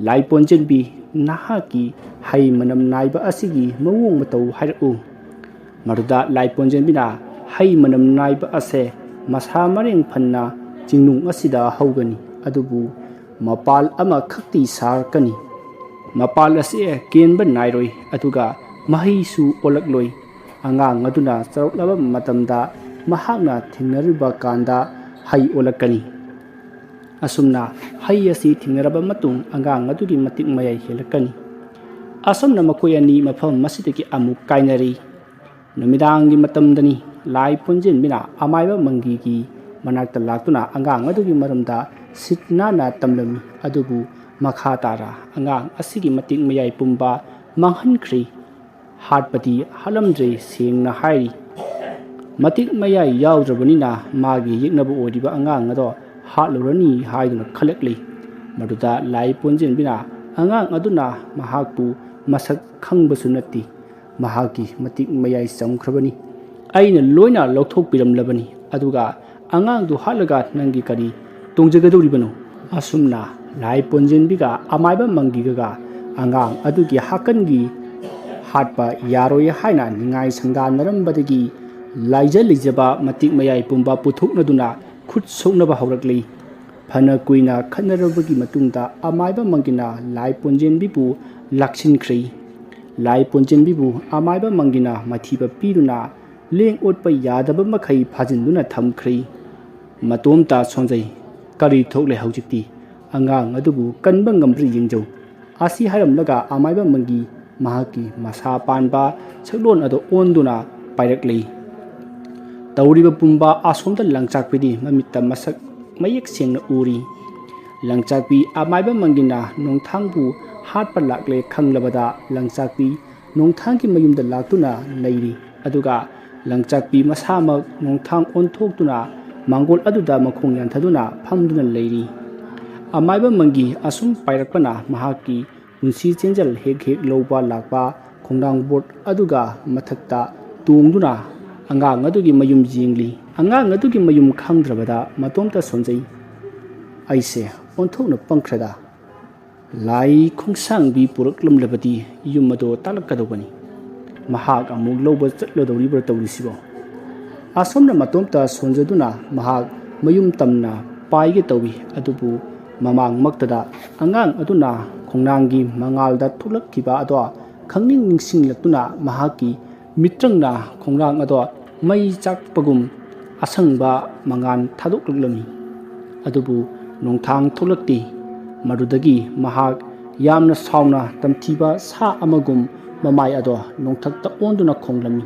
ꯂꯥꯏ ꯄꯣꯟꯖꯦꯟꯕꯤ ꯅꯍꯥꯛꯀꯤ ꯍꯩ ꯃꯅꯝ ꯅꯥꯏꯕ ꯑꯁꯤꯒꯤ ꯃꯑꯣꯡ ꯃꯇꯧ ꯍꯥꯏꯔꯛꯎ ꯃꯗꯨꯗ ꯂꯥꯏ ꯄꯣꯟꯖꯦꯟꯕꯤꯅ ꯍꯩ ꯃꯅꯝ ナイバ ꯑꯁꯦ ꯃꯁꯥ ꯃꯔꯦꯡ ꯐꯟꯅ ꯆꯤꯡꯅꯨꯡ ꯑꯁꯤꯗ ꯍꯧꯒꯅꯤ ꯑꯗꯨꯕꯨ ꯃꯄꯥꯜ ꯑꯃꯈꯛꯇꯤ ꯁꯥꯔꯛꯀꯅꯤ ꯃꯄꯥꯜ ꯑꯁꯤ ꯀꯦꯟꯕ ꯅꯥꯏꯔꯣꯏ ꯑꯗꯨꯒ ꯃꯍꯩꯁꯨ ꯑꯣꯜꯂꯛꯂꯣꯏ ꯑꯉꯥꯡ ꯑꯗꯨꯅ ꯆꯥꯎꯔꯛꯂꯕ ꯃꯇꯝꯗ ꯃꯍꯥꯛꯅ ꯊꯦꯡꯅꯔꯤꯕ ꯀꯥꯟꯗ ꯍꯩ ꯑꯣꯜꯂꯛꯀꯅꯤ ꯑꯁꯨꯝꯅ ꯍꯩ ꯑꯁꯤ ꯊꯦꯡꯅꯔꯕ ꯃꯇꯨꯡ ꯑꯉꯥꯡ ꯑꯗꯨꯒꯤ ꯃꯇꯤꯛ ꯃꯌꯥꯏ ꯍꯦꯜꯂꯛꯀꯅꯤ ꯑꯁꯨꯝꯅ ꯃꯈꯣꯏ ꯑꯅꯤ ꯃꯐꯝ ꯑꯁꯤꯗꯒꯤ ꯑꯃꯨꯛ ꯀꯥꯏꯅꯔꯤ ꯅꯨꯃꯤꯗꯥꯡꯒꯤ ꯃꯇꯝꯗꯅꯤ ꯂꯥꯏ ꯄꯣꯟꯖꯦꯟꯕꯤꯅ ꯑꯃꯥꯏꯕ ꯃꯪꯒꯤꯒꯤ ꯃꯅꯥꯛꯇ ꯂꯥꯛꯇꯨꯅ ꯑꯉꯥꯡ ꯑꯗꯨꯒꯤ ꯃꯔꯝꯗ ꯁꯤꯠ ꯅꯥꯟꯅ ꯇꯝꯂꯝꯃꯤ ꯑꯗꯨꯕꯨ ꯃꯈꯥ ꯇꯥꯅ ꯑꯉꯥꯡ ꯑꯁꯤꯒꯤ ꯃꯇꯤꯛ ꯃꯌꯥꯏ ꯄꯨꯝꯕ ꯃꯥꯡꯍꯟꯈ꯭ꯔꯦ ꯍꯥꯠꯄꯗꯤ ꯍꯥꯠꯂꯝꯗ꯭ꯔꯦ ꯁꯦꯡꯅ ꯍꯥꯏꯔꯤ ꯃꯇꯤꯛ ꯃꯌꯥꯏ ꯌꯥꯎꯗ꯭ꯔꯕꯅꯤꯅ ꯃꯥꯒꯤ ꯌꯦꯛꯅꯕ ꯑꯣꯏꯔꯤꯕ ꯑꯉꯥꯡ ꯑꯗꯣ ꯍꯥꯠꯂꯨꯔꯅꯤ ꯍꯥꯏꯗꯨꯅ ꯈꯜꯂꯛꯂꯤ ꯃꯗꯨꯗ ꯂꯥꯏ ꯄꯣꯟꯖꯦꯟꯕꯤꯅ ꯑꯉꯥꯡ ꯑꯗꯨꯅ ꯃꯍꯥꯛꯄꯨ ꯃꯁꯛ ꯈꯪꯕꯁꯨ ꯅꯠꯇꯦ ꯃꯍꯥꯛꯀꯤ ꯃꯇꯤꯛ ꯃꯌꯥꯏ ꯆꯝꯈ꯭ꯔꯕꯅꯤ ꯑꯩꯅ ꯂꯣꯏꯅ ꯂꯧꯊꯣꯛꯄꯤꯔꯝꯂꯕꯅꯤ ꯑꯗꯨꯒ ꯑꯉꯥꯡꯗꯨ ꯍꯥꯠꯂꯒ ꯅꯪꯒꯤ ꯀꯔꯤ ꯇꯣꯡꯖꯒꯗꯧꯔꯤꯕꯅꯣ ꯑꯁꯨꯝꯅ ꯂꯥꯏ ꯄꯣꯟꯖꯦꯟꯕꯤꯒ ꯑꯃꯥꯏꯕ ꯃꯪꯒꯤꯒ ꯑꯉꯥꯡ ꯑꯗꯨꯒꯤ ꯍꯥꯠꯄ ꯌꯥꯔꯣꯏ ꯍꯥꯏꯅ ꯅꯤꯡꯉꯥꯏ ꯁꯪꯗꯥꯅꯔꯝꯕꯗꯒꯤ ꯂꯥꯏꯖ ꯂꯩꯖꯕ ꯃꯇꯤꯛ ꯃꯌꯥꯏ ꯄꯨꯝꯕ ꯄꯨꯊꯣꯛꯅꯗꯨꯅ ꯈꯨꯠ ꯁꯣꯛꯅꯕ ꯍꯧꯔꯛꯂꯤ꯫ ꯐꯅ ꯀꯨꯏꯅ ꯈꯠꯅꯔꯕꯒꯤ ꯃꯇꯨꯡꯗ ꯑꯃꯥꯏꯕ ꯃꯪꯒꯤꯅ ꯂꯥꯏ ꯄꯣꯟꯖꯦꯟꯕꯤꯕꯨ ꯂꯥꯛꯁꯤꯟꯈ꯭ꯔꯦ꯫ ꯂꯥꯏ ꯄꯣꯟꯖꯦꯟꯕꯤꯕꯨ ꯑꯃꯥꯏꯕ ꯃꯪꯒꯤꯅ ꯃꯊꯤꯕ ꯄꯤꯗꯨꯅ ꯂꯦꯡ ꯑꯣꯠꯄ ꯌꯥꯗꯕ ꯃꯈꯩ ꯐꯥꯖꯤꯟꯗꯨꯅ ꯊꯝꯈ꯭ꯔꯦ꯫ ꯃꯇꯣꯝꯇ ꯁꯣꯟꯖꯩ, ꯀꯔꯤ ꯊꯣꯛꯂꯦ ꯍꯧꯖꯤꯛꯇꯤ? ꯑꯉꯥꯡ ꯑꯗꯨꯕꯨ ꯀꯟꯕ ꯉꯝꯕ꯭ꯔ ꯌꯦꯡꯖꯧ꯫ ꯑꯁꯤ ꯍꯥꯏꯔꯝꯂꯒ ꯑꯃꯥꯏꯕ ꯃꯪꯒꯤ ꯃꯍꯥꯛꯀꯤ ꯃꯁꯥ ꯄꯥꯟꯕ ꯁꯛꯂꯣꯟ ꯑꯗꯨ ꯑꯣꯟꯗꯨꯅ ꯄꯥꯏꯔꯛꯂꯤ꯫ ꯇꯧꯔꯤꯕ ꯄꯨꯝꯕ ꯑꯁꯣꯝꯗ ꯂꯪꯆꯥꯛꯄꯤꯗꯤ ꯃꯃꯤꯠꯇ ꯃꯁꯛ ꯃꯌꯦꯛ ꯁꯦꯡꯅ ꯎꯔꯤ꯫ ꯂꯪꯆꯥꯛꯄꯤ ꯑꯃꯥꯏꯕ ꯃꯪꯒꯤꯅ ꯅꯣꯡꯊꯥꯡꯕꯨ ꯍꯥꯠꯄ ꯂꯥꯛꯂꯦ ꯈꯪꯂꯕꯗ ꯂꯪꯆꯥꯛꯄꯤ ꯅꯣꯡꯊꯥꯡꯒꯤ ꯃꯌꯨꯝꯗ ꯂꯥꯛꯇꯨꯅ ꯂꯩꯔꯤ꯫ ꯑꯗꯨꯒ ꯂꯪꯆꯥꯛꯄꯤ ꯃꯁꯥꯃꯛ ꯅꯣꯡꯊꯥꯡ ꯑꯣꯟꯊꯣꯛꯇꯨꯅ ꯃꯥꯡꯒꯣꯜ ꯑꯗꯨꯗ ꯃꯈꯣꯡ ꯌꯥꯟꯊꯗꯨꯅ ꯐꯝꯗꯨꯅ ꯂꯩꯔꯤ꯫ ꯑꯃꯥꯏꯕ ꯃꯪꯒꯤ ꯑꯁꯨꯝ ꯄꯥꯏꯔꯛꯄꯅ ꯃꯍꯥꯛꯀꯤ ꯄꯨꯟꯁꯤ ꯆꯦꯟꯖꯜ ꯍꯦꯛ ꯍꯦꯛ ꯂꯧꯕ ꯂꯥꯛꯄ ꯈꯣꯡꯅꯥꯡ ꯕꯣꯔꯗ ꯑꯗꯨꯒ ꯃꯊꯛꯇ ꯇꯣꯡꯗꯨꯅ ꯑꯉꯥꯡ ꯑꯗꯨꯒꯤ ꯃꯌꯨꯝ ꯌꯦꯡꯂꯤ꯫ ꯑꯉꯥꯡ ꯑꯗꯨꯒꯤ ꯃꯌꯨꯝ ꯈꯪꯗ꯭ꯔꯕꯗ ꯃꯇꯣꯝꯇ ꯁꯣꯟꯖꯩ, ꯑꯩꯁꯦ ꯑꯣꯟꯊꯣꯛꯅ ꯄꯪꯈ꯭ꯔꯦꯗ꯫ ꯂꯥꯏ ꯈꯣꯡꯁꯥꯡꯕꯤ ꯄꯨꯔꯛꯂꯝꯂꯕꯗꯤ ꯌꯨꯝ ꯑꯗꯣ ꯇꯥꯛꯂꯛꯀꯗꯧꯕꯅꯤ꯫ ꯃꯍꯥꯛ ꯑꯃꯨꯛ ꯂꯧꯕ ꯆꯠꯂꯗꯧꯔꯤꯕ꯭ꯔꯥ ꯇꯧꯔꯤꯁꯤꯕꯣ? ꯑꯁꯣꯝꯅ ꯃꯇꯣꯝꯇ ꯁꯣꯟꯖꯗꯨꯅ ꯃꯍꯥꯛ ꯃꯌꯨꯝ ꯇꯝꯅ ꯄꯥꯏꯒꯦ ꯇꯧꯏ꯫ ꯑꯗꯨꯕꯨ ꯃꯃꯥꯡꯃꯛꯇꯗ ꯑꯉꯥꯡ ꯑꯗꯨꯅ ꯈꯣꯡꯅꯥꯡꯒꯤ ꯃꯉꯥꯜꯗ ꯊꯣꯛꯂꯛꯈꯤꯕ ꯑꯗꯣ ꯈꯪꯅꯤꯡ ꯅꯤꯡꯁꯤꯡꯂꯛꯇꯨꯅ ꯃꯍꯥꯛꯀꯤ ꯃꯤꯇ꯭ꯔꯪꯅ ꯈꯣꯡꯅꯥꯡ ꯑꯗꯣ ꯃꯩ ꯆꯥꯛꯄꯒꯨꯝ ꯑꯁꯪꯕ ꯃꯉꯥꯜ ꯊꯥꯗꯣꯛꯂꯛꯂꯝꯃꯤ꯫ ꯑꯗꯨꯕꯨ ꯅꯣꯡꯊꯥꯡ ꯊꯣꯛꯂꯛꯇꯦ꯫ ꯃꯗꯨꯗꯒꯤ ꯃꯍꯥꯛ ꯌꯥꯝꯅ ꯁꯥꯎꯅ ꯇꯝꯊꯤꯕ ꯁꯥ ꯑꯃꯒꯨꯝ ꯃꯃꯥꯏ ꯑꯗꯣ ꯅꯣꯡꯊꯛꯇ ꯑꯣꯟꯗꯨꯅ ꯈꯣꯡꯂꯝꯃꯤ꯫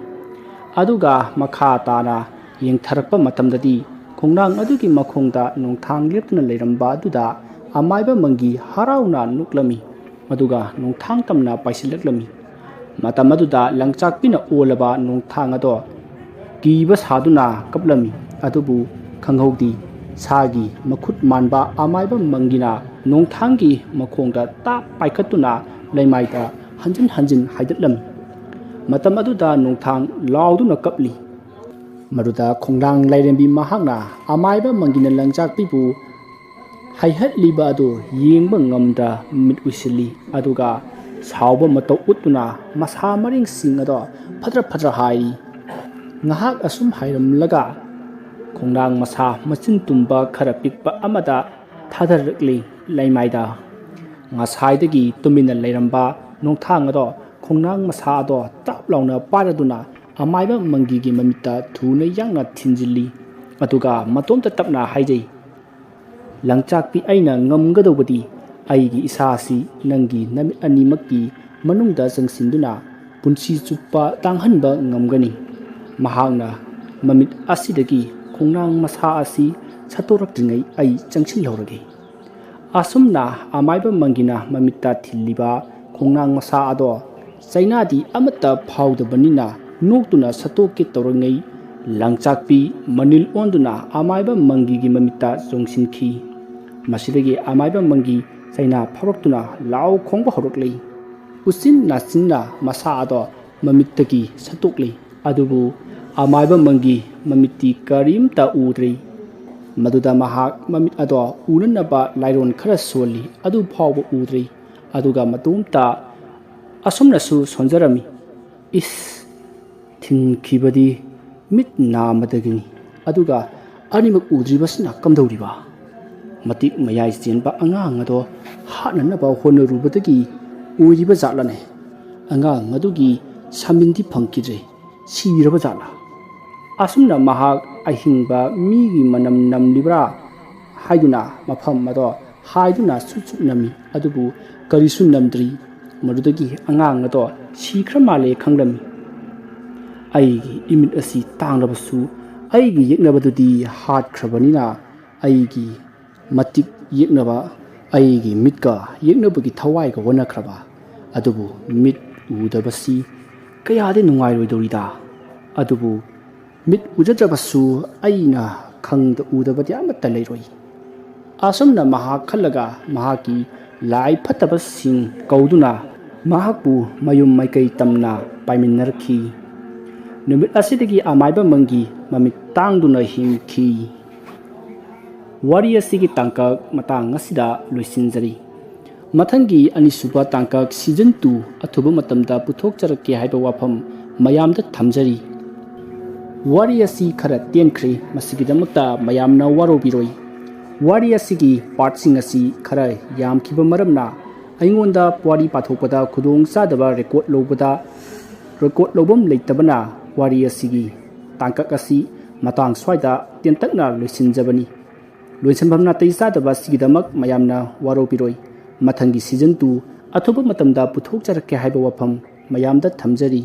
ꯑꯗꯨꯒ ꯃꯈꯥ ꯇꯥꯅ ꯌꯦꯡꯊꯔꯛꯄ ꯃꯇꯝꯗꯗꯤ ꯈꯣꯡꯅꯥꯡ ꯑꯗꯨꯒꯤ ꯃꯈꯣꯡꯗ ꯅꯣꯡꯊꯥꯡ ꯂꯦꯞꯇꯨꯅ ꯂꯩꯔꯝꯕ ꯑꯗꯨꯗ ꯑꯃꯥꯏꯕ ꯃꯪꯒꯤ ꯍꯔꯥꯎꯅ ꯅꯣꯛꯂꯝꯃꯤ꯫ ꯑꯗꯨꯒ ꯅꯣꯡꯊꯥꯡ ꯇꯝꯅ ꯄꯥꯏꯁꯤꯜꯂꯛꯂꯝꯃꯤ꯫ ꯃꯇꯝ ꯑꯗꯨꯗ ꯂꯪꯆꯥꯛꯄꯤꯅ ꯑꯣꯜꯂꯕ ꯅꯣꯡꯊꯥꯡ ꯑꯗꯣ ꯀꯤꯕ ꯁꯥꯗꯨꯅ ꯀꯞꯂꯝꯃꯤ꯫ ꯑꯗꯨꯕꯨ ꯈꯪꯍꯧꯗꯦ ꯁꯥꯒꯤ ꯃꯈꯨꯠ ꯃꯥꯟꯕ ꯑꯃꯥꯏꯕ ꯃꯪꯒꯤꯅ ꯅꯣꯡꯊꯥꯡꯒꯤ ꯃꯈꯣꯡꯗ ꯇꯥꯞ ꯄꯥꯏꯈꯠꯇꯨꯅ ꯂꯩꯃꯥꯏꯗ ꯍꯟꯖꯤꯟ ꯍꯟꯖꯤꯟ ꯍꯥꯏꯗꯠꯂꯝꯃꯤ꯫ ꯃꯇꯝ ꯑꯗꯨꯗ ꯅꯣꯡꯊꯥꯡ ꯂꯥꯎꯗꯨꯅ ꯀꯞꯂꯤ꯫ ꯃꯗꯨꯗ ꯈꯣꯡꯅꯥꯡ ꯂꯥꯏꯔꯦꯝꯕꯤ ꯃꯍꯥꯛꯅ ꯑꯃꯥꯏꯕ ꯃꯪꯒꯤꯅ ꯂꯪꯆꯥꯛꯄꯤꯕꯨ ꯍꯥꯏꯍꯠꯂꯤꯕ ꯑꯗꯨ ꯌꯦꯡꯕ ꯉꯝꯗ ꯃꯤꯠ ꯎꯏꯁꯤꯜꯂꯤ꯫ ꯑꯗꯨꯒ ꯁꯥꯎꯕ ꯃꯇꯧ ꯎꯠꯇꯨꯅ ꯃꯁꯥ ꯃꯔꯦꯡꯁꯤꯡ ꯑꯗꯣ ꯐꯗ꯭ꯔ ꯐꯗ꯭ꯔ ꯍꯥꯏꯔꯤ꯫ ꯉꯥꯏꯍꯥꯛ ꯑꯁꯨꯝ ꯍꯥꯏꯔꯝꯂꯒ ꯈꯣꯡꯅꯥꯡ ꯃꯁꯥ ꯃꯆꯤꯟ ꯇꯨꯝꯕ ꯈꯔ ꯄꯤꯛꯄ ꯑꯃꯗ ꯊꯥꯗꯔꯛꯂꯤ ꯂꯩꯃꯥꯏꯗ꯫ ꯉꯁꯥꯏꯗꯒꯤ ꯇꯨꯃꯤꯟꯅ ꯂꯩꯔꯝꯕ ꯅꯣꯡꯊꯥꯡ ꯑꯗꯣ ꯈꯣꯡꯅꯥꯡ ꯃꯁꯥ ꯑꯗꯣ ꯇꯥꯞ ꯂꯥꯎꯅ ꯄꯥꯏꯔꯗꯨꯅ ꯑꯃꯥꯏꯕ ꯃꯪꯒꯤꯒꯤ ꯃꯃꯤꯠꯇ ꯊꯨꯅ ꯌꯥꯡꯅ ꯊꯤꯟꯖꯤꯜꯂꯤ꯫ ꯑꯗꯨꯒ ꯃꯇꯣꯝꯇ ꯇꯞꯅ ꯍꯥꯏꯖꯩ, ꯂꯪꯆꯥꯛꯄꯤ ꯑꯩꯅ ꯉꯝꯒꯗꯧꯕꯗꯤ ꯑꯩꯒꯤ ꯏꯁꯥꯁꯤ ꯅꯪꯒꯤ ꯅꯃꯤꯠ ꯑꯅꯤꯃꯛꯀꯤ ꯃꯅꯨꯡꯗ ꯆꯪꯁꯤꯟꯗꯨꯅ ꯄꯨꯟꯁꯤ ꯆꯨꯞꯄ ꯇꯥꯡꯍꯟꯕ ꯉꯝꯒꯅꯤ꯫ ꯃꯍꯥꯛꯅ ꯃꯃꯤꯠ ꯑꯁꯤꯗꯒꯤ ꯈꯣꯡꯅꯥꯡ ꯃꯁꯥ ꯑꯁꯤ ꯁꯠꯇꯣꯔꯛꯇ꯭ꯔꯤꯉꯩ ꯑꯩ ꯆꯪꯁꯤꯜꯍꯧꯔꯒꯦ꯫ ꯑꯁꯨꯝꯅ ꯑꯃꯥꯏꯕ ꯃꯪꯒꯤꯅ ꯃꯃꯤꯠꯇ ꯊꯤꯜꯂꯤꯕ ꯈꯣꯡꯅꯥꯡ ꯃꯁꯥ ꯑꯗꯣ ꯆꯩꯅꯥꯗꯤ ꯑꯃꯠꯇ ꯐꯥꯎꯗꯕꯅꯤꯅ ꯅꯣꯛꯇꯨꯅ ꯁꯠꯇꯣꯛꯀꯦ ꯇꯧꯔꯤꯉꯩ ꯂꯪꯆꯥꯛꯄꯤ ꯃꯅꯤꯜ ꯑꯣꯟꯗꯨꯅ ꯑꯃꯥꯏꯕ ꯃꯪꯒꯤꯒꯤ ꯃꯃꯤꯠꯇ ꯆꯣꯡꯁꯤꯟꯈꯤ꯫ ꯃꯁꯤꯗꯒꯤ ꯑꯃꯥꯏꯕ ꯃꯪꯒꯤ ꯆꯩꯅꯥ ꯐꯥꯎꯔꯛꯇꯨꯅ ꯂꯥꯎ ꯈꯣꯡꯕ ꯍꯧꯔꯛꯂꯤ꯫ ꯎꯆꯤꯟ ꯅꯥꯆꯤꯟꯅ ꯃꯁꯥ ꯑꯗꯣ ꯃꯃꯤꯠꯇꯒꯤ ꯁꯠꯇꯣꯛꯂꯤ꯫ ꯑꯗꯨꯕꯨ ꯑꯃꯥꯏꯕ ꯃꯪꯒꯤ ꯃꯃꯤꯠꯇꯤ ꯀꯔꯤꯝꯇ ꯎꯗ꯭ꯔꯦ꯫ ꯃꯗꯨꯗ ꯃꯍꯥꯛ ꯃꯃꯤꯠ ꯑꯗꯣ ꯎꯅꯅꯕ ꯂꯥꯏꯔꯣꯟ ꯈꯔ ꯁꯣꯜꯂꯤ꯫ ꯑꯗꯨ ꯐꯥꯎꯕ ꯎꯗ꯭ꯔꯦ꯫ ꯑꯗꯨꯒ ꯃꯇꯣꯝꯇ ꯑꯁꯨꯝꯅꯁꯨ ꯁꯣꯟꯖꯔꯝꯃꯤ, ꯏꯁ, ꯊꯤꯟꯈꯤꯕꯗꯤ ꯃꯤꯠ ꯅꯥꯝꯃꯗꯒꯤꯅꯤ꯫ ꯑꯗꯨꯒ ꯑꯅꯤꯃꯛ ꯎꯗ꯭ꯔꯤꯕꯁꯤꯅ ꯀꯝꯗꯧꯔꯤꯕ? ꯃꯇꯤꯛ ꯃꯌꯥꯏ ꯆꯦꯟꯕ ꯑꯉꯥꯡ ꯑꯗꯣ ꯍꯥꯠꯅꯅꯕ ꯍꯣꯠꯅꯔꯨꯕꯗꯒꯤ ꯑꯣꯏꯔꯤꯕ ꯖꯥꯠꯂꯅꯦ? ꯑꯉꯥꯡ ꯑꯗꯨꯒꯤ ꯁꯥꯃꯤꯟꯗꯤ ꯐꯪꯈꯤꯗ꯭ꯔꯦ, ꯁꯤꯔꯕ ꯖꯥꯠꯂꯥ? ꯑꯁꯨꯝꯅ ꯃꯍꯥꯛ ꯑꯍꯤꯡꯕ ꯃꯤꯒꯤ ꯃꯅꯝ ꯅꯝꯂꯤꯕ꯭ꯔꯥ ꯍꯥꯏꯗꯨꯅ ꯃꯐꯝ ꯑꯗꯣ ꯍꯥꯏꯗꯨꯅ ꯁꯨꯠ ꯁꯨꯠ ꯅꯝꯃꯤ꯫ ꯑꯗꯨꯕꯨ ꯀꯔꯤꯁꯨ ꯅꯝꯗ꯭ꯔꯤ꯫ ꯃꯗꯨꯗꯒꯤ ꯑꯉꯥꯡ ꯑꯗꯣ ꯁꯤꯈ꯭ꯔ ꯃꯥꯜꯂꯦ ꯈꯪꯂꯝꯃꯤ꯫ ꯑꯩꯒꯤ ꯏꯃꯤꯠ ꯑꯁꯤ ꯇꯥꯡꯂꯕꯁꯨ ꯑꯩꯒꯤ ꯌꯦꯛꯅꯕꯗꯨꯗꯤ ꯍꯥꯠꯈ꯭ꯔꯕꯅꯤꯅ ꯑꯩꯒꯤ ꯃꯇꯤꯛ ꯌꯦꯛꯅꯕ, ꯑꯩꯒꯤ ꯃꯤꯠꯀ ꯌꯦꯛꯅꯕꯒꯤ ꯊꯋꯥꯏꯒ ꯋꯥꯅꯈ꯭ꯔꯕ꯫ ꯑꯗꯨꯕꯨ ꯃꯤꯠ ꯎꯗꯕꯁꯤ ꯀꯌꯥꯗꯤ ꯅꯨꯡꯉꯥꯏꯔꯣꯏꯗꯧꯔꯤꯗ꯫ ꯑꯗꯨꯕꯨ ꯃꯤꯠ ꯎꯖꯗ꯭ꯔꯕꯁꯨ ꯑꯩꯅ ꯈꯪꯗ ꯎꯗꯕꯗꯤ ꯑꯃꯠꯇ ꯂꯩꯔꯣꯏ꯫ ꯑꯁꯨꯝꯅ ꯃꯍꯥꯛ ꯈꯜꯂꯒ ꯃꯍꯥꯛꯀꯤ ꯂꯥꯏ ꯐꯠꯇꯕꯁꯤꯡ ꯀꯧꯗꯨꯅ ꯃꯍꯥꯛꯄꯨ ꯃꯌꯨꯝ ꯃꯥꯏꯀꯩ ꯇꯝꯅ ꯄꯥꯏꯃꯤꯟꯅꯔꯛꯈꯤ꯫ ꯅꯨꯃꯤꯠ ꯑꯁꯤꯗꯒꯤ ꯑꯃꯥꯏꯕ ꯃꯪꯒꯤ ꯃꯃꯤꯠ ꯇꯥꯡꯗꯨꯅ ꯍꯤꯡꯈꯤ꯫ ꯋꯥꯔꯤ ꯑꯁꯤꯒꯤ ꯇꯥꯡꯀꯛ ꯃꯇꯥꯡ ꯑꯁꯤꯗ ꯂꯣꯏꯁꯤꯟꯖꯔꯤ꯫ ꯃꯊꯪꯒꯤ ꯑꯅꯤꯁꯨꯕ ꯇꯥꯡꯀꯛ ꯁꯤꯖꯟ 2 ꯑꯊꯨꯕ ꯃꯇꯝꯗ ꯄꯨꯊꯣꯛꯆꯔꯛꯀꯦ ꯍꯥꯏꯕ ꯋꯥꯐꯝ ꯃꯌꯥꯝꯗ ꯊꯝꯖꯔꯤ꯫ ꯋꯥꯔꯤ ꯑꯁꯤ ꯈꯔ ꯇꯦꯟꯈ꯭ꯔꯦ, ꯃꯁꯤꯒꯤꯗꯃꯛꯇ ꯃꯌꯥꯝꯅ ꯋꯥꯔꯧꯕꯤꯔꯣꯏ꯫ ꯋꯥꯔꯤ ꯑꯁꯤꯒꯤ ꯄꯥꯔꯠꯁꯤꯡ ꯑꯁꯤ ꯈꯔ ꯌꯥꯝꯈꯤꯕ ꯃꯔꯝꯅ ꯑꯩꯉꯣꯟꯗ ꯋꯥꯔꯤ ꯄꯥꯊꯣꯛꯄꯗ ꯈꯨꯗꯣꯡꯆꯥꯗꯕ ꯔꯦꯀꯣꯔꯗ ꯂꯧꯐꯝ ꯂꯩꯇꯕꯅ ꯋꯥꯔꯤ ꯑꯁꯤꯒꯤ ꯇꯥꯡꯀꯛ ꯑꯁꯤ ꯃꯇꯥꯡ ꯁ꯭ꯋꯥꯏꯗ ꯇꯦꯟꯇꯛꯅ ꯂꯣꯏꯁꯤꯟꯖꯕꯅꯤ꯫ ꯂꯣꯏꯁꯤꯟꯐꯝ ꯅꯥꯇꯩ ꯆꯥꯗꯕ ꯑꯁꯤꯒꯤꯗꯃꯛ ꯃꯌꯥꯝꯅ ꯋꯥꯔꯧꯕꯤꯔꯣꯏ꯫ ꯃꯊꯪꯒꯤ ꯁꯤꯖꯟ 2 ꯑꯊꯨꯕ ꯃꯇꯝꯗ ꯄꯨꯊꯣꯛꯆꯔꯛꯀꯦ ꯍꯥꯏꯕ ꯋꯥꯐꯝ ꯃꯌꯥꯝꯗ ꯊꯝꯖꯔꯤ꯫